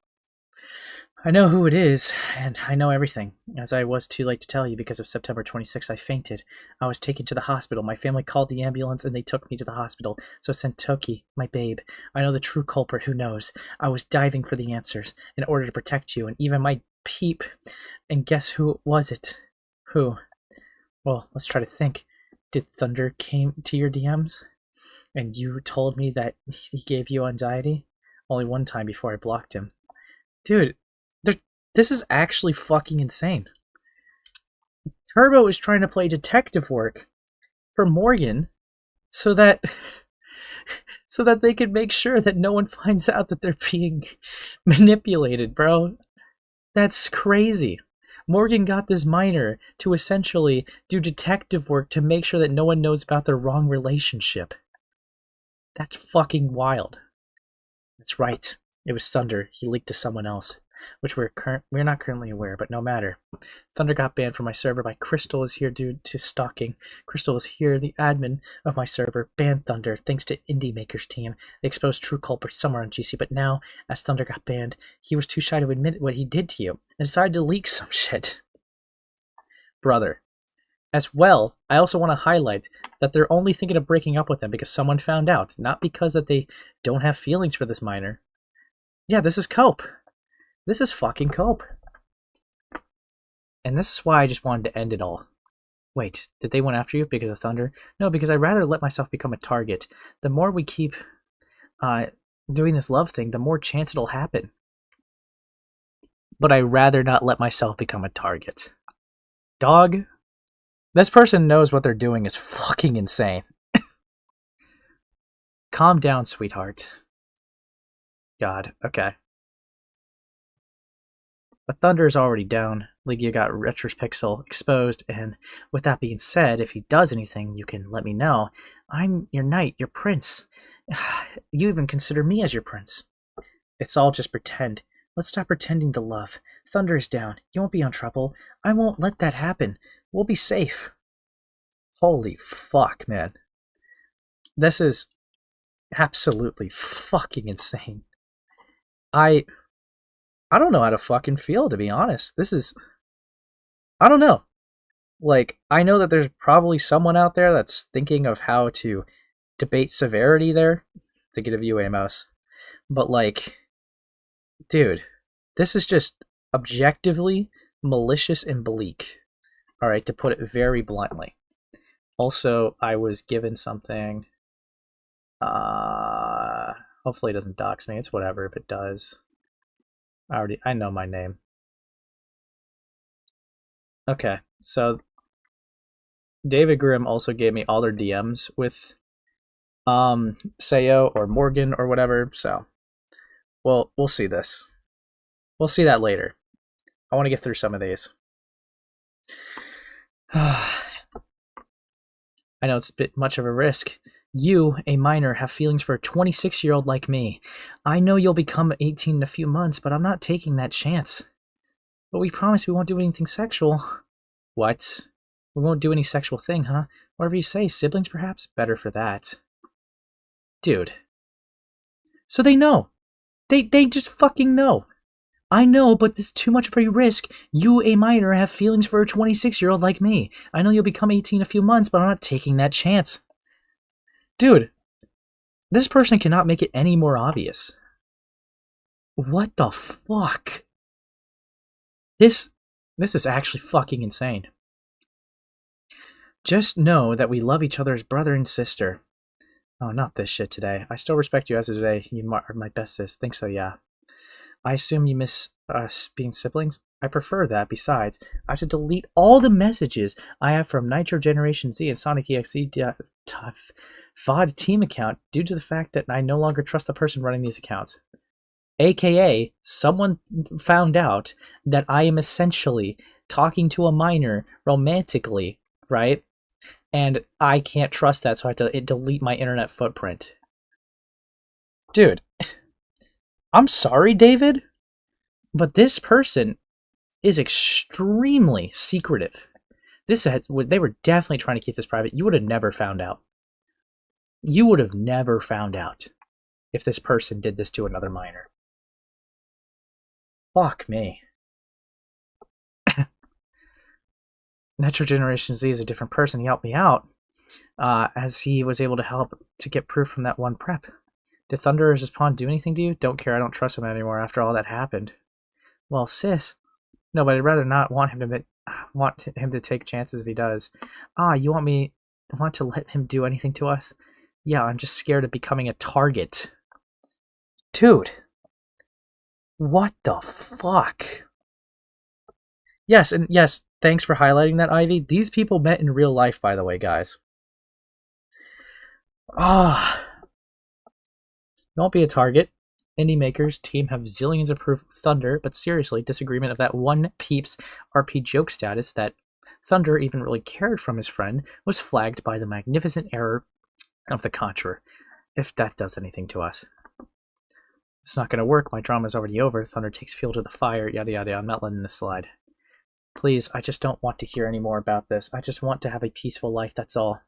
I know who it is, and I know everything. As I was too late to tell you because of September 26th, I fainted. I was taken to the hospital. My family called the ambulance, and they took me to the hospital. So Sentoki, my babe, I know the true culprit who knows. I was diving for the answers in order to protect you, and even my peep. And guess who was it? Who? Well, let's try to think. Did Thunder came to your DMs? And you told me that he gave you anxiety? Only one time before I blocked him. Dude, this is actually fucking insane. Turbo is trying to play detective work for Morgan so that they can make sure that no one finds out that they're being manipulated, bro. That's crazy. Morgan got this minor to essentially do detective work to make sure that no one knows about their wrong relationship. That's fucking wild. That's right. It was Thunder. He leaked to someone else, which we're not currently aware, but no matter. Thunder got banned from my server by Crystal is here due to stalking. Crystal is here, the admin of my server, banned Thunder thanks to Indie Maker's team. They exposed true culprit somewhere on GC, but now, as Thunder got banned, he was too shy to admit what he did to you and decided to leak some shit. Brother. As well, I also want to highlight that they're only thinking of breaking up with him because someone found out, not because that they don't have feelings for this minor. Yeah, this is cope. This is fucking cope. And this is why I just wanted to end it all. Wait, did they went after you because of Thunder? No, because I'd rather let myself become a target. The more we keep doing this love thing, the more chance it'll happen. But I'd rather not let myself become a target. Dog, this person knows what they're doing is fucking insane. Calm down, sweetheart. God, okay. But Thunder is already down. Ligia got Retro's Pixel exposed, and with that being said, if he does anything, you can let me know. I'm your knight, your prince. You even consider me as your prince. It's all just pretend. Let's stop pretending to love. Thunder is down. You won't be in trouble. I won't let that happen. We'll be safe. Holy fuck, man. This is absolutely fucking insane. I don't know how to fucking feel, to be honest. This is... I don't know. Like, I know that there's probably someone out there that's thinking of how to debate severity there. Thinking of you, Amos. But, like, dude, this is just objectively malicious and bleak. Alright, to put it very bluntly. Also, I was given something... hopefully it doesn't dox me. It's whatever if it does. I know my name. Okay, so David Grimm also gave me all their DMs with Sayo or Morgan or whatever, so we'll see this. We'll see that later. I want to get through some of these. I know it's a bit much of a risk. You, a minor, have feelings for a 26-year-old like me. I know you'll become 18 in a few months, but I'm not taking that chance. But we promise we won't do anything sexual. What? We won't do any sexual thing, huh? Whatever you say, siblings perhaps? Better for that. Dude. So they know. They just fucking know. I know, but this is too much of a risk. You, a minor, have feelings for a 26-year-old like me. I know you'll become 18 in a few months, but I'm not taking that chance. Dude, this person cannot make it any more obvious. What the fuck? This is actually fucking insane. Just know that we love each other as brother and sister. Oh, not this shit today. I still respect you as of today. You are my best sis. Think so, yeah. I assume you miss us being siblings? I prefer that. Besides, I have to delete all the messages I have from Nitro Generation Z and Sonic EXE VOD team account due to the fact that I no longer trust the person running these accounts. AKA, someone found out that I am essentially talking to a minor romantically, right? And I can't trust that, so I have to delete my internet footprint. Dude, I'm sorry, David, but this person is extremely secretive. They were definitely trying to keep this private. You would have never found out. You would have never found out if this person did this to another minor. Fuck me. Nitro Generation Z is a different person. He helped me out, as he was able to help to get proof from that one prep. Did Thunder or his pawn do anything to you? Don't care, I don't trust him anymore after all that happened. Well, sis. No, but I'd rather not want him to take chances if he does. You want to let him do anything to us? Yeah, I'm just scared of becoming a target. Dude. What the fuck? Yes, and yes, thanks for highlighting that, Ivy. These people met in real life, by the way, guys. Don't be a target. Indie Maker's team have zillions of proof of Thunder, but seriously, disagreement of that one Peeps RP joke status that Thunder even really cared from his friend was flagged by the magnificent error of the Contra. If that does anything to us. It's not going to work. My drama's already over. Thunder takes fuel to the fire. Yada yada. I'm not letting this slide. Please, I just don't want to hear any more about this. I just want to have a peaceful life, that's all.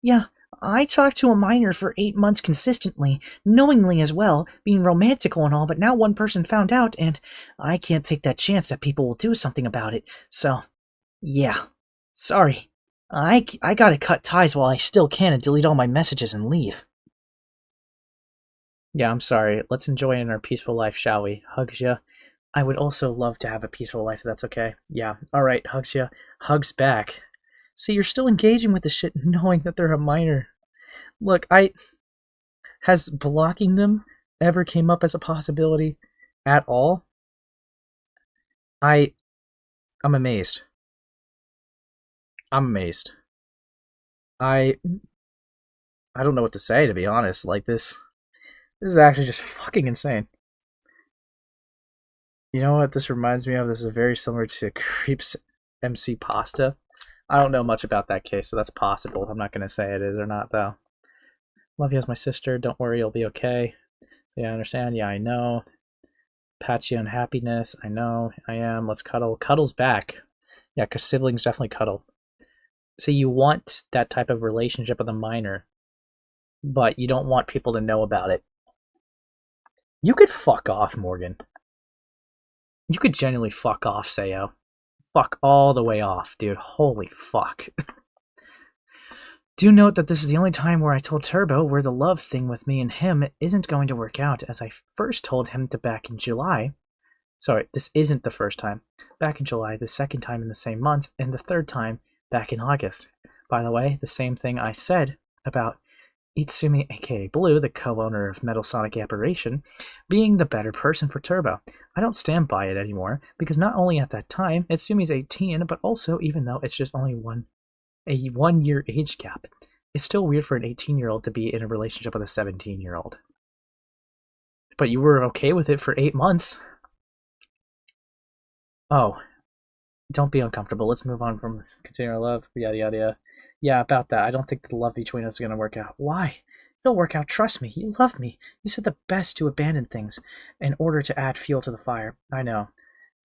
Yeah, I talked to a minor for 8 months consistently, knowingly as well, being romantical and all, but now one person found out, and I can't take that chance that people will do something about it. So, yeah. Sorry. I gotta cut ties while I still can and delete all my messages and leave. Yeah, I'm sorry. Let's enjoy in our peaceful life, shall we? Hugs ya. I would also love to have a peaceful life if that's okay. Yeah, alright, hugs ya. Hugs back. See, you're still engaging with the shit knowing that they're a minor. Look, has blocking them ever came up as a possibility at all? I'm amazed. I'm amazed. I don't know what to say, to be honest. Like, this is actually just fucking insane. You know what this reminds me of? This is very similar to Creep's MC Pasta. I don't know much about that case, so that's possible. I'm not going to say it is or not, though. Love you as my sister. Don't worry, you'll be okay. So, yeah, I understand. Yeah, I know. Patchy unhappiness. I know. I am. Let's cuddle. Cuddle's back. Yeah, because siblings definitely cuddle. So you want that type of relationship with a minor, but you don't want people to know about it. You could fuck off, Morgan. You could genuinely fuck off, Sayo. Fuck all the way off, dude. Holy fuck. Do note that this is the only time where I told Turbo where the love thing with me and him isn't going to work out, as I first told him back in July. Sorry, this isn't the first time. Back in July, the second time in the same month, and the third time back in August. By the way, the same thing I said about Itsumi, aka Blue, the co-owner of Metal Sonic Apparition, being the better person for Turbo. I don't stand by it anymore, because not only at that time, Itsumi's 18, but also, even though it's just only a 1 year age gap, it's still weird for an 18-year-old to be in a relationship with a 17-year-old. But you were okay with it for 8 months. Oh, don't be uncomfortable. Let's move on from continuing our love. Yada, yada, yada. Yeah, about that. I don't think the love between us is going to work out. Why? It'll work out. Trust me. You love me. You said the best to abandon things in order to add fuel to the fire. I know.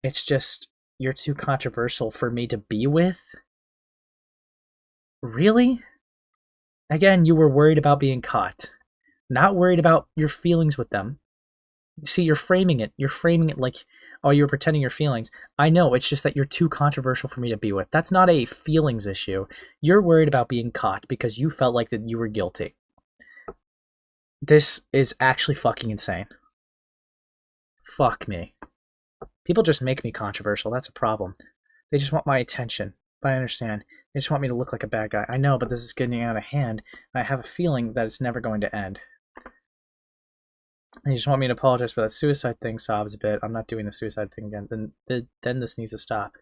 It's just, you're too controversial for me to be with. Really? Again, you were worried about being caught. Not worried about your feelings with them. See, you're framing it. You're framing it like, oh, you were pretending your feelings. I know, it's just that you're too controversial for me to be with. That's not a feelings issue. You're worried about being caught because you felt like that you were guilty. This is actually fucking insane. Fuck me. People just make me controversial. That's a problem. They just want my attention. But I understand. They just want me to look like a bad guy. I know, but this is getting out of hand. And I have a feeling that it's never going to end. They just want me to apologize for that suicide thing. Sobs a bit. I'm not doing the suicide thing again. Then this needs to stop.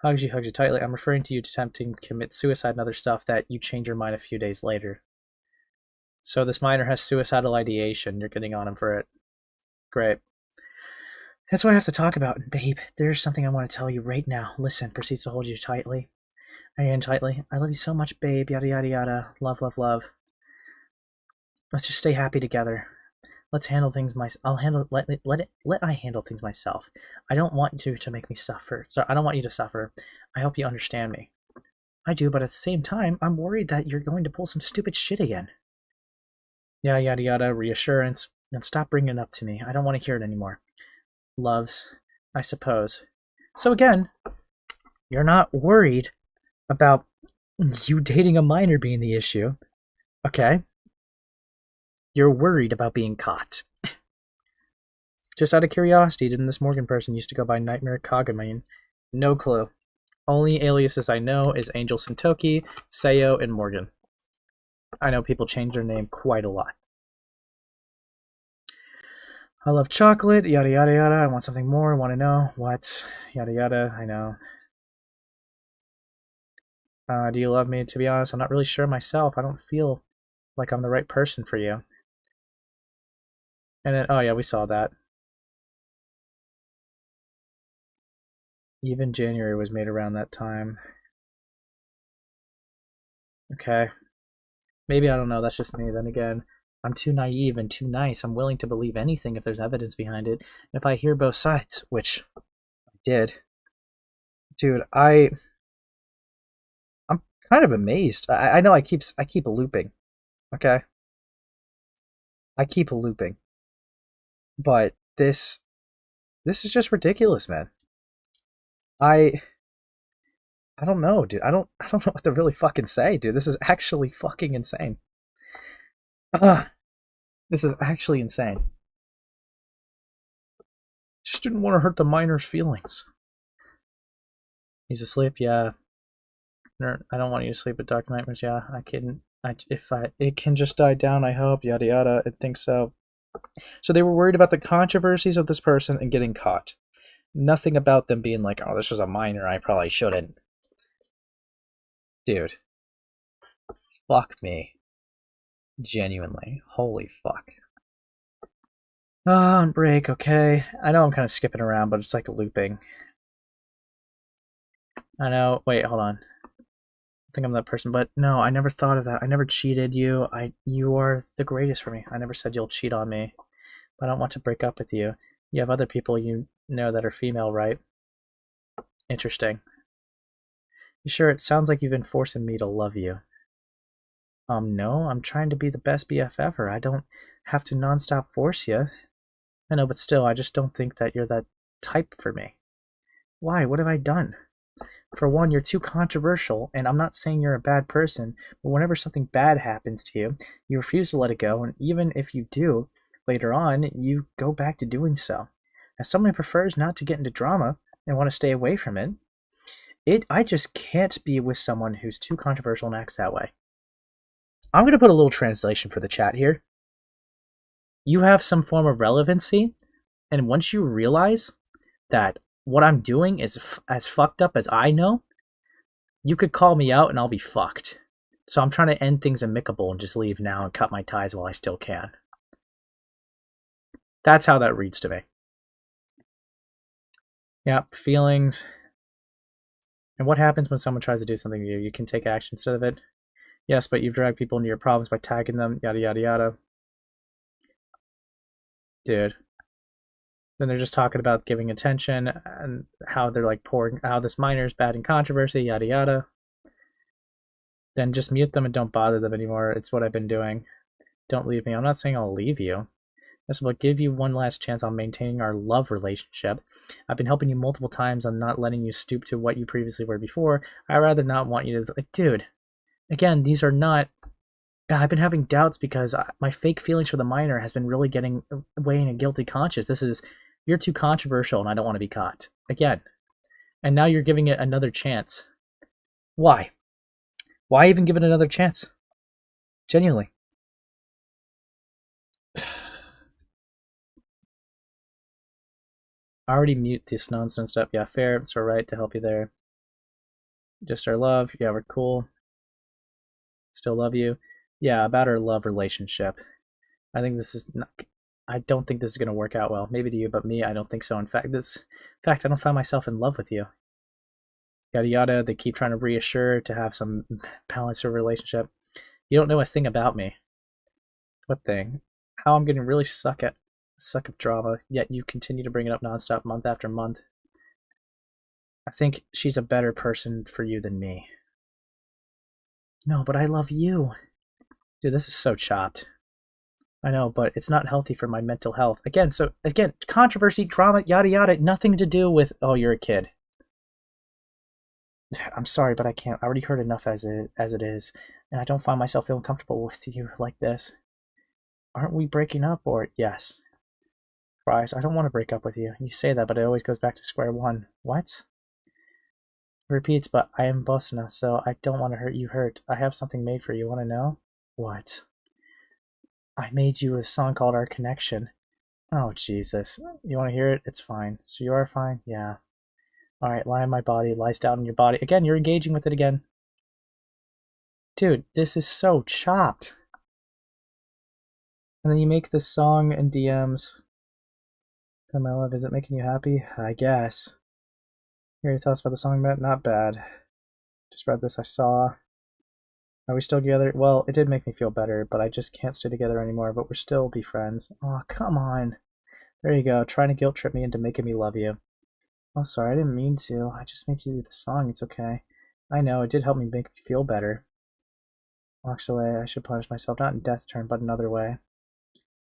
Hugs you tightly. I'm referring to you attempting to commit suicide and other stuff that you change your mind a few days later. So this minor has suicidal ideation. You're getting on him for it. Great. That's what I have to talk about. Babe, there's something I want to tell you right now. Listen, proceeds to hold you tightly. Again, tightly. I love you so much, babe. Yada, yada, yada. Love, love, love. Let's just stay happy together. Let's handle things Let I handle things myself. I don't want you to make me suffer. So I don't want you to suffer. I hope you understand me. I do, but at the same time, I'm worried that you're going to pull some stupid shit again. Yada, yada, yada. Reassurance. And stop bringing it up to me. I don't want to hear it anymore. Loves, I suppose. So again, you're not worried about you dating a minor being the issue. Okay? You're worried about being caught. Just out of curiosity, didn't this Morgan person used to go by Nightmare Kagami? No clue. Only aliases I know is Angel Sentoki, Sayo, and Morgan. I know people change their name quite a lot. I love chocolate, yada yada yada. I want something more, I want to know. What? Yada yada, I know. Do you love me? To be honest, I'm not really sure myself. I don't feel like I'm the right person for you. And then, oh yeah, we saw that. Even January was made around that time. Okay. Maybe, I don't know, that's just me. Then again, I'm too naive and too nice. I'm willing to believe anything if there's evidence behind it. And if I hear both sides, which I did. Dude, I'm kind of amazed. I know I keep looping. Okay? I keep looping. But this is just ridiculous, man. I don't know, dude. I don't know what to really fucking say, dude. This is actually fucking insane. This is actually insane. Just didn't want to hurt the minor's feelings. He's asleep, yeah. I don't want you to sleep with dark nightmares, yeah. It can just die down, I hope, yada yada. I think so. So they were worried about the controversies of this person and getting caught. Nothing about them being like, oh, this was a minor, I probably shouldn't. Dude. Fuck me. Genuinely. Holy fuck. On break, okay. I know I'm kind of skipping around, but it's like looping. I know. Wait, hold on. I think I'm that person, but no, I never thought of that. I never cheated you. You are the greatest for me. I never said you'll cheat on me, but I don't want to break up with you. You have other people you know that are female, right? Interesting. You sure? It sounds like you've been forcing me to love you. No, I'm trying to be the best BF ever. I don't have to nonstop force you. I know, but still, I just don't think that you're that type for me. Why? What have I done? For one, you're too controversial, and I'm not saying you're a bad person, but whenever something bad happens to you, you refuse to let it go, and even if you do, later on, you go back to doing so. As someone who prefers not to get into drama and want to stay away from it, I just can't be with someone who's too controversial and acts that way. I'm going to put a little translation for the chat here. You have some form of relevancy, and once you realize that what I'm doing is as fucked up as I know, you could call me out and I'll be fucked. So I'm trying to end things amicable and just leave now and cut my ties while I still can. That's how that reads to me. Yep, feelings. And what happens when someone tries to do something to you? You can take action instead of it. Yes, but you've dragged people into your problems by tagging them, yada yada yada. Dude. Then they're just talking about giving attention and how they're like pouring, how this minor is bad in controversy, yada yada. Then just mute them and don't bother them anymore. It's what I've been doing. Don't leave me. I'm not saying I'll leave you. This will give you one last chance on maintaining our love relationship. I've been helping you multiple times on not letting you stoop to what you previously were before. I'd rather not want you to... Like, dude, again, these are not... I've been having doubts because my fake feelings for the minor has been really getting weighing a guilty conscience. This is... You're too controversial and I don't want to be caught. Again. And now you're giving it another chance. Why? Why even give it another chance? Genuinely. I already mute this nonsense stuff. Yeah, fair. It's alright to help you there. Just our love. Yeah, we're cool. Still love you. Yeah, about our love relationship. I think this is not... I don't think this is going to work out well. Maybe to you, but me, I don't think so. In fact, I don't find myself in love with you. Yada yada. They keep trying to reassure to have some balance of relationship. You don't know a thing about me. What thing? How I'm getting really suck of drama, yet you continue to bring it up nonstop month after month. I think she's a better person for you than me. No, but I love you. Dude, this is so chopped. I know, but it's not healthy for my mental health. Again, controversy, drama, yada yada, nothing to do with, oh, you're a kid. I'm sorry, but I can't. I already heard enough as it is, and I don't find myself feeling comfortable with you like this. Aren't we breaking up, or yes? Fries, I don't want to break up with you. You say that, but it always goes back to square one. What? Repeats, but I am Bosna, so I don't want to hurt you hurt. I have something made for you. Want to know? What? I made you a song called Our Connection. Oh, Jesus. You want to hear it? It's fine. So you are fine? Yeah. Alright, lie in my body. Lies down in your body. Again, you're engaging with it again. Dude, this is so chopped. And then you make this song and DMs. Tell my love, is it making you happy? I guess. Hear your thoughts about the song, Matt? Not bad. Just read this, I saw. Are we still together? Well, it did make me feel better, but I just can't stay together anymore, but we're still be friends. Oh, come on. There you go, trying to guilt trip me into making me love you. Oh, sorry, I didn't mean to. I just made you do the song, it's okay. I know, it did help me make me feel better. Walks away, I should punish myself, not in death turn, but another way.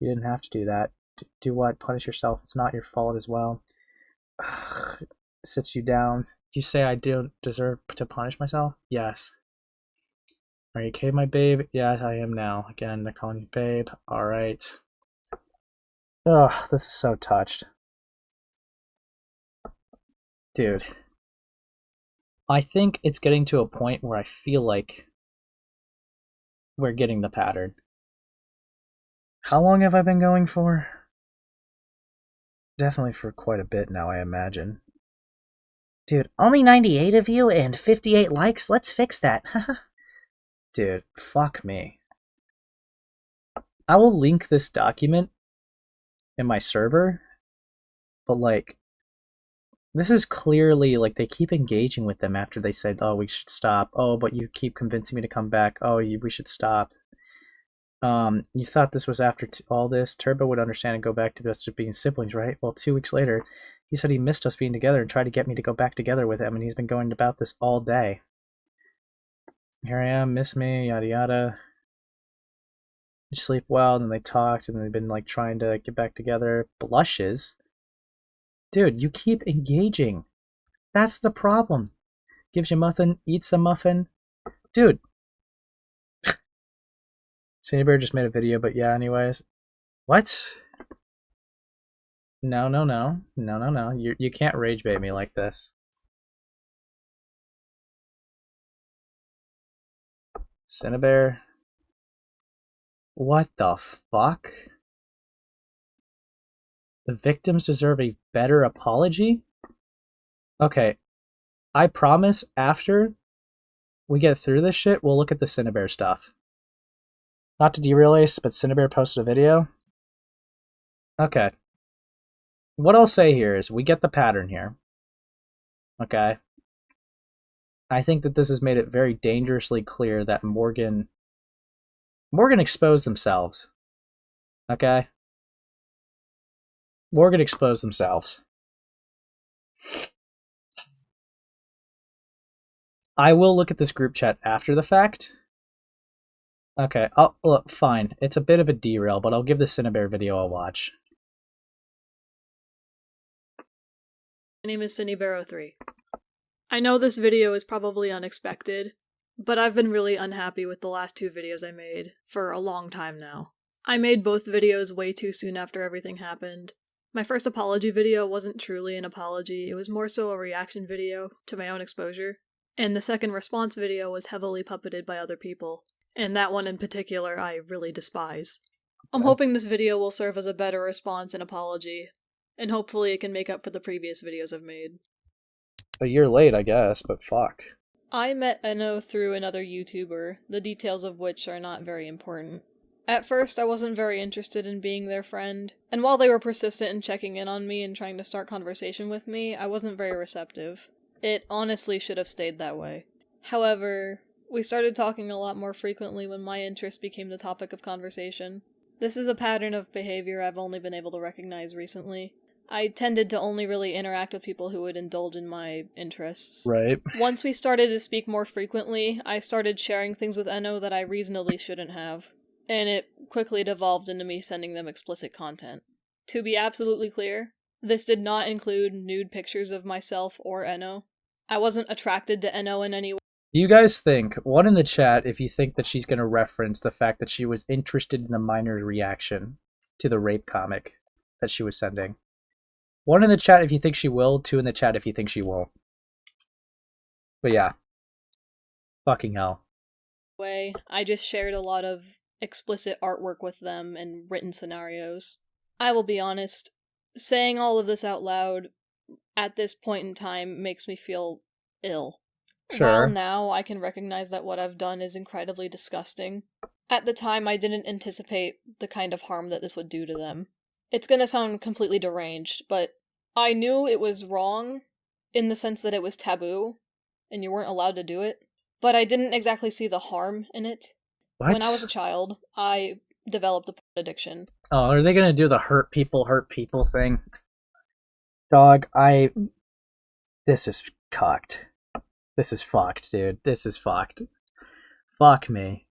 You didn't have to do that. Do what? Punish yourself. It's not your fault as well. Sits you down. Do you say I don't deserve to punish myself? Yes. Are you okay, my babe? Yeah, I am now. Again, they're calling you babe. Alright. Ugh, this is so touched. Dude. I think it's getting to a point where I feel like we're getting the pattern. How long have I been going for? Definitely for quite a bit now, I imagine. Dude, only 98 of you and 58 likes? Let's fix that. Dude, fuck me. I will link this document in my server, but like, this is clearly like they keep engaging with them after they said, oh, we should stop. Oh, but you keep convincing me to come back. Oh, we should stop. You thought this was after all this? Turbo would understand and go back to just being siblings, right? Well, 2 weeks later, he said he missed us being together and tried to get me to go back together with him, and he's been going about this all day. Here I am, miss me, yada yada. You sleep well, and then they talked, and they've been like trying to get back together. Blushes? Dude, you keep engaging. That's the problem. Gives you muffin, eats a muffin. Dude. Sandy Bear just made a video, but yeah, anyways. What? No. You can't rage bait me like this. Cinnabear. What the fuck? The victims deserve a better apology? Okay. I promise after we get through this shit, we'll look at the Cinnabear stuff. Not to derail Ace, but Cinnabear posted a video. Okay. What I'll say here is we get the pattern here. Okay? I think that this has made it very dangerously clear that Morgan exposed themselves. Okay? Morgan exposed themselves. I will look at this group chat after the fact. Okay, look, fine. It's a bit of a derail, but I'll give the Cinnabear video a watch. My name is Cinnabear03. I know this video is probably unexpected, but I've been really unhappy with the last 2 videos I made for a long time now. I made both videos way too soon after everything happened. My first apology video wasn't truly an apology, it was more so a reaction video to my own exposure. And the second response video was heavily puppeted by other people. And that one in particular I really despise. I'm hoping this video will serve as a better response and apology, and hopefully it can make up for the previous videos I've made. A year late, I guess, but fuck. I met Eno through another YouTuber, the details of which are not very important. At first, I wasn't very interested in being their friend, and while they were persistent in checking in on me and trying to start conversation with me, I wasn't very receptive. It honestly should have stayed that way. However, we started talking a lot more frequently when my interest became the topic of conversation. This is a pattern of behavior I've only been able to recognize recently. I tended to only really interact with people who would indulge in my interests. Right. Once we started to speak more frequently, I started sharing things with Eno that I reasonably shouldn't have, and it quickly devolved into me sending them explicit content. To be absolutely clear, this did not include nude pictures of myself or Eno. I wasn't attracted to Eno in any way. You guys think, one in the chat if you think that she's going to reference the fact that she was interested in the minor's reaction to the rape comic that she was sending. 1 in the chat if you think she will, 2 in the chat if you think she won't. But yeah. Fucking hell. I just shared a lot of explicit artwork with them and written scenarios. I will be honest, saying all of this out loud at this point in time makes me feel ill. Sure. While now I can recognize that what I've done is incredibly disgusting, at the time I didn't anticipate the kind of harm that this would do to them. It's gonna sound completely deranged, but I knew it was wrong in the sense that it was taboo, and you weren't allowed to do it, but I didn't exactly see the harm in it. What? When I was a child, I developed a porn addiction. Oh, are they gonna do the hurt people thing? Dog, this is cocked. This is fucked, dude. This is fucked. Fuck me.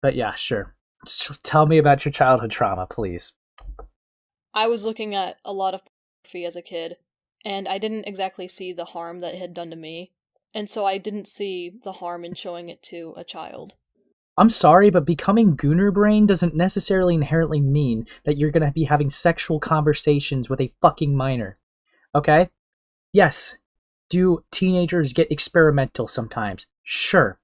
But yeah, sure. Just tell me about your childhood trauma, please. I was looking at a lot of pornography as a kid, and I didn't exactly see the harm that it had done to me, and so I didn't see the harm in showing it to a child. I'm sorry, but becoming Gooner Brain doesn't necessarily inherently mean that you're gonna be having sexual conversations with a fucking minor. Okay? Yes. Do teenagers get experimental sometimes? Sure.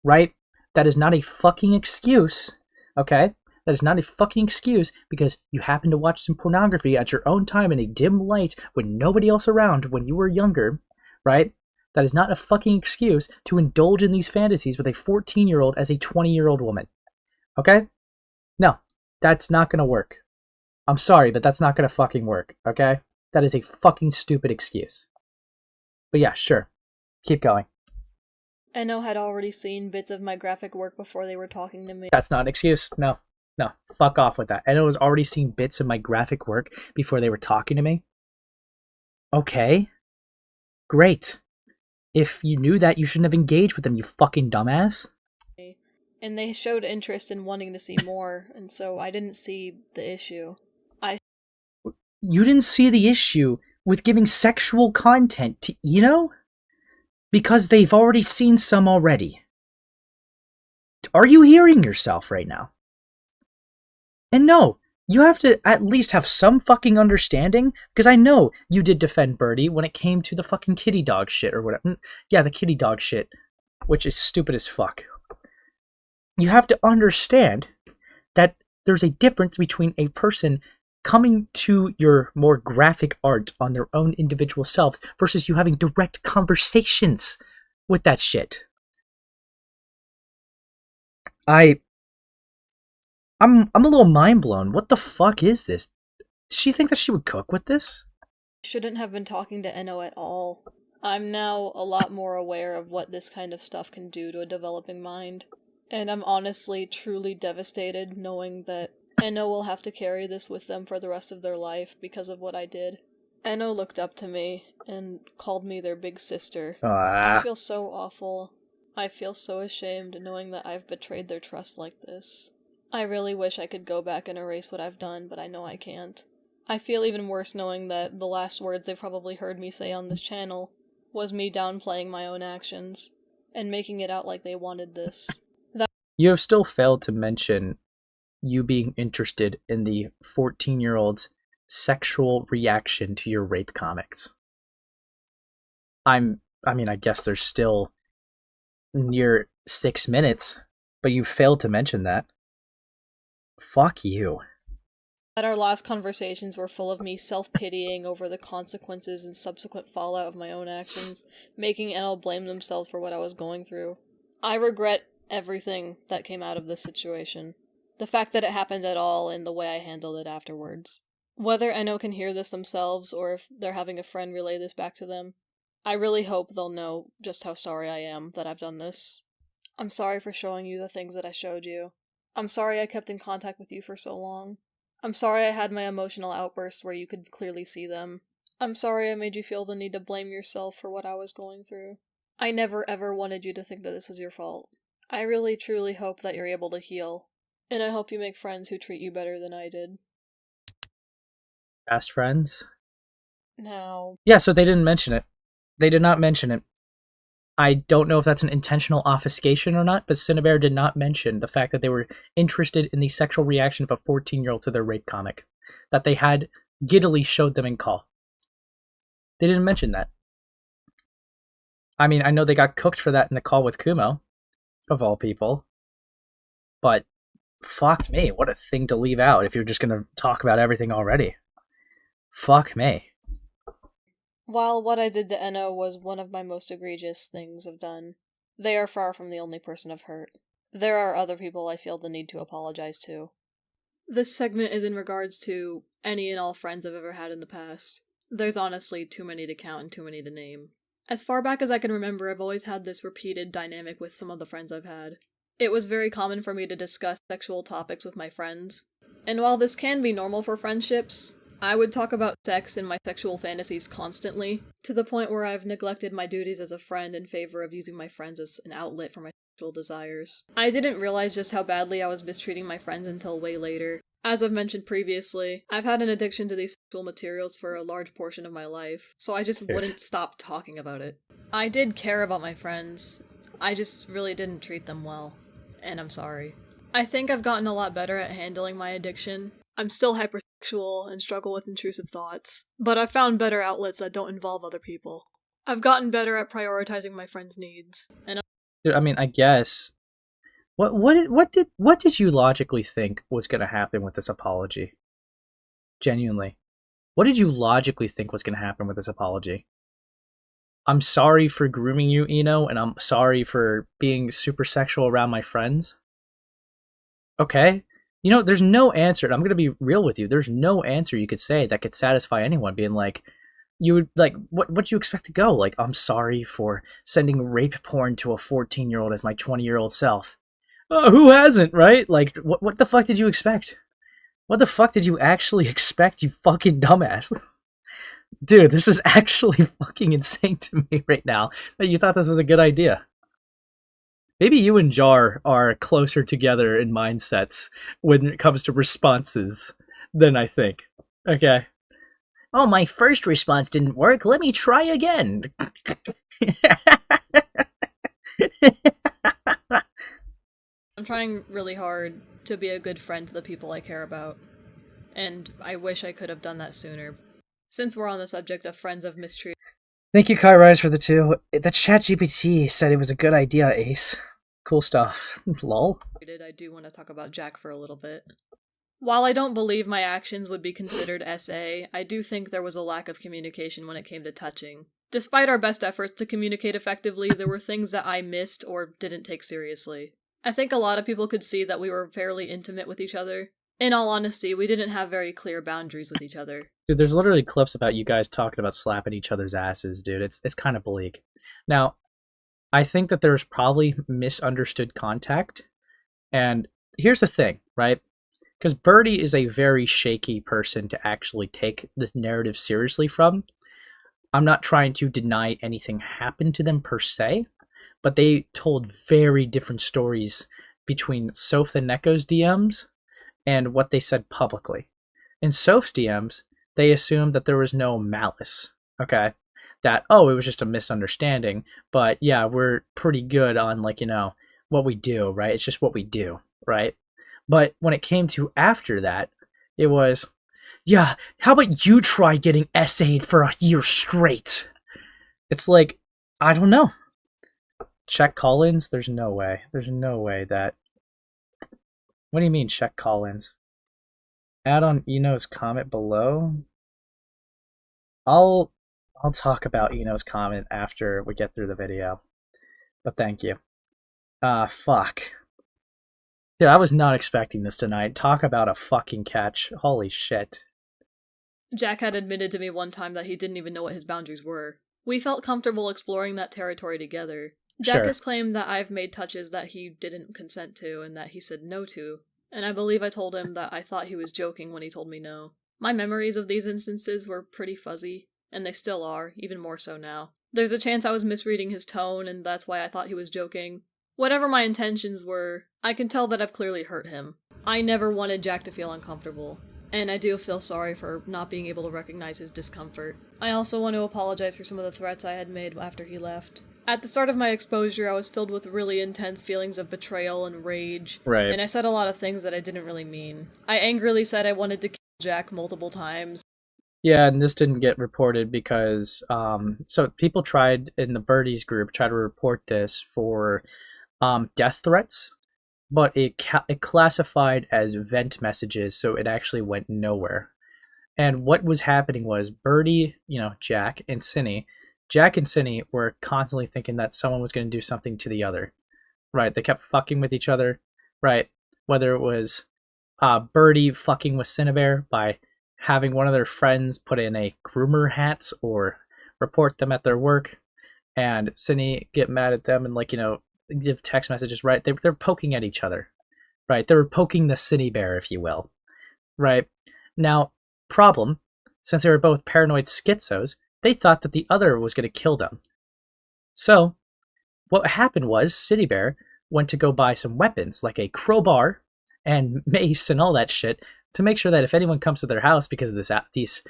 Right? That is not a fucking excuse. Okay? That is not a fucking excuse because you happen to watch some pornography at your own time in a dim light with nobody else around when you were younger. Right? That is not a fucking excuse to indulge in these fantasies with a 14-year-old as a 20-year-old woman. Okay? No. That's not gonna work. I'm sorry, but that's not gonna fucking work. Okay? That is a fucking stupid excuse. But yeah, sure. Keep going. Eno had already seen bits of my graphic work before they were talking to me. That's not an excuse. No. No. Fuck off with that. Eno has already seen bits of my graphic work before they were talking to me. Okay. Great. If you knew that, you shouldn't have engaged with them, you fucking dumbass. And they showed interest in wanting to see more, and so I didn't see the issue. You didn't see the issue with giving sexual content to Eno? Because they've already seen some already. Are you hearing yourself right now? And no, you have to at least have some fucking understanding, because I know you did defend Birdie when it came to the fucking kitty dog shit or whatever. Yeah, the kitty dog shit, which is stupid as fuck. You have to understand that there's a difference between a person coming to your more graphic art on their own individual selves versus you having direct conversations with that shit. I'm a little mind blown. What the fuck is this? Does she think that she would cook with this? Shouldn't have been talking to Eno at all. I'm now a lot more aware of what this kind of stuff can do to a developing mind. And I'm honestly truly devastated knowing that Enno will have to carry this with them for the rest of their life because of what I did. Enno looked up to me and called me their big sister. I feel so awful. I feel so ashamed knowing that I've betrayed their trust like this. I really wish I could go back and erase what I've done, but I know I can't. I feel even worse knowing that the last words they've probably heard me say on this channel was me downplaying my own actions and making it out like they wanted this. You have still failed to mention you being interested in the 14-year-old's sexual reaction to your rape comics. I guess there's still near 6 minutes, but you failed to mention that. Fuck you. That our last conversations were full of me self-pitying over the consequences and subsequent fallout of my own actions, making Enel blame themselves for what I was going through. I regret everything that came out of this situation. The fact that it happened at all and the way I handled it afterwards. Whether Enno can hear this themselves or if they're having a friend relay this back to them, I really hope they'll know just how sorry I am that I've done this. I'm sorry for showing you the things that I showed you. I'm sorry I kept in contact with you for so long. I'm sorry I had my emotional outbursts where you could clearly see them. I'm sorry I made you feel the need to blame yourself for what I was going through. I never ever wanted you to think that this was your fault. I really truly hope that you're able to heal, and I hope you make friends who treat you better than I did. Fast friends? Now... Yeah, so they didn't mention it. They did not mention it. I don't know if that's an intentional obfuscation or not, but Cinebear did not mention the fact that they were interested in the sexual reaction of a 14-year-old to their rape comic that they had giddily showed them in Call. They didn't mention that. I mean, I know they got cooked for that in the Call with Kumo, of all people, but fuck me, what a thing to leave out if you're just going to talk about everything already. Fuck me. While what I did to Enno was one of my most egregious things I've done, they are far from the only person I've hurt. There are other people I feel the need to apologize to. This segment is in regards to any and all friends I've ever had in the past. There's honestly too many to count and too many to name. As far back as I can remember, I've always had this repeated dynamic with some of the friends I've had. It was very common for me to discuss sexual topics with my friends. And while this can be normal for friendships, I would talk about sex and my sexual fantasies constantly, to the point where I've neglected my duties as a friend in favor of using my friends as an outlet for my sexual desires. I didn't realize just how badly I was mistreating my friends until way later. As I've mentioned previously, I've had an addiction to these sexual materials for a large portion of my life, so I just wouldn't stop talking about it. I did care about my friends, I just really didn't treat them well, and I'm sorry. I think I've gotten a lot better at handling my addiction. I'm still hypersexual and struggle with intrusive thoughts, but I've found better outlets that don't involve other people. I've gotten better at prioritizing my friends' needs, and I mean, I guess... What did you logically think was going to happen with this apology? Genuinely. What did you logically think was going to happen with this apology? I'm sorry for grooming you, Eno, and I'm sorry for being super sexual around my friends. Okay? You know, there's no answer, and I'm going to be real with you, there's no answer you could say that could satisfy anyone, being like, you would, like, what do you expect to go? Like, I'm sorry for sending rape porn to a 14-year-old as my 20-year-old self. Who hasn't, right? Like, what the fuck did you expect? What the fuck did you actually expect, you fucking dumbass? Dude, this is actually fucking insane to me right now that you thought this was a good idea. Maybe you and Jar are closer together in mindsets when it comes to responses than I think. Okay. Oh, my first response didn't work. Let me try again. I'm trying really hard to be a good friend to the people I care about, and I wish I could have done that sooner. Since we're on the subject of friends I've mistreated... Thank you, Kai Rise, for the 2. The ChatGPT said it was a good idea, Ace. Cool stuff. Lol. I do want to talk about Jack for a little bit. While I don't believe my actions would be considered SA, I do think there was a lack of communication when it came to touching. Despite our best efforts to communicate effectively, there were things that I missed or didn't take seriously. I think a lot of people could see that we were fairly intimate with each other, In all honesty, we didn't have very clear boundaries with each other. Dude, there's literally clips about you guys talking about slapping each other's asses, dude. It's kind of bleak. Now, I think that there's probably misunderstood contact. And here's the thing, right? Because Birdie is a very shaky person to actually take the narrative seriously from. I'm not trying to deny anything happened to them per se, but they told very different stories between Soph and Neko's DMs and what they said publicly. In Soph's DMs, they assumed that there was no malice, okay? That, oh, it was just a misunderstanding, but yeah, we're pretty good on, like, you know, what we do, right? It's just what we do, right? But when it came to after that, it was, yeah, how about you try getting SA'd for a year straight? It's like, I don't know. Check call-ins? There's no way. There's no way that... What do you mean, check call-ins? Add on Eno's comment below? I'll talk about Eno's comment after we get through the video. But thank you. Fuck. Dude, I was not expecting this tonight. Talk about a fucking catch. Holy shit. Jack had admitted to me one time that he didn't even know what his boundaries were. We felt comfortable exploring that territory together. Jack Sure. has claimed that I've made touches that he didn't consent to and that he said no to, and I believe I told him that I thought he was joking when he told me no. My memories of these instances were pretty fuzzy, and they still are, even more so now. There's a chance I was misreading his tone, and that's why I thought he was joking. Whatever my intentions were, I can tell that I've clearly hurt him. I never wanted Jack to feel uncomfortable, and I do feel sorry for not being able to recognize his discomfort. I also want to apologize for some of the threats I had made after he left. At the start of my exposure, I was filled with really intense feelings of betrayal and rage, Right. and I said a lot of things that I didn't really mean. I angrily said I wanted to kill Jack multiple times. Yeah, and this didn't get reported because, so people tried, in the Birdies group, tried to report this for death threats, but it classified as vent messages, so it actually went nowhere. And what was happening was Birdie, you know, Jack and Cinny were constantly thinking that someone was going to do something to the other, right? They kept fucking with each other, right? Whether it was Birdie fucking with Cinnabear by having one of their friends put in a groomer hats or report them at their work, and Cinny get mad at them and, like, you know, give text messages, right? They're poking at each other, right? They were poking the Cinny Bear, if you will, right? Now, problem, since they were both paranoid schizos, they thought that the other was going to kill them. So, what happened was Cinny Bear went to go buy some weapons, like a crowbar and mace and all that shit, to make sure that if anyone comes to their house because of this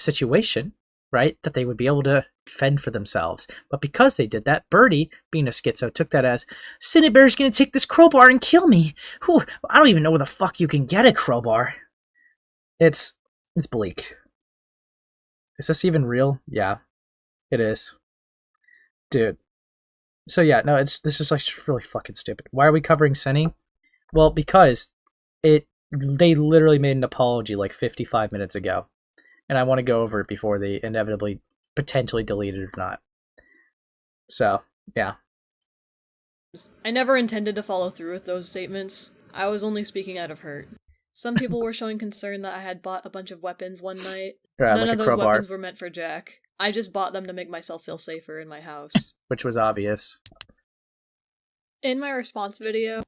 situation, right, that they would be able to fend for themselves. But because they did that, Birdie, being a schizo, took that as, Cinnabear's gonna take this crowbar and kill me. Whew, I don't even know where the fuck you can get a crowbar. It's bleak. Is this even real? Yeah, it is. Dude. So yeah, no, this is like really fucking stupid. Why are we covering Cinny? Well, because they literally made an apology like 55 minutes ago. And I want to go over it before they inevitably potentially delete it or not. So, yeah. I never intended to follow through with those statements. I was only speaking out of hurt. Some people were showing concern that I had bought a bunch of weapons one night. Yeah, None like of those crowbar, weapons were meant for Jack. I just bought them to make myself feel safer in my house. which was obvious. In my response video,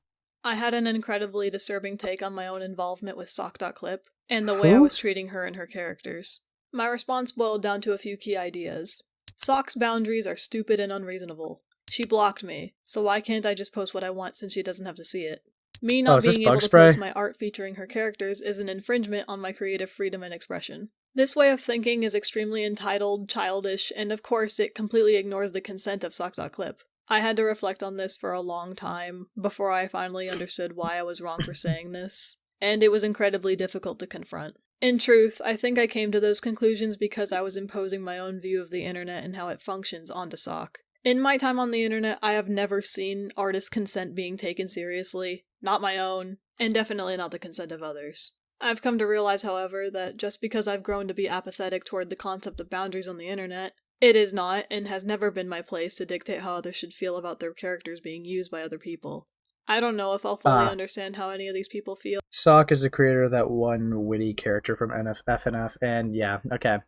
I had an incredibly disturbing take on my own involvement with Sock.clip, and the way I Who? was treating her and her characters. My response boiled down to a few key ideas. Sock's boundaries are stupid and unreasonable. She blocked me, so why can't I just post what I want since she doesn't have to see it? Me Oh, not is this being able bug to spray? post my art featuring her characters is an infringement on my creative freedom and expression. This way of thinking is extremely entitled, childish, and of course it completely ignores the consent of Sock.clip. I had to reflect on this for a long time before I finally understood why I was wrong for saying this, and it was incredibly difficult to confront. In truth, I think I came to those conclusions because I was imposing my own view of the internet and how it functions onto Sock. In my time on the internet, I have never seen artist consent being taken seriously, not my own, and definitely not the consent of others. I've come to realize, however, that just because I've grown to be apathetic toward the concept of boundaries on the internet, it is not, and has never been my place to dictate how others should feel about their characters being used by other people. I don't know if I'll fully understand how any of these people feel. Sock is the creator of that one witty character from FNF, and yeah, okay.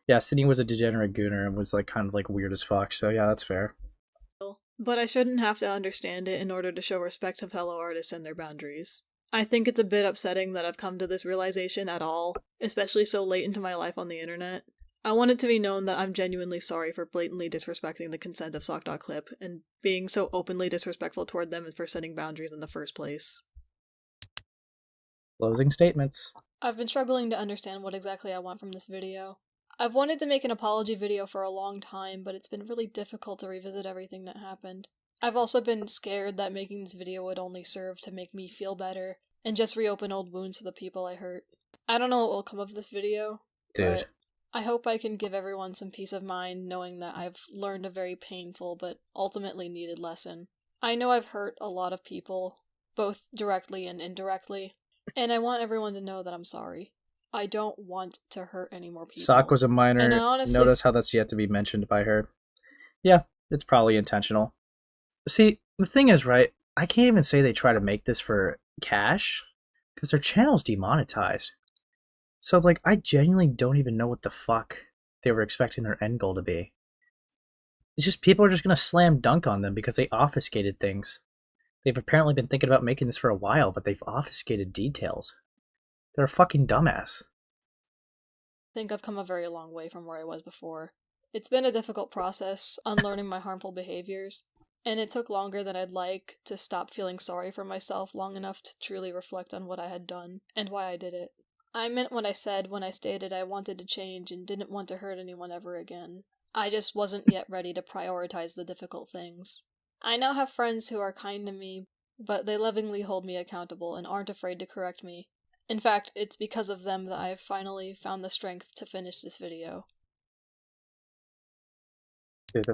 Yeah, Sydney was a degenerate gooner and was like kind of like weird as fuck, so yeah, that's fair. But I shouldn't have to understand it in order to show respect to fellow artists and their boundaries. I think it's a bit upsetting that I've come to this realization at all, especially so late into my life on the internet. I want it to be known that I'm genuinely sorry for blatantly disrespecting the consent of Sock.clip and being so openly disrespectful toward them and for setting boundaries in the first place. Closing statements. I've been struggling to understand what exactly I want from this video. I've wanted to make an apology video for a long time, but it's been really difficult to revisit everything that happened. I've also been scared that making this video would only serve to make me feel better and just reopen old wounds for the people I hurt. I don't know what will come of this video, Dude. but I hope I can give everyone some peace of mind knowing that I've learned a very painful but ultimately needed lesson. I know I've hurt a lot of people, both directly and indirectly, and I want everyone to know that I'm sorry. I don't want to hurt any more people. Sock was a minor. And I honestly... Notice how that's yet to be mentioned by her. Yeah, it's probably intentional. See, the thing is, right, I can't even say they try to make this for cash, because their channel's demonetized. So, like, I genuinely don't even know what the fuck they were expecting their end goal to be. It's just people are just going to slam dunk on them because they obfuscated things. They've apparently been thinking about making this for a while, but they've obfuscated details. They're a fucking dumbass. I think I've come a very long way from where I was before. It's been a difficult process, unlearning my harmful behaviors, and it took longer than I'd like to stop feeling sorry for myself long enough to truly reflect on what I had done and why I did it. I meant what I said when I stated I wanted to change and didn't want to hurt anyone ever again. I just wasn't yet ready to prioritize the difficult things. I now have friends who are kind to me, but they lovingly hold me accountable and aren't afraid to correct me. In fact, it's because of them that I've finally found the strength to finish this video. Dude,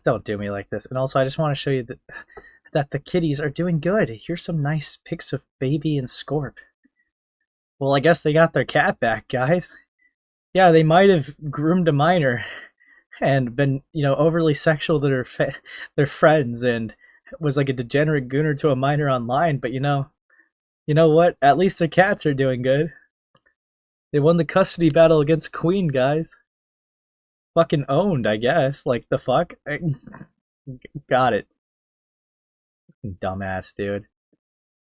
don't do me like this. And also, I just want to show you that the kitties are doing good. Here's some nice pics of Baby and Scorp. Well, I guess they got their cat back, guys. Yeah, they might have groomed a minor and been, overly sexual to their friends and was like a degenerate gooner to a minor online, but you know what? At least their cats are doing good. They won the custody battle against Queen, guys. Fucking owned, I guess. Like, the fuck? Got it. Dumbass, dude.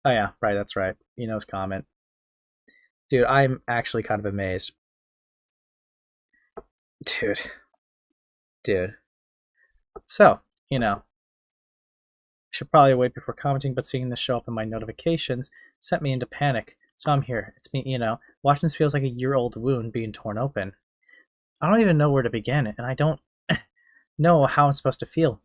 Oh yeah, right, that's right. Eno's comment. Dude, I'm actually kind of amazed. Dude. So, should probably wait before commenting, but seeing this show up in my notifications sent me into panic. So I'm here. It's me, watching this feels like a year-old wound being torn open. I don't even know where to begin, and I don't know how I'm supposed to feel.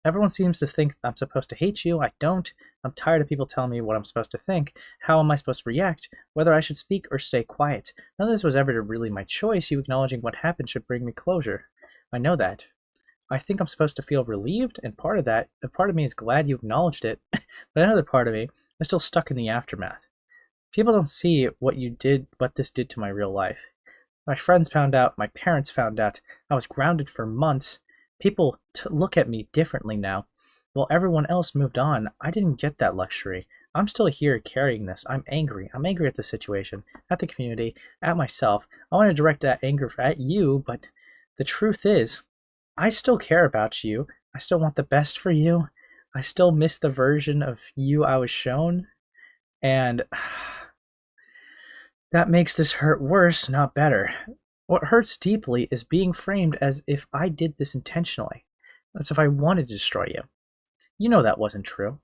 Everyone seems to think I'm supposed to hate you. I don't. I'm tired of people telling me what I'm supposed to think. How am I supposed to react? Whether I should speak or stay quiet. None of this was ever really my choice. You acknowledging what happened should bring me closure. I know that. I think I'm supposed to feel relieved, and part of me is glad you acknowledged it, but another part of me is still stuck in the aftermath. People don't see what this did to my real life. My friends found out, my parents found out, I was grounded for months. People look at me differently now. While everyone else moved on, I didn't get that luxury. I'm still here carrying this. I'm angry. I'm angry at the situation, at the community, at myself. I want to direct that anger at you, but the truth is, I still care about you. I still want the best for you. I still miss the version of you I was shown. And that makes this hurt worse, not better. What hurts deeply is being framed as if I did this intentionally. As if I wanted to destroy you. You know that wasn't true.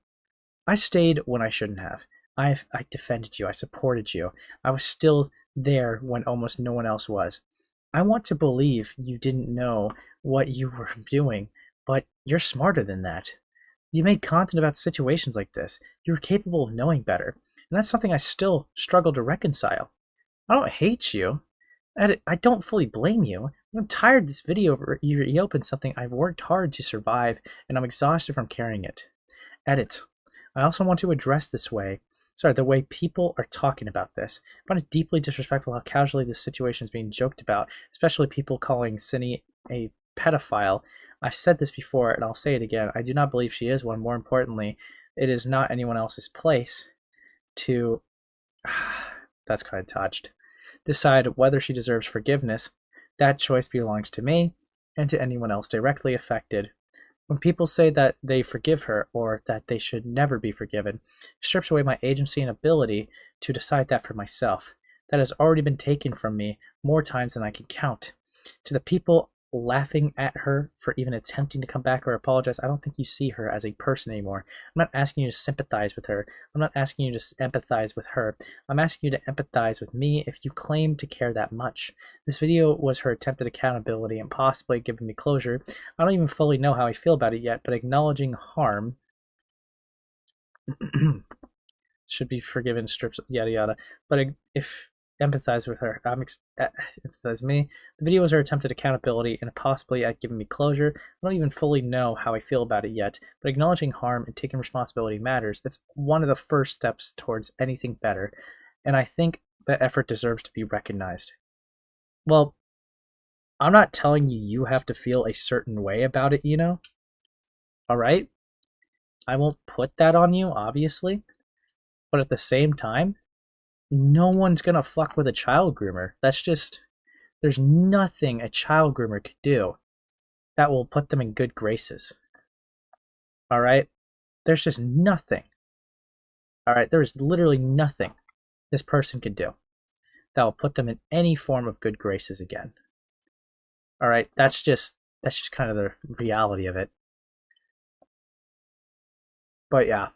I stayed when I shouldn't have. I defended you. I supported you. I was still there when almost no one else was. I want to believe you didn't know what you were doing, but you're smarter than that. You made content about situations like this. You were capable of knowing better, and that's something I still struggle to reconcile. I don't hate you. I don't fully blame you. I'm tired of this video reopened something I've worked hard to survive, and I'm exhausted from carrying it. Edit. I also want to address the way people are talking about this. I find it deeply disrespectful how casually this situation is being joked about, especially people calling Cindy a pedophile. I've said this before, and I'll say it again. I do not believe she is one. More importantly, it is not anyone else's place to... That's kind of touched. Decide whether she deserves forgiveness. That choice belongs to me and to anyone else directly affected. When people say that they forgive her or that they should never be forgiven, it strips away my agency and ability to decide that for myself. That has already been taken from me more times than I can count. To the people laughing at her for even attempting to come back or apologize, I don't think you see her as a person anymore. I'm not asking you to sympathize with her. I'm not asking you to empathize with her. I'm asking you to empathize with me if you claim to care that much. This video was her attempt at accountability and possibly giving me closure. I don't even fully know how I feel about it yet, but acknowledging harm should be forgiven, strips, yada yada. But if empathize with her, empathize me. The video was her attempt at accountability and possibly at giving me closure. I don't even fully know how I feel about it yet, but acknowledging harm and taking responsibility matters. It's one of the first steps towards anything better, and I think that effort deserves to be recognized. Well, I'm not telling you you have to feel a certain way about it, you know? Alright? I won't put that on you, obviously, but at the same time, no one's gonna fuck with a child groomer. That's just... There's nothing a child groomer could do that will put them in good graces. Alright? There's just nothing. Alright? There is literally nothing this person could do that will put them in any form of good graces again. Alright? That's just kind of the reality of it. But yeah.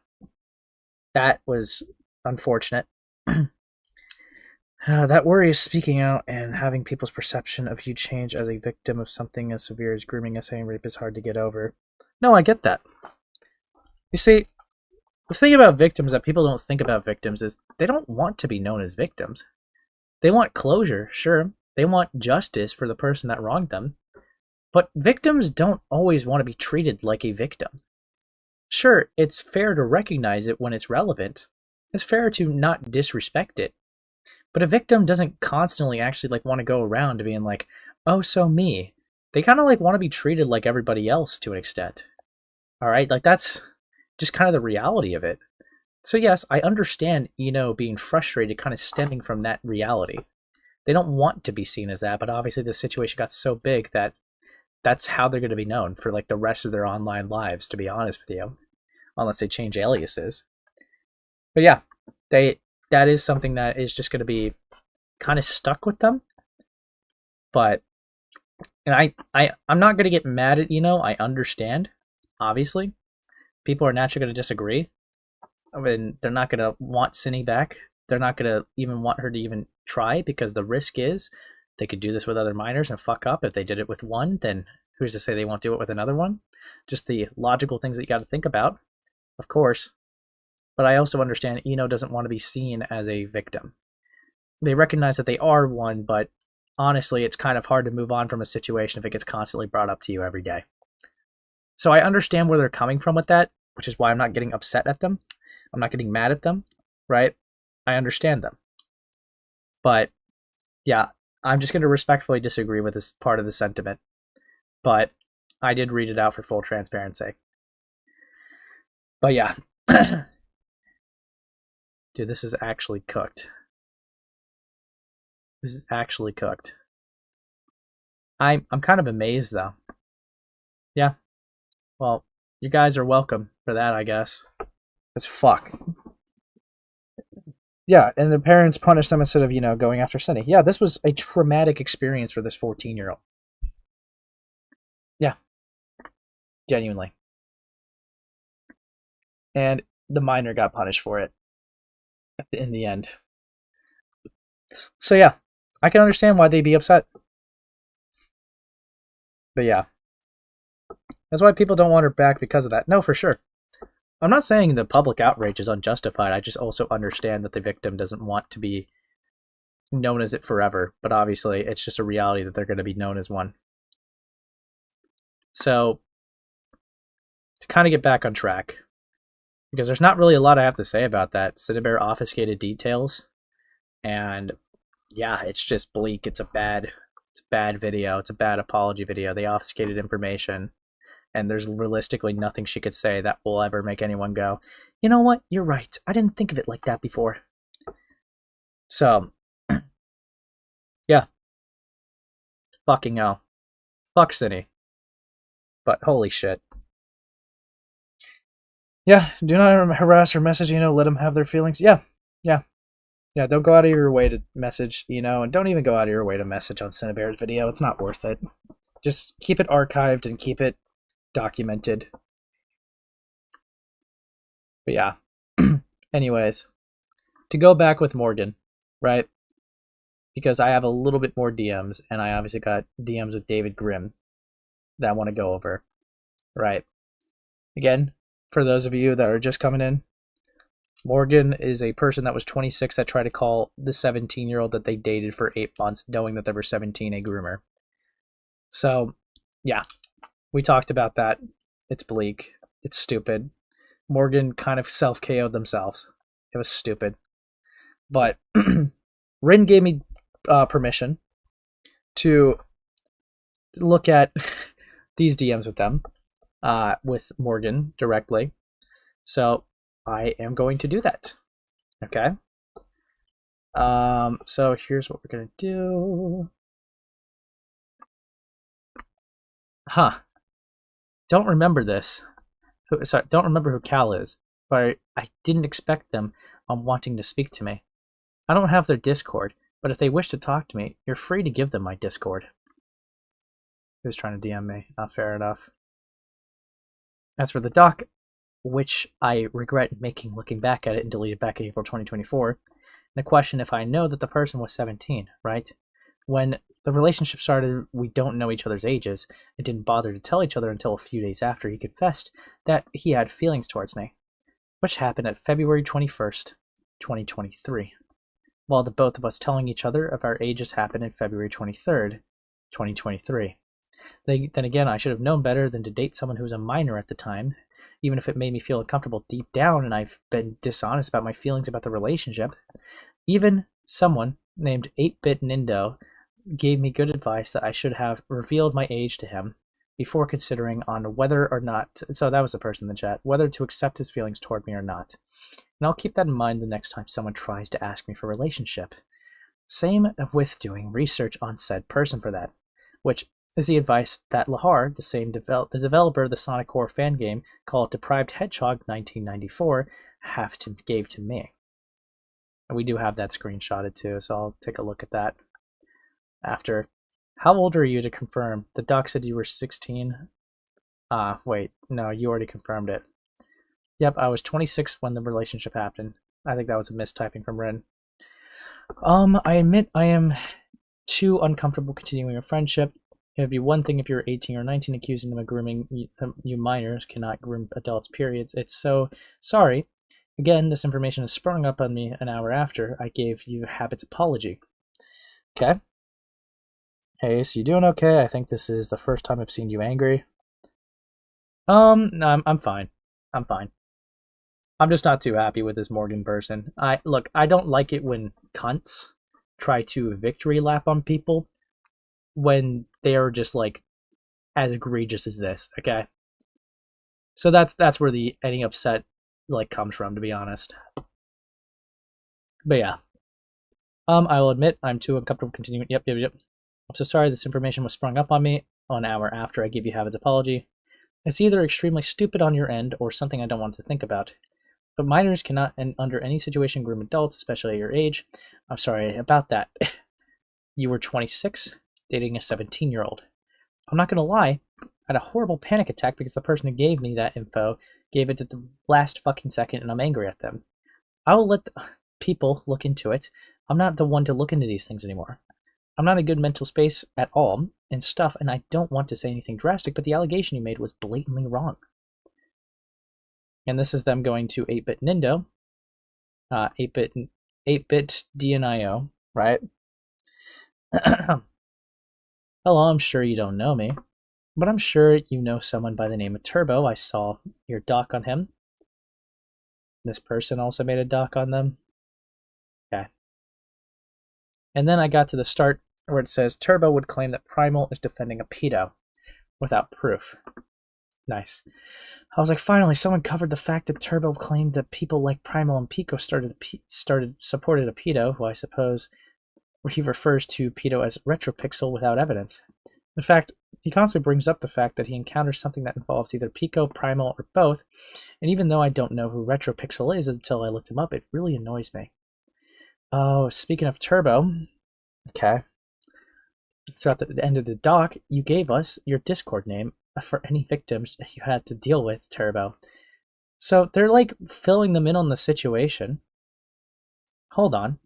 That was unfortunate. That worry is speaking out, and having people's perception of you change as a victim of something as severe as grooming, essay, and rape is hard to get over. No, I get that. You see, the thing about victims that people don't think about victims is they don't want to be known as victims. They want closure, sure. They want justice for the person that wronged them. But victims don't always want to be treated like a victim. Sure, it's fair to recognize it when it's relevant. It's fair to not disrespect it. But a victim doesn't constantly actually want to go around to being like, oh, so me. They kind of want to be treated like everybody else to an extent. Alright, that's just kind of the reality of it. So yes, I understand Ino being frustrated kind of stemming from that reality. They don't want to be seen as that, but obviously the situation got so big that that's how they're going to be known for the rest of their online lives, to be honest with you. Unless they change aliases. But yeah, that is something that is just going to be kind of stuck with them. But, and I'm not going to get mad at I understand, obviously. People are naturally going to disagree. I mean, they're not going to want Cindy back. They're not going to even want her to even try, because the risk is they could do this with other minors and fuck up. If they did it with one, then who's to say they won't do it with another one? Just the logical things that you got to think about, of course. But I also understand Ino doesn't want to be seen as a victim. They recognize that they are one, but honestly, it's kind of hard to move on from a situation if it gets constantly brought up to you every day. So I understand where they're coming from with that, which is why I'm not getting upset at them. I'm not getting mad at them, right? I understand them. But yeah, I'm just going to respectfully disagree with this part of the sentiment. But I did read it out for full transparency. But yeah. Dude, this is actually cooked. This is actually cooked. I'm kind of amazed, though. Yeah. Well, you guys are welcome for that, I guess. It's fuck. Yeah, and the parents punish them instead of, going after Cindy. Yeah, this was a traumatic experience for this 14-year-old. Yeah. Genuinely. And the minor got punished for it in the end. So yeah, I can understand why they'd be upset. But yeah. That's why people don't want her back because of that. No, for sure. I'm not saying the public outrage is unjustified. I just also understand that the victim doesn't want to be known as it forever. But obviously, it's just a reality that they're going to be known as one. So, to kind of get back on track, because there's not really a lot I have to say about that. Cinebear obfuscated details, and yeah, it's just bleak. It's a bad video. It's a bad apology video. They obfuscated information. and there's realistically nothing she could say that will ever make anyone go, you know what, you're right, I didn't think of it like that before. So, yeah. Fucking hell. Fuck Cine. But holy shit. Yeah, do not harass or message, let them have their feelings. Yeah, don't go out of your way to message, and don't even go out of your way to message on Cinebear's video. It's not worth it. Just keep it archived and keep it documented. But yeah. Anyways, to go back with Morgan, right? Because I have a little bit more DMs, and I obviously got DMs with David Grimm that I want to go over, right? Again, for those of you that are just coming in, Morgan is a person that was 26 that tried to call the 17-year-old that they dated for 8 months, knowing that they were 17, a groomer. So, yeah, we talked about that. It's bleak. It's stupid. Morgan kind of self-KO'd themselves. It was stupid. But Rin gave me permission to look at these DMs with them, with Morgan directly. So I am going to do that. Okay. So here's what we're gonna do. Don't remember this. Sorry, don't remember who Cal is, but I didn't expect them wanting to speak to me. I don't have their Discord, but if they wish to talk to me, you're free to give them my Discord. He was trying to DM me. Not fair enough. As for the doc, which I regret making looking back at it and deleted back in April 2024, the question if I know that the person was 17, right? When the relationship started, we don't know each other's ages and didn't bother to tell each other until a few days after he confessed that he had feelings towards me, which happened at February 21st, 2023. While the both of us telling each other of our ages happened in February 23rd, 2023. Then again, I should have known better than to date someone who was a minor at the time, even if it made me feel uncomfortable deep down and I've been dishonest about my feelings about the relationship. Even someone named 8-Bit Nindo gave me good advice that I should have revealed my age to him before considering on whether or not, so that was the person in the chat, whether to accept his feelings toward me or not. And I'll keep that in mind the next time someone tries to ask me for a relationship. Same with doing research on said person for that, which is the advice that Lahar, the developer of the Sonic Core fan game called Deprived Hedgehog 1994, gave to me. And we do have that screenshotted too, so I'll take a look at that after. How old are you to confirm? The doc said you were 16. Wait, no, you already confirmed it. Yep, I was 26 when the relationship happened. I think that was a mistyping from Ren. I admit I am too uncomfortable continuing a friendship. It would be one thing if you're 18 or 19 accusing them of grooming. You minors cannot groom adults, periods. It's so sorry. Again, this information has sprung up on me an hour after I gave you Habit's apology. Okay. Hey, so you doing okay? I think this is the first time I've seen you angry. No, I'm fine. I'm fine. I'm just not too happy with this Morgan person. I don't like it when cunts try to victory lap on people when they are just like as egregious as this, okay? So that's where the any upset like comes from, to be honest. But yeah. I will admit I'm too uncomfortable continuing. Yep. I'm so sorry this information was sprung up on me an hour after I gave you Habit's apology. It's either extremely stupid on your end or something I don't want to think about. But minors cannot, under any situation, groom adults, especially at your age. I'm sorry about that. You were 26, dating a 17-year-old. I'm not going to lie, I had a horrible panic attack because the person who gave me that info gave it at the last fucking second, and I'm angry at them. I will let people look into it. I'm not the one to look into these things anymore. I'm not in a good mental space at all and stuff, and I don't want to say anything drastic, but the allegation you made was blatantly wrong. And this is them going to 8-Bit Nindo, 8-Bit DNIO, right? Hello, I'm sure you don't know me, but I'm sure you know someone by the name of Turbo. I saw your doc on him. This person also made a doc on them. Okay. And then I got to the start where it says Turbo would claim that Primal is defending a pedo without proof. Nice. I was like, finally, someone covered the fact that Turbo claimed that people like Primal and Pico supported a pedo, who I suppose he refers to pedo as retropixel without evidence. In fact, he constantly brings up the fact that he encounters something that involves either Pico, Primal, or both, and even though I don't know who retropixel is until I looked him up, it really annoys me. Oh, speaking of Turbo, okay. So at the end of the doc, you gave us your Discord name for any victims you had to deal with, Turbo. So they're like filling them in on the situation. Hold on.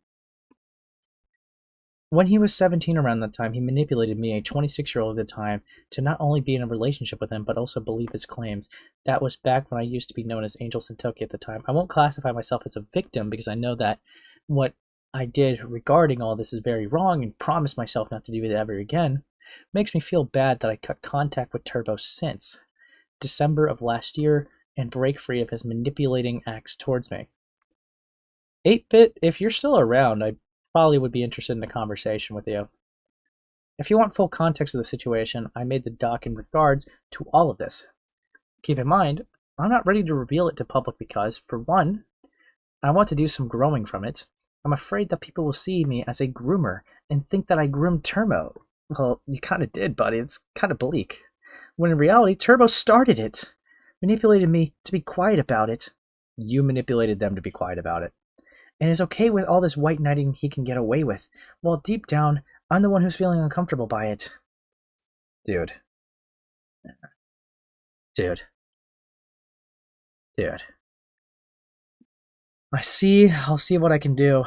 When he was 17 around that time, he manipulated me, a 26-year-old at the time, to not only be in a relationship with him, but also believe his claims. That was back when I used to be known as Angel Sentoki at the time. I won't classify myself as a victim because I know that what I did regarding all this is very wrong and promised myself not to do it ever again. Makes me feel bad that I cut contact with Turbo since December of last year and break free of his manipulating acts towards me. 8-Bit, if you're still around, I probably would be interested in a conversation with you. If you want full context of the situation, I made the doc in regards to all of this. Keep in mind, I'm not ready to reveal it to public because, for one, I want to do some growing from it. I'm afraid that people will see me as a groomer and think that I groomed Turbo. Well, you kind of did, buddy. It's kind of bleak. When in reality, Turbo started it. Manipulated me to be quiet about it. You manipulated them to be quiet about it. And is okay with all this white knighting he can get away with, while deep down, I'm the one who's feeling uncomfortable by it. Dude. I'll see what I can do.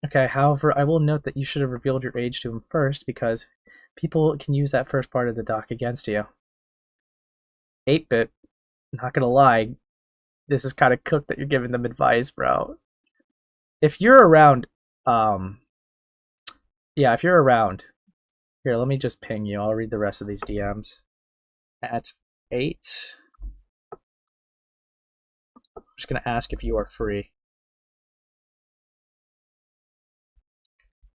Okay, however, I will note that you should have revealed your age to him first, because people can use that first part of the doc against you. 8-Bit, not gonna lie, this is kind of cooked that you're giving them advice, bro. If you're around, if you're around, here, let me just ping you. I'll read the rest of these DMs. At 8, I'm just gonna ask if you are free.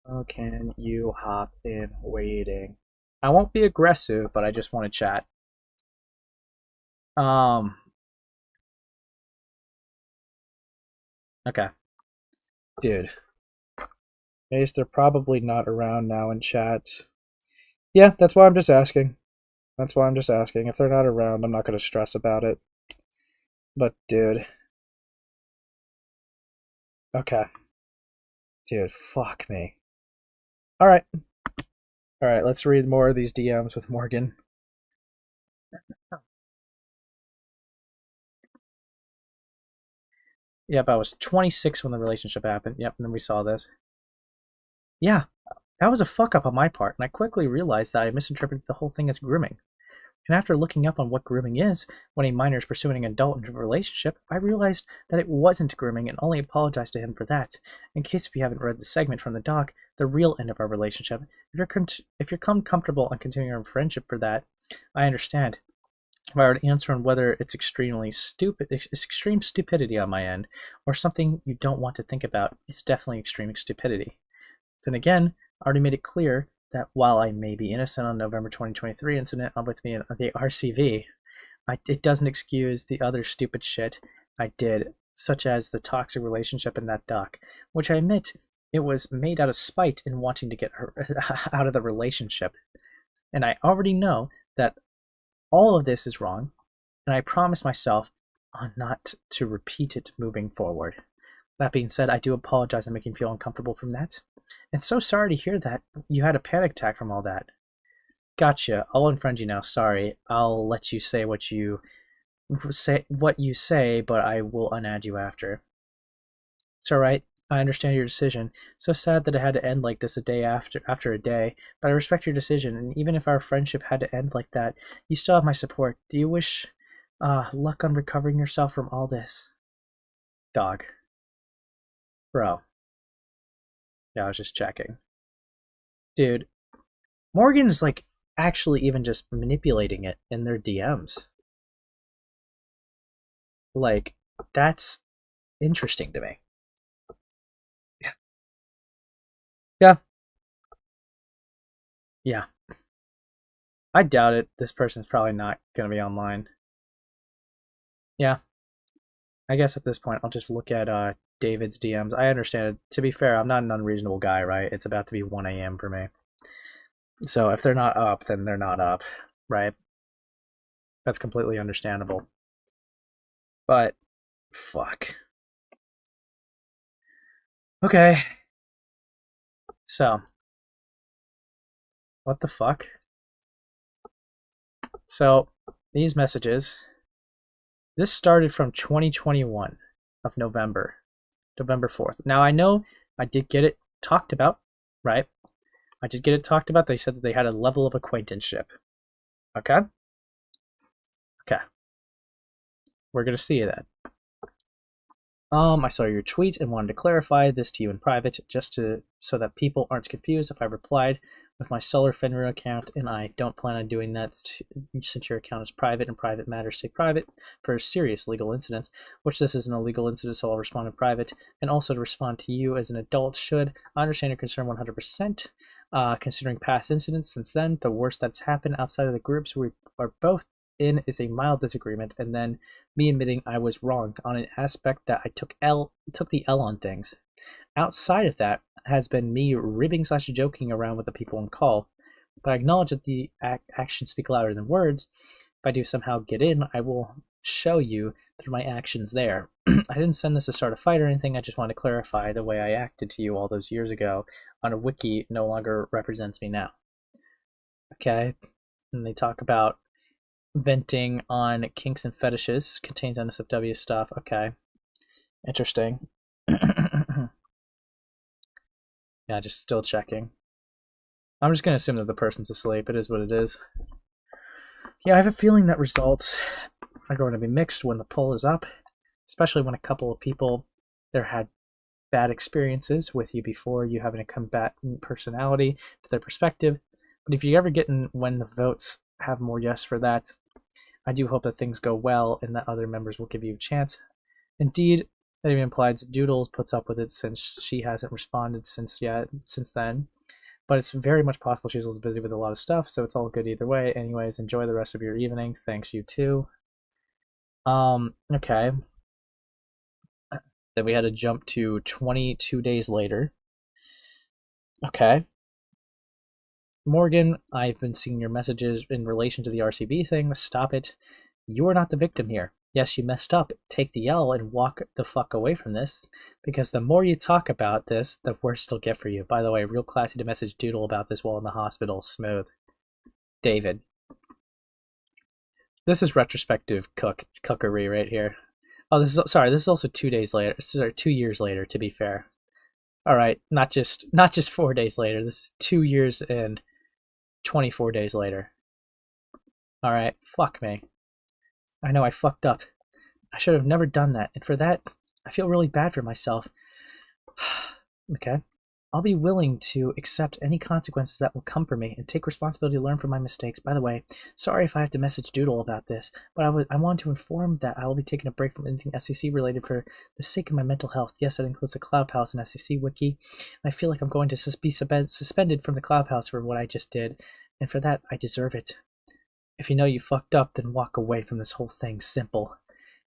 Oh, can you hop in waiting? I won't be aggressive, but I just want to chat. Okay. Dude. Ace, they're probably not around now in chat. Yeah, that's why I'm just asking. If they're not around, I'm not going to stress about it. But, dude. Okay. Dude, fuck me. Alright. Alright, let's read more of these DMs with Morgan. Yep, I was 26 when the relationship happened. Yep, and then we saw this. Yeah, that was a fuck up on my part, and I quickly realized that I misinterpreted the whole thing as grooming. And after looking up on what grooming is, when a minor is pursuing an adult into a relationship, I realized that it wasn't grooming and only apologized to him for that. In case if you haven't read the segment from the doc, the real end of our relationship, if you're comfortable on continuing our friendship for that, I understand. If I were to answer on whether it's extreme stupidity on my end, or something you don't want to think about, it's definitely extreme stupidity. Then again, I already made it clear that while I may be innocent on November 2023 incident with me in the RCV, it doesn't excuse the other stupid shit I did, such as the toxic relationship in that doc, which I admit it was made out of spite in wanting to get her out of the relationship. And I already know that all of this is wrong, and I promise myself not to repeat it moving forward. That being said, I do apologize on making you feel uncomfortable from that. And so sorry to hear that you had a panic attack from all that. Gotcha. I'll unfriend you now. Sorry. I'll let you say what you say, but I will unadd you after. It's alright. I understand your decision. So sad that it had to end like this a day after a day, but I respect your decision, and even if our friendship had to end like that, you still have my support. Do you wish luck on recovering yourself from all this? Dog. Bro. Yeah, I was just checking. Dude, Morgan is like actually even just manipulating it in their DMs. Like, that's interesting to me. Yeah. I doubt it. This person's probably not going to be online. Yeah. I guess at this point, I'll just look at David's DMs. I understand it. To be fair, I'm not an unreasonable guy, right? It's about to be 1 a.m. for me. So if they're not up, then they're not up, right? That's completely understandable. But, fuck. Okay. So, what the fuck? So, these messages, this started from 2021 of November 4th. Now, I know I did get it talked about, right? I did get it talked about. They said that they had a level of acquaintanceship. Okay? Okay. We're going to see that. I saw your tweet and wanted to clarify this to you in private, so that people aren't confused. If I replied with my Solar Fenrir account, and I don't plan on doing that since your account is private and private matters stay private for serious legal incidents, which this is an illegal incident, so I'll respond in private, and also to respond to you as an adult should. I understand your concern 100%. Considering past incidents since then, the worst that's happened outside of the groups we are both in is a mild disagreement, and then me admitting I was wrong on an aspect that I took the L on things. Outside of that has been me ribbing/joking around with the people on call, but I acknowledge that the actions speak louder than words. If I do somehow get in, I will show you through my actions there. I didn't send this to start a fight or anything. I just want to clarify the way I acted to you all those years ago on a wiki no longer represents me now. Okay? And they talk about venting on kinks and fetishes, contains NSFW stuff. Okay. Interesting. Yeah, just still checking. I'm just going to assume that the person's asleep. It is what it is. Yeah, I have a feeling that results are going to be mixed when the poll is up, especially when a couple of people there had bad experiences with you before, you having a combatant personality to their perspective. But if you ever get in when the votes have more yes for that, I do hope that things go well and that other members will give you a chance. Indeed, that even implies Doodles puts up with it since she hasn't responded since then. But it's very much possible she's busy with a lot of stuff, so it's all good either way. Anyways, enjoy the rest of your evening. Thanks, you too. Okay. Then we had to jump to 22 days later. Okay. Morgan, I've been seeing your messages in relation to the RCB thing. Stop it. You are not the victim here. Yes, you messed up. Take the L and walk the fuck away from this, because the more you talk about this, the worse it'll get for you. By the way, real classy to message Doodle about this while in the hospital. Smooth. David. This is retrospective cookery right here. Oh, this is also 2 days later. Sorry, 2 years later, to be fair. All right, not just 4 days later. This is 2 years and 24 days later. All right, fuck me. I know I fucked up. I should have never done that, and for that, I feel really bad for myself. Okay. I'll be willing to accept any consequences that will come for me and take responsibility to learn from my mistakes. By the way, sorry if I have to message Doodle about this, but I want to inform that I will be taking a break from anything SCC related for the sake of my mental health. Yes, that includes the Cloud Palace and SCC wiki. I feel like I'm going to be suspended from the Cloud Palace for what I just did, and for that, I deserve it. If you know you fucked up, then walk away from this whole thing. Simple.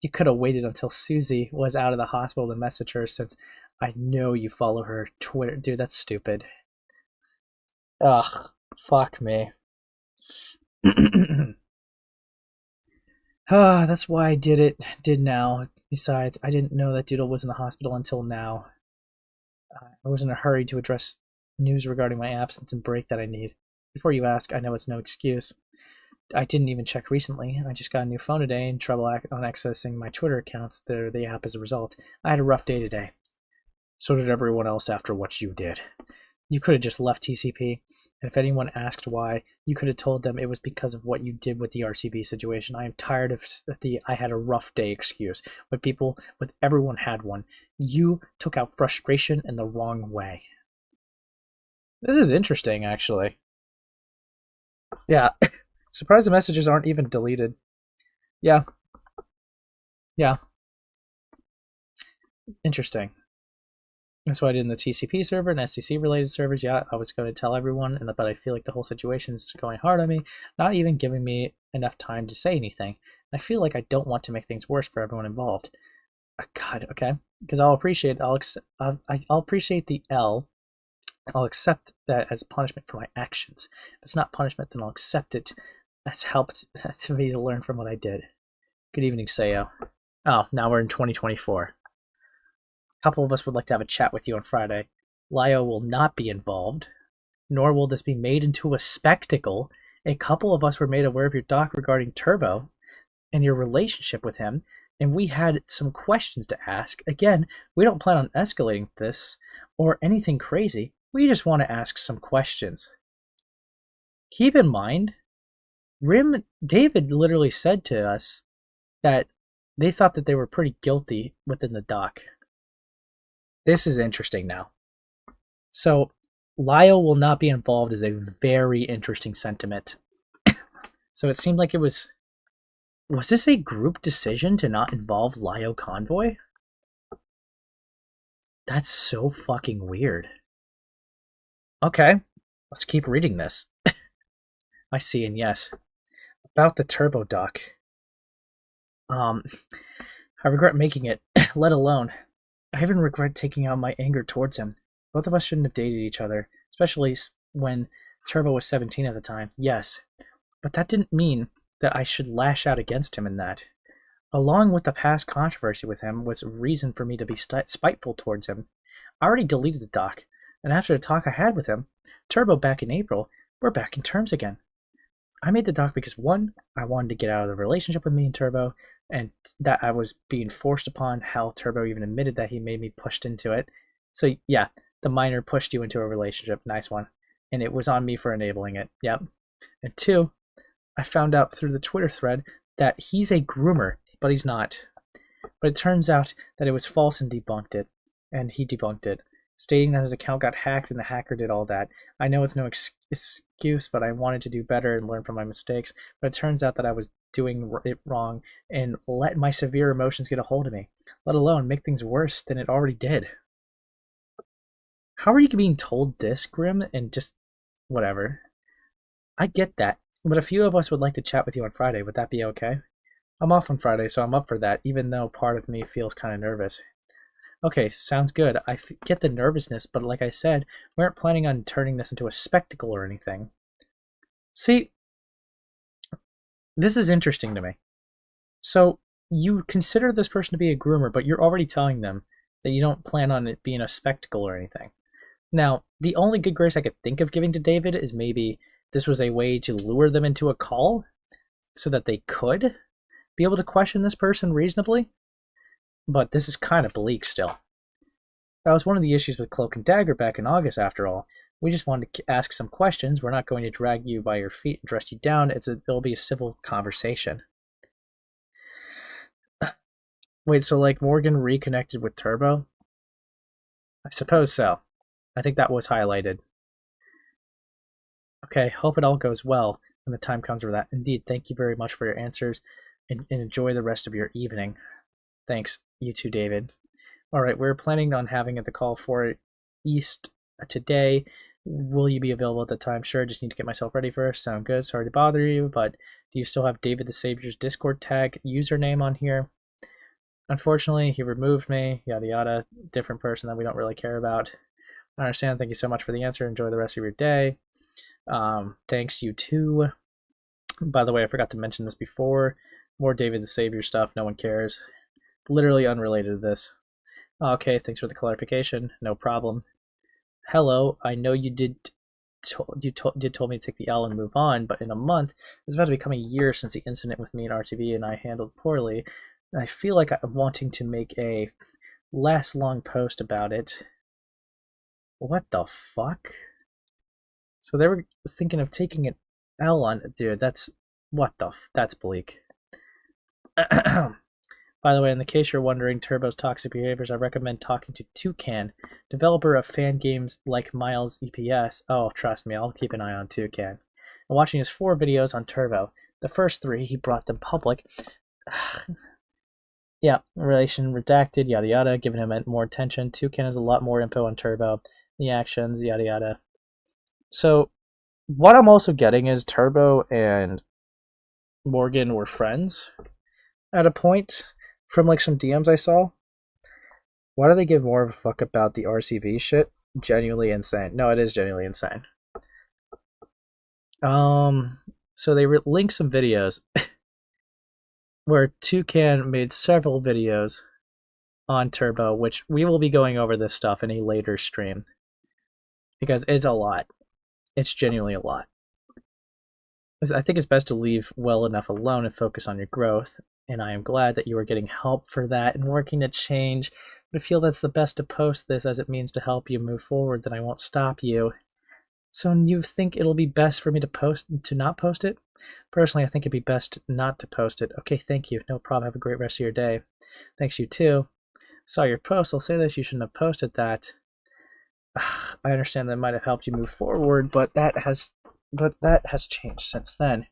You could have waited until Susie was out of the hospital to message her, since I know you follow her Twitter. Dude, that's stupid. Ugh. Fuck me. That's why I did now. Besides, I didn't know that Doodle was in the hospital until now. I was in a hurry to address news regarding my absence and break that I need. Before you ask, I know it's no excuse. I didn't even check recently. I just got a new phone today and trouble on accessing my Twitter accounts. They're the app as a result. I had a rough day today. So did everyone else after what you did. You could have just left TCP, and if anyone asked why, you could have told them it was because of what you did with the RCB situation. I am tired of the I had a rough day excuse. With everyone had one. You took out frustration in the wrong way. This is interesting, actually. Yeah. Surprised the messages aren't even deleted. Yeah. Interesting. That's what I did in the TCP server and SCC related servers. Yeah, I was going to tell everyone, but I feel like the whole situation is going hard on me, not even giving me enough time to say anything. I feel like I don't want to make things worse for everyone involved. God, okay, because I'll appreciate I'll appreciate the L. I'll accept that as punishment for my actions. If it's not punishment, then I'll accept it as helped to me to learn from what I did. Good evening, Sayo. Oh, now we're in 2024. A couple of us would like to have a chat with you on Friday. Lio will not be involved, nor will this be made into a spectacle. A couple of us were made aware of your doc regarding Turbo and your relationship with him, and we had some questions to ask. Again, we don't plan on escalating this or anything crazy. We just want to ask some questions. Keep in mind, David literally said to us that they thought that they were pretty guilty within the doc. This is interesting now. So, Lyle will not be involved is a very interesting sentiment. So it seemed like it was this a group decision to not involve Lio Convoy? That's so fucking weird. Okay, let's keep reading this. I see, and yes. About the Turbo doc. I regret making it, let alone. I even regret taking out my anger towards him. Both of us shouldn't have dated each other, especially when Turbo was 17 at the time. Yes, but that didn't mean that I should lash out against him in that. Along with the past controversy with him was a reason for me to be spiteful towards him. I already deleted the doc, and after the talk I had with him, Turbo back in April, we're back in terms again. I made the doc because, one, I wanted to get out of the relationship with me and Turbo, and that I was being forced upon. Hell, Turbo even admitted that he made me pushed into it. So yeah, the minor pushed you into a relationship. Nice one. And it was on me for enabling it. Yep. And two, I found out through the Twitter thread that he's a groomer, but he's not. But it turns out that it was false and debunked it. And he debunked it, stating that his account got hacked and the hacker did all that. I know it's no excuse, but I wanted to do better and learn from my mistakes. But it turns out that I was doing it wrong and let my severe emotions get a hold of me, let alone make things worse than it already did. How are you being told this, Grimm, and just whatever? I get that, but a few of us would like to chat with you on Friday. Would that be okay? I'm off on Friday, so I'm up for that, even though part of me feels kind of nervous. Okay, sounds good. I get the nervousness, but like I said, we aren't planning on turning this into a spectacle or anything. See, this is interesting to me. So, you consider this person to be a groomer, but you're already telling them that you don't plan on it being a spectacle or anything. Now, the only good grace I could think of giving to David is maybe this was a way to lure them into a call so that they could be able to question this person reasonably. But this is kind of bleak still. That was one of the issues with Cloak and Dagger back in August, after all. We just wanted to ask some questions. We're not going to drag you by your feet and dress you down. It'll be a civil conversation. Wait, so like Morgan reconnected with Turbo? I suppose so. I think that was highlighted. Okay, hope it all goes well when the time comes for that. Indeed, thank you very much for your answers, and enjoy the rest of your evening. Thanks, you too, David. Alright, we're planning on having the call for East today. Will you be available at the time? Sure, just need to get myself ready first. Sound good? Sorry to bother you, but do you still have David the Savior's Discord tag username on here? Unfortunately, he removed me, yada yada. Different person that we don't really care about. I understand. Thank you so much for the answer. Enjoy the rest of your day. Thanks, you too. By the way, I forgot to mention this before. More David the Savior stuff. No one cares. Literally unrelated to this. Okay, thanks for the clarification. No problem. Hello, I know you did told me to take the L and move on, but in a month, it's about to become a year since the incident with me and RTV and I handled poorly. And I feel like I'm wanting to make a less long post about it. What the fuck? So they were thinking of taking an L on it, dude. That's that's bleak. By the way, in the case you're wondering Turbo's toxic behaviors, I recommend talking to Toucan, developer of fan games like Miles EPS. Oh, trust me, I'll keep an eye on Toucan. And watching his 4 videos on Turbo. The first 3, he brought them public. Yeah, relation redacted, yada yada, giving him more attention. Toucan has a lot more info on Turbo, the actions, yada yada. So, what I'm also getting is Turbo and Morgan were friends. at a point from like some DMs I saw. Why do they give more of a fuck about the RCV shit? Genuinely insane. No, it is genuinely insane. So they linked some videos where Toucan made several videos on Turbo, which we will be going over this stuff in a later stream. Because it's a lot. It's genuinely a lot. I think it's best to leave well enough alone and focus on your growth, and I am glad that you are getting help for that and working to change. But I feel that's the best to post this as it means to help you move forward, then I won't stop you. So you think it'll be best for me to not post it? Personally, I think it'd be best not to post it. Okay, thank you. No problem. Have a great rest of your day. Thanks, you too. Saw your post. I'll say this, you shouldn't have posted that. I understand that might have helped you move forward, but that has changed since then.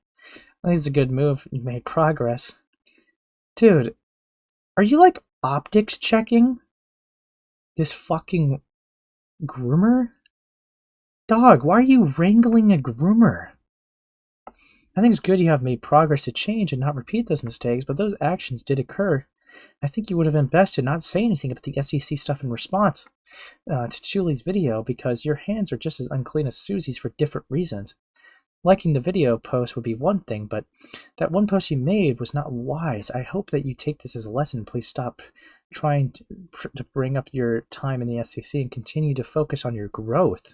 I think it's a good move. You made progress. Dude, are you like optics checking this fucking groomer? Dog, why are you wrangling a groomer? I think it's good you have made progress to change and not repeat those mistakes, but those actions did occur. I think you would have been best to not say anything about the SCC stuff in response to Julie's video, because your hands are just as unclean as Susie's for different reasons. Liking the video post would be one thing, but that one post you made was not wise. I hope that you take this as a lesson. Please stop trying to bring up your time in the SCC and continue to focus on your growth.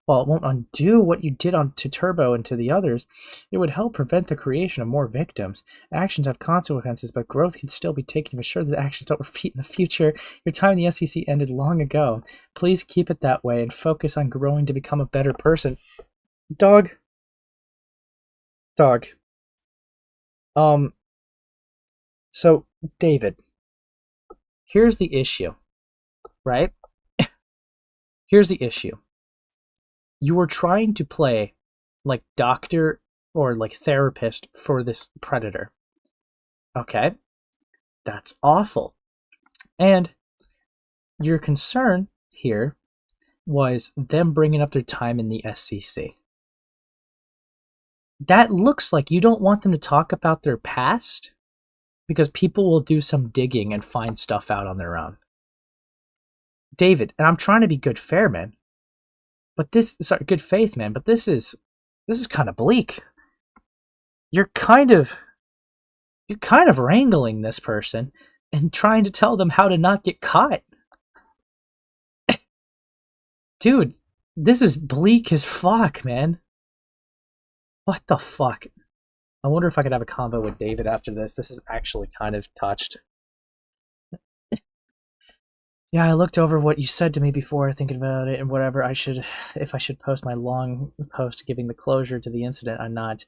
While it won't undo what you did to Turbo and to the others, it would help prevent the creation of more victims. Actions have consequences, but growth can still be taken to ensure that actions don't repeat in the future. Your time in the SCC ended long ago. Please keep it that way and focus on growing to become a better person. Dog. So, David, here's the issue, right? Here's the issue. You were trying to play like doctor or like therapist for this predator. Okay? That's awful. And your concern here was them bringing up their time in the SCC. That looks like you don't want them to talk about their past because people will do some digging and find stuff out on their own. David, and I'm trying to be good fair, man. But good faith, man, but this is kind of bleak. You're kind of wrangling this person and trying to tell them how to not get caught. Dude, this is bleak as fuck, man. What the fuck? I wonder if I could have a convo with David after this. This is actually kind of touched. Yeah, I looked over what you said to me before, thinking about it and whatever. If I should post my long post giving the closure to the incident, I'm not.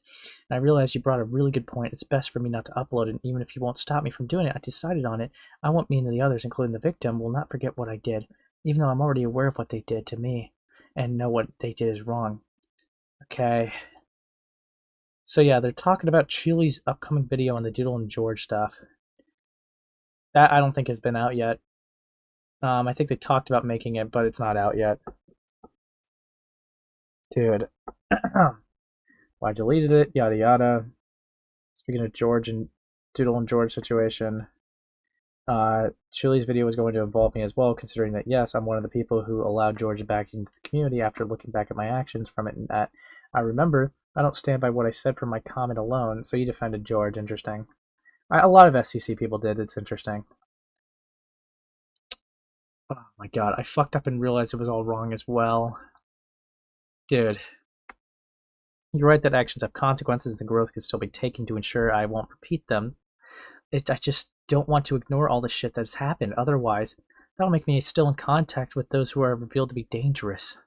And I realized you brought a really good point. It's best for me not to upload it, and even if you won't stop me from doing it, I decided on it. I want me and the others, including the victim, will not forget what I did, even though I'm already aware of what they did to me, and know what they did is wrong. Okay. So yeah, they're talking about Chili's upcoming video on the Doodle and George stuff. That I don't think has been out yet. I think they talked about making it, but it's not out yet. Dude. Well, I deleted it, yada yada. Speaking of George and Doodle and George situation, Chili's video was going to involve me as well, considering that, yes, I'm one of the people who allowed George back into the community after looking back at my actions from it, and that I remember I don't stand by what I said from my comment alone, so you defended George. Interesting. A lot of SCC people did. It's interesting. Oh my god, I fucked up and realized it was all wrong as well. Dude. You're right that actions have consequences and growth can still be taken to ensure I won't repeat them. I just don't want to ignore all the shit that's happened. Otherwise, that'll make me still in contact with those who are revealed to be dangerous.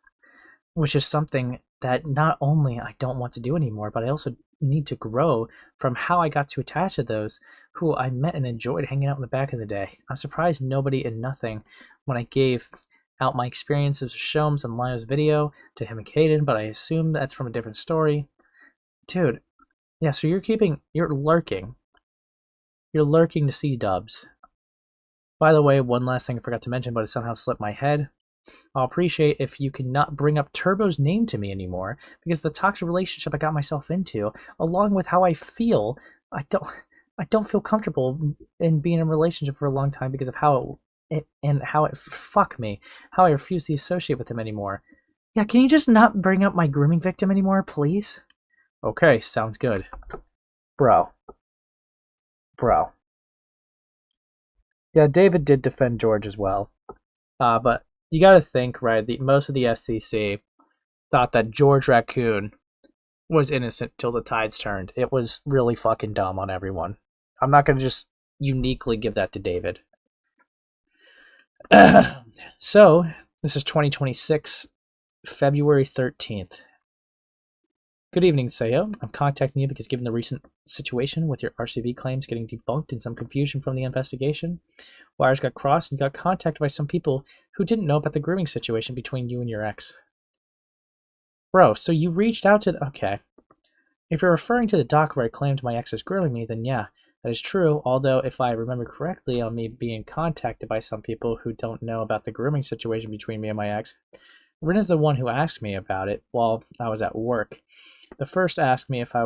Which is something that not only I don't want to do anymore, but I also need to grow from how I got to attach to those who I met and enjoyed hanging out in the back of the day. I'm surprised nobody and nothing when I gave out my experiences with Shomes and Lio's video to him and Caden, but I assume that's from a different story. Dude, yeah, so you're lurking. You're lurking to see dubs. By the way, one last thing I forgot to mention, but it somehow slipped my head. I'll appreciate if you can not bring up Turbo's name to me anymore, because the toxic relationship I got myself into, along with how I feel, I don't feel comfortable in being in a relationship for a long time because of how fuck me, how I refuse to associate with him anymore. Yeah, can you just not bring up my grooming victim anymore, please? Okay, sounds good. Bro. Yeah, David did defend George as well. But you gotta think, right, most of the SCC thought that George Raccoon was innocent till the tides turned. It was really fucking dumb on everyone. I'm not gonna just uniquely give that to David. So, this is 2026, February 13th. Good evening, Sayo. I'm contacting you because given the recent situation with your RCV claims getting debunked and some confusion from the investigation, wires got crossed and got contacted by some people who didn't know about the grooming situation between you and your ex. Bro, so you reached out to... Okay. If you're referring to the doc where I claimed my ex is grooming me, then yeah, that is true, although if I remember correctly on me being contacted by some people who don't know about the grooming situation between me and my ex, Rin is the one who asked me about it while I was at work. The first asked me if I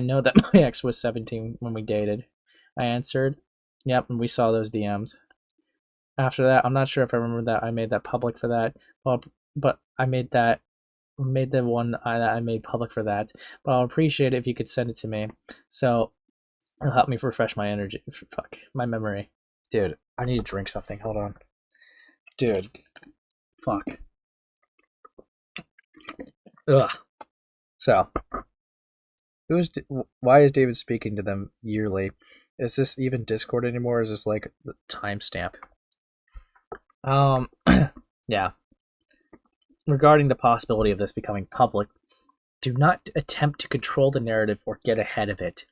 know that my ex was 17 when we dated. I answered, yep, and we saw those DMs. After that, I'm not sure if I remember that I made that public for that. Well, but I made the one that I made public for that. But I'll appreciate it if you could send it to me. So it'll help me refresh my energy. Fuck, my memory. Dude, I need to drink something. Hold on. Dude. Fuck. Ugh. So, why is David speaking to them yearly? Is this even Discord anymore? Or is this like the timestamp? Yeah. Regarding the possibility of this becoming public, do not attempt to control the narrative or get ahead of it.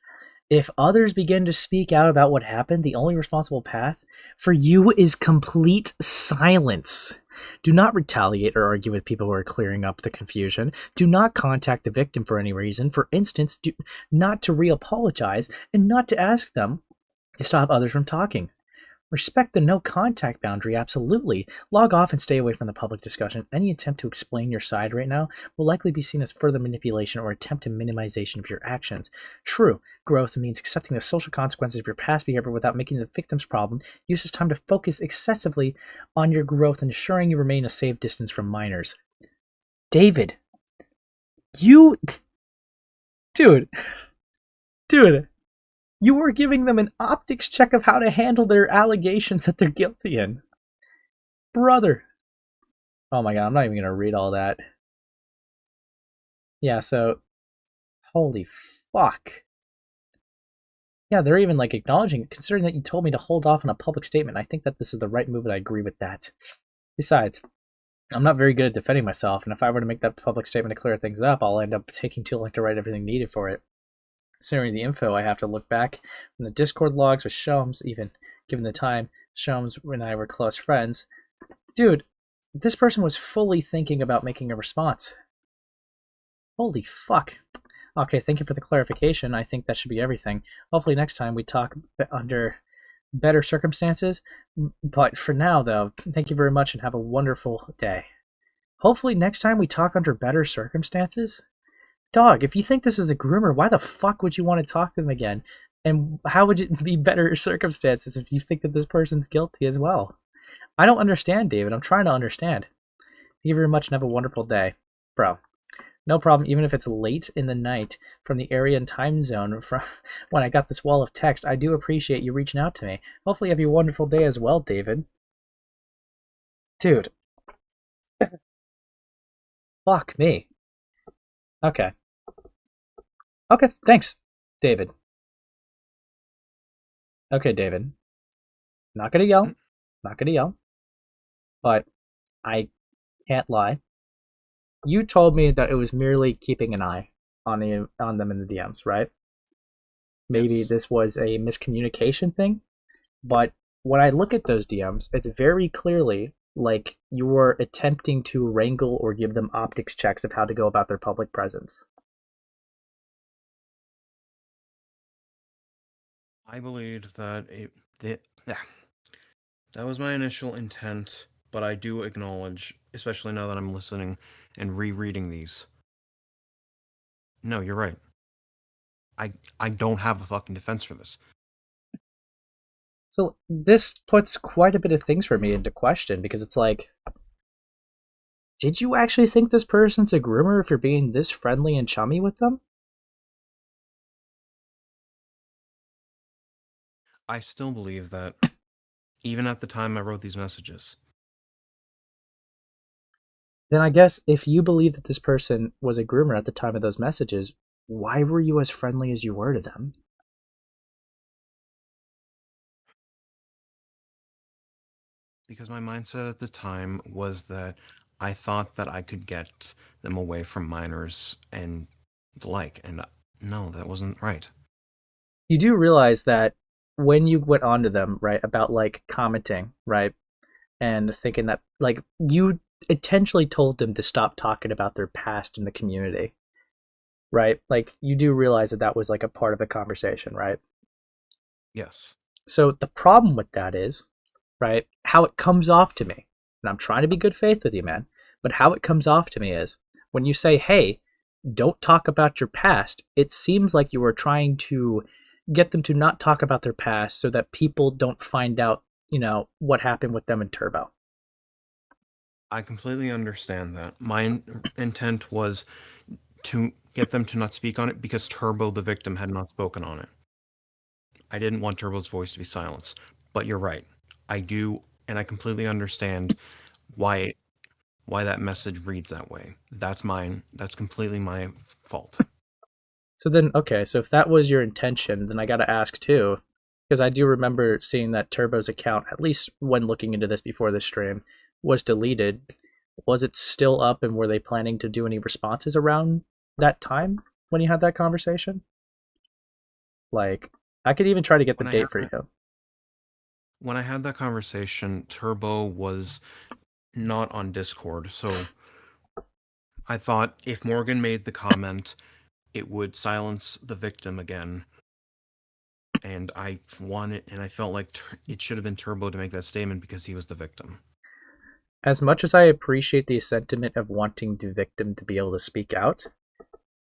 If others begin to speak out about what happened, the only responsible path for you is complete silence. Do not retaliate or argue with people who are clearing up the confusion. Do not contact the victim for any reason. For instance, not to re-apologize and not to ask them to stop others from talking. Respect the no contact boundary, absolutely. Log off and stay away from the public discussion. Any attempt to explain your side right now will likely be seen as further manipulation or attempt to minimization of your actions. True, growth means accepting the social consequences of your past behavior without making it the victim's problem. Use this time to focus excessively on your growth and ensuring you remain a safe distance from minors. David, you... Dude. You were giving them an optics check of how to handle their allegations that they're guilty in. Brother. Oh my god, I'm not even going to read all that. Yeah, so... Holy fuck. Yeah, they're even like acknowledging it. Considering that you told me to hold off on a public statement, I think that this is the right move and I agree with that. Besides, I'm not very good at defending myself, and if I were to make that public statement to clear things up, I'll end up taking too long to write everything needed for it. Considering the info, I have to look back from the Discord logs with Shomes, even given the time Shomes and I were close friends. Dude, this person was fully thinking about making a response. Holy fuck. Okay, thank you for the clarification. I think that should be everything. Hopefully next time we talk under better circumstances. But for now, though, thank you very much and have a wonderful day. Hopefully next time we talk under better circumstances? Dog, if you think this is a groomer, why the fuck would you want to talk to them again? And how would it be better circumstances if you think that this person's guilty as well? I don't understand, David. I'm trying to understand. Thank you very much and have a wonderful day. Bro, no problem, even if it's late in the night from the area and time zone from when I got this wall of text. I do appreciate you reaching out to me. Hopefully you have a wonderful day as well, David. Dude. Fuck me. Okay. Okay, thanks, David. Okay, David. Not gonna yell. But I can't lie. You told me that it was merely keeping an eye on them in the DMs, right? Maybe Yes. this was a miscommunication thing, but when I look at those DMs, it's very clearly like you were attempting to wrangle or give them optics checks of how to go about their public presence. I believed that that was my initial intent, but I do acknowledge, especially now that I'm listening and rereading these. No, you're right. I don't have a fucking defense for this. So this puts quite a bit of things for me into question, because it's like, did you actually think this person's a groomer if you're being this friendly and chummy with them? I still believe that, even at the time I wrote these messages. Then I guess if you believe that this person was a groomer at the time of those messages, why were you as friendly as you were to them? Because my mindset at the time was that I thought that I could get them away from minors and the like, and no, that wasn't right. You do realize that when you went on to them, right, about like commenting, right, and thinking that like you intentionally told them to stop talking about their past in the community, right? Like you do realize that that was like a part of the conversation, right? Yes. So the problem with that is, right, how it comes off to me, and I'm trying to be good faith with you, man, but how it comes off to me is when you say, hey, don't talk about your past, it seems like you are trying to get them to not talk about their past so that people don't find out, you know, what happened with them in Turbo. I completely understand that. My intent was to get them to not speak on it because Turbo, the victim, had not spoken on it. I didn't want Turbo's voice to be silenced. But you're right. I do, and I completely understand why that message reads that way. That's mine. That's completely my fault. So then, okay, so if that was your intention, then I got to ask too, because I do remember seeing that Turbo's account, at least when looking into this before this stream, was deleted. Was it still up, and were they planning to do any responses around that time when you had that conversation? Like, I could even try to get the date for you. When I had that conversation, Turbo was not on Discord, so I thought if Morgan made the comment, it would silence the victim again. And I felt like it should have been Turbo to make that statement because he was the victim. As much as I appreciate the sentiment of wanting the victim to be able to speak out,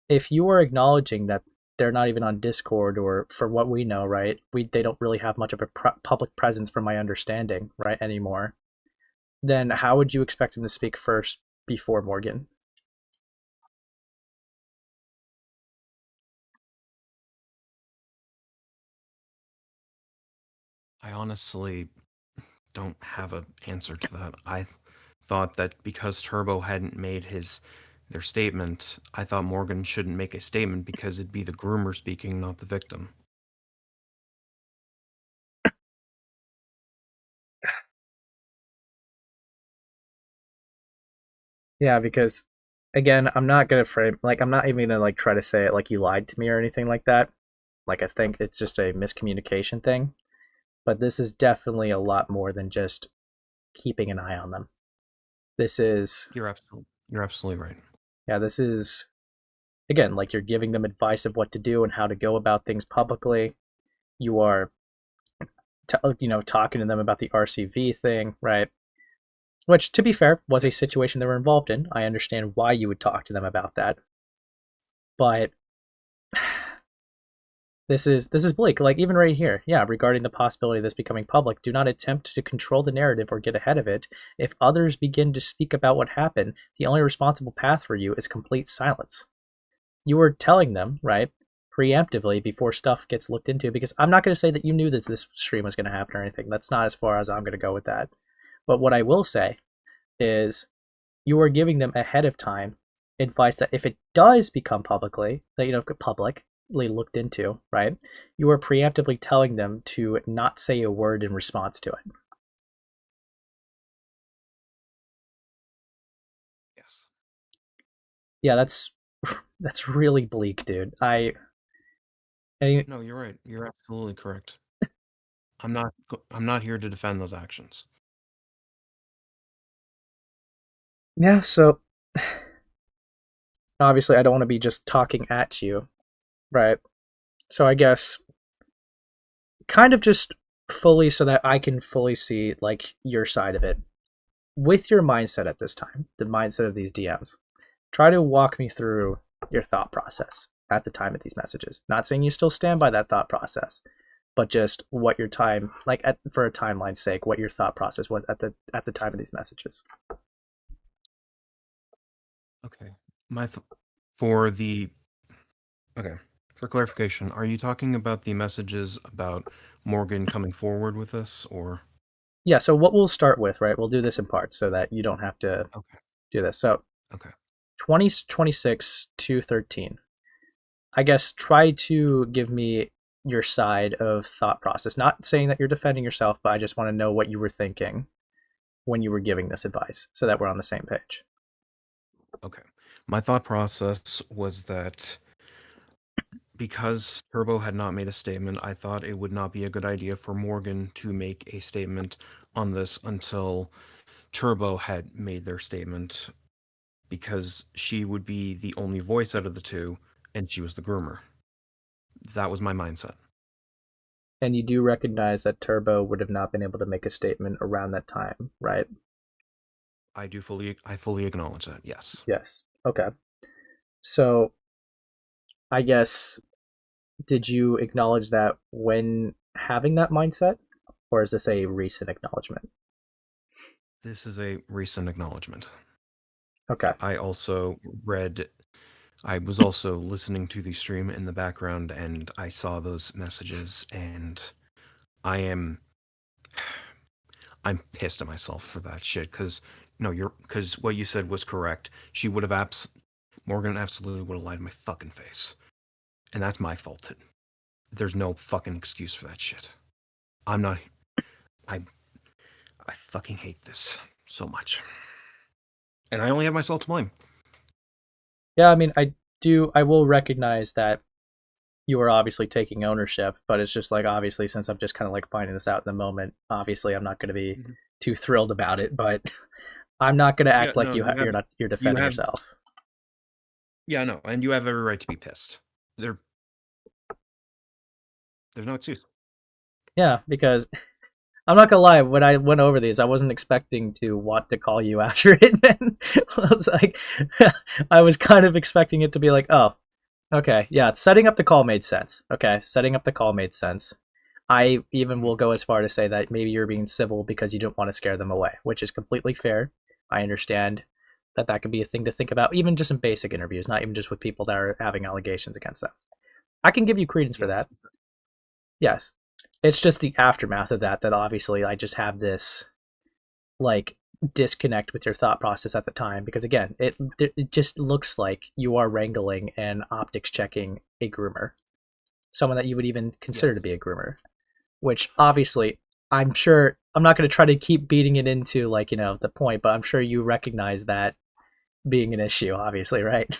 if you are acknowledging that they're not even on Discord, or for what we know, right, they don't really have much of a public presence from my understanding, right, anymore, then how would you expect him to speak first before Morgan? I honestly don't have an answer to that. I thought that because Turbo hadn't made their statement, I thought Morgan shouldn't make a statement because it'd be the groomer speaking, not the victim. Yeah, because again, I'm not gonna frame, like, I'm not even gonna like try to say it like you lied to me or anything like that. Like, I think it's just a miscommunication thing. But this is definitely a lot more than just keeping an eye on them. This is... You're absolutely right. Yeah, this is, again, like you're giving them advice of what to do and how to go about things publicly. You are, talking to them about the RCV thing, right? Which, to be fair, was a situation they were involved in. I understand why you would talk to them about that. But this is bleak. Like, even right here, yeah, regarding the possibility of this becoming public, do not attempt to control the narrative or get ahead of it. If others begin to speak about what happened, the only responsible path for you is complete silence. You were telling them, right, preemptively before stuff gets looked into, because I'm not going to say that you knew that this stream was going to happen or anything. That's not as far as I'm going to go with that. But what I will say is you are giving them ahead of time advice that if it does become publicly looked into, right, you are preemptively telling them to not say a word in response to it. Yes. Yeah, that's really bleak, dude. No, you're right. You're absolutely correct. I'm not here to defend those actions. Yeah, so obviously I don't want to be just talking at you, right? So I guess kind of just fully so that I can fully see like your side of it. With your mindset at this time, the mindset of these DMs, try to walk me through your thought process. at the time of these messages. Not saying you still stand by that thought process, but just what your time, like for a timeline's sake, what your thought process was at the time of these messages. Okay. For clarification, are you talking about the messages about Morgan coming forward with us, or? Yeah, so what we'll start with, right? We'll do this in parts so that you don't have to do this. So, 2026 to 13. I guess try to give me your side of thought process. Not saying that you're defending yourself, but I just want to know what you were thinking when you were giving this advice so that we're on the same page. Okay. My thought process was that because Turbo had not made a statement, I thought it would not be a good idea for Morgan to make a statement on this until Turbo had made their statement, because she would be the only voice out of the two, and she was the groomer. That was my mindset. And you do recognize that Turbo would have not been able to make a statement around that time, right? I fully acknowledge that, yes. Yes. Okay. So, I guess, did you acknowledge that when having that mindset, or is this a recent acknowledgement? This is a recent acknowledgement. Okay. I was also listening to the stream in the background, and I saw those messages, and I'm pissed at myself for that shit, because what you said was correct. She would have Morgan absolutely would have lied in my fucking face. And that's my fault. There's no fucking excuse for that shit. I fucking hate this so much. And I only have myself to blame. Yeah, I mean, I will recognize that you are obviously taking ownership, but it's just like, obviously, since I'm just kind of like finding this out in the moment, obviously I'm not going to be too thrilled about it, but I'm not going to act like you're defending yourself. Yeah, no, and you have every right to be pissed. There's no excuse. Yeah, because I'm not gonna lie, when I went over these, I wasn't expecting to want to call you after it, man. I was like, I was kind of expecting it to be like, oh, okay, yeah, setting up the call made sense. Okay, setting up the call made sense. I even will go as far to say that maybe you're being civil because you don't want to scare them away, which is completely fair. I understand that could be a thing to think about, even just in basic interviews, not even just with people that are having allegations against them. I can give you credence for that. Yes. It's just the aftermath of that obviously I just have this like disconnect with your thought process at the time, because again, it just looks like you are wrangling and optics checking a groomer, someone that you would even consider to be a groomer, which obviously I'm sure I'm not going to try to keep beating it into like, the point, but I'm sure you recognize that being an issue, obviously, right?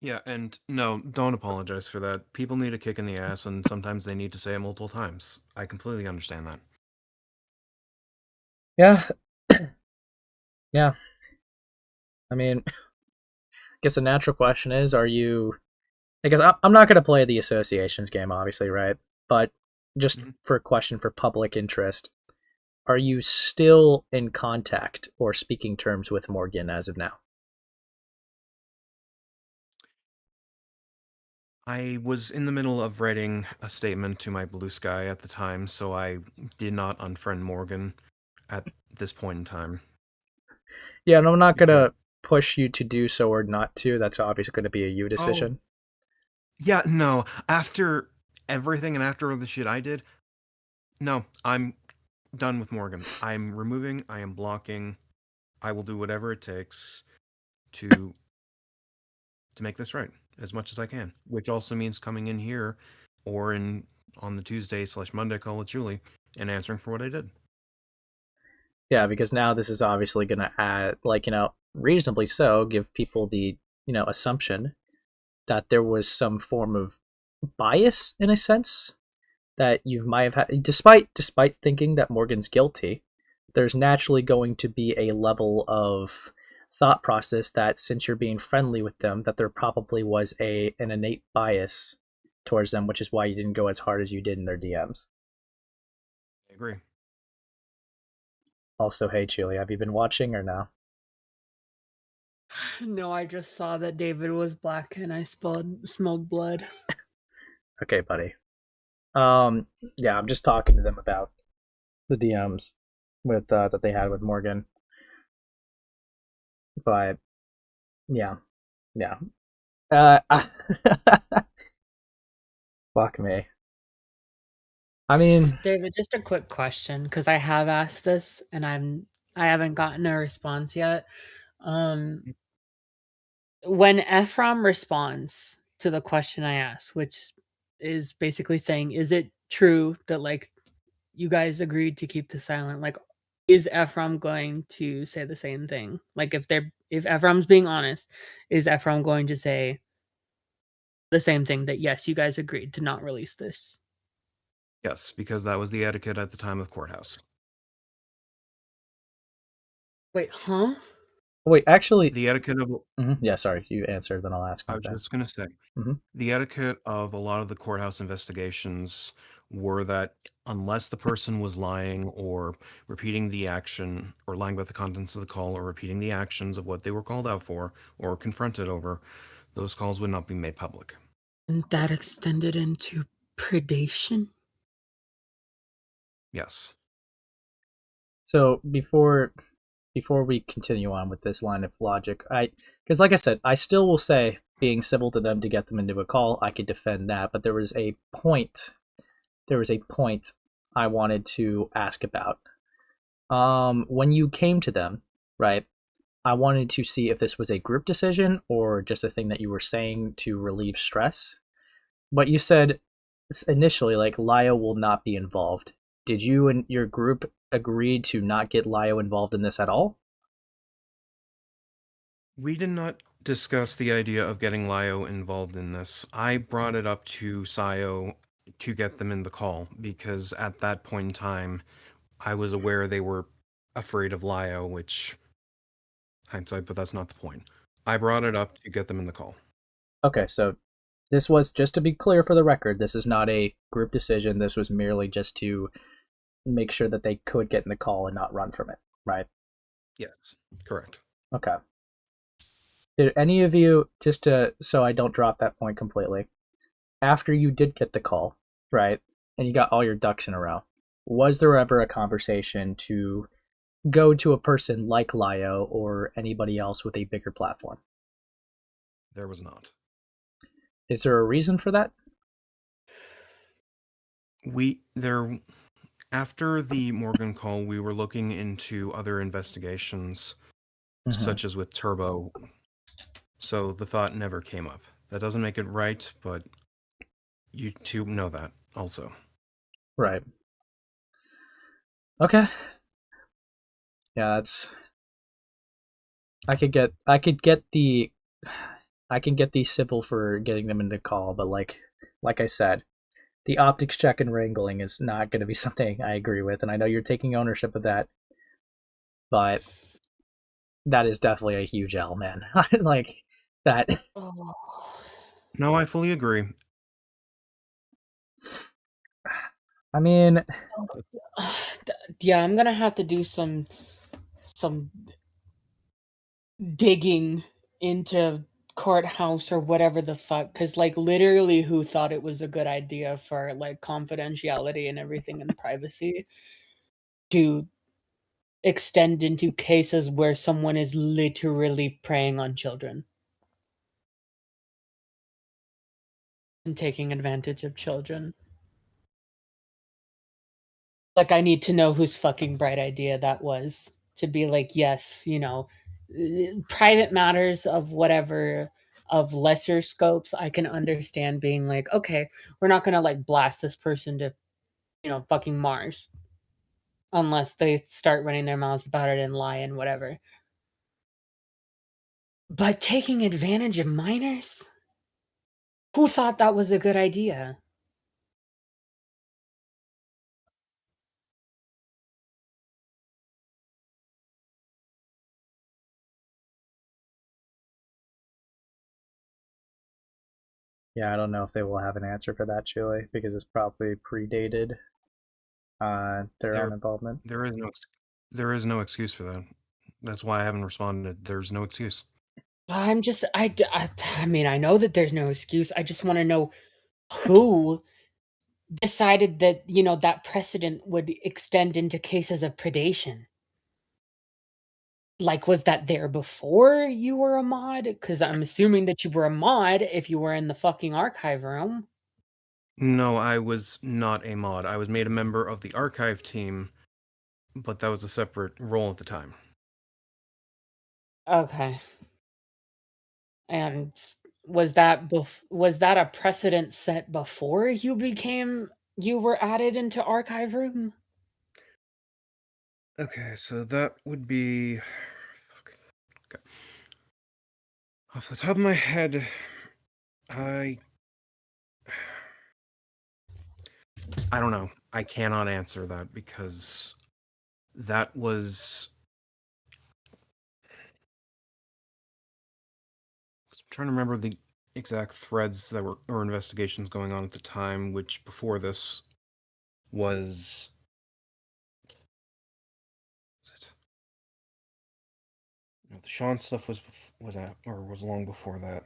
Yeah, and no, don't apologize for that. People need a kick in the ass, and sometimes they need to say it multiple times. I completely understand that. Yeah. Yeah. I mean, I guess the natural question is, because I'm not going to play the associations game, obviously, right? But just for a question for public interest, are you still in contact or speaking terms with Morgan as of now? I was in the middle of writing a statement to my Blue Sky at the time, so I did not unfriend Morgan at this point in time. Yeah, and I'm not going to push you to do so or not to. That's obviously going to be a you decision. Yeah, no. After everything and after all the shit I did, no, I'm done with Morgan. I'm removing, I am blocking. I will do whatever it takes to make this right as much as I can, which also means coming in here or on the Tuesday/Monday call with Julie and answering for what I did. Yeah, because now this is obviously going to add, reasonably so, give people the, assumption that there was some form of bias, in a sense, that you might have had, despite thinking that Morgan's guilty. There's naturally going to be a level of thought process that, since you're being friendly with them, that there probably was an innate bias towards them, which is why you didn't go as hard as you did in their DMs. I agree. Also, hey, Julie, have you been watching or no? No, I just saw that David was black and I smelled blood. Okay, buddy. Yeah, I'm just talking to them about the DMs with that they had with Morgan. But yeah. Fuck me. I mean, David, just a quick question, because I have asked this and I haven't gotten a response yet. When Ephrom responds to the question I asked, which is basically saying, is it true that like you guys agreed to keep this silent? Like, is Ephrom going to say the same thing? Like if Ephrom's being honest, is Ephrom going to say the same thing, that yes, you guys agreed to not release this? Yes, because that was the etiquette at the time of courthouse. Wait, huh? wait, actually, The etiquette of yeah, sorry, you answered, then I'll ask. I was just going to say, Mhm. the etiquette of a lot of the courthouse investigations were that unless the person was lying or repeating the action or lying about the contents of the call or repeating the actions of what they were called out for or confronted over, those calls would not be made public. And that extended into predation? Yes. So before we continue on with this line of logic, because like I said, I still will say being civil to them to get them into a call, I could defend that, but there was a point I wanted to ask about. When you came to them, right? I wanted to see if this was a group decision or just a thing that you were saying to relieve stress. But you said initially, like, Lio will not be involved. Did you and your group agree to not get Lio involved in this at all? We did not discuss the idea of getting Lio involved in this. I brought it up to Sayo to get them in the call because at that point in time, I was aware they were afraid of Lio, which hindsight, but that's not the point. I brought it up to get them in the call. Okay, so this was, just to be clear for the record, this is not a group decision. This was merely just to make sure that they could get in the call and not run from it, right? Yes, correct. Okay. Did any of you, just to, so I don't drop that point completely, after you did get the call, right, and you got all your ducks in a row, was there ever a conversation to go to a person like Lio or anybody else with a bigger platform? There was not. Is there a reason for that? After the Morgan call, we were looking into other investigations, such as with Turbo. So the thought never came up. That doesn't make it right, but you two know that also. Right. Okay. Yeah, that's. I can get the civil for getting them into call, but like I said, the optics check and wrangling is not going to be something I agree with, and I know you're taking ownership of that, but that is definitely a huge L, man. Like that. No, I fully agree. I mean, yeah, I'm gonna have to do some digging into courthouse or whatever the fuck, because like literally who thought it was a good idea for like confidentiality and everything and privacy to extend into cases where someone is literally preying on children and taking advantage of children? Like, I need to know whose fucking bright idea that was to be like, yes, private matters of whatever, of lesser scopes, I can understand being like, okay, we're not gonna like blast this person to, fucking Mars unless they start running their mouths about it and lie and whatever. But taking advantage of minors? Who thought that was a good idea? yeah, I don't know if they will have an answer for that, Chile, because it's probably predated their own involvement. There is no excuse for that. That's why I haven't responded. There's no excuse. I mean, I know that there's no excuse. I just want to know who decided that, that precedent would extend into cases of predation. Like, was that there before you were a mod? Because I'm assuming that you were a mod if you were in the fucking archive room. No, I was not a mod. I was made a member of the archive team, but that was a separate role at the time. Okay. And was that a precedent set before you were added into archive room? Okay, so that would be... Okay. Off the top of my head, I don't know. I cannot answer that because that was... I'm trying to remember the exact threads that were or investigations going on at the time, which before this was it? No, the Sean stuff was long before that.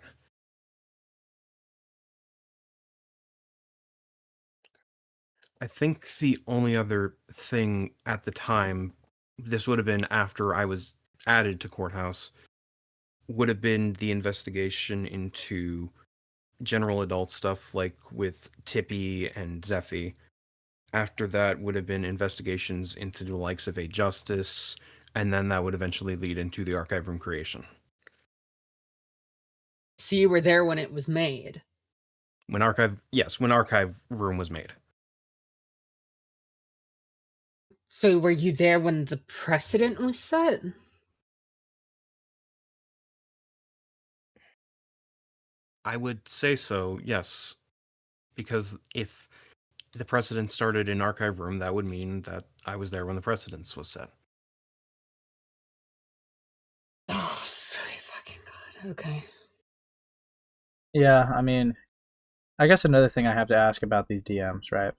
I think the only other thing at the time, this would have been after I was added to Courthouse, would have been the investigation into general adult stuff like with Tippy and Zeffy. After that would have been investigations into the likes of A Justice, and then that would eventually lead into the archive room creation. So you were there when it was made? When archive room was made. So were you there when the precedent was set? I would say so, yes. Because if the precedent started in archive room, that would mean that I was there when the precedence was set. Oh, so fucking god. Okay. Yeah, I mean, I guess another thing I have to ask about these DMs, right?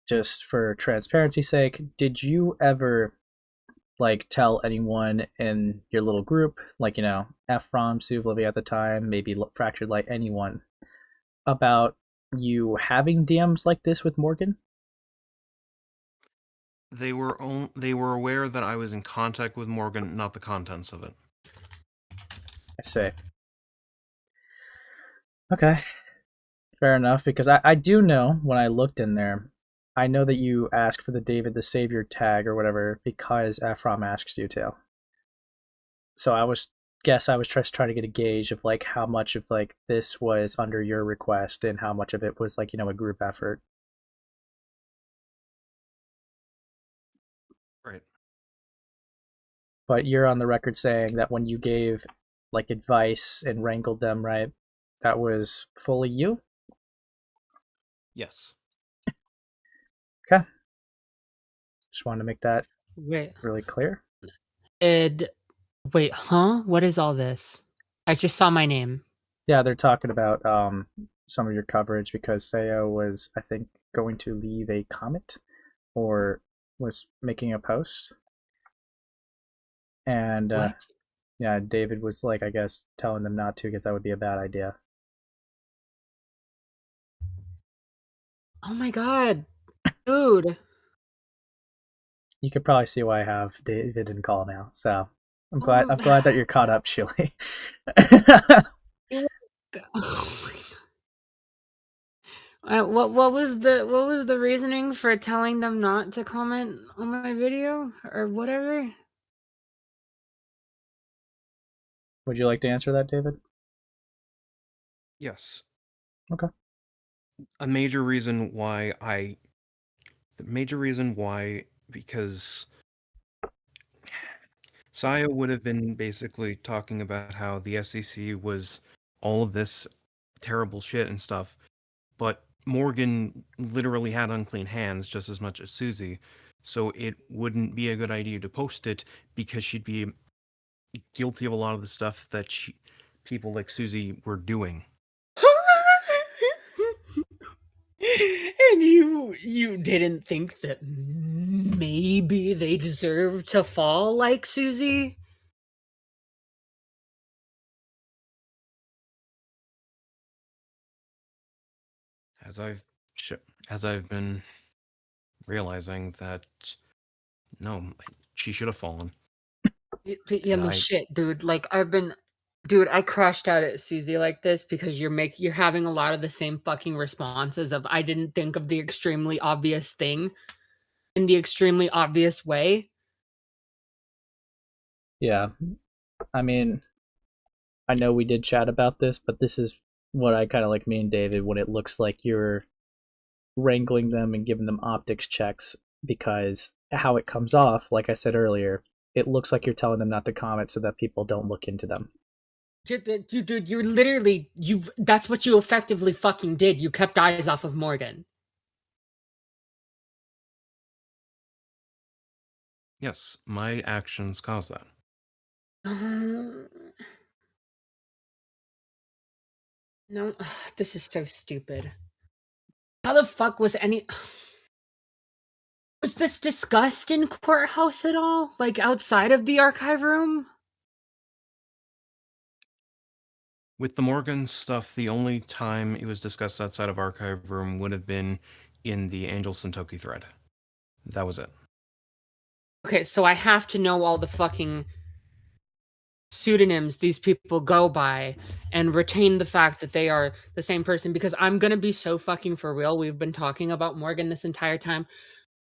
Just for transparency's sake, did you ever like tell anyone in your little group, like Ephrom, Suvlavi at the time, maybe Fractured Light, anyone, about you having DMs like this with Morgan? They were aware that I was in contact with Morgan, not the contents of it. I say. Okay. Fair enough, because I do know when I looked in there, I know that you asked for the David the Savior tag or whatever because Ephrom asked you to. So I was just trying to get a gauge of like how much of like this was under your request and how much of it was like a group effort. Right. But you're on the record saying that when you gave like advice and wrangled them, right, that was fully you? Yes. Okay. Just wanted to make that Wait. really clear. Wait, huh? What is all this? I just saw my name. Yeah, they're talking about some of your coverage because Sayo was, I think, going to leave a comment or was making a post. And yeah, David was like, I guess, telling them not to because that would be a bad idea. Oh my god. Dude. You could probably see why I have David in call now. So I'm glad that you're caught up, Shilly. What was the reasoning for telling them not to comment on my video or whatever? Would you like to answer that, David? Yes. Okay. The major reason why, because Sayo would have been basically talking about how the SCC was all of this terrible shit and stuff, but Morgan literally had unclean hands just as much as Susie, so it wouldn't be a good idea to post it because she'd be guilty of a lot of the stuff that people like Susie were doing. And you didn't think that maybe they deserve to fall like Susie? as I've been realizing that no, she should have fallen. Yeah, no shit, dude. Like dude, I crashed out at Susie like this because you're having a lot of the same fucking responses of I didn't think of the extremely obvious thing in the extremely obvious way. Yeah. I mean, I know we did chat about this, but this is what I kind of like me and David when it looks like you're wrangling them and giving them optics checks, because how it comes off, like I said earlier, it looks like you're telling them not to comment so that people don't look into them. Dude, you're literally that's what you effectively fucking did. You kept eyes off of Morgan. Yes, my actions caused that. No, this is so stupid. How the fuck was this discussed in courthouse at all? Like outside of the archive room? With the Morgan stuff, the only time it was discussed outside of archive room would have been in the Angel Sentoki thread. That was it. Okay, so I have to know all the fucking pseudonyms these people go by and retain the fact that they are the same person, because I'm gonna be so fucking for real. We've been talking about Morgan this entire time.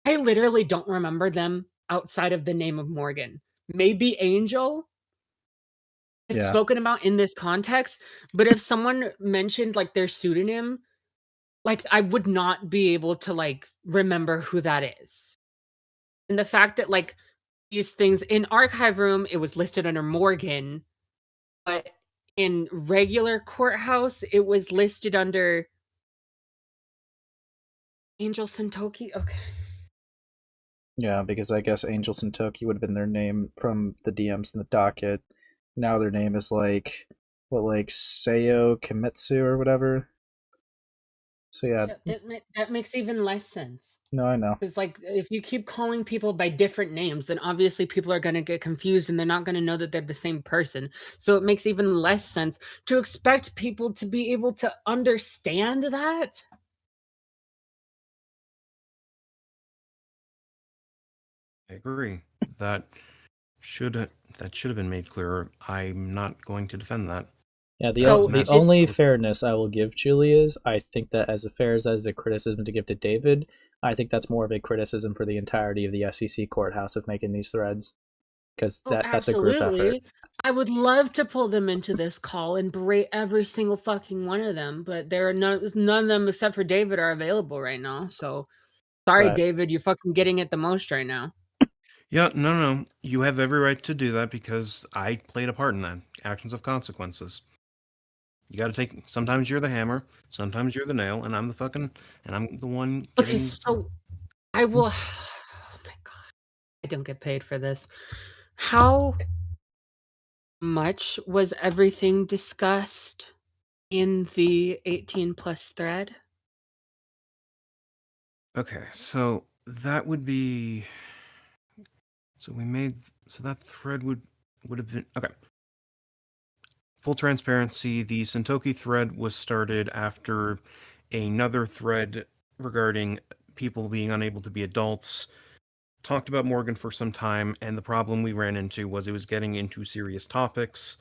I literally don't remember them outside of the name of Morgan. Maybe Angel, if spoken about in this context, but if someone mentioned like their pseudonym, like I would not be able to like remember who that is. And the fact that like these things in archive room, it was listed under Morgan, but in regular courthouse, it was listed under Angel Sentoki. Okay. Yeah, because I guess Angel Sentoki would have been their name from the DMs in the docket. Now their name is like SayoKimetsu or whatever. So yeah, that makes even less sense. No, I know. Because like if you keep calling people by different names, then obviously people are gonna get confused and they're not gonna know that they're the same person. So it makes even less sense to expect people to be able to understand that. I agree. That should have been made clearer. I'm not going to defend that. Yeah, the only fairness I will give Julie is I think that as fair as that is a criticism to give to David, I think that's more of a criticism for the entirety of the SCC courthouse of making these threads, because that's a group effort. I would love to pull them into this call and berate every single fucking one of them, but there are none of them except for David are available right now. So sorry, David, you're fucking getting it the most right now. Yeah, no. You have every right to do that because I played a part in that. Actions have consequences. You got to take. Sometimes you're the hammer, sometimes you're the nail, and I'm the one. Okay, so I will. Oh my god, I don't get paid for this. How much was everything discussed in the 18 plus thread? Okay, so that would be. So that thread would have been okay. Full transparency, the Sentoki thread was started after another thread regarding people being unable to be adults. Talked about Morgan for some time, and the problem we ran into was it was getting into serious topics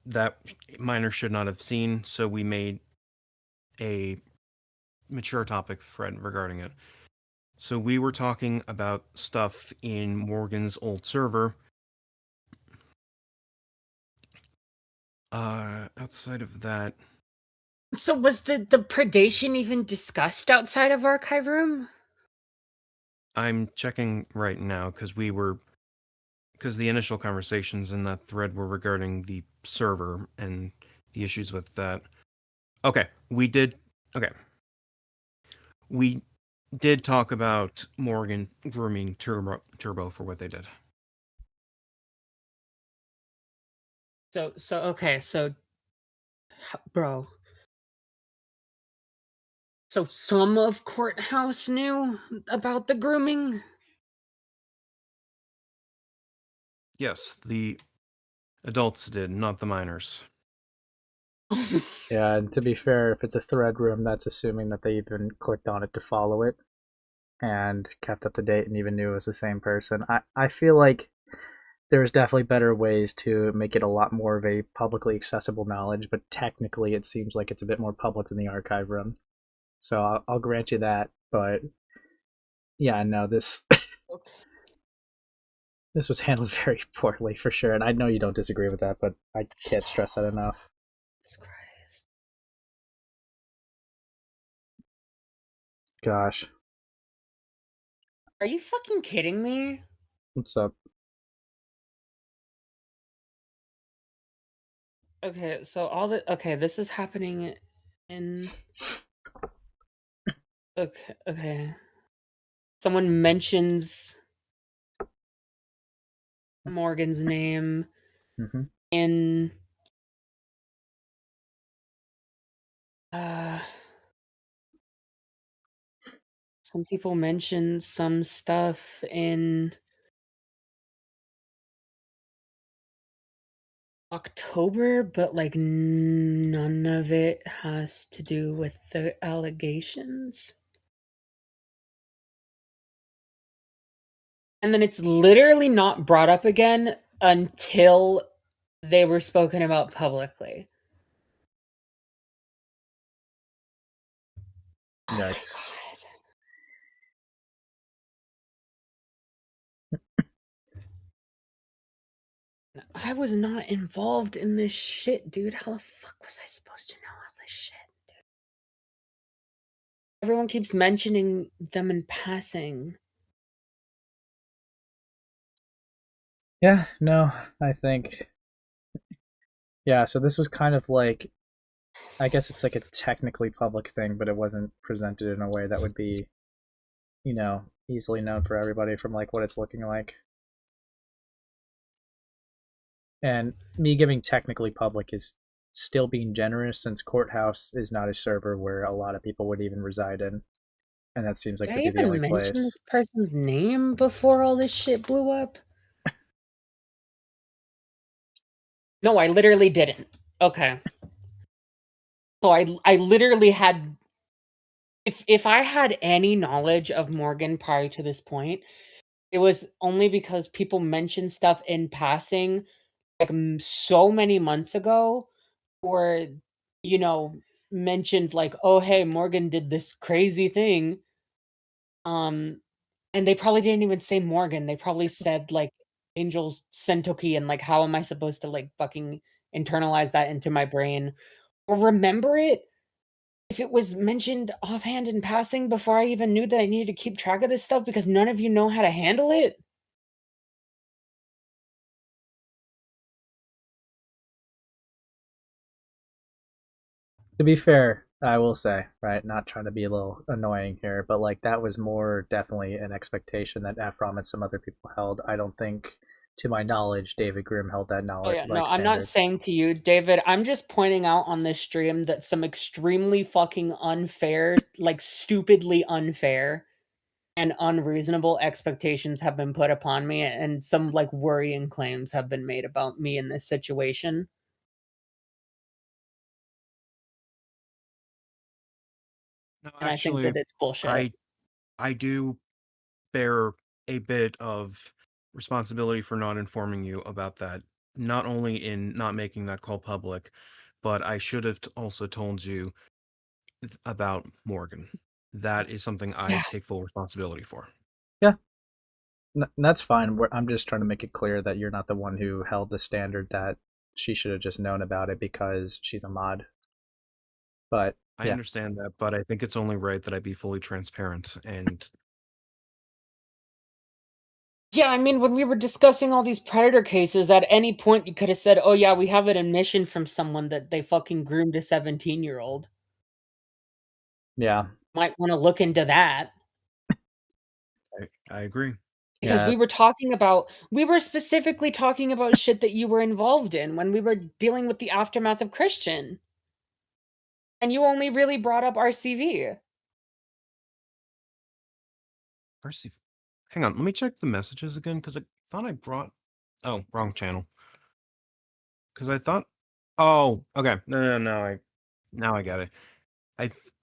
that minors should not have seen, so we made a mature topic thread regarding it. So we were talking about stuff in Morgan's old server. Outside of that... So was the predation even discussed outside of archive room? I'm checking right now because the initial conversations in that thread were regarding the server and the issues with that. Okay, we did talk about Morgan grooming Turbo for what they did. So okay, so bro. So some of courthouse knew about the grooming? Yes, the adults did, not the minors. Yeah, and to be fair, if it's a thread room, that's assuming that they even clicked on it to follow it and kept up to date and even knew it was the same person. I feel like there's definitely better ways to make it a lot more of a publicly accessible knowledge, but technically it seems like it's a bit more public than the archive room. So I'll grant you that, but yeah, no, this this was handled very poorly for sure, and I know you don't disagree with that, but I can't stress that enough. Jesus Christ. Gosh, Are you fucking kidding me? what's up? Okay, so this is happening in okay. Someone mentions Morgan's name Mm-hmm. in some people mention some stuff in October, but like none of it has to do with the allegations. And then it's literally not brought up again until they were spoken about publicly. Oh my Yikes. God. I was not involved in this shit, dude. How the fuck was I supposed to know all this shit, dude? Everyone keeps mentioning them in passing. Yeah, no, I think. Yeah, so this was kind of like, I guess it's like a technically public thing, but it wasn't presented in a way that would be, easily known for everybody from like what it's looking like. And me giving technically public is still being generous since Courthouse is not a server where a lot of people would even reside in. And that seems like Did to I be the only even mention place. this person's name before all this shit blew up? No, I literally didn't. Okay. So I literally had if I had any knowledge of Morgan prior to this point, it was only because people mentioned stuff in passing like so many months ago, or mentioned like, oh hey, Morgan did this crazy thing. And they probably didn't even say Morgan. They probably said like Angel's Sentoki, and like how am I supposed to like fucking internalize that into my brain or remember it if it was mentioned offhand in passing before I even knew that I needed to keep track of this stuff because none of you know how to handle it? To be fair, I will say, right, not trying to be a little annoying here, but like that was more definitely an expectation that Ephrom and some other people held. I don't think, to my knowledge, David Grimm held that Oh knowledge yeah, no, like I'm not standard. saying to you, David, I'm just pointing out on this stream that some extremely fucking unfair, like stupidly unfair and unreasonable expectations have been put upon me, and some like worrying claims have been made about me in this situation. No, And I think that actually, it's bullshit. I do bear a bit of responsibility for not informing you about that. Not only in not making that call public, but I should have also told you about Morgan. That is something I Yeah. take full responsibility for. Yeah, that's fine. I'm just trying to make it clear that you're not the one who held the standard that she should have just known about it because she's a mod. But I yeah, understand that, but I think it's only right that I be fully transparent. And Yeah, I mean, when we were discussing all these predator cases, at any point you could have said, oh yeah, we have an admission from someone that they fucking groomed a 17-year-old. yeah, Might want to look into that. I agree. Because yeah. we were specifically talking about shit that you were involved in when we were dealing with the aftermath of Christian. And you only really brought up RCV. Mercy. Hang on, let me check the messages again because I thought I brought. Oh, wrong channel. Because I thought Oh, okay. No. Now I get it.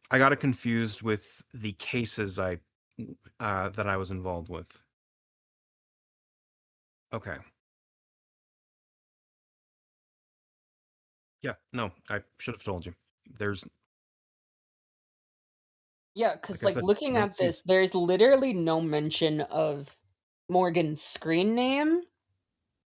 I got it confused with the cases that I was involved with. Okay. Yeah, no, I should have told you. There's Yeah, because like I like said, looking no at excuse. this, there's literally no mention of Morgan's screen name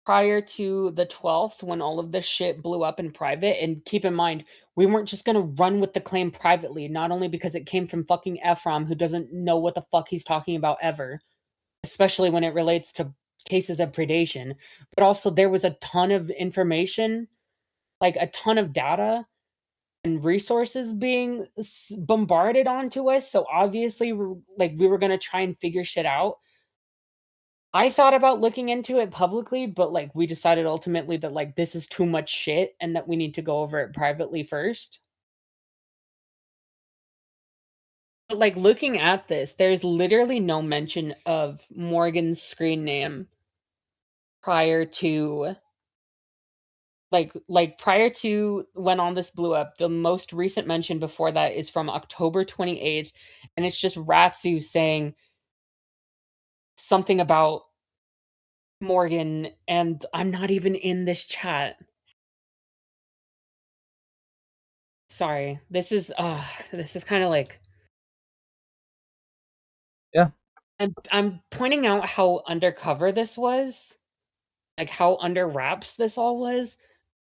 prior to the 12th when all of this shit blew up in private. And keep in mind, we weren't just gonna run with the claim privately, not only because it came from fucking Ephrom, who doesn't know what the fuck he's talking about ever, especially when it relates to cases of predation, but also there was a ton of information, like a ton of data and resources being bombarded onto us. So obviously, we were gonna try and figure shit out. I thought about looking into it publicly, but like we decided ultimately that like this is too much shit and that we need to go over it privately first. But like looking at this, there's literally no mention of Morgan's screen name prior to prior to when all this blew up. The most recent mention before that is from October 28th, and it's just Ratsu saying something about Morgan, and I'm not even in this chat. Sorry. This is kind of like Yeah. I'm pointing out how undercover this was, like how under wraps this all was.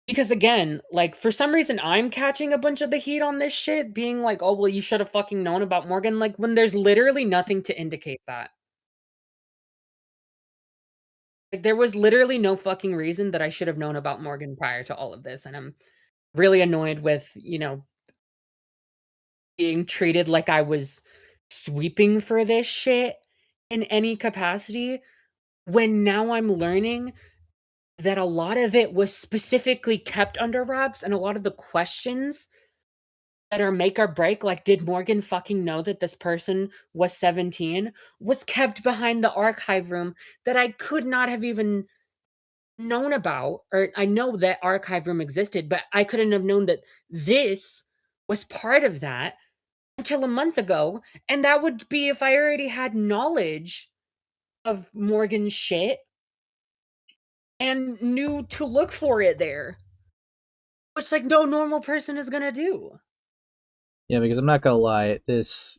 Because again, like for some reason I'm catching a bunch of the heat on this shit, being like, oh well, you should have fucking known about Morgan, like when there's literally nothing to indicate that. Like there was literally no fucking reason that I should have known about Morgan prior to all of this, and I'm really annoyed with, being treated like I was sweeping for this shit in any capacity, when now I'm learning that a lot of it was specifically kept under wraps, and a lot of the questions that are make or break, like did Morgan fucking know that this person was 17, was kept behind the archive room that I could not have even known about. Or I know that archive room existed, but I couldn't have known that this was part of that until a month ago, and that would be if I already had knowledge of Morgan's shit and knew to look for it there, which like no normal person is gonna do. Yeah, because I'm not gonna lie, it's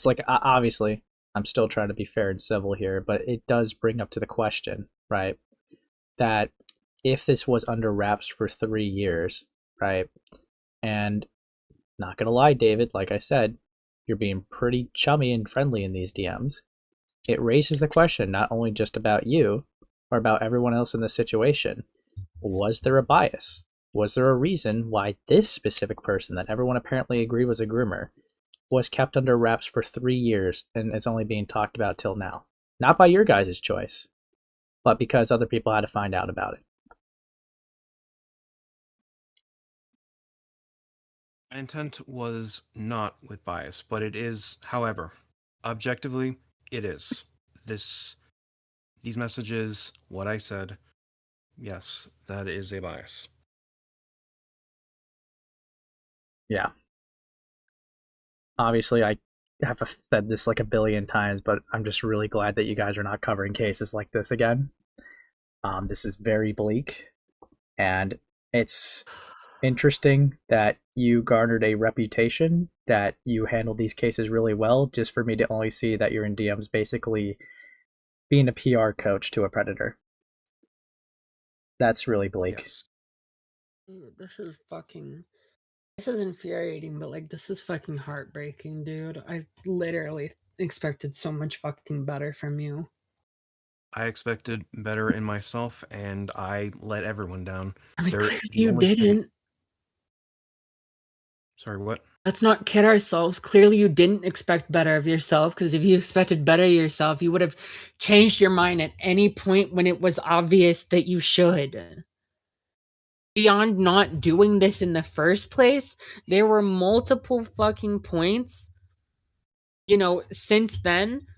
like obviously I'm still trying to be fair and civil here, but it does bring up to the question, right? That if this was under wraps for 3 years, right? And not gonna lie, David, like I said, you're being pretty chummy and friendly in these DMs. It raises the question not only just about you, or about everyone else in the situation. Was there a bias? Was there a reason why this specific person that everyone apparently agreed was a groomer was kept under wraps for 3 years and it's only being talked about till now? Not by your guys' choice, but because other people had to find out about it. My intent was not with bias, but it is, however, objectively, it is. These messages, what I said, yes, that is a bias. Yeah. Obviously, I have said this like a billion times, but I'm just really glad that you guys are not covering cases like this again. This is very bleak, and it's interesting that you garnered a reputation that you handled these cases really well, just for me to only see that you're in DMs basically being a PR coach to a predator. That's really bleak. Yes. Dude, this is infuriating, but like this is fucking heartbreaking, dude. I literally expected so much fucking better from you. I expected better in myself, and I let everyone down. I mean, There- clearly the you only thing- didn't. Sorry, what? Let's not kid ourselves. Clearly you didn't expect better of yourself, because if you expected better of yourself, you would have changed your mind at any point when it was obvious that you should. Beyond not doing this in the first place, there were multiple fucking points, since then,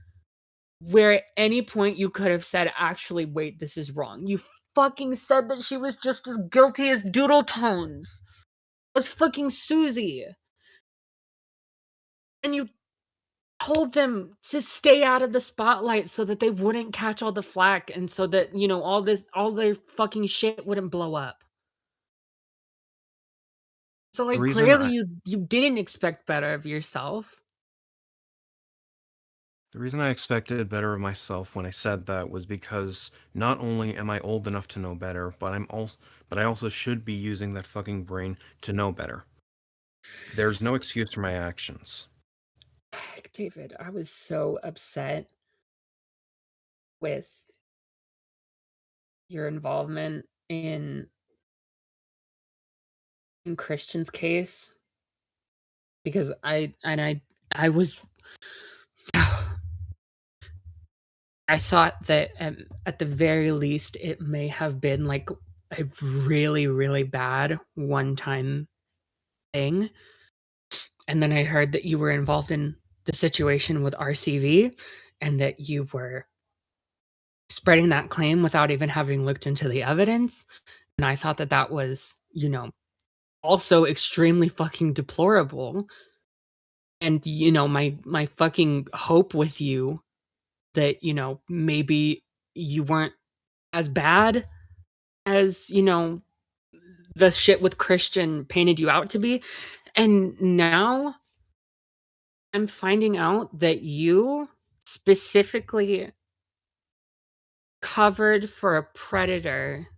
where at any point you could have said, actually, wait, this is wrong. You fucking said that she was just as guilty as Doodle Tones. It was fucking Susie. And you told them to stay out of the spotlight so that they wouldn't catch all the flack and so that, you know, all their fucking shit wouldn't blow up. So, like, clearly you didn't expect better of yourself. The reason I expected better of myself when I said that was because not only am I old enough to know better, but I also should be using that fucking brain to know better. There's no excuse for my actions. David, I was so upset with your involvement in Christian's case because I was I thought that at the very least it may have been like a really, really bad one-time thing. And then I heard that you were involved in the situation with RCV and that you were spreading that claim without even having looked into the evidence. And I thought that that was, you know, also extremely fucking deplorable. And, you know, my fucking hope with you that, you know, maybe you weren't as bad as, you know, the shit with Christian painted you out to be. And now I'm finding out that you specifically covered for a predator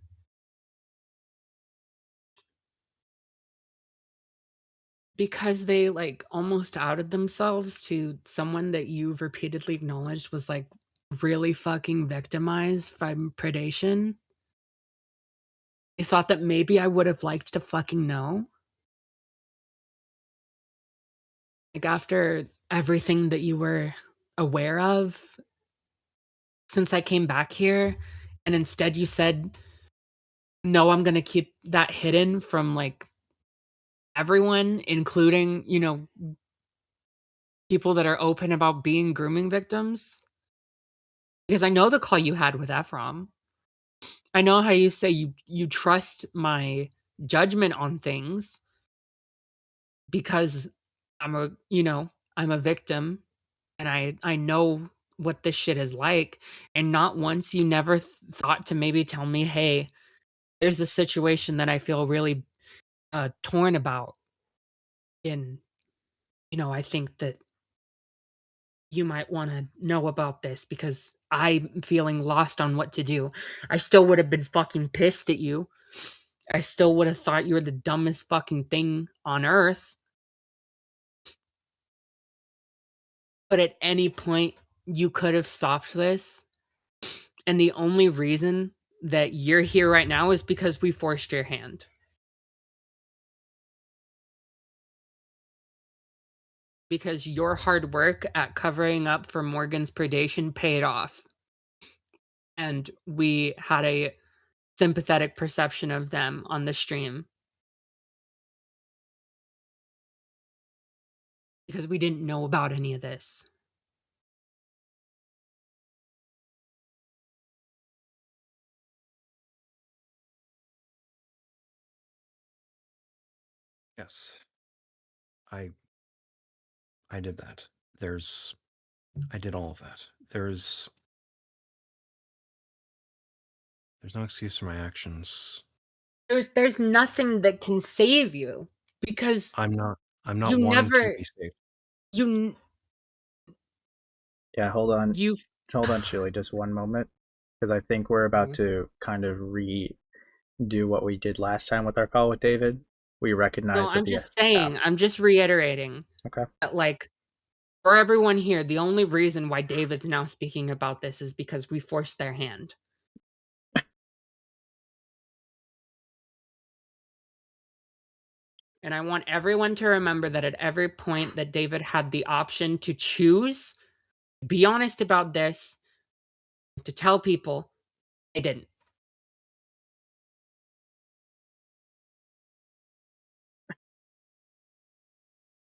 because they like almost outed themselves to someone that you've repeatedly acknowledged was like really fucking victimized by predation. I thought that maybe I would have liked to fucking know. Like after everything that you were aware of since I came back here, and instead you said, no, I'm gonna keep that hidden from like everyone, including, you know, people that are open about being grooming victims. Because I know the call you had with Ephrom. I know how you say you trust my judgment on things because I'm a victim and I know what this shit is like, and not once you never thought to maybe tell me, "Hey, there's a situation that I feel really torn about, and you know, I think that you might want to know about this because I'm feeling lost on what to do." I still would have been fucking pissed at you. I still would have thought you were the dumbest fucking thing on earth. But at any point, you could have stopped this. And the only reason that you're here right now is because we forced your hand. Because your hard work at covering up for Morgan's predation paid off. And we had a sympathetic perception of them on the stream. Because we didn't know about any of this. Yes. I did that. I did all of that. There's no excuse for my actions. There's nothing that can save you because I'm not you wanting to never be saved. Yeah, hold on, you Chili, just one moment, because I think we're about to kind of redo what we did last time with our call with David. We No, recognize I'm just saying, I'm just reiterating Okay. that, like, for everyone here, the only reason why David's now speaking about this is because we forced their hand. And I want everyone to remember that at every point that David had the option to choose, be honest about this, to tell people, they didn't.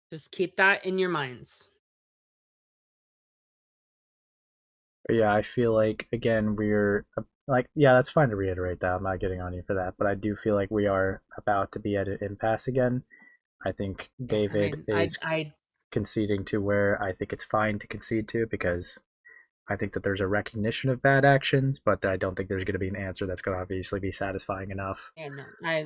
Just keep that in your minds. Yeah, I feel like, again, we're like, yeah, that's fine to reiterate that. I'm not getting on you for that, but I do feel like we are about to be at an impasse again. I think David is I conceding to where I think it's fine to concede to, because I think that there's a recognition of bad actions, but I don't think there's going to be an answer that's going to obviously be satisfying enough. yeah, no,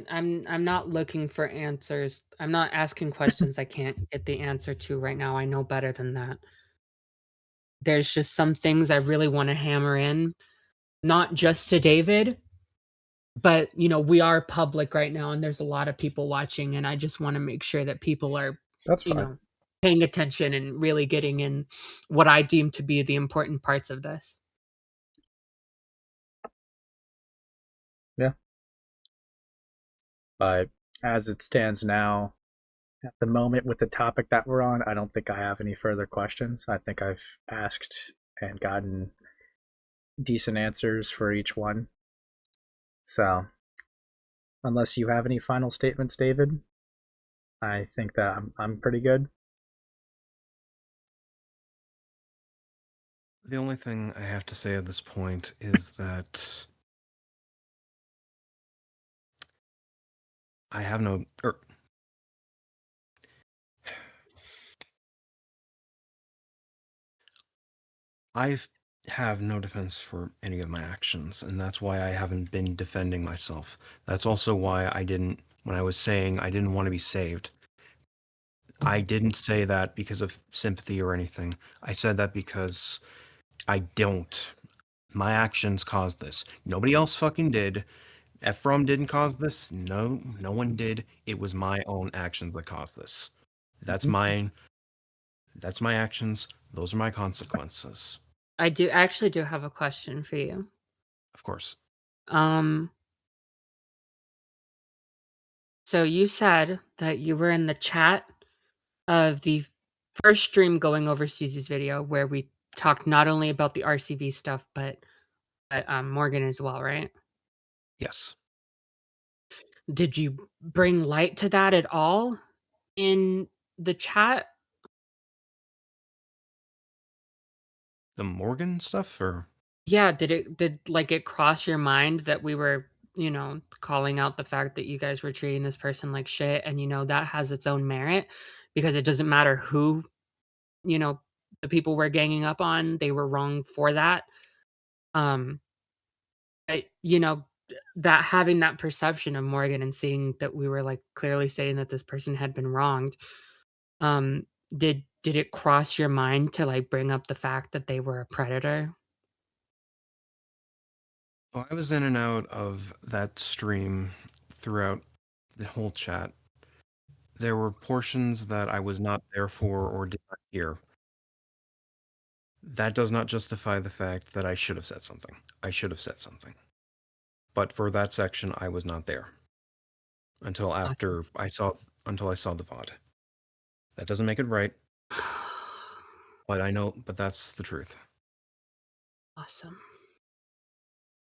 I'm not looking for answers. I'm not asking questions I can't get the answer to right now. I know better than that. There's just some things I really want to hammer in, not just to David, but we are public right now and there's a lot of people watching, and I just want to make sure that people are, That's you fine. know, paying attention and really getting in what I deem to be the important parts of this. Yeah. But as it stands now, at the moment with the topic that we're on, I don't think I have any further questions. I think I've asked and gotten decent answers for each one. So, unless you have any final statements, David, I think that I'm pretty good. The only thing I have to say at this point is that I have no. I have no defense for any of my actions, and that's why I haven't been defending myself. That's also why I didn't, when I was saying I didn't want to be saved, I didn't say that because of sympathy or anything. I said that because I don't. My actions caused this. Nobody else fucking did. Ephrom didn't cause this. No one did. It was my own actions that caused this. That's mine. That's my actions. Those are my consequences. I actually do have a question for you. Of course. So you said that you were in the chat of the first stream going over Susie's video where we talked not only about the RCV stuff, but Morgan as well, right? Yes. Did you bring light to that at all in the chat? The Morgan stuff, or Yeah, did it cross your mind that we were, calling out the fact that you guys were treating this person like shit, and that has its own merit, because it doesn't matter who, the people we're ganging up on, they were wrong for that. That having that perception of Morgan and seeing that we were like clearly stating that this person had been wronged, did it cross your mind to like bring up the fact that they were a predator? well, I was in and out of that stream throughout the whole chat. There were portions that I was not there for or did not hear. That does not justify the fact that I should have said something. I should have said something. But for that section, I was not there until after I saw the VOD. That doesn't make it right, but I know, but that's the truth. Awesome.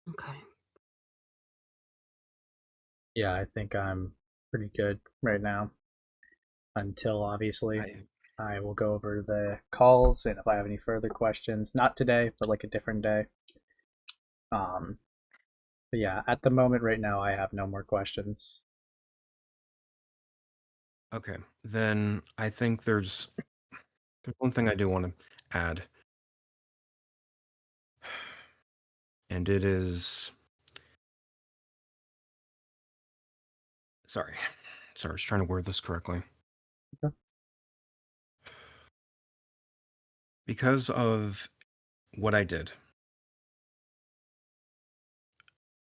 Okay. Yeah, I think I'm pretty good right now. Until obviously I will go over the calls, and if I have any further questions, not today, but like a different day. But yeah, at the moment right now, I have no more questions. Okay, then I think there's one thing I do want to add, and it is sorry, I was trying to word this correctly. Okay. Because of what I did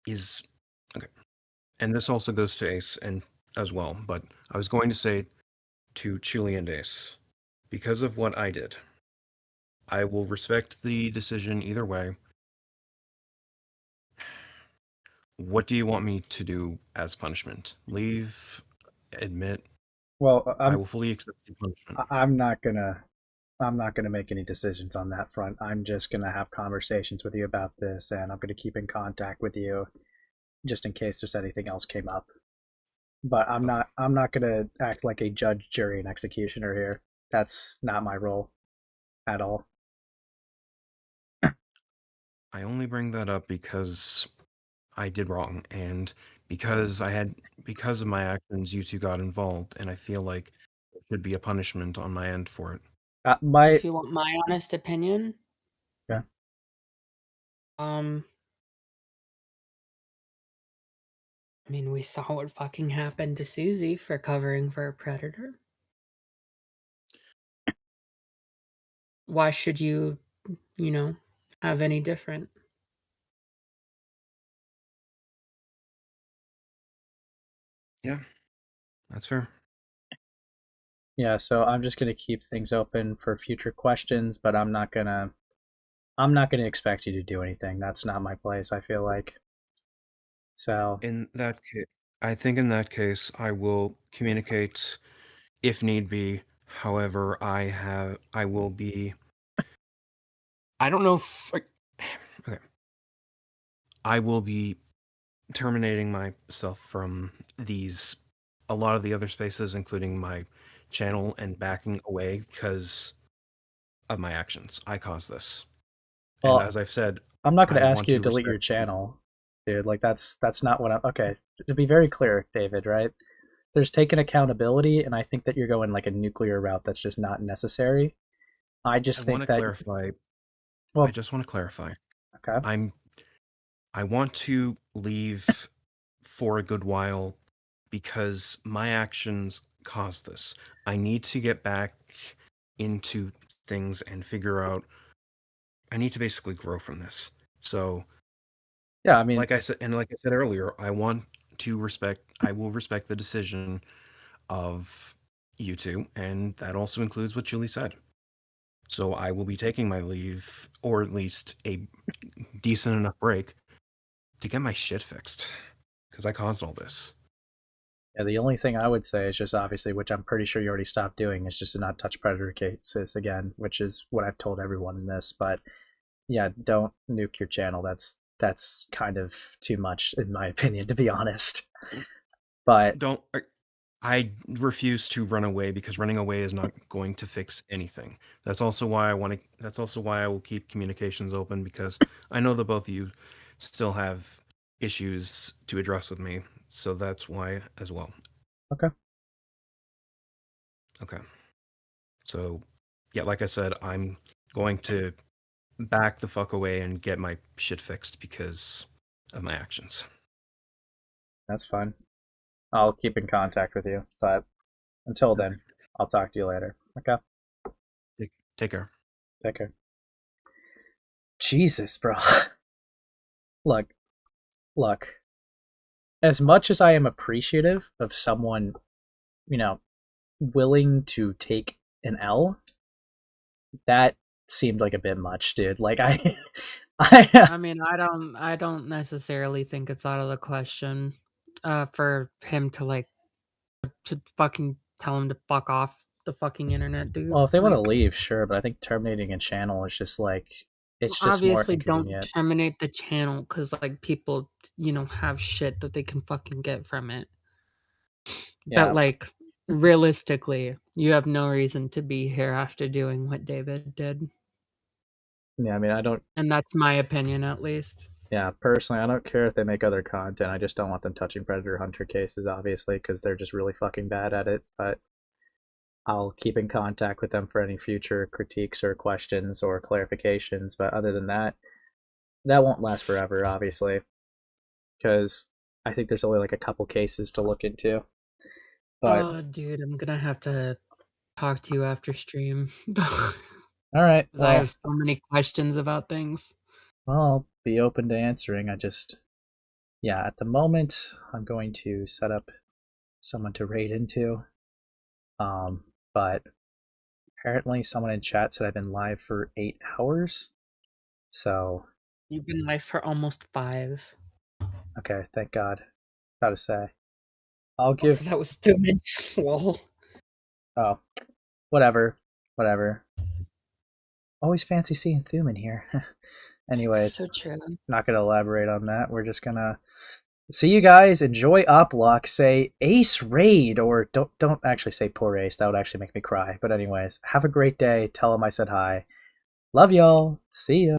is okay, and this also goes to Ace and as well, but I was going to say to Chili and Ace, because of what I did, I will respect the decision either way. What do you want me to do as punishment? Leave? Admit? Well, I will fully accept the punishment. I'm not gonna make any decisions on that front. I'm just gonna have conversations with you about this, and I'm gonna keep in contact with you just in case there's anything else came up. But I'm not gonna act like a judge, jury, and executioner here. That's not my role at all. I only bring that up because I did wrong, and because of my actions, you two got involved, and I feel like there should be a punishment on my end for it. If you want my honest opinion, Yeah. I mean, we saw what fucking happened to Susie for covering for a predator. Why should you, have any different? Yeah, that's fair. Yeah, so I'm just gonna keep things open for future questions, but I'm not gonna expect you to do anything. That's not my place, I feel like. So In that case, I think in that case, I will communicate if need be. However, I will be. I don't know if. Okay. I will be terminating myself from a lot of the other spaces, including my channel, and backing away because of my actions. I caused this. Well, and as I've said, I'm not gonna I ask want you to to delete your respect- channel, dude. Like that's not what I'm okay. To be very clear, David, right? There's taken accountability, and I think that you're going like a nuclear route that's just not necessary. I just I think want to that clarify. well, I just want to clarify. okay. I want to leave for a good while because my actions caused this. I need to get back into things and figure out. I need to basically grow from this. So, Yeah, I mean, like I said earlier, I will respect the decision of you two, and that also includes what Julie said. So I will be taking my leave, or at least a decent enough break, to get my shit fixed, because I caused all this. yeah, the only thing I would say is just obviously, which I'm pretty sure you already stopped doing, is just to not touch predator cases again, which is what I've told everyone in this. But yeah, don't nuke your channel. That's kind of too much, in my opinion, to be honest. But I refuse to run away because running away is not going to fix anything. That's also why I will keep communications open, because I know that both of you still have issues to address with me. So that's why as well. Okay. Okay. So, yeah, like I said, I'm going to back the fuck away and get my shit fixed because of my actions. That's fine. I'll keep in contact with you. But until then, I'll talk to you later. Okay. Take care. Take care. Jesus, bro. Look. As much as I am appreciative of someone, willing to take an L, that seemed like a bit much, dude. Like I mean, I don't necessarily think it's out of the question for him to fucking tell him to fuck off the fucking internet, dude. Well, if they want to leave, sure, but I think terminating a channel is just like it's just obviously more don't inconvenient. terminate the channel because people have shit that they can fucking get from it. Yeah. But realistically, you have no reason to be here after doing what David did. Yeah, I mean, I don't. And that's my opinion, at least. Yeah, personally, I don't care if they make other content. I just don't want them touching Predator Hunter cases, obviously, because they're just really fucking bad at it. But I'll keep in contact with them for any future critiques or questions or clarifications. But other than that, that won't last forever, obviously, because I think there's only like a couple cases to look into. But oh, dude, I'm gonna have to talk to you after stream. all right, well, I have so many questions about things. Well, I'll be open to answering. At the moment, I'm going to set up someone to raid into. But apparently someone in chat said I've been live for 8 hours. So you've been live for almost 5. Okay, thank God. Gotta say. I'll give that was too much. Well. Oh. Whatever. Always fancy seeing Thuman here. Anyways, so true. Not gonna elaborate on that. We're just gonna see you guys. Enjoy Oplock. Say Ace Raid, or don't actually say poor Ace. That would actually make me cry. But anyways, have a great day. Tell him I said hi. Love y'all. See ya.